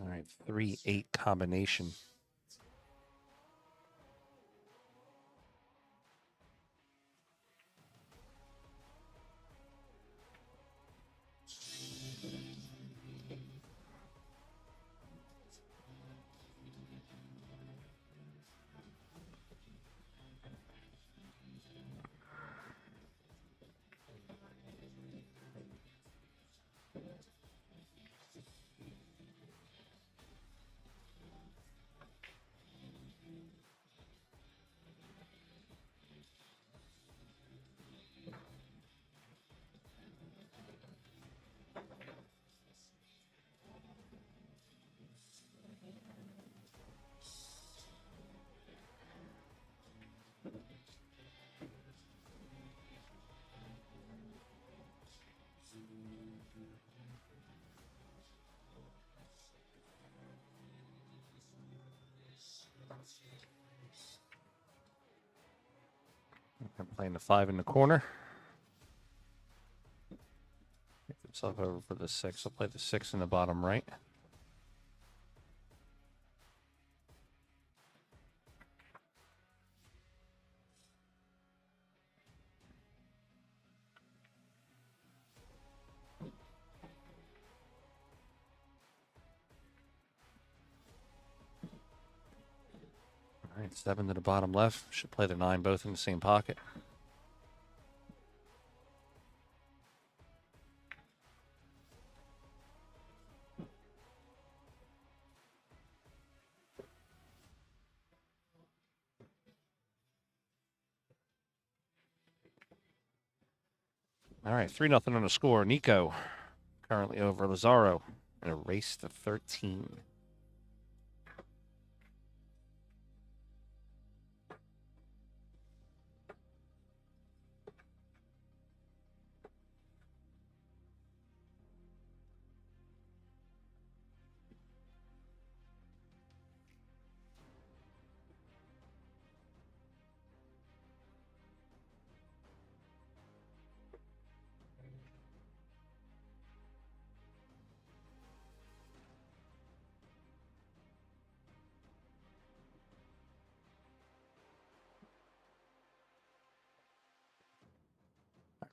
All right, 3-8 combination. I'm playing the 5 in the corner. Get himself over for the 6. I'll play the 6 in the bottom right. All right, 7 to the bottom left. Should play the 9 both in the same pocket. All right, 3-0 on the score. Nico currently over Lazaro in a race to 13.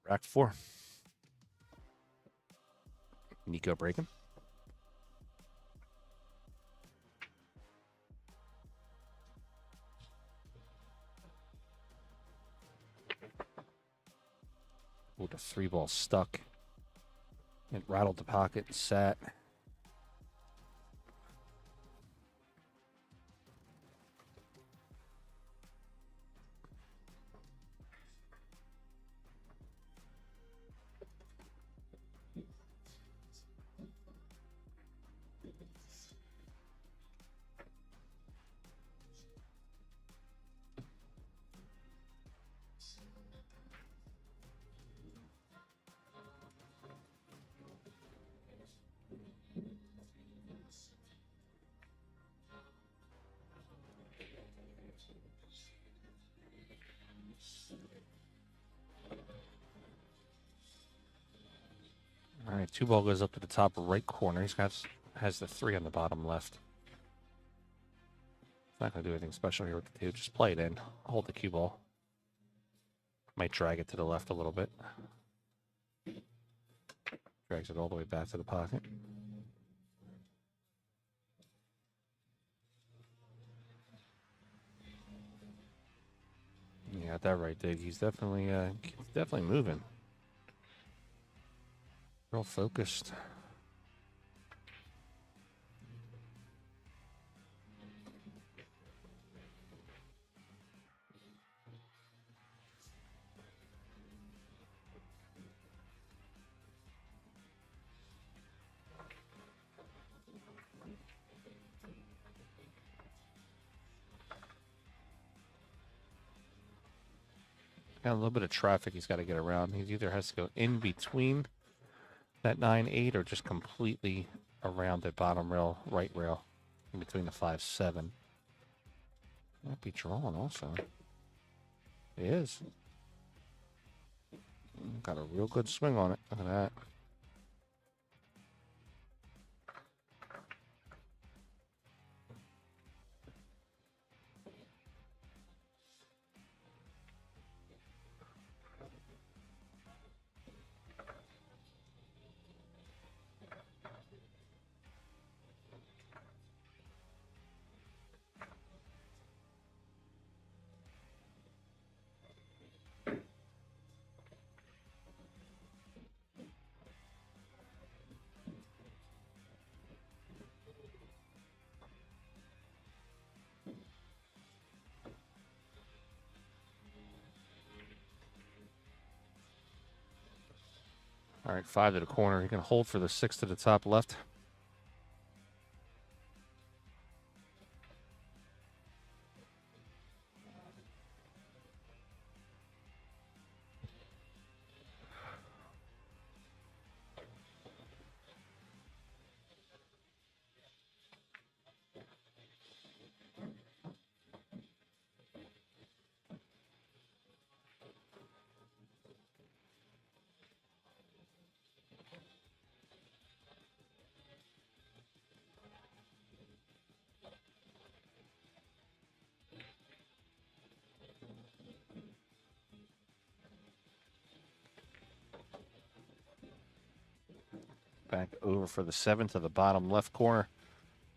Rack 4. Nico breaking. Oh, the 3-ball stuck. It rattled the pocket and sat. All right, 2-ball goes up to the top right corner. Has the 3 on the bottom left. It's not going to do anything special here with the 2. Just play it in. Hold the cue ball. Might drag it to the left a little bit. Drags it all the way back to the pocket. You got that right, Dig. He's definitely moving. Real focused. Got a little bit of traffic he's got to get around. He either has to go in between that 9-8 or just completely around the bottom rail, right rail, in between the 5-7. Might be drawn also. It is. Got a real good swing on it. Look at that. All right, 5 to the corner. He can hold for the 6 to the top left. Back over for the 7 to the bottom left corner.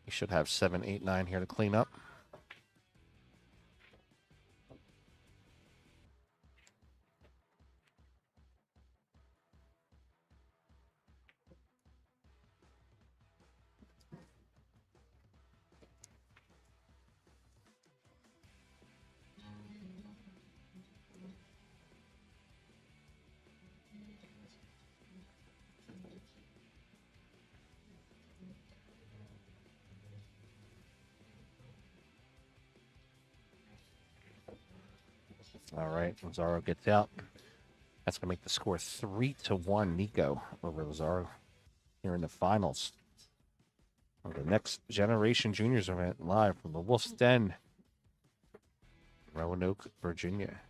He should have 7, 8, 9 here to clean up. All right, Lazaro gets out. That's going to make the score 3-1 Nico over Lazaro here in the finals of the Next Generation Juniors event live from the Wolf's Den, Roanoke, Virginia.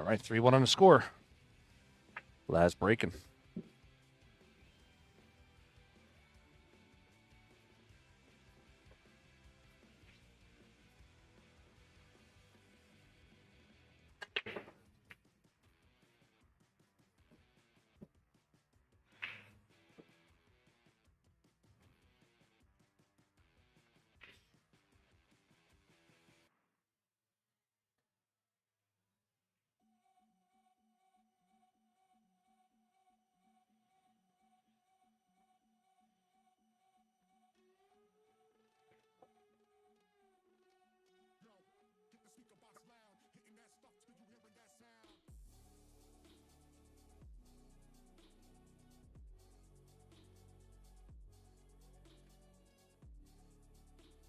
right, 3-1 on the score. Laz breaking.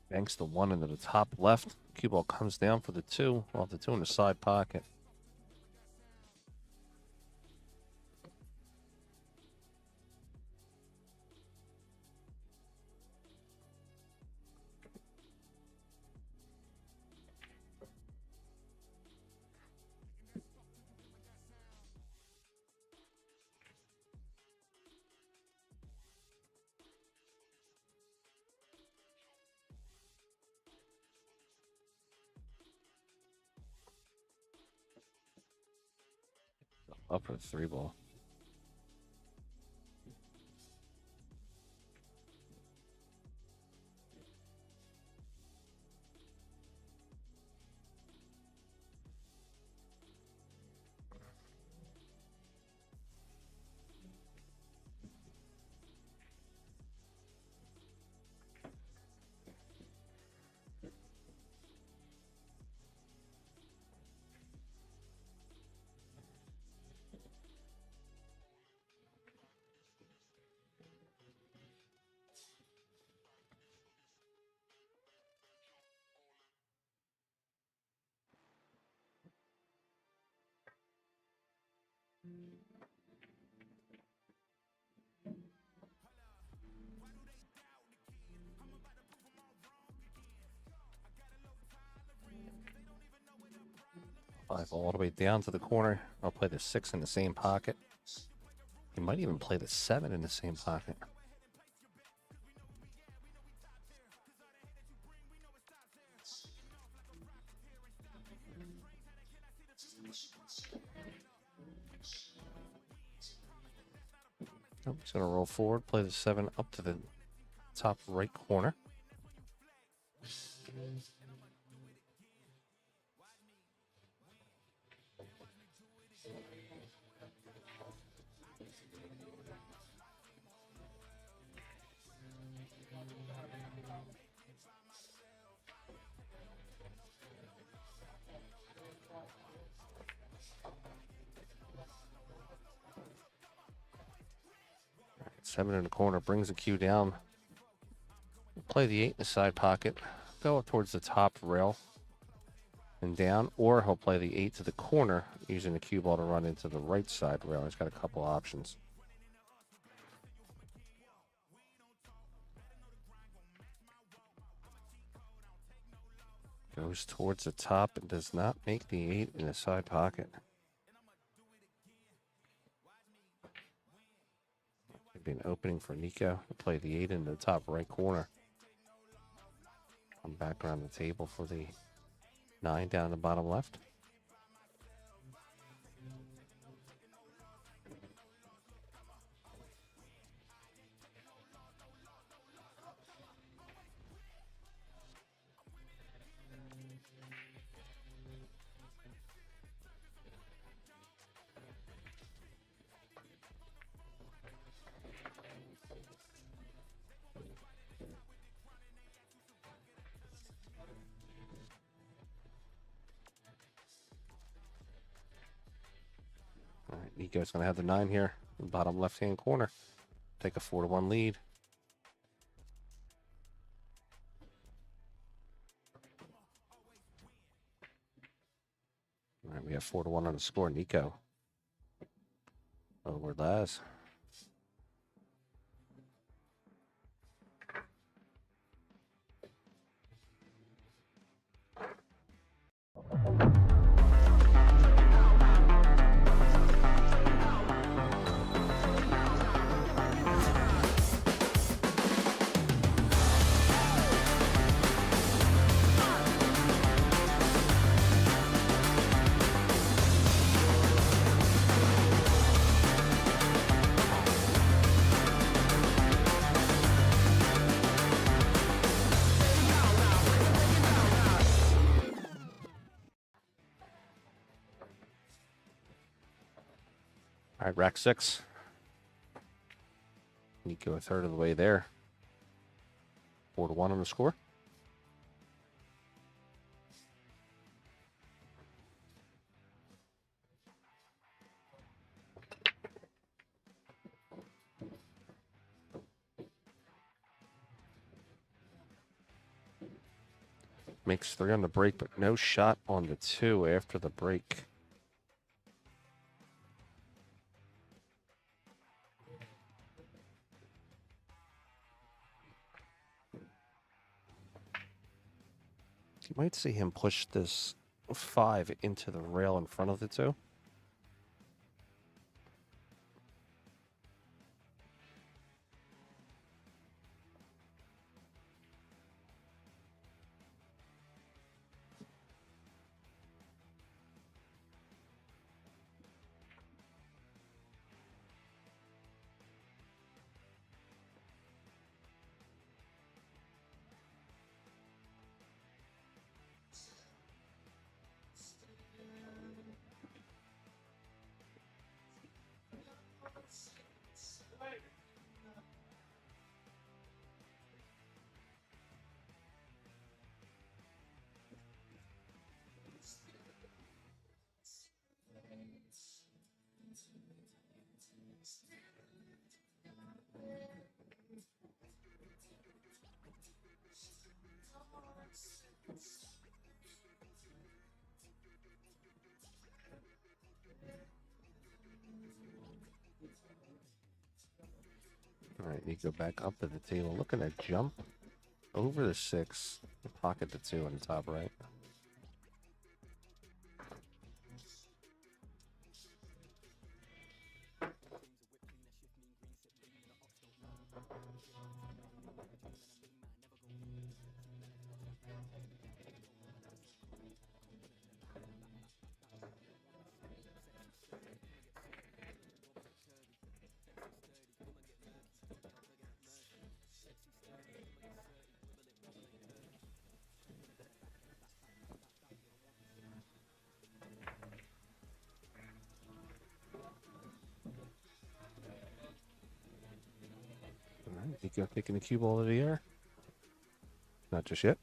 Banks the 1 into the top left. Cue ball comes down for the 2. Off the 2 in the side pocket. Up for the 3 ball. Five all the way down to the corner. I'll play the 6 in the same pocket. He might even play the 7 in the same pocket. Oh, he's going to roll forward, play the 7 up to the top right corner. Seven in the corner brings the cue down. Play the 8 in the side pocket. Go up towards the top rail and down, or he'll play the 8 to the corner using the cue ball to run into the right side rail. He's got a couple options. Goes towards the top and does not make the 8 in the side pocket. Be an opening for Nico to play the 8 in the top right corner. Come back around the table for the 9 down in the bottom left. All right, Nico's going to have the 9 here in the bottom left-hand corner. Take a 4-1 lead. All right, we have 4-1 on the score. Nico over Laz. right, rack 6. Nico a third of the way there. 4-1 on the score. Makes 3 on the break, but no shot on the 2 after the break. You might see him push this 5 into the rail in front of the 2. All right, you go back up to the table, looking to jump over the 6, pocket the 2 on the top right. All right, Nico kicking the cue ball to the air. Not just yet.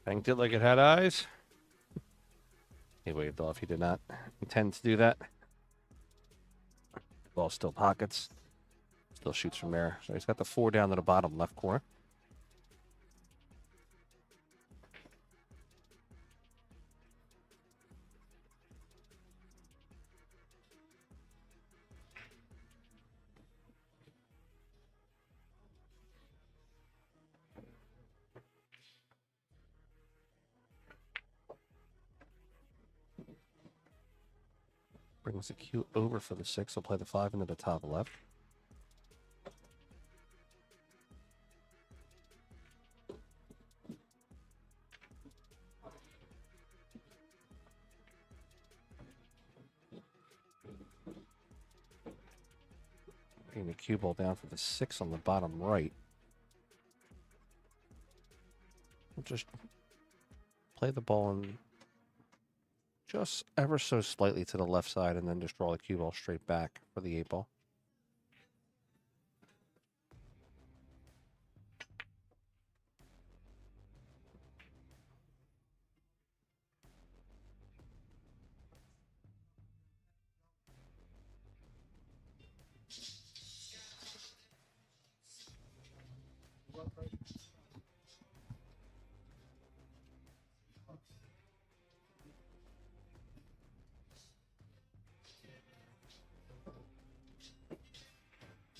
Banked it like it had eyes. He waved off. He did not intend to do that. Ball still pockets. Still shoots from there. So he's got the 4 down to the bottom left corner. Brings the cue over for the 6. He'll play the 5 into the top left. Bringing the cue ball down for the 6 on the bottom right. We'll just play the ball in just ever so slightly to the left side and then just draw the cue ball straight back for the 8 ball.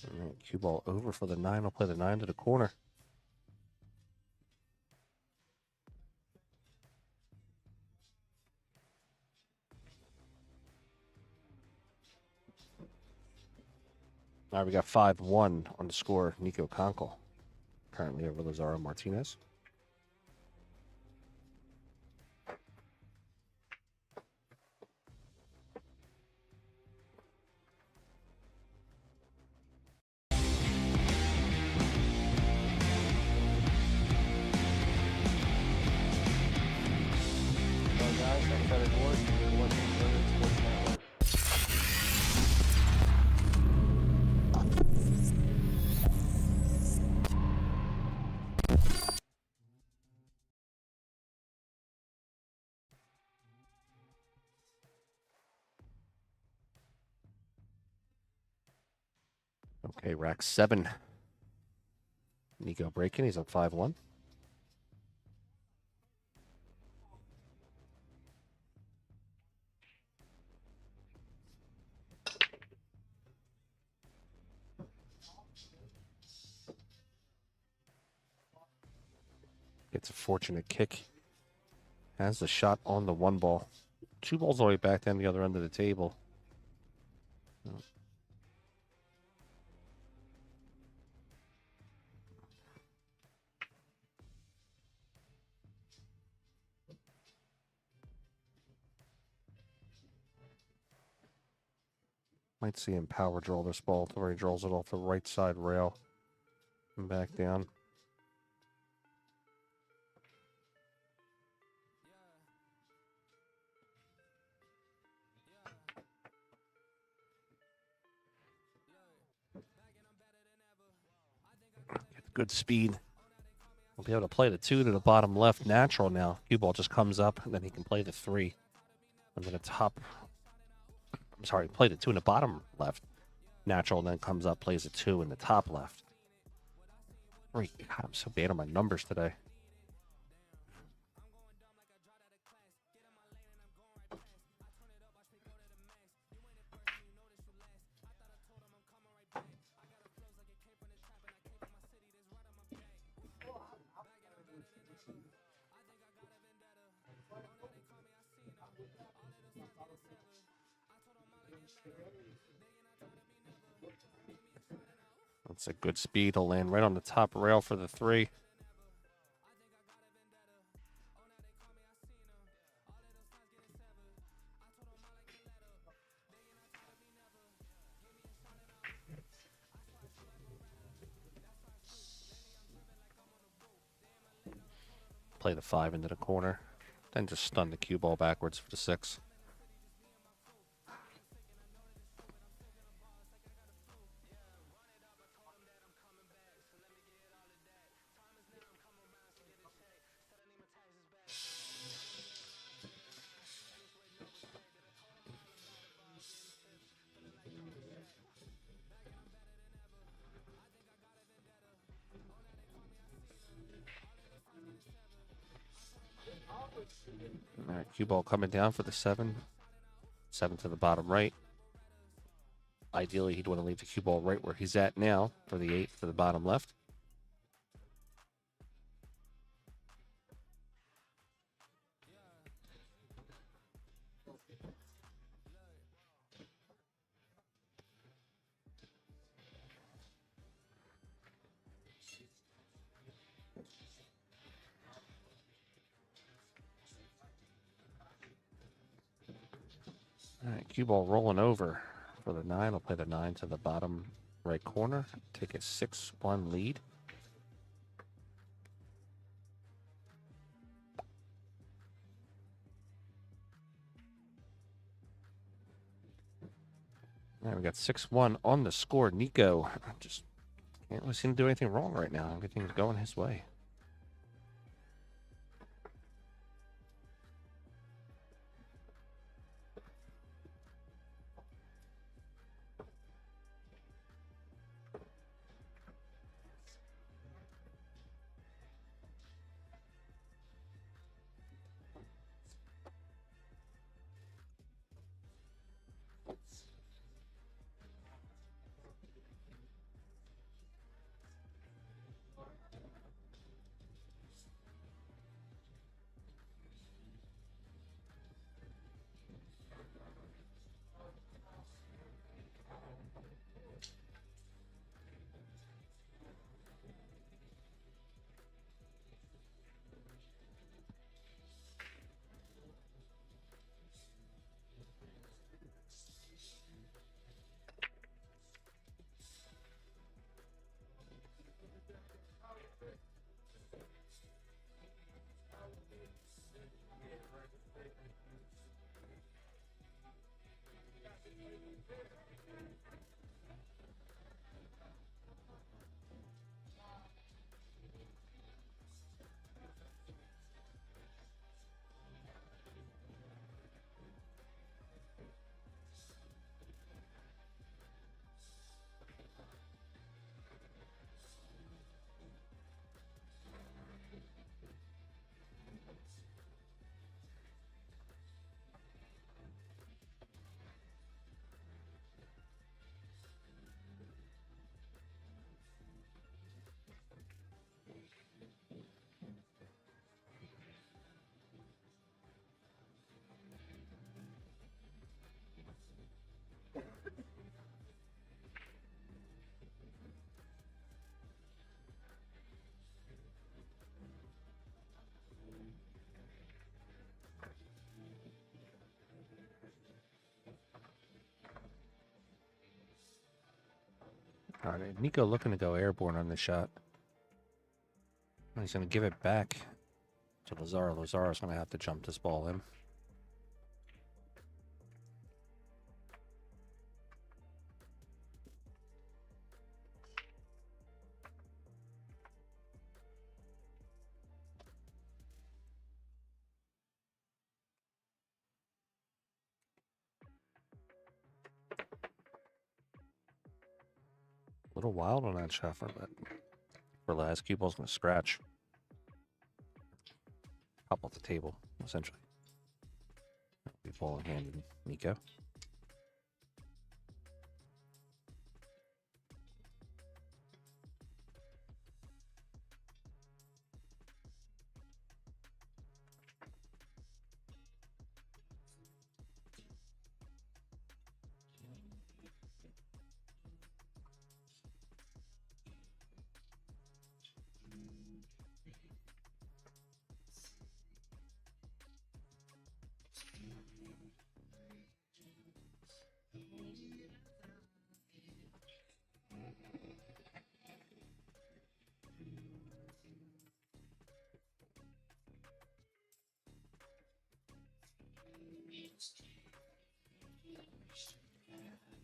All right, cue ball over for the 9. I'll play the 9 to the corner. All right, we got 5-1 on the score. Nico Conkle currently over Lazaro Martinez. Hello guys, I'm Feder Gorst and you're watching Billiard Sports Network. Okay, rack 7. Nico breaking. He's up 5-1. Gets a fortunate kick. Has the shot on the 1 ball. 2 balls all the way back down the other end of the table. Might see him power draw this ball to where he draws it off the right side rail and back down. Get good speed. We'll be able to play the 2 to the bottom left natural now. Cue ball just comes up, and then he can play the 3. And then the top. I'm sorry, play the 2 in the bottom left natural, and then comes up, plays a 2 in the top left. God, I'm so bad on my numbers today. That's a good speed. He'll land right on the top rail for the 3. Play the 5 into the corner. Then just stun the cue ball backwards for the 6. All right, cue ball coming down for the 7. 7 to the bottom right. Ideally, he'd want to leave the cue ball right where he's at now for the 8 to the bottom left. All right, cue ball rolling over for the 9. I'll play the 9 to the bottom right corner. Take a 6-1 lead. All right, we got 6-1 on the score. Nico just can't really seem to do anything wrong right now. Everything's going his way. All right, Nico looking to go airborne on this shot. He's going to give it back to Lazaro. Lazaro's going to have to jump this ball in. A little wild on that shot for last. Cue ball's going to scratch. Pop off the table, essentially. Be ball in hand in Nico.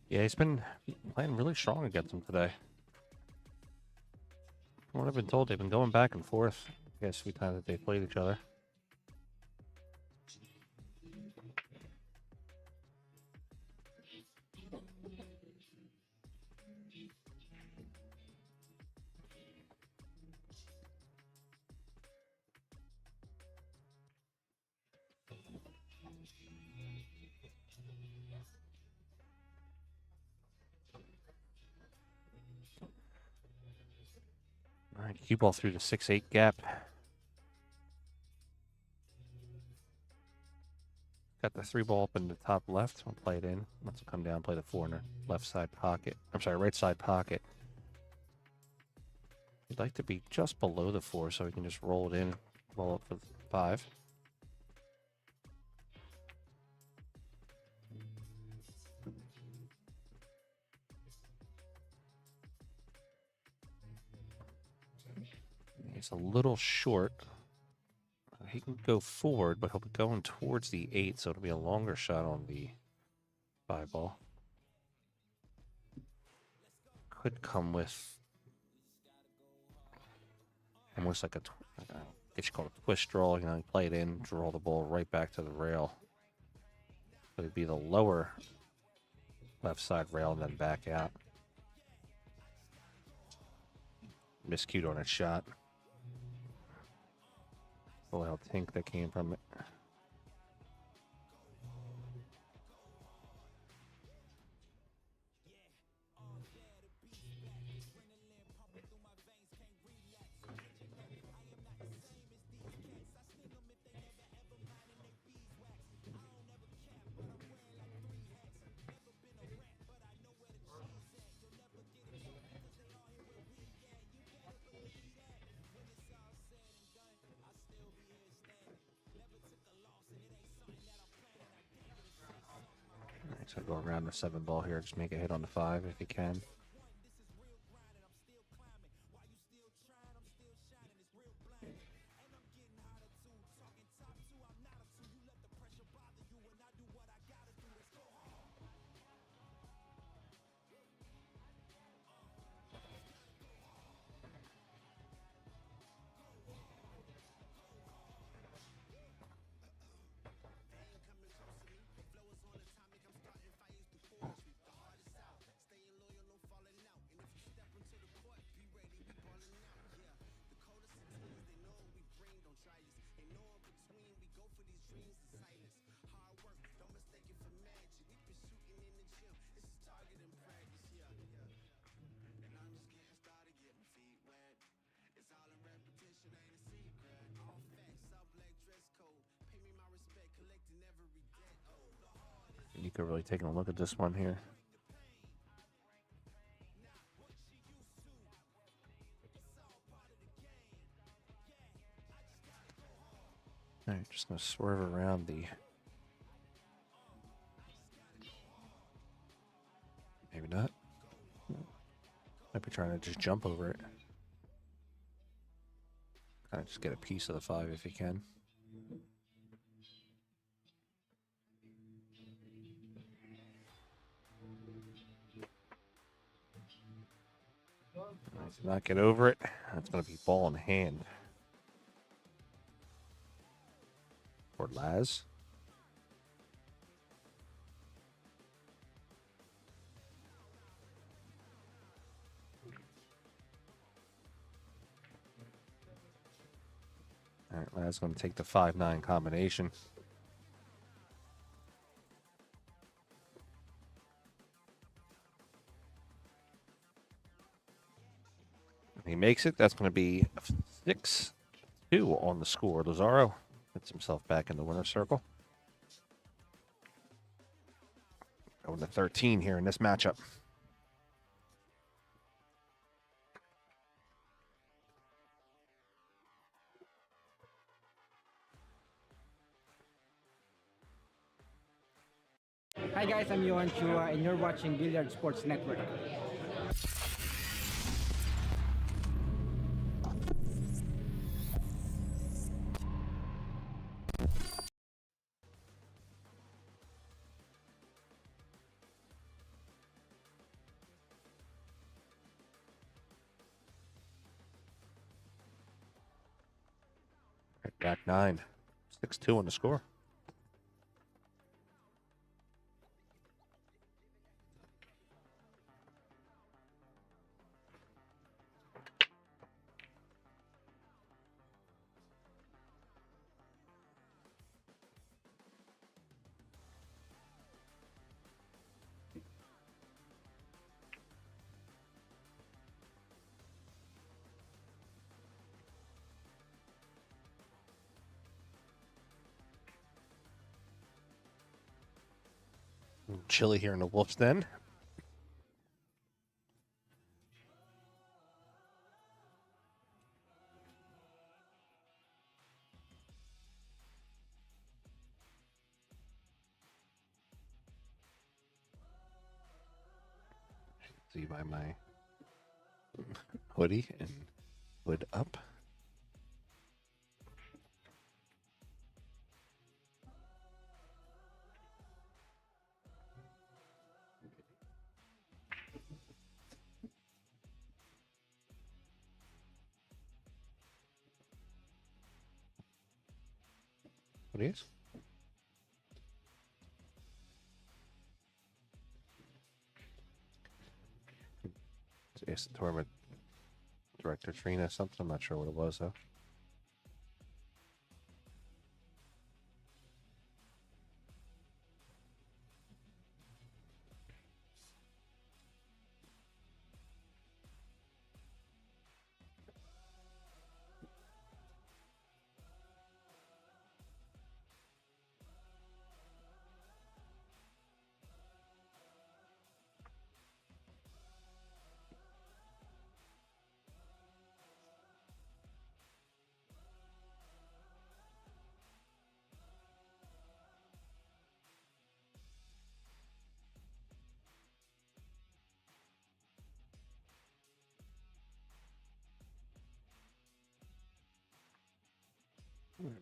Yeah, he's been playing really strong against him today. From what I've been told, they've been going back and forth. I guess every time that they played each other. All right, cue ball through the 6-8 gap. Got the 3 ball up in the top left. I'll play it in. Let's come down, play the 4 in the left side pocket. I'm sorry, right side pocket. You'd like to be just below the 4 so we can just roll it in, roll up for the 5. It's a little short. He can go forward, but he'll be going towards the 8, so it'll be a longer shot on the 5 ball. Could come with almost like it's called a twist draw. You know, you play it in, draw the ball right back to the rail. So it'd be the lower left side rail and then back out. Miscued on its shot. Full out tink that came from it. So go around the 7 ball here, just make a hit on the 5 if you can. peek of really taking a look at this one here. All right, just going to swerve around the... Maybe not. Might be trying to just jump over it. Kind of just get a piece of the 5 if you can. Nice, not get over it. That's going to be ball in hand. For Laz. All right, Laz going to take the 5-9 combination. If he makes it, that's going to be 6-2 on the score. Lazaro gets himself back in the winner's circle. Going to 13 here in this matchup. Hi guys, I'm Johan Chua and you're watching Billiard Sports Network. Back 9. 6-2 on the score. Chilly here in the Wolf's Den. See by my hoodie and hood up. What is? It's the tournament director Trena something. I'm not sure what it was though.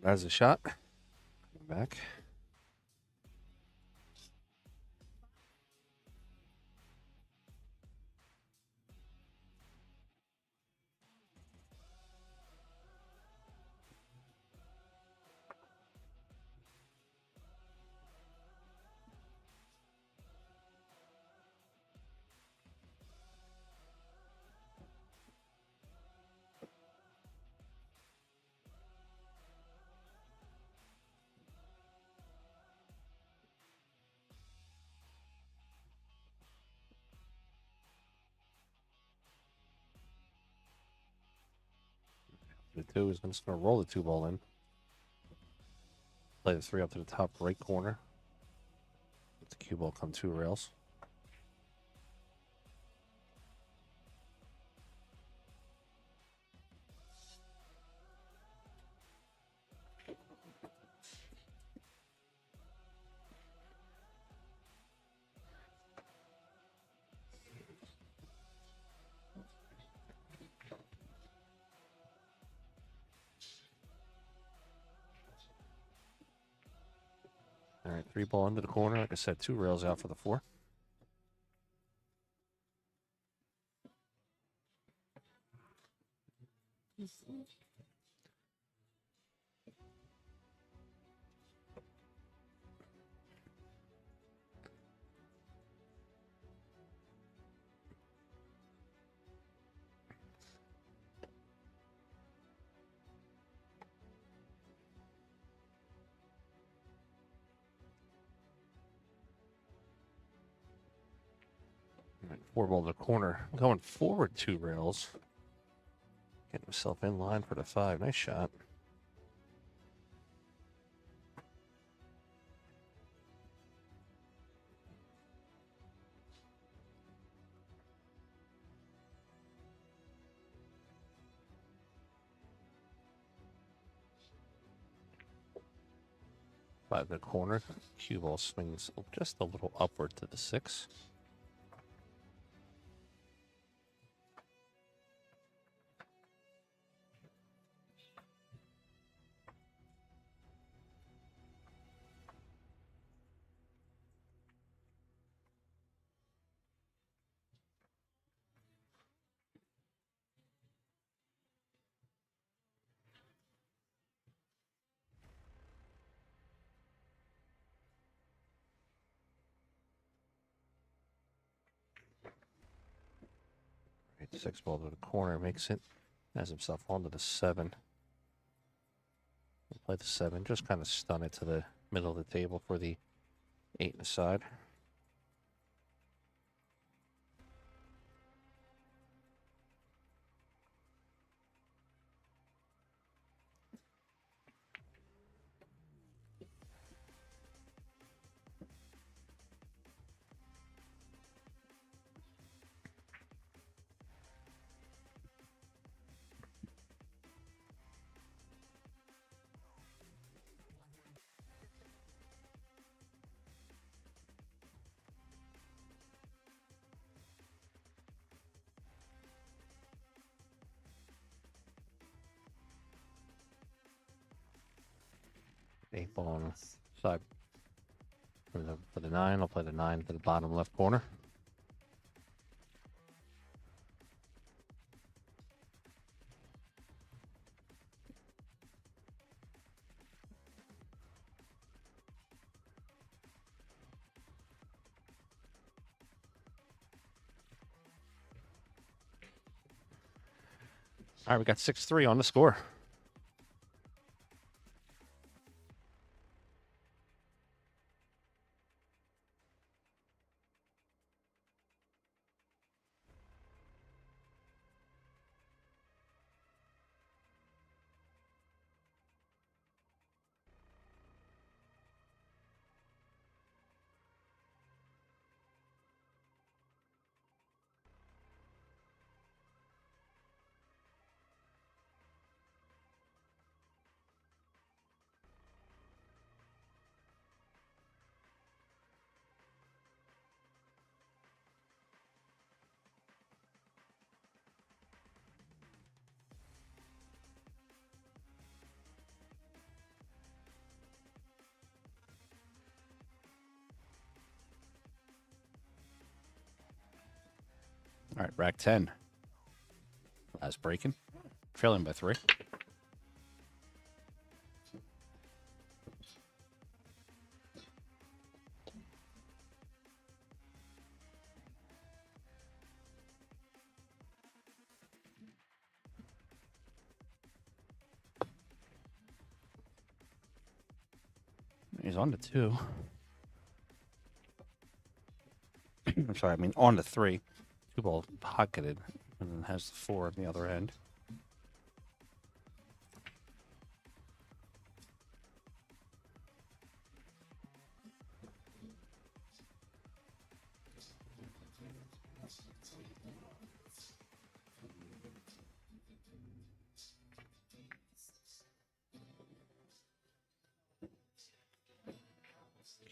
That's a shot. Back. The 2 is just going to roll the 2 ball in. Play the 3 up to the top right corner. The cue ball come 2 rails. All right, 3 ball into the corner. Like I said, 2 rails out for the 4. All right, 4 ball to the corner. Going forward 2 rails. Getting himself in line for the 5. Nice shot. By the corner, cue ball swings just a little upward to the 6. Right, 6 ball to the corner, makes it, has himself onto the 7. We'll play the 7, just kind of stun it to the middle of the table for the 8 and the side. Eight ball on the side. For the 9, I'll play the 9 to the bottom left corner. All right, we got 6-3 on the score. All right, rack 10. Last breaking. Trailing by 3. He's on to 2. I'm sorry, I mean on to 3. 2 ball pocketed, and then has the 4 on the other end.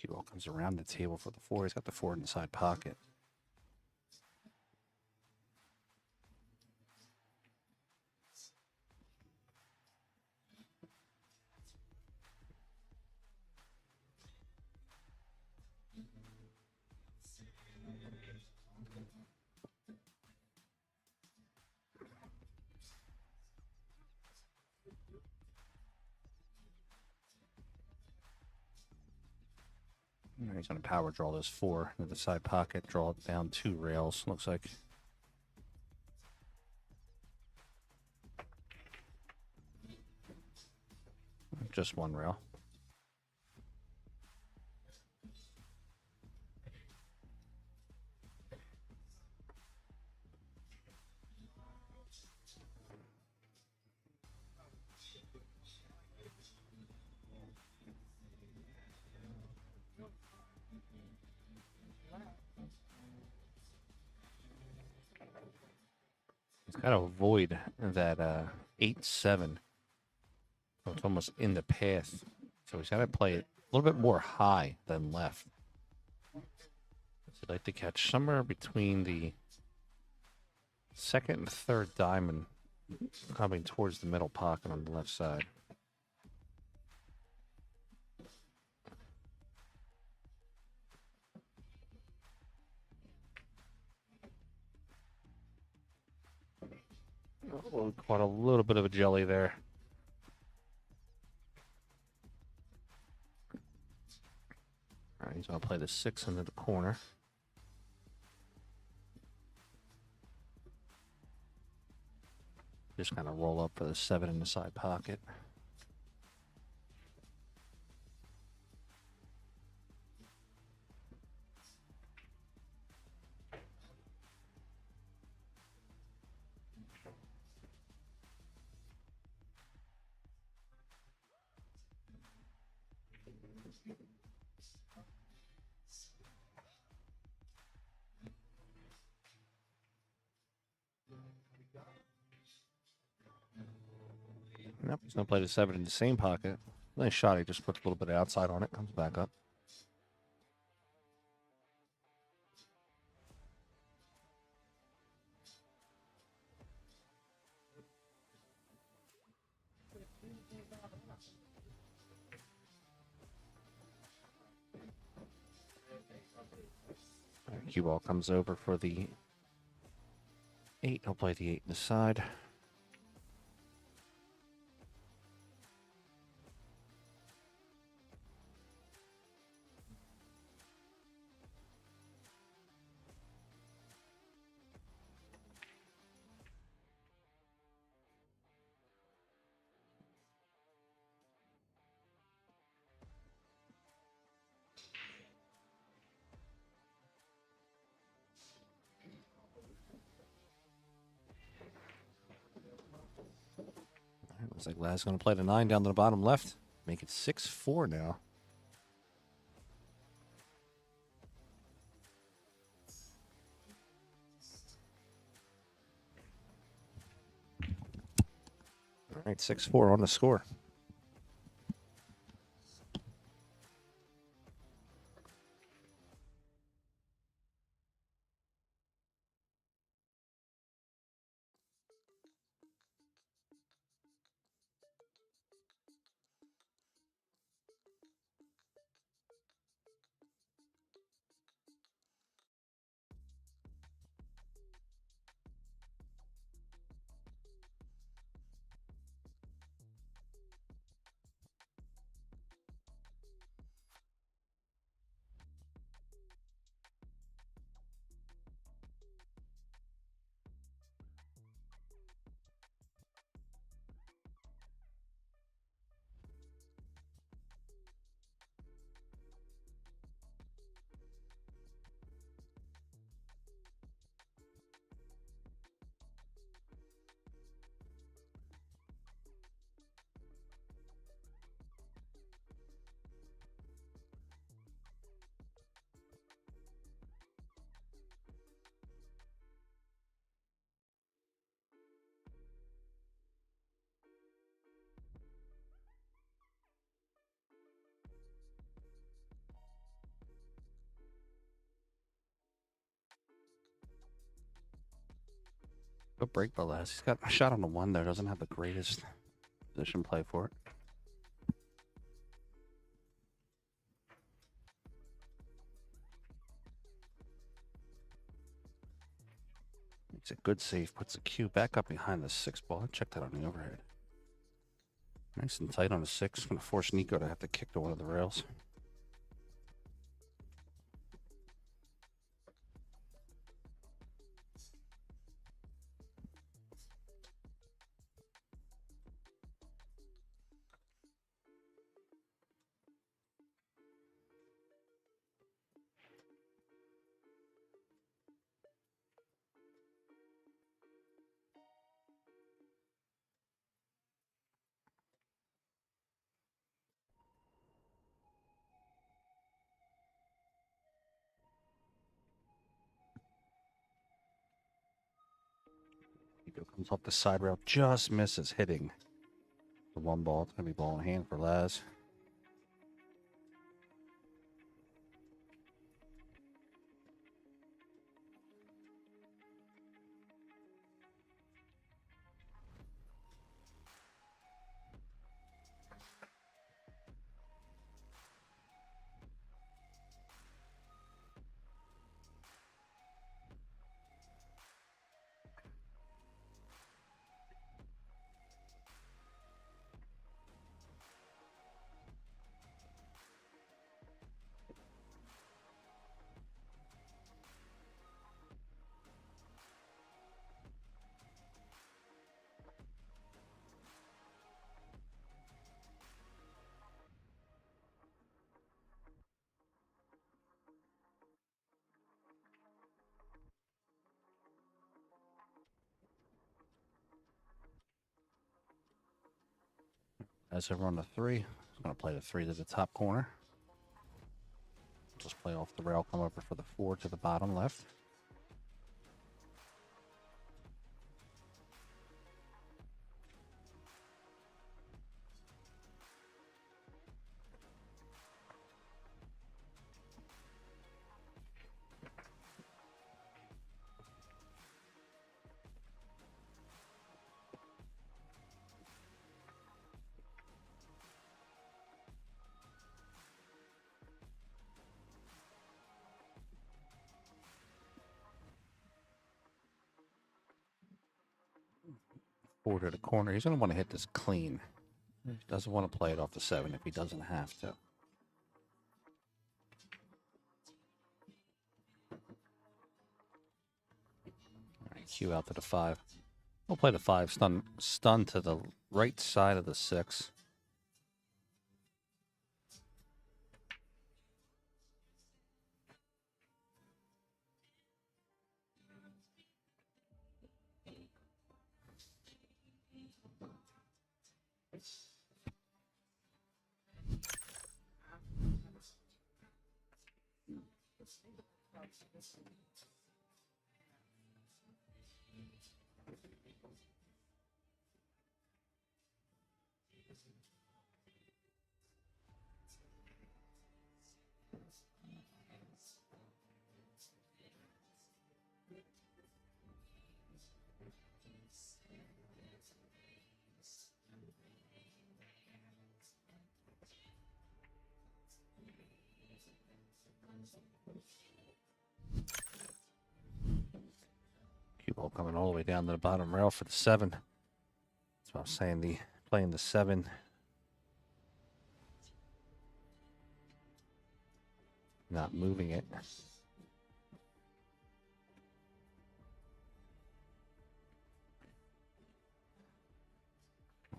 Cue ball comes around the table for the 4. He's got the 4 in the side pocket. He's going to power draw this 4 into the side pocket, draw it down 2 rails, looks like. Just 1 rail. He's got to avoid that 8-7. So it's almost in the path. So he's got to play it a little bit more high than left. So he'd like to catch somewhere between the 2nd and 3rd diamond, coming towards the middle pocket on the left side. Oh, caught a little bit of a jelly there. All right, he's going to play the 6 into the corner. Just kind of roll up for the 7 in the side pocket. Nope, he's going to play the 7 in the same pocket. Nice shot. He just puts a little bit of outside on it, comes back up. Cue ball comes over for the 8. He'll play the 8 in the side. Looks like Lad's going to play the 9 down to the bottom left. Make it 6-4 now. All right, 6-4 on the score. Good break by Les. He's got a shot on the one there. Doesn't have the greatest position play for it. Makes a good save. Puts the cue back up behind the 6 ball. Check that on the overhead. Nice and tight on the 6. Going to force Nico to have to kick to one of the rails. Nico comes off the side rail, just misses hitting the 1 ball. It's going to be ball in hand for Laz. As over on the 3, he's going to play the 3 to the top corner. Just play off the rail, come over for the 4 to the bottom left. Four to the corner. He's going to want to hit this clean. He doesn't want to play it off the 7 if he doesn't have to. All right, cue out to the 5. We'll play the 5, stun to the right side of the 6. Cue ball coming all the way down to the bottom rail for the 7. That's what I'm saying. Playing the 7. Not moving it.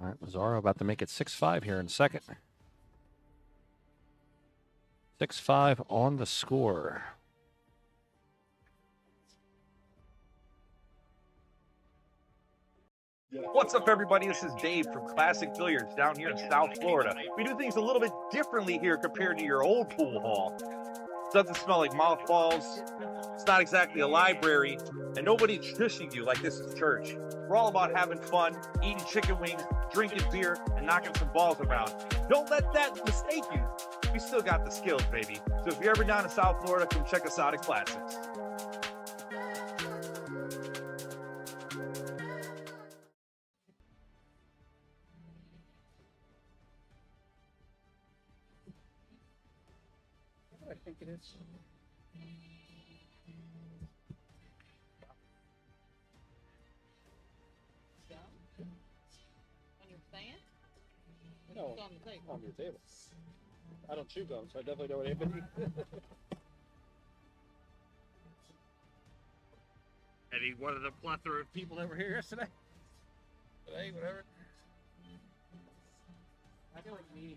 All right, Mazzaro about to make it 6-5 here in a second. 6-5 on the score. What's up, everybody? This is Dave from Classic Billiards down here in South Florida. We do things a little bit differently here compared to your old pool hall. Doesn't smell like mothballs. It's not exactly a library, and nobody's shushing you like this is church. We're all about having fun, eating chicken wings, drinking beer, and knocking some balls around. Don't let that mistake you. We still got the skills, baby. So if you're ever down in South Florida, come check us out at Classics. think it is. On your stand? No, It's on the table. on your table. I don't chew gum, so I definitely know what happened. Eddie, one of the plethora of people that were here yesterday. Today, whatever. I feel like me.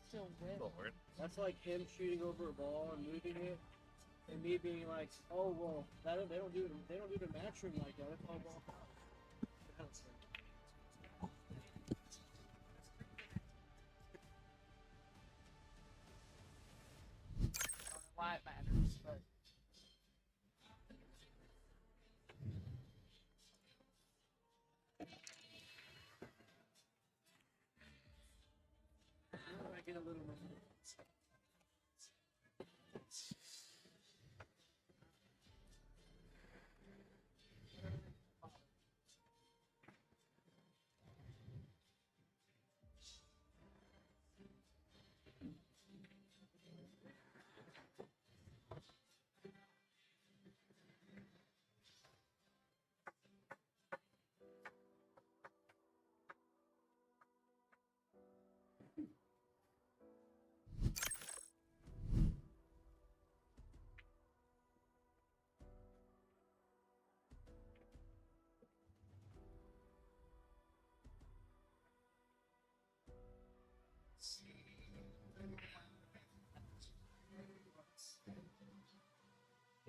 Still wet. Lord. That's like him shooting over a ball and moving it, and me being like, "Oh well, they don't do the Matchroom like that. It's all ball." Why it matters, but I get a little more.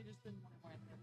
they just didn't want to wear them.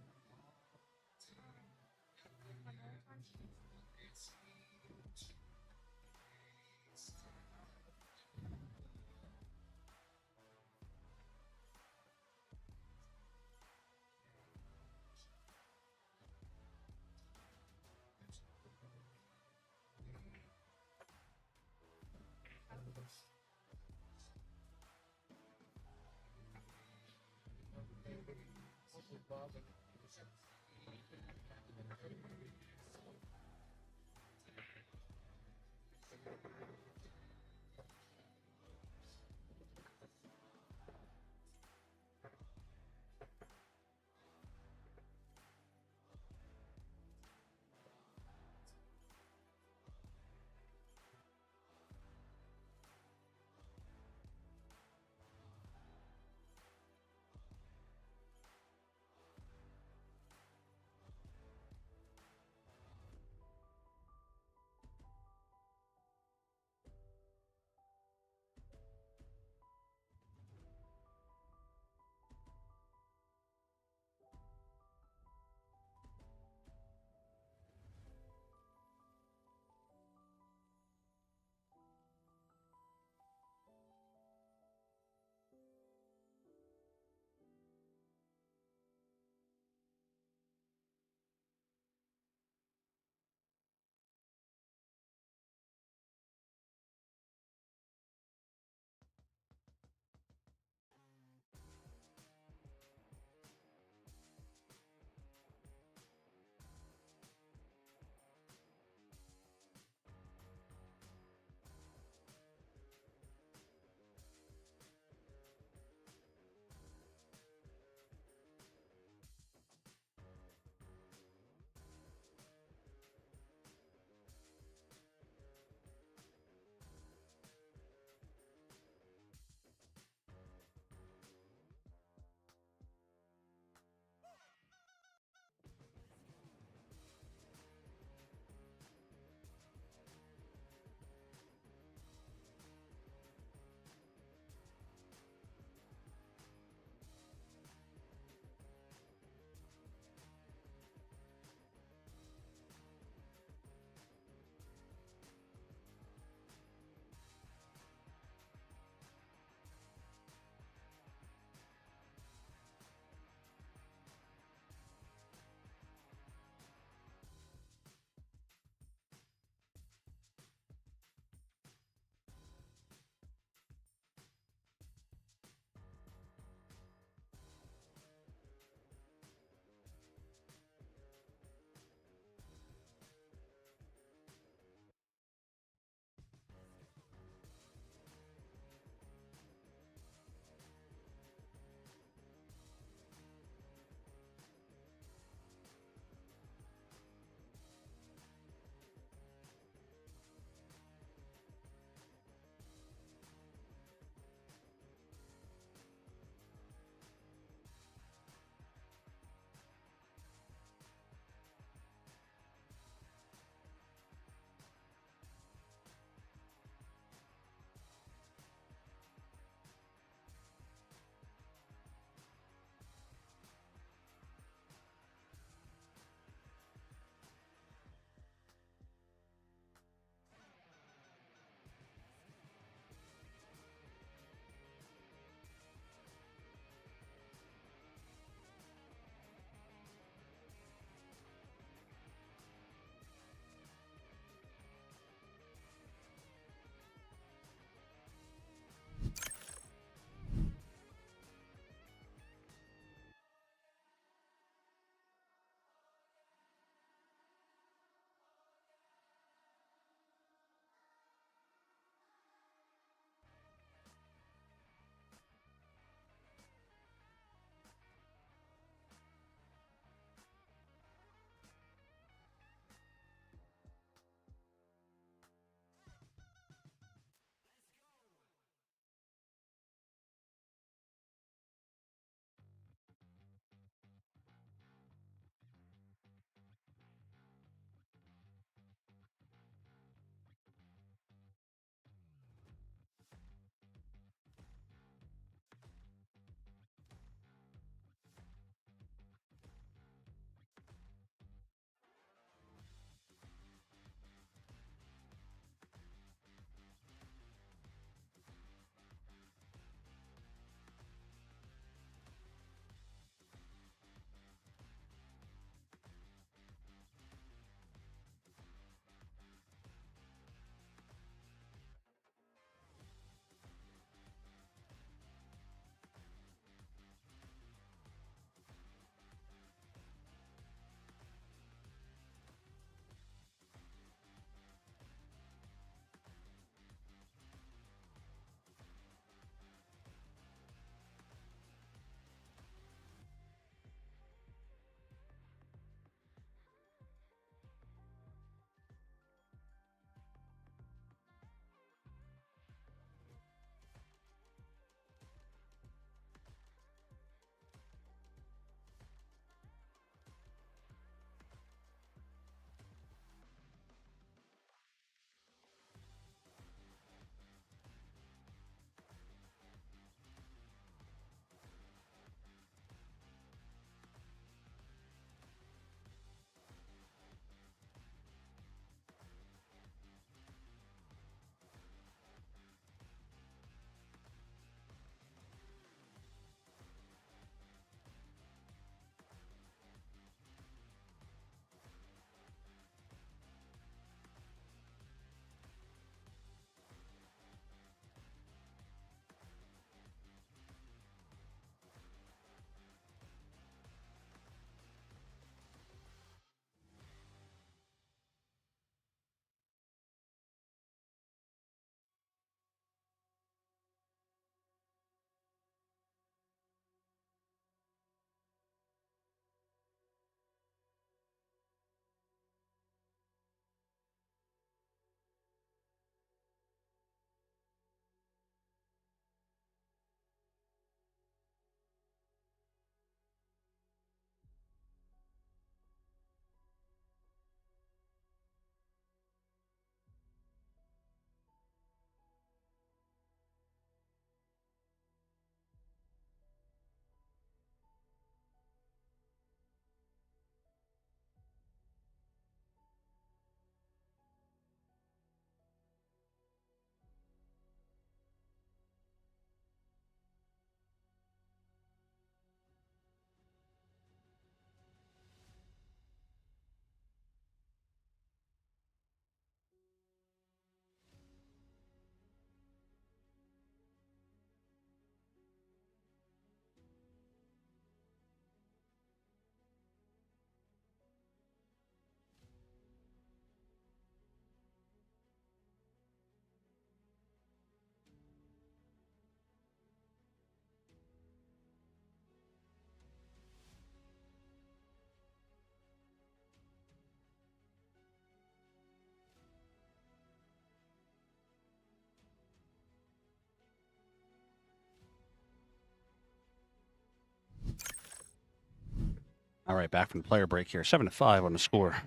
All right, back from the player break here. 7-5 on the score.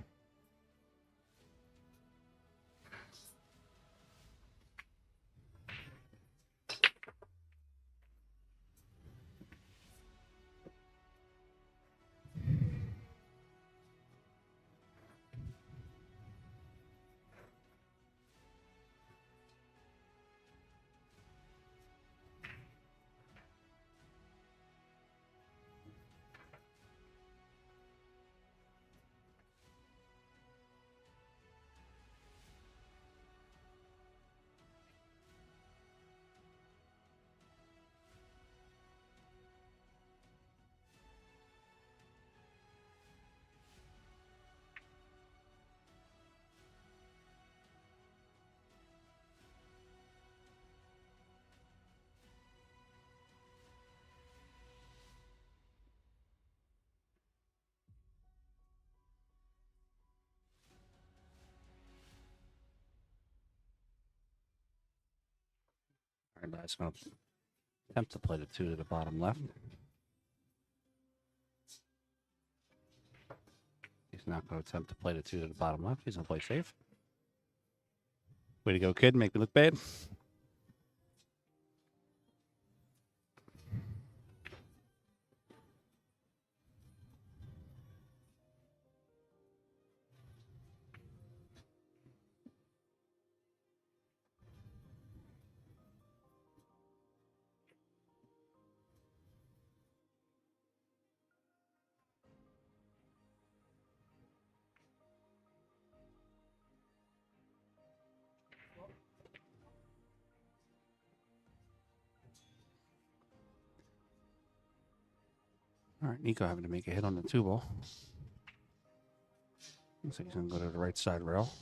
All right, that's going to attempt to play the 2 to the bottom left. He's not going to attempt to play the 2 to the bottom left. He's going to play safe. Way to go, kid. Make me look bad. All right, Nico having to make a hit on the 2 ball. Looks like he's going to go to the right side rail.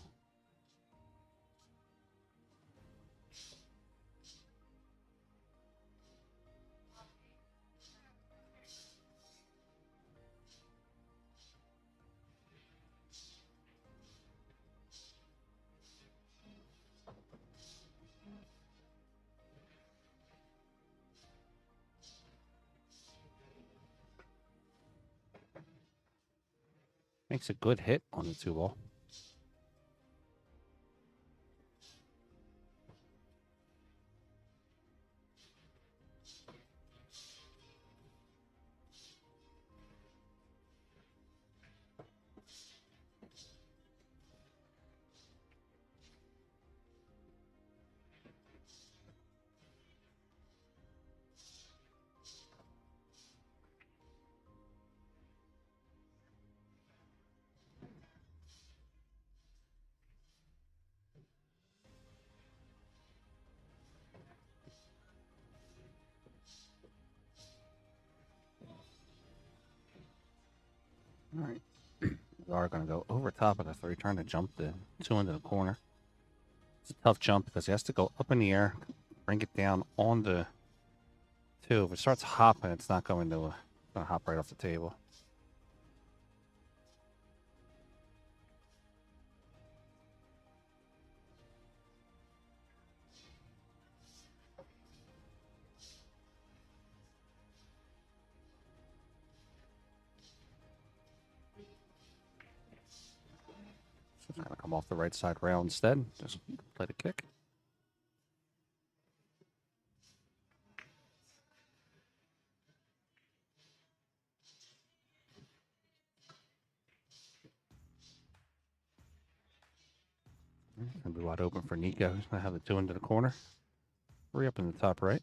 Makes a good hit on the 2 ball. All right. We are going to go over top of the 3, trying to jump the 2 into the corner. It's a tough jump because he has to go up in the air, bring it down on the 2. If it starts hopping, it's not going to hop right off the table. So it's going to come off the right side rail instead. Just play the kick. Going to be wide open for Nico. He's going to have the 2 into the corner. 3 up in the top right.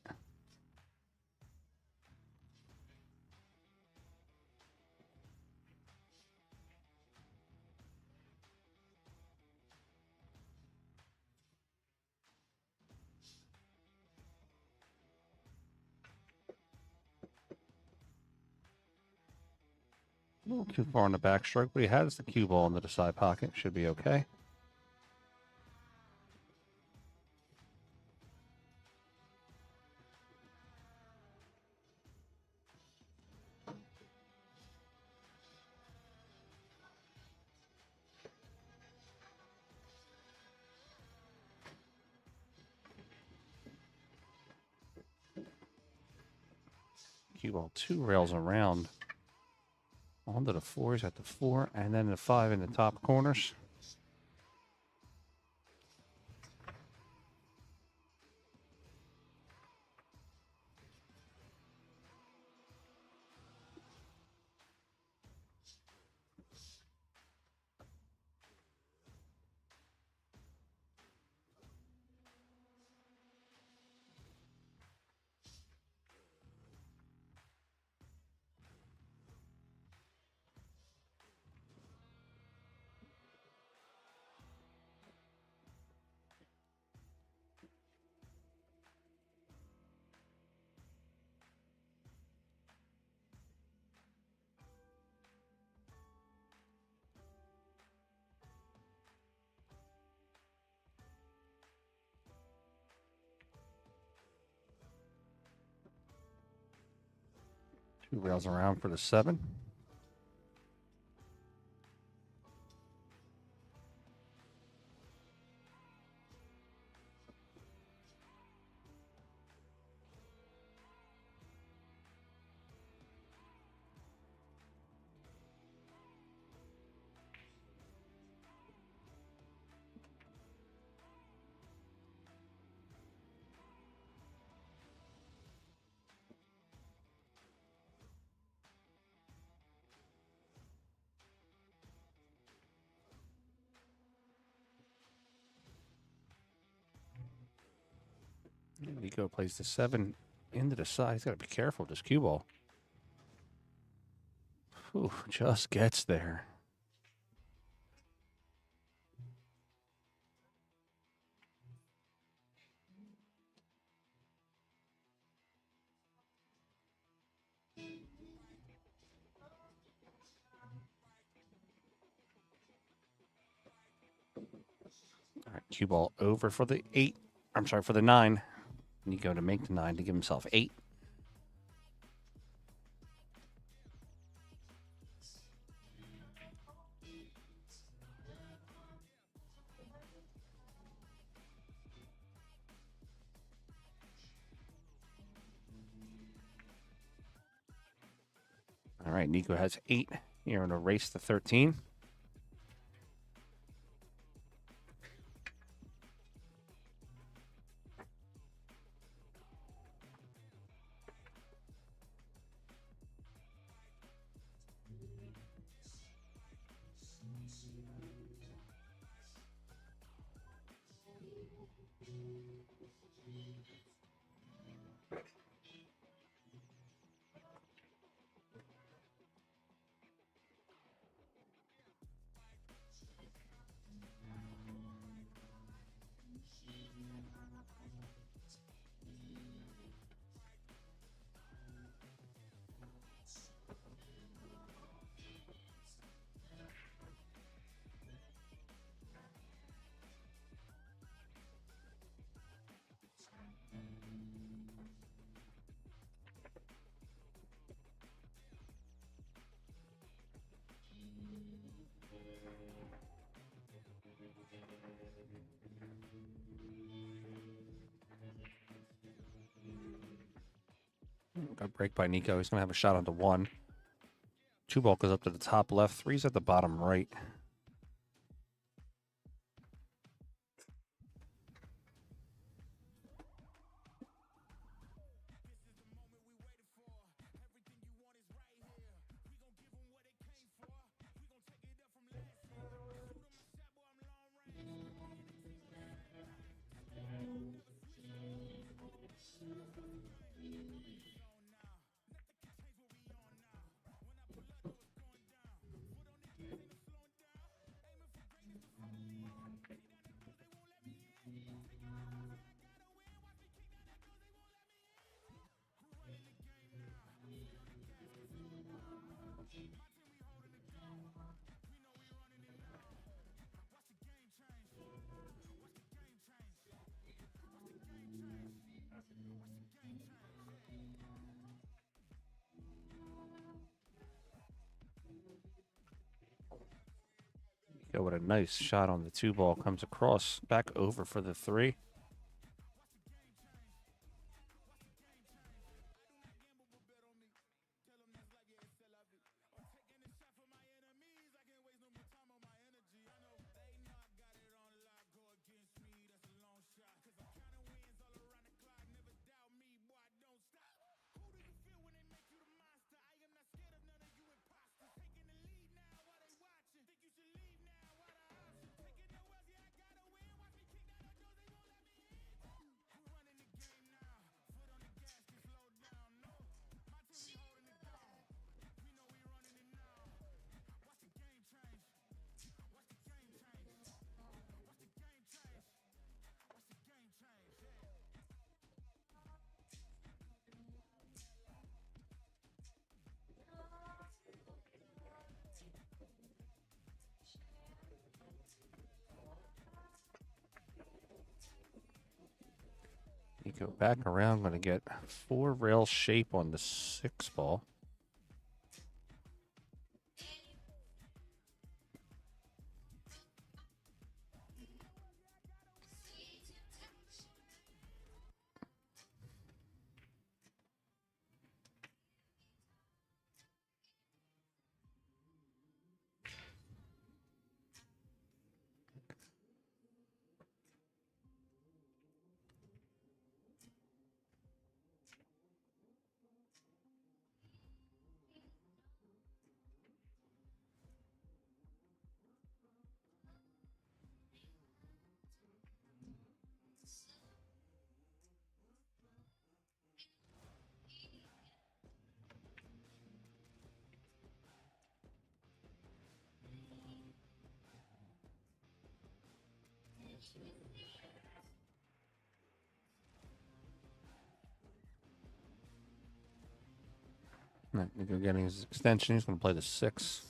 A little too far on the backstroke, but he has the cue ball into the side pocket. Should be okay. Cue ball 2 rails around onto the 4s at the 4, and then the 5 in the top corners. Two rails around for the 7. Nico plays the 7 into the side. He's got to be careful with this cue ball. Ooh, just gets there. All right, cue ball over for the 8. I'm sorry, for the 9. Nico to make the 9 to give himself 8. All right, Nico has 8 here in a race to 13. Got a break by Nico. He's going to have a shot onto 1. 2 ball goes up to the top left. 3's at the bottom right. Go with a nice shot on the 2 ball. Comes across, back over for the 3. You go back around. I'm going to get 4 rail shape on the 6 ball. Right, Nico getting his extension. He's going to play the 6.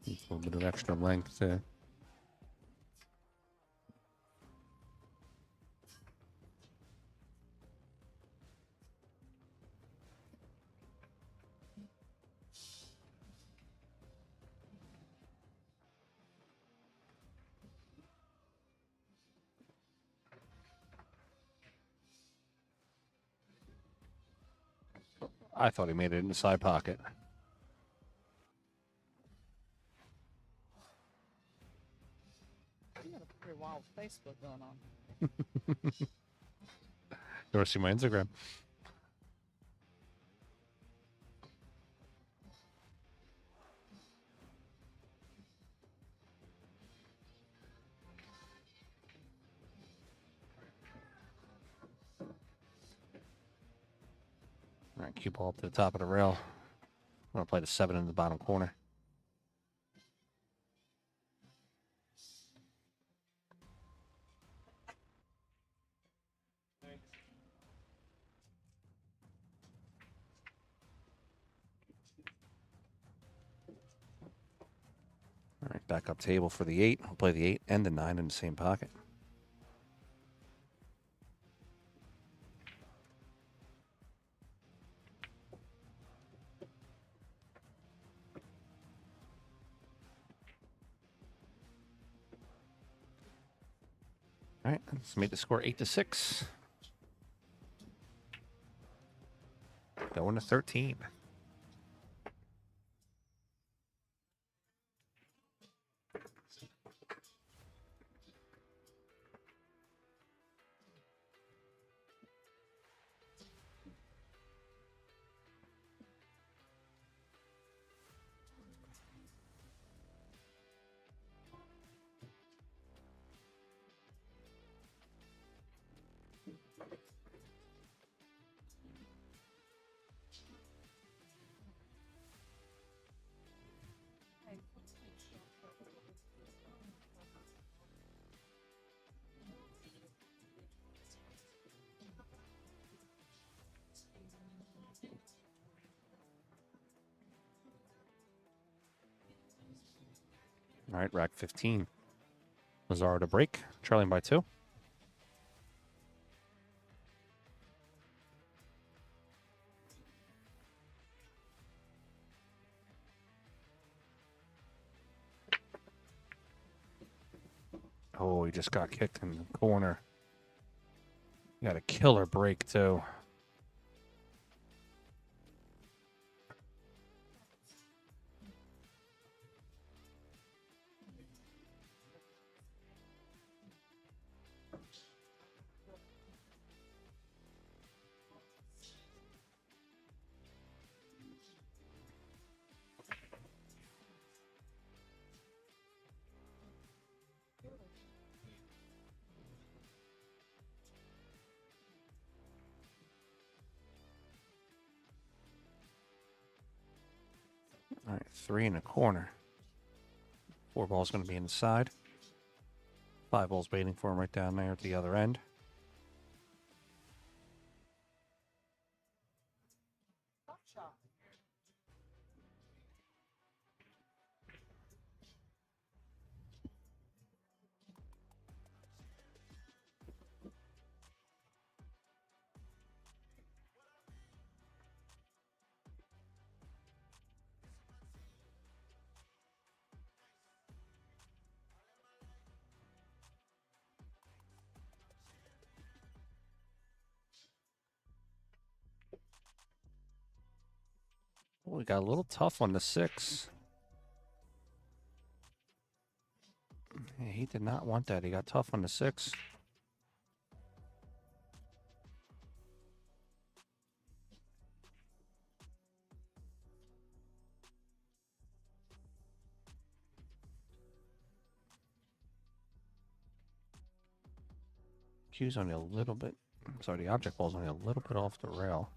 A little bit of extra length there. I thought he made it in the side pocket. You got a pretty wild Facebook going on. You want to see my Instagram? All right, cue ball up to the top of the rail. I'm going to play the 7 in the bottom corner. All right, back up table for the 8. We'll play the 8 and the 9 in the same pocket. All right, let's make the score 8-6. Going to 13. All right, rack 15. Lazaro to break, trailing by 2. Oh, he just got kicked in the corner. He got a killer break, too. All right, 3 in the corner. 4 ball's going to be inside. 5 balls waiting for him right down there at the other end. Oh, we got a little tough on the 6. Yeah, he did not want that. He got tough on the 6. Cue's only a little bit. Sorry, the object ball's only a little bit off the rail.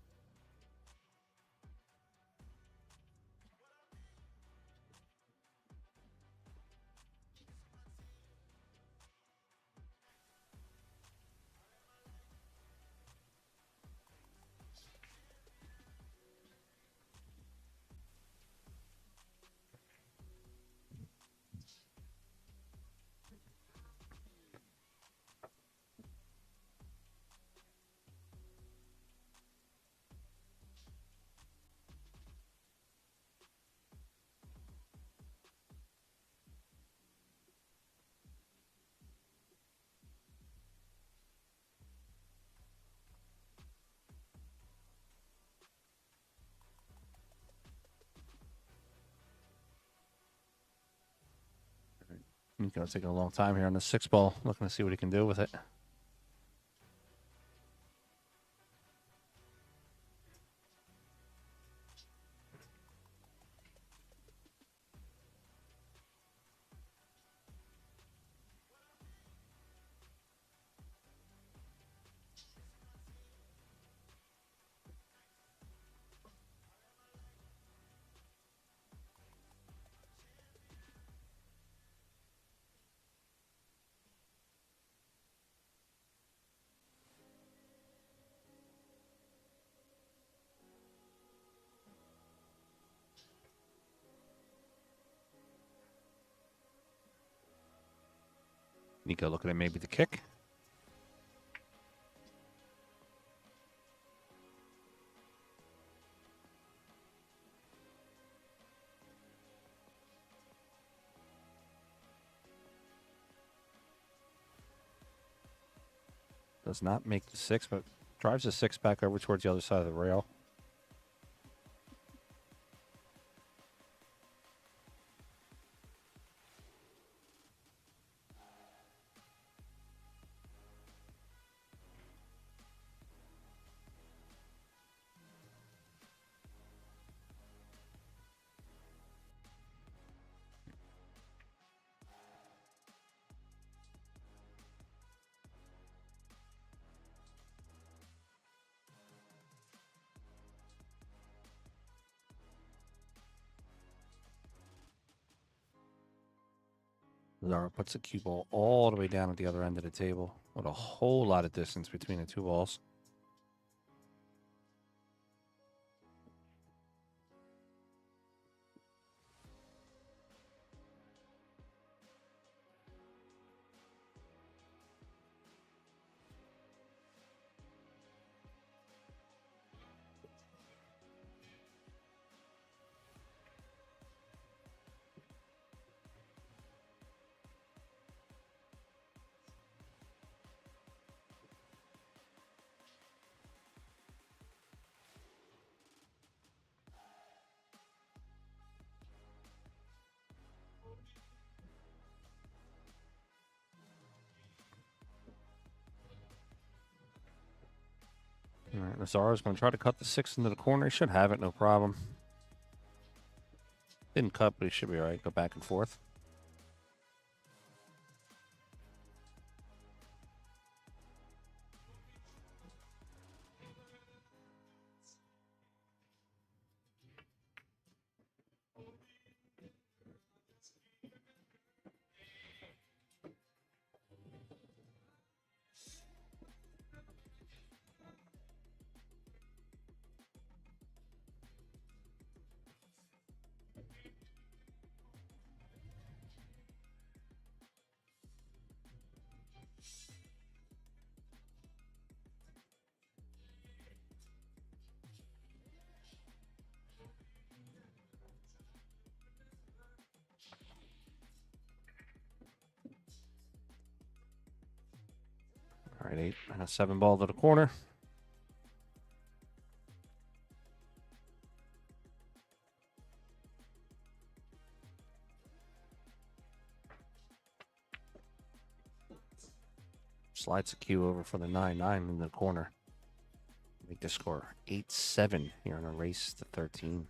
He's going to take a long time here on the 6 ball, looking to see what he can do with it. Nico looking at maybe the kick. Does not make the 6, but drives the 6 back over towards the other side of the rail. Zara puts the cue ball all the way down at the other end of the table with a whole lot of distance between the 2 balls. All right, Nazzaro's going to try to cut the 6 into the corner. He should have it, no problem. Didn't cut, but he should be all right. Go back and forth. All right, 8 and a 7 ball to the corner. Slides the cue over for the 9-9 in the corner. Make the score 8-7 here in a race to 13.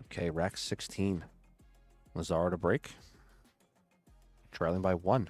Okay, rack 16. Lazar to break. Trailing by 1.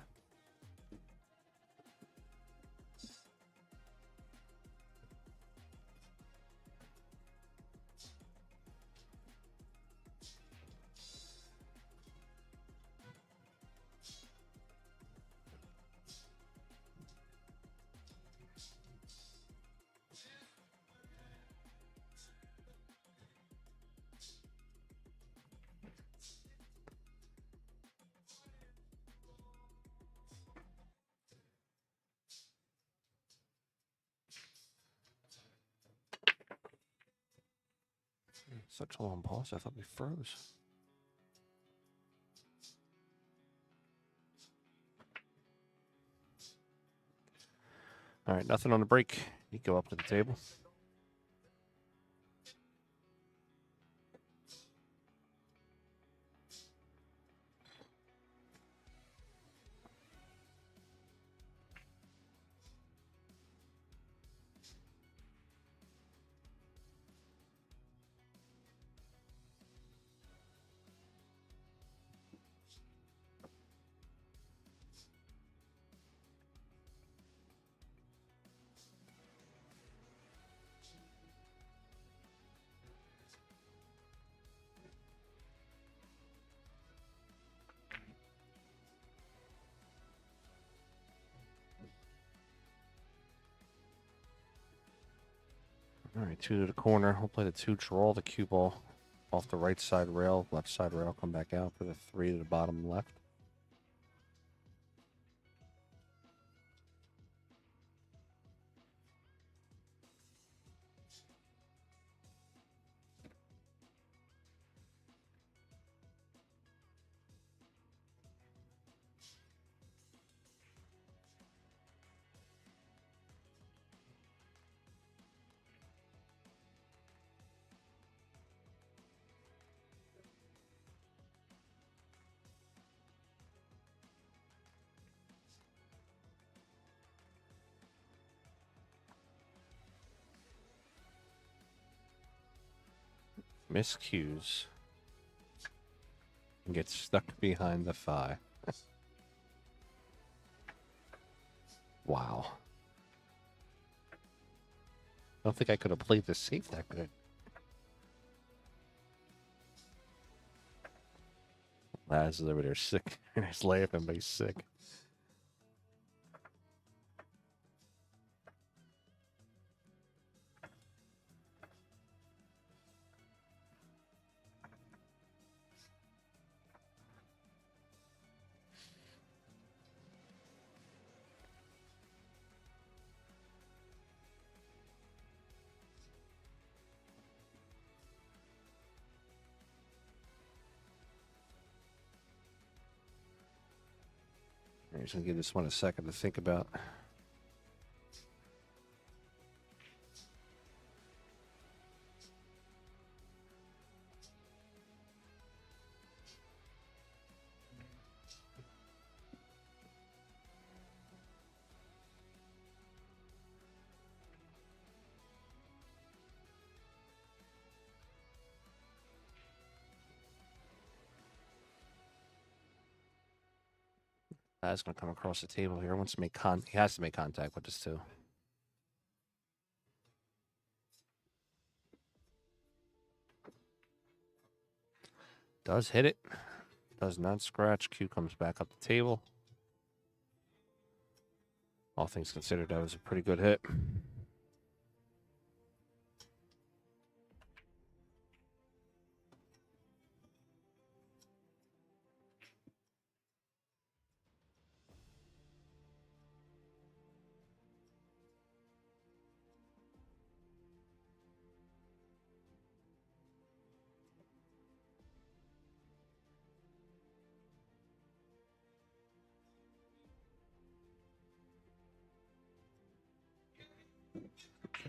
Such a long pause. I thought we froze. All right, nothing on the break. You go up to the table. All right, 2 to the corner. We'll play the 2 draw, the cue ball off the right side rail, left side rail, come back out for the 3 to the bottom left. Miscues. And gets stuck behind the 5. Wow. I don't think I could have played this safe that good. Laz is over there sick. He's laughing, but he's sick. I'm just going to give this one a second to think about. That's going to come across the table here. Wants to make he has to make contact with this too. Does hit it. Does not scratch. Q comes back up the table. All things considered, that was a pretty good hit.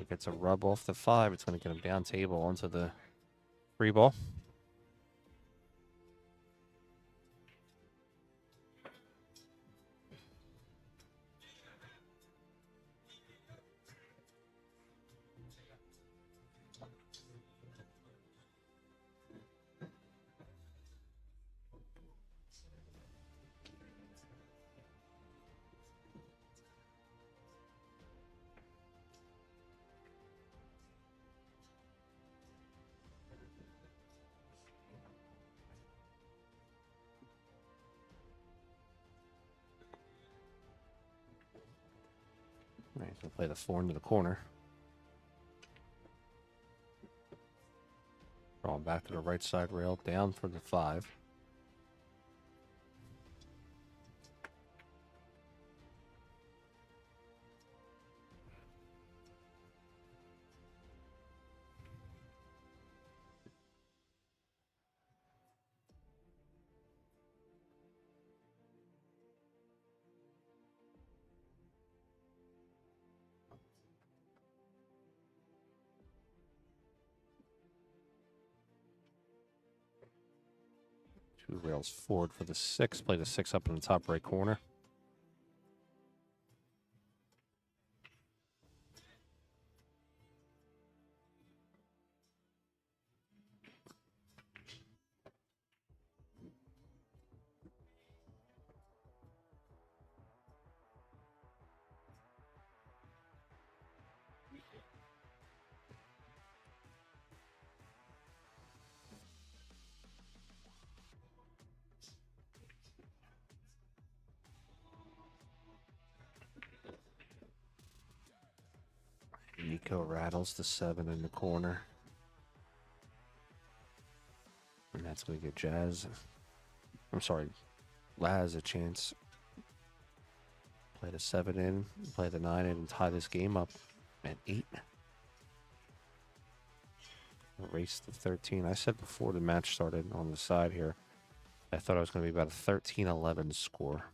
it gets a rub off the 5, it's going to get him down table onto the free ball. All right, so play the 4 into the corner. Draw back to the right side rail, down for the 5. Two rails forward for the 6. Play the 6 up in the top right corner. Nico rattles the 7 in the corner. And that's going to give Laz a chance. Play the 7 in, play the 9 in, and tie this game up at 8. Race to 13. I said before the match started on the side here, I thought it was going to be about a 13-11 score.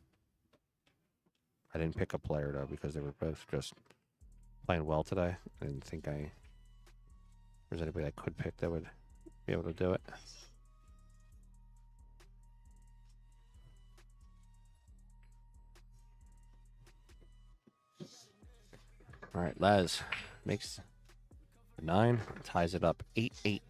I didn't pick a player, though, because they were both just playing well today. I didn't think there's anybody I could pick that would be able to do it. All right, Laz makes 9, ties it up 8-8.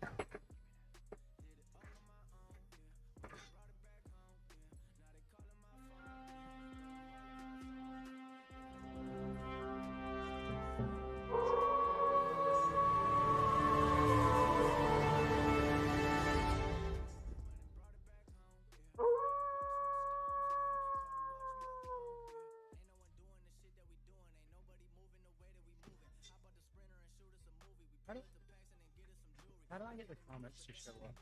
How do I get the comments to show up?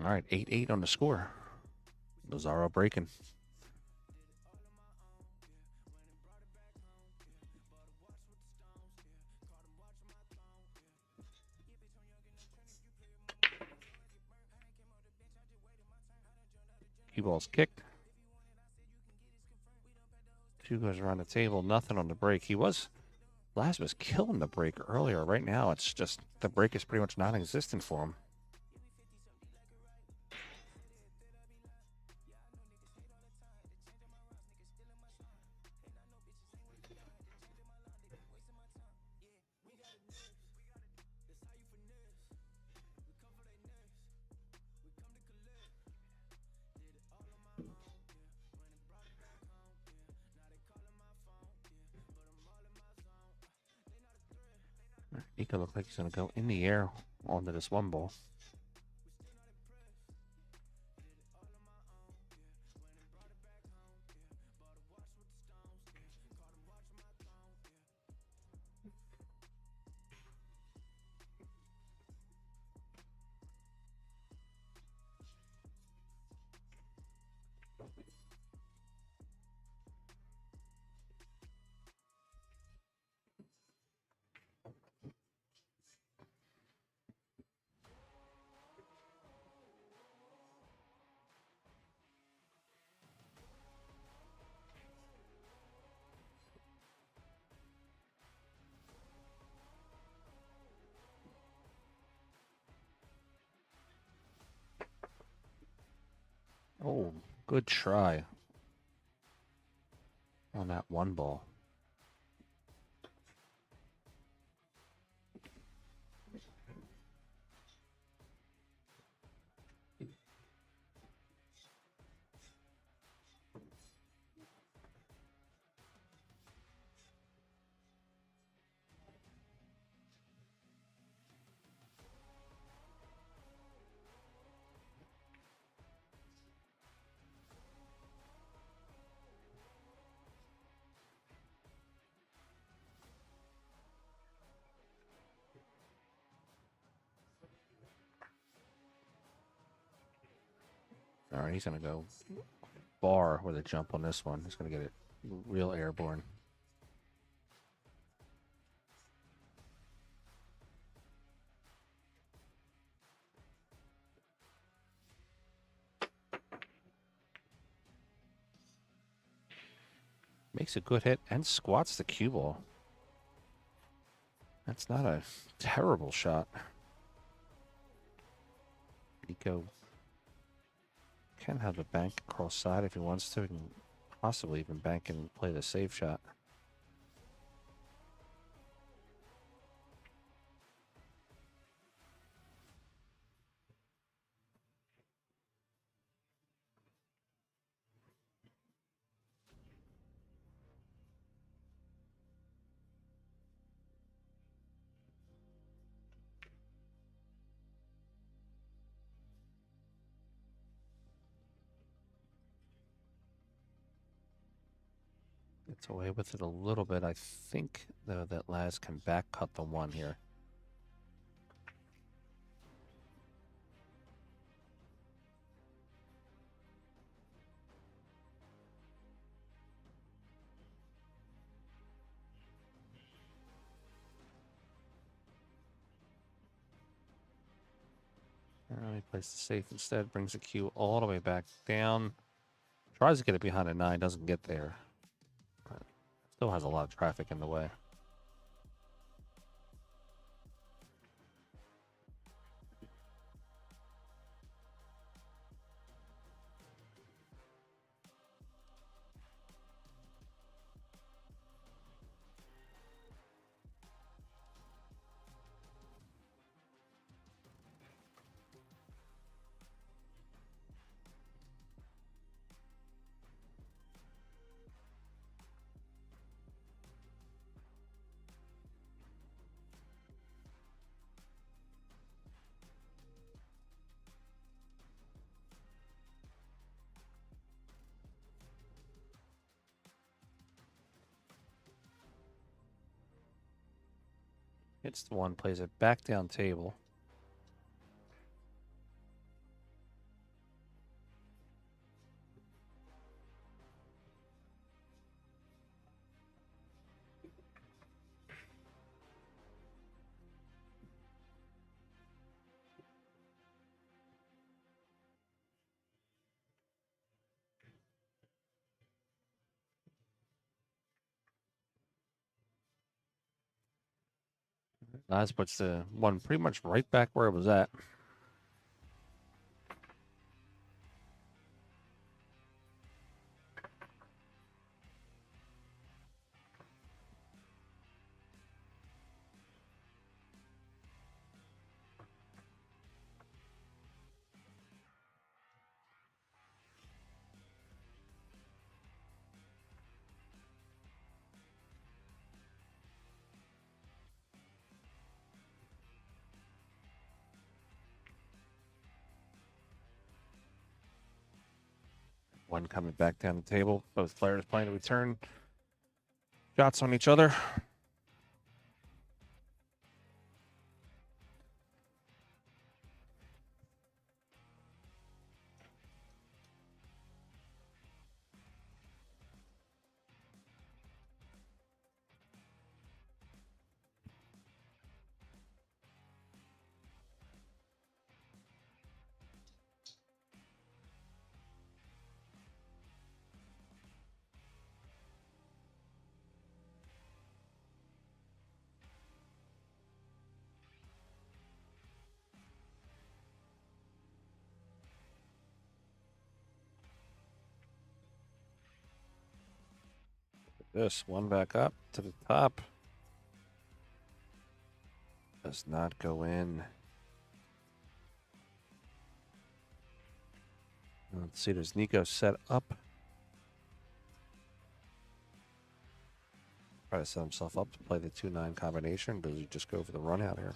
All right, 8-8 on the score. Lazaro breaking. Cue ball's kicked. 2 goes around the table, nothing on the break. Laz was killing the break earlier. Right now, it's just the break is pretty much non-existent for him. Nico looks like he's going to go in the air onto this 1 ball. Oh, good try on that one ball. All right, he's going to go bar with a jump on this one. He's going to get it real airborne. Makes a good hit and squats the cue ball. That's not a terrible shot. Nico can have a bank across side if he wants to. He can possibly even bank and play the save shot. Gets away with it a little bit. I think, though, that Laz can back cut the one here. He plays the safe instead, brings the cue all the way back down. Tries to get it behind a 9, doesn't get there. But still has a lot of traffic in the way. Hits the one, plays it back down table. Laz puts the one pretty much right back where it was at. One coming back down the table. Both players playing to return. Shots on each other. This one back up to the top. Does not go in. Let's see, does Nico set up? Try to set himself up to play the 2-9 combination. Does he just go for the run out here?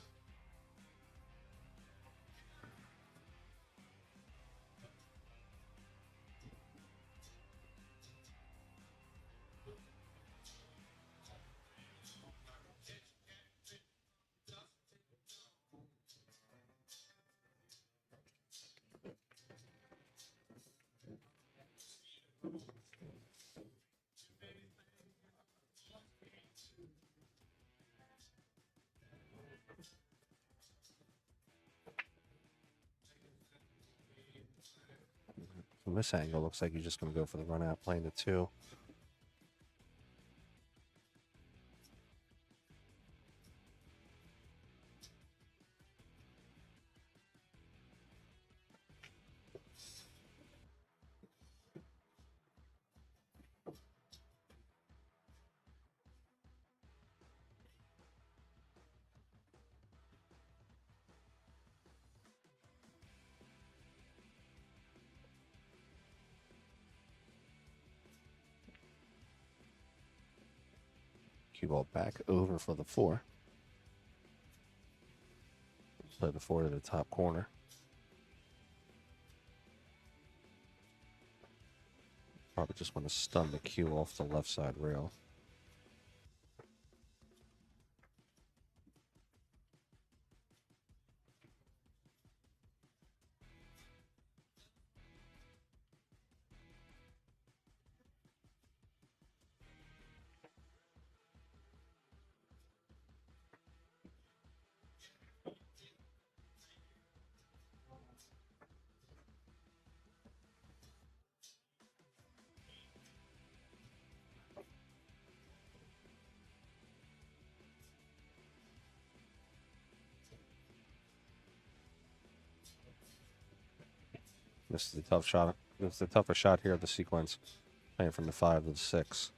From this angle, looks like he's just going to go for the run out, playing the 2. Cue ball back over for the 4. Play the 4 to the top corner. Probably just want to stun the cue off the left side rail. This is the tough shot. This is the tougher shot here of the sequence. Playing from the 5 to the 6.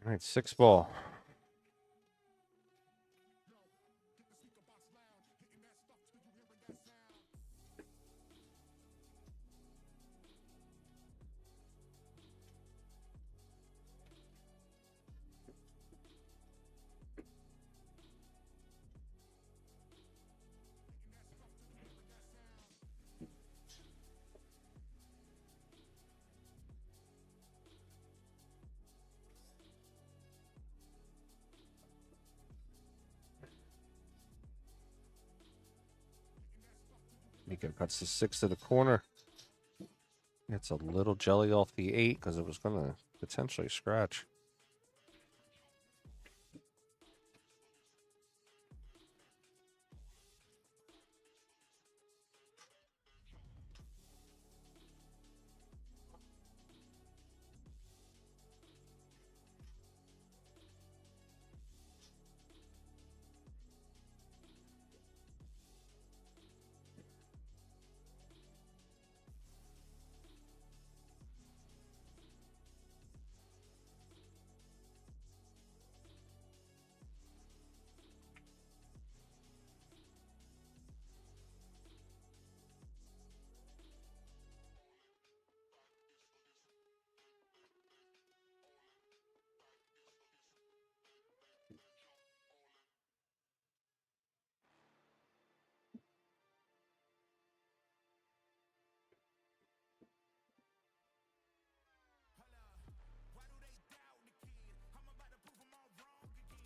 All right, 6 ball. Nico cuts the 6 to the corner. It's a little jelly off the 8 because it was going to potentially scratch.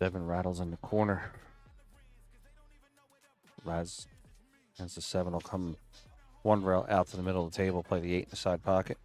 Seven rattles in the corner. Raz has the 7 will come one rail out to the middle of the table, play the 8 in the side pocket.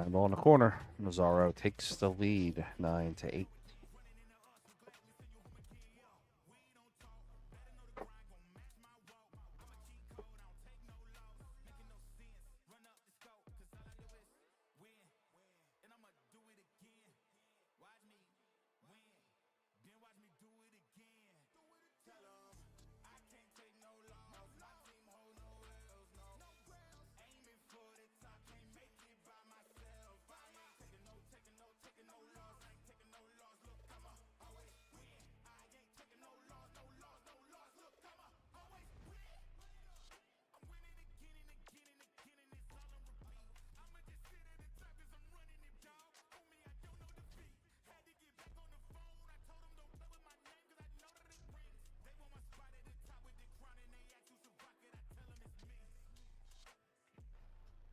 And on the corner, Lazaro takes the lead, 9-8.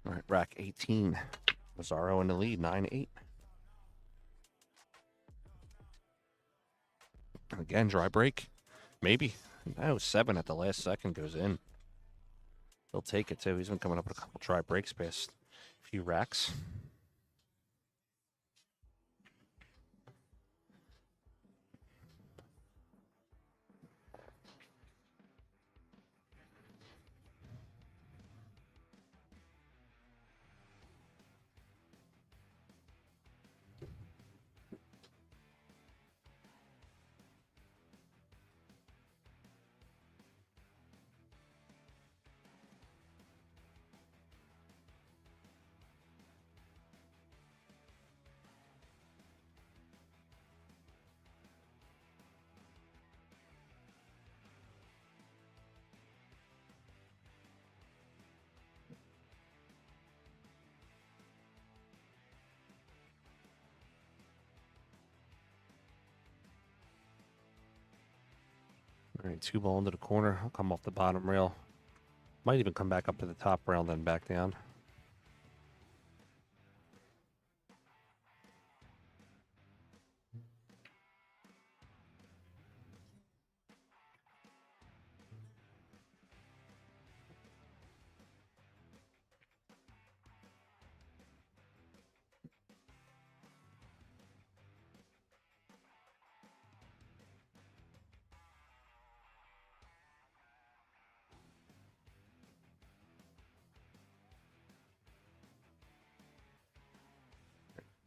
All right, rack 18. Lazaro in the lead, 9-8. Again, dry break. Maybe. No, 7 at the last second goes in. He'll take it, too. He's been coming up with a couple dry breaks past a few racks. All right, 2 ball into the corner. I'll come off the bottom rail. Might even come back up to the top rail, then back down.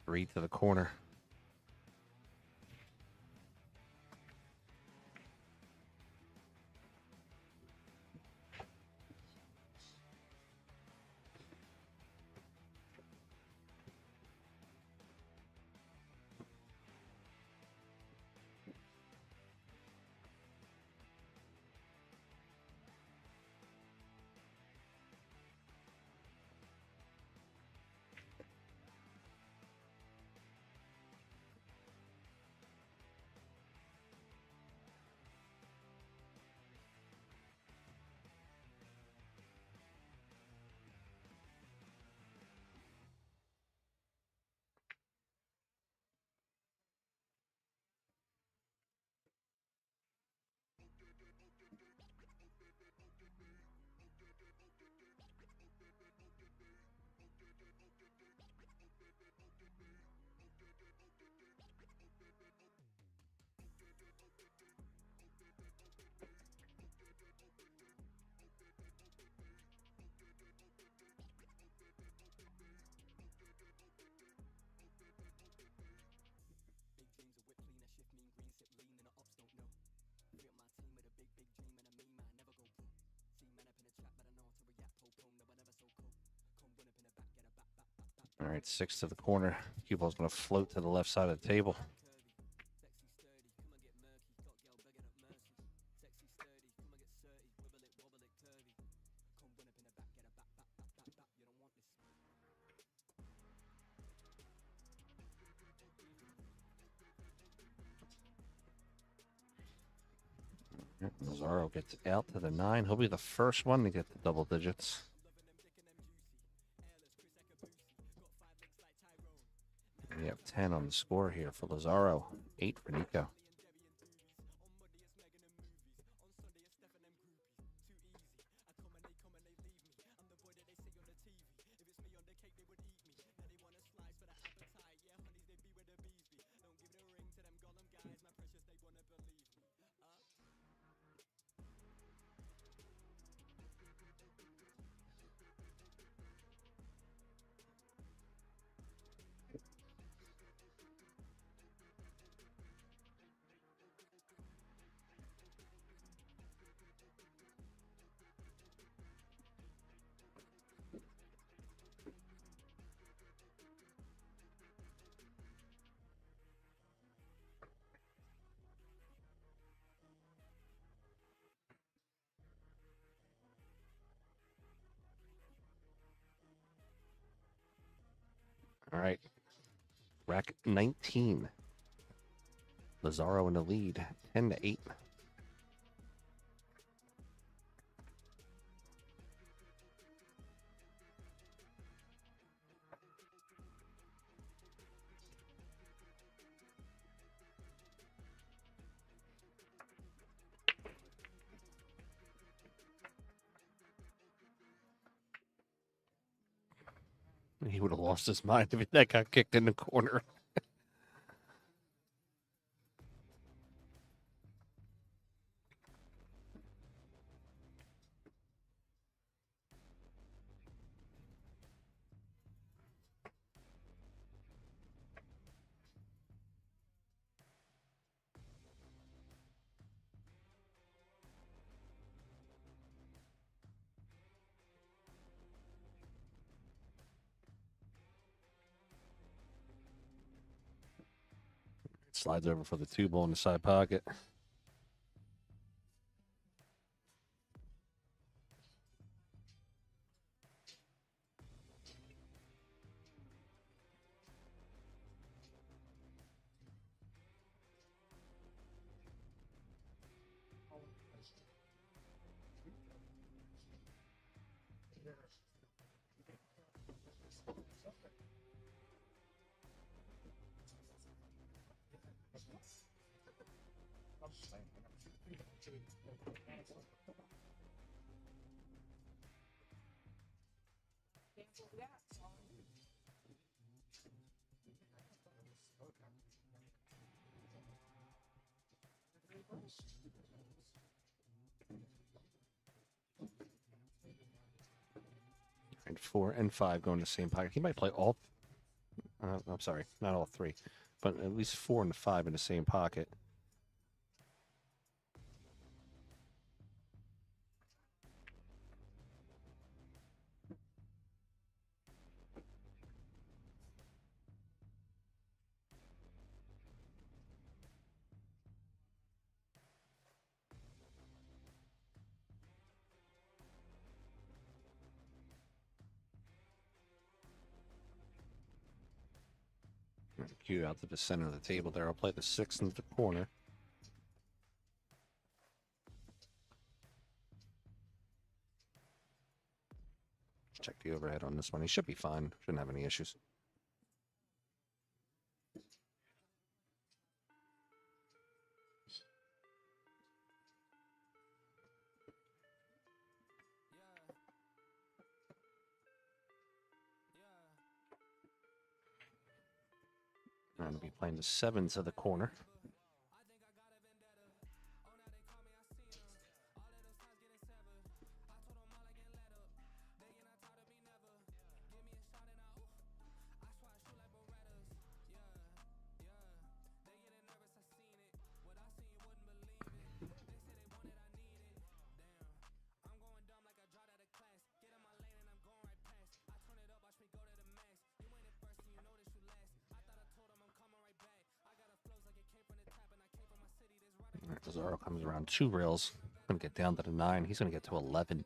Read to the corner. All right, 6 to the corner. Cue ball's going to float to the left side of the table. Lazaro gets out to the 9. He'll be the first one to get the double digits. We have 10 on the score here for Lazaro, 8 for Nico. All right. Rack 19. Lazaro in the lead, 10-8. He would have lost his mind if that got kicked in the corner. Slides over for the 2-ball in the side pocket. And 4 and 5 go in the same pocket. He might play all. I'm sorry, not all 3, but at least 4 and 5 in the same pocket. Cue out to the center of the table there. I'll play the 6 into the corner. Check the overhead on this one. He should be fine. Shouldn't have any issues. I'm going to be playing the 7 to the corner. Lazaro comes around 2 rails. Going to get down to the 9. He's going to get to 11.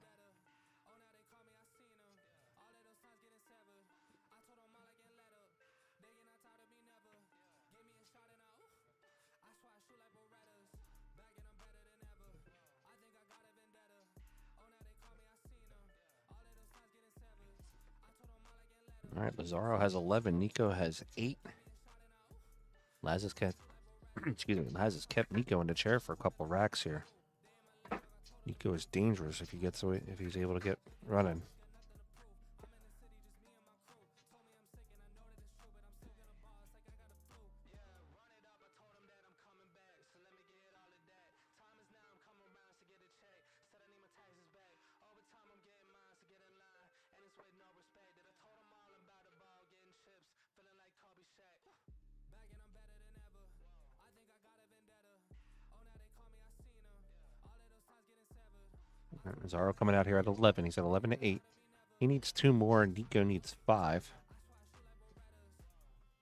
All right, Lazaro has 11. Nico has 8. Laz has kept, excuse me, Laz has kept Nico in the chair for a couple racks here. Nico is dangerous if he gets away, if he's able to get running. Lazaro coming out here at 11. He's at 11-8. He needs 2 more. Nico needs 5.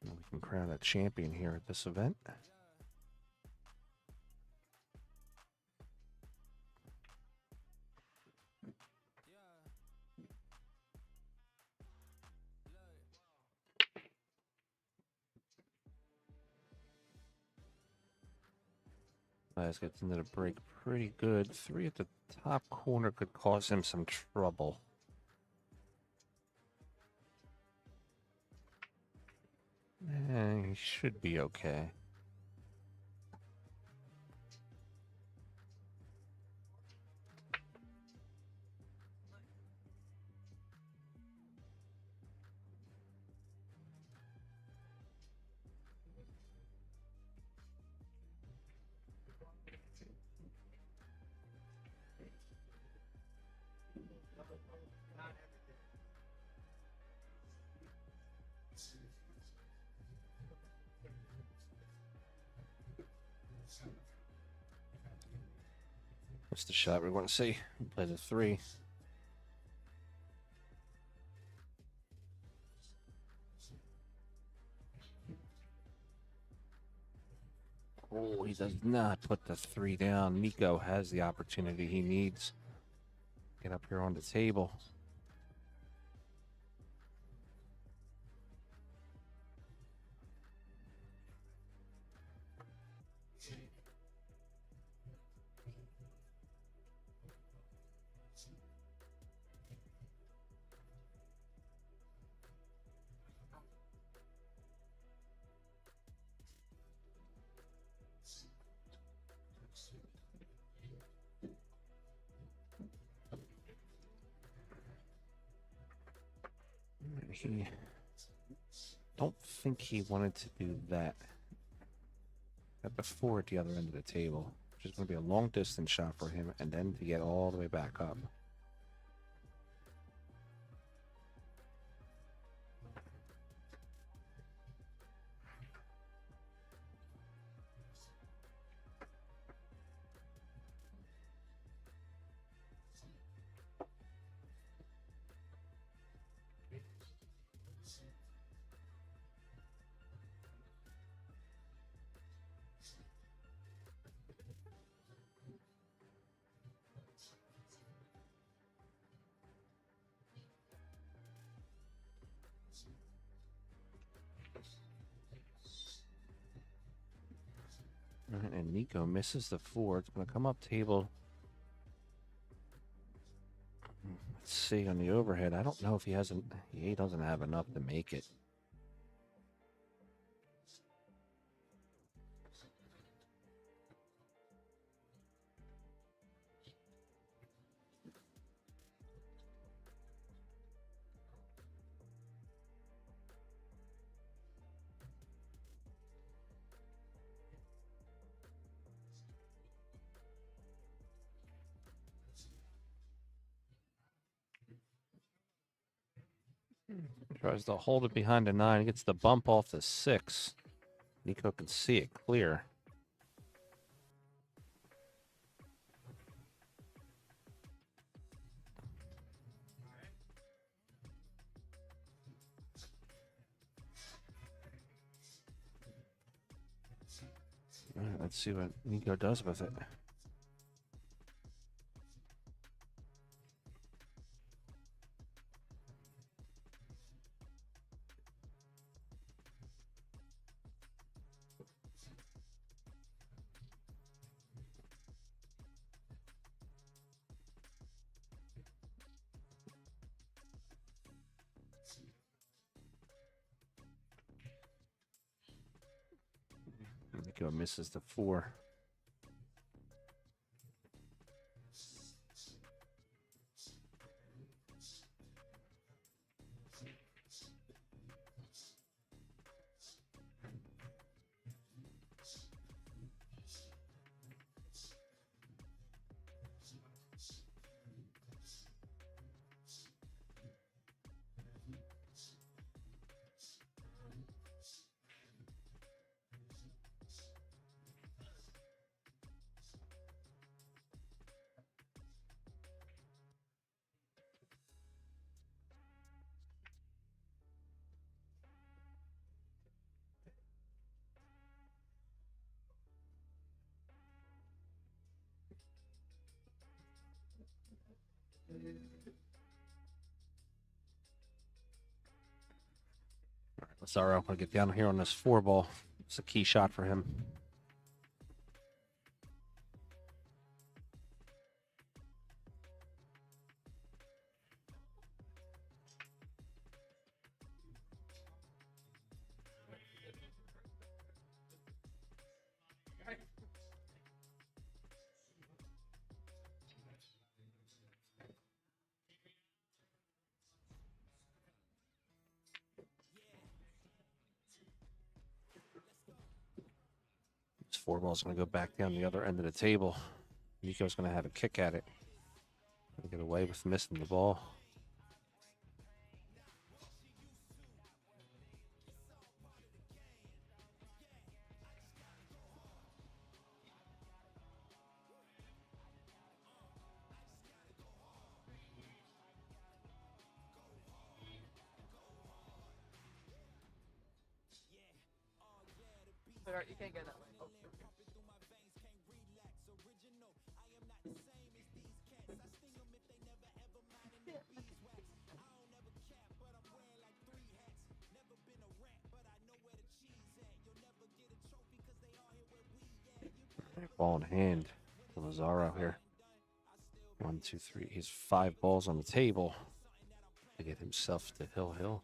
And we can crown a champion here at this event. Glass gets into the break pretty good. 3 at the top corner could cause him some trouble. He should be okay. What's the shot we want to see? He plays a 3. Oh, he does not put the 3 down. Nico has the opportunity he needs. Get up here on the table. He don't think he wanted to do that. At the 4 at the other end of the table, which is going to be a long distance shot for him, and then to get all the way back up. And Nico misses the 4. It's going to come up table. Let's see on the overhead. I don't know if he doesn't have enough to make it. Tries to hold it behind a 9. He gets the bump off the 6. Nico can see it clear. All right, let's see what Nico does with it. Nico misses the 4. Sorry, I'm going to get down here on this 4 ball. It's a key shot for him. four ball's going to go back down the other end of the table. Nico's going to have a kick at it. Gonna get away with missing the ball. You can't get that way. Oh, Ball in hand for Lazaro here. 1, 2, 3. He's 5 balls on the table to get himself to Hill.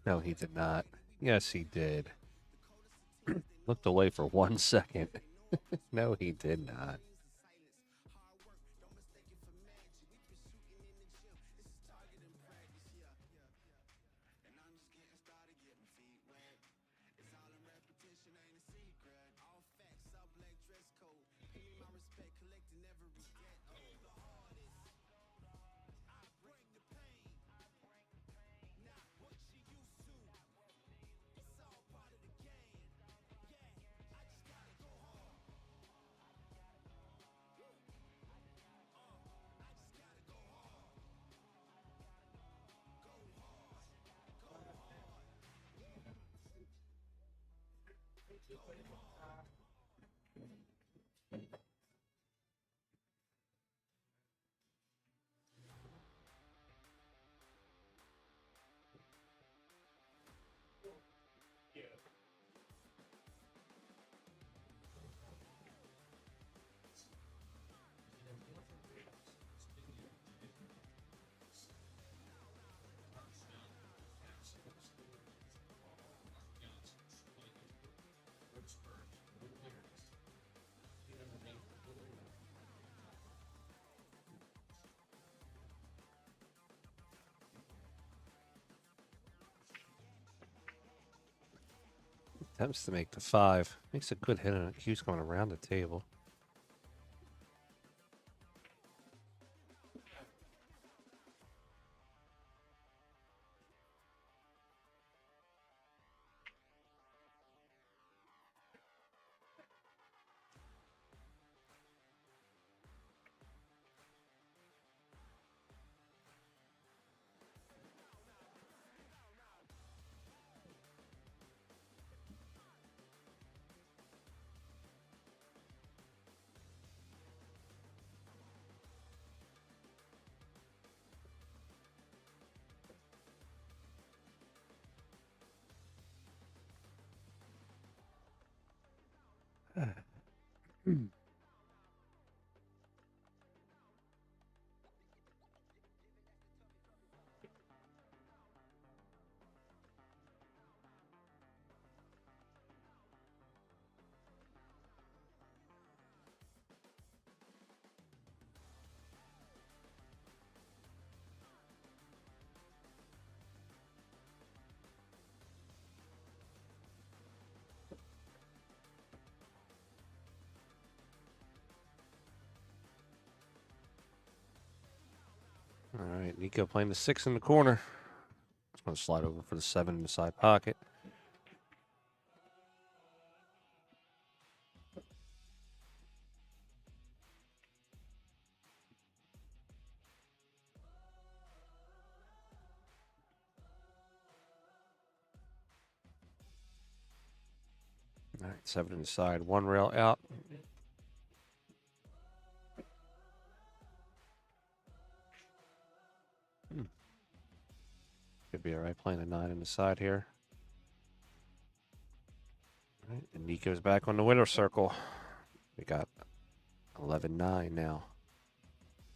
No, he did not. Yes, he did. Looked away for 1 second. No, he did not. Attempts to make the 5. Makes a good hit on it. Q's going around the table. All right, Nico playing the 6 in the corner. Just going to slide over for the 7 in the side pocket. All right, 7 in the side, 1 rail out. Could be all right playing a 9 in the side here. Right, and Nico's back on the winner's circle. We got 11-9 now.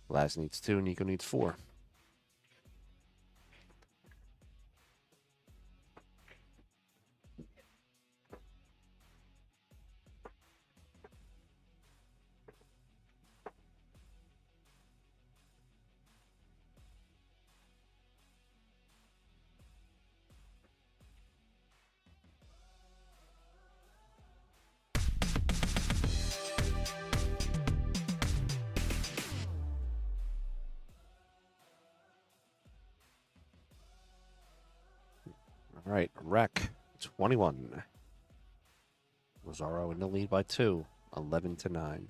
Laz needs 2, Nico needs 4. All right, Rec 21. Lazaro in the lead by 2, 11-9.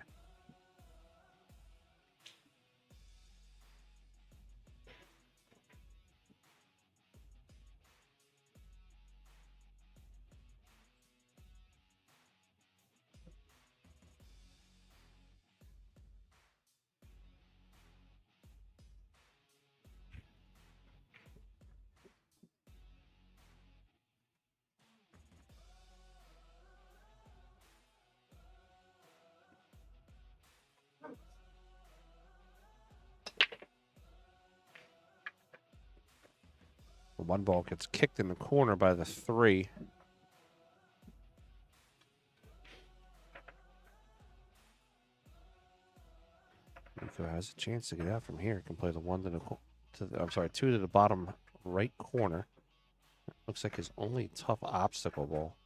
One ball gets kicked in the corner by the 3. Nico has a chance to get out from here. Can play the 1 to the, I'm sorry, 2 to the bottom right corner. Looks like his only tough obstacle ball.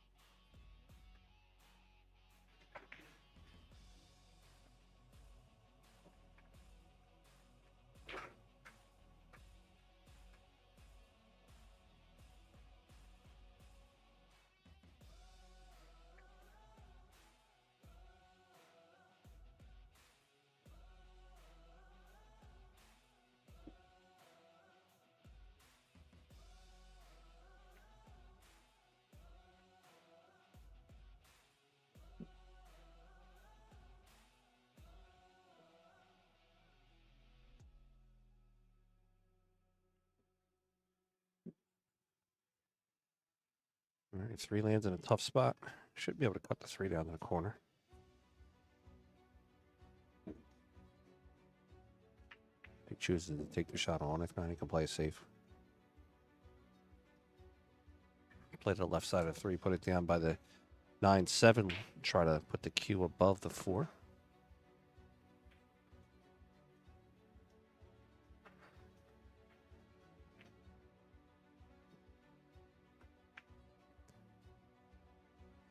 All right, 3 lands in a tough spot. Should be able to cut the 3 down to the corner. He chooses to take the shot on. If not, he can play safe. Play to the left side of 3, put it down by the 9-7. Try to put the cue above the 4.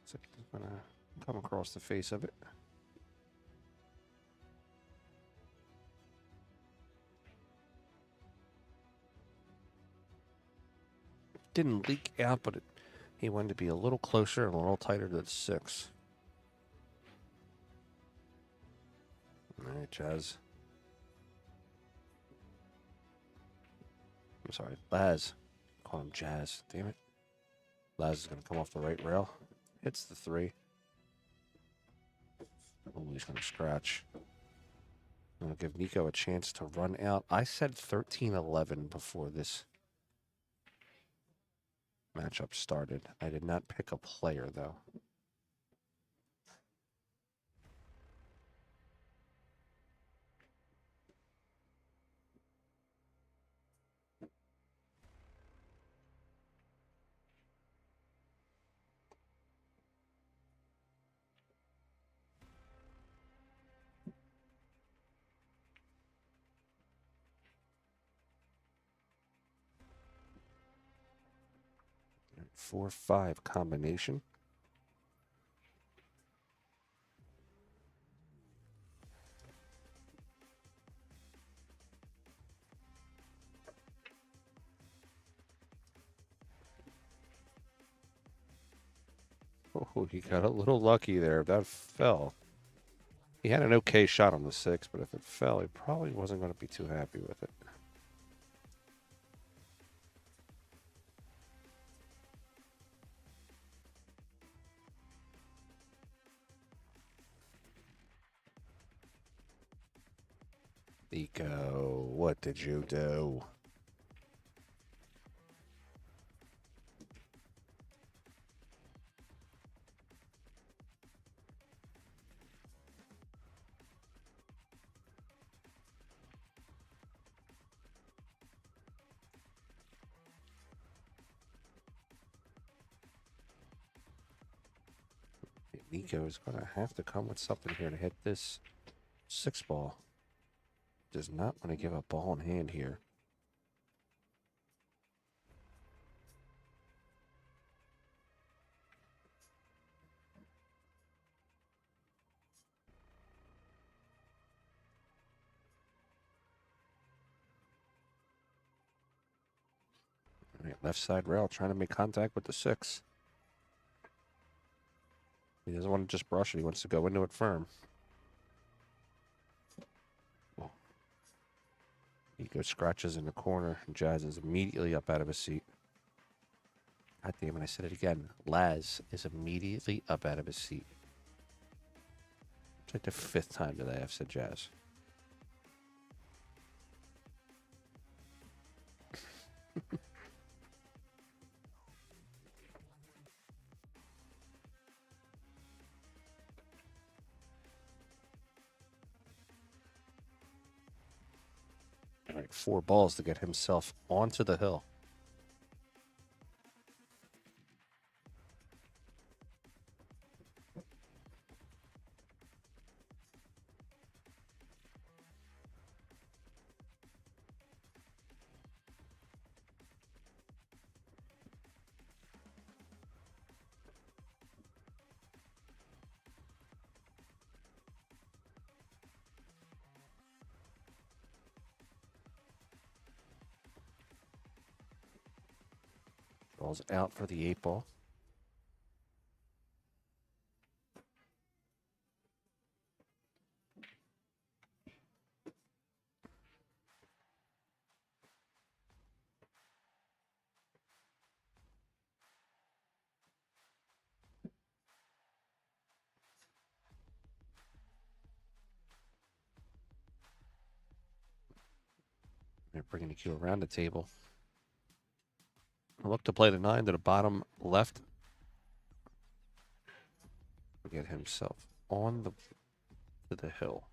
So he's going to come across the face of it. Didn't leak out, but he wanted to be a little closer and a little tighter to the 6. All right, Jazz. I'm sorry, Laz. Call him Jazz. Damn it. Laz is going to come off the right rail. Hits the 3. Oh, he's going to scratch. I'm going to give Nico a chance to run out. I said 13-11 before this matchup started. I did not pick a player, though. Four, 5 combination. Oh, he got a little lucky there. That fell. He had an okay shot on the 6, but if it fell, he probably wasn't going to be too happy with it. Nico, what did you do? Nico is going to have to come with something here to hit this 6 ball. Does not want to give up ball in hand here. All right, left side rail trying to make contact with the 6. He doesn't want to just brush it. He wants to go into it firm. Nico scratches in the corner, and Jazz is immediately up out of his seat. God damn it, I said it again. Laz is immediately up out of his seat. It's like the 5th time today I've said Jazz. All right, 4 balls to get himself onto the hill. Ball's out for the 8 ball. They're bringing the cue around the table. Look to play the 9 to the bottom left. Get himself on to the hill.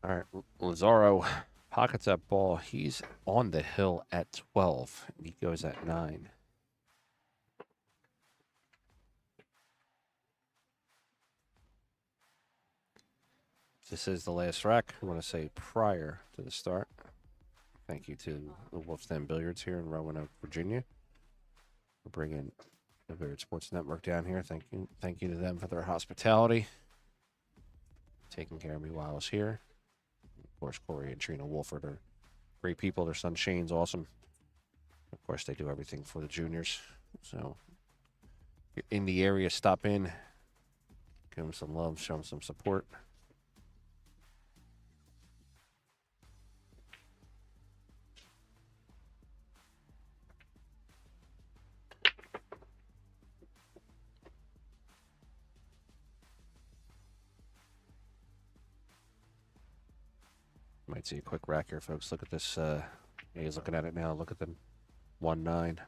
All right, Lazaro pockets that ball. He's on the hill at 12. And he goes at 9. This is the last rack. I want to say prior to the start. Thank you to the Wolfsden Billiards here in Roanoke, Virginia, for bringing the Billiard Sports Network down here. Thank you to them for their hospitality, taking care of me while I was here. Of course, Kory and Trena Wolford are great people. Their son Shane's awesome. Of course, they do everything for the juniors. So, if you're in the area, stop in, give them some love, show them some support. Might see a quick rack here, folks. Look at this. Yeah, he's looking at it now. Look at the 1-9.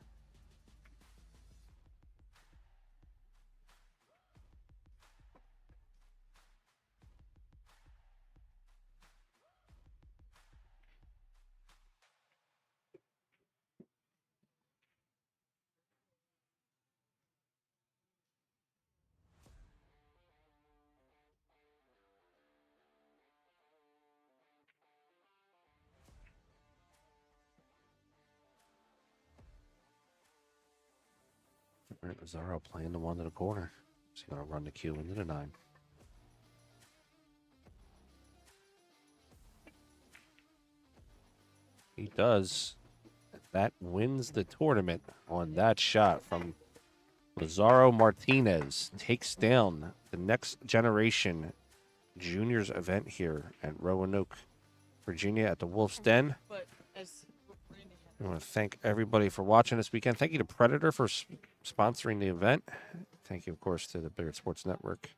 All right, Lazaro playing the 1 to the corner. He's going to run the cue into the 9. He does. That wins the tournament on that shot from Lazaro Martinez. Takes down the next generation juniors event here at Roanoke, Virginia at the Wolf's Den. But as Randy had I want to thank everybody for watching this weekend. Thank you to Predator for sponsoring the event. Thank you, of course, to the Billiard Sports Network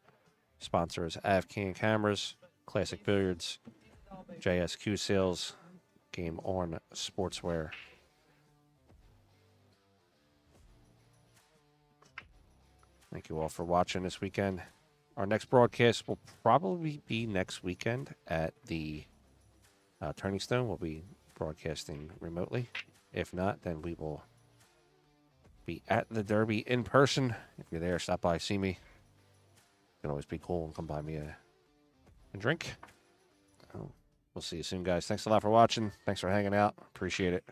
sponsors, Avcan Cameras, Classic Billiards, JSQ Sales, Game On Sportswear. Thank you all for watching this weekend. Our next broadcast will probably be next weekend at the Turning Stone. We'll be broadcasting remotely. If not, then we will be at the Derby in person. If you're there, stop by, see me. You can always be cool and come buy me a drink. We'll see you soon, guys. Thanks a lot for watching. Thanks for hanging out. Appreciate it.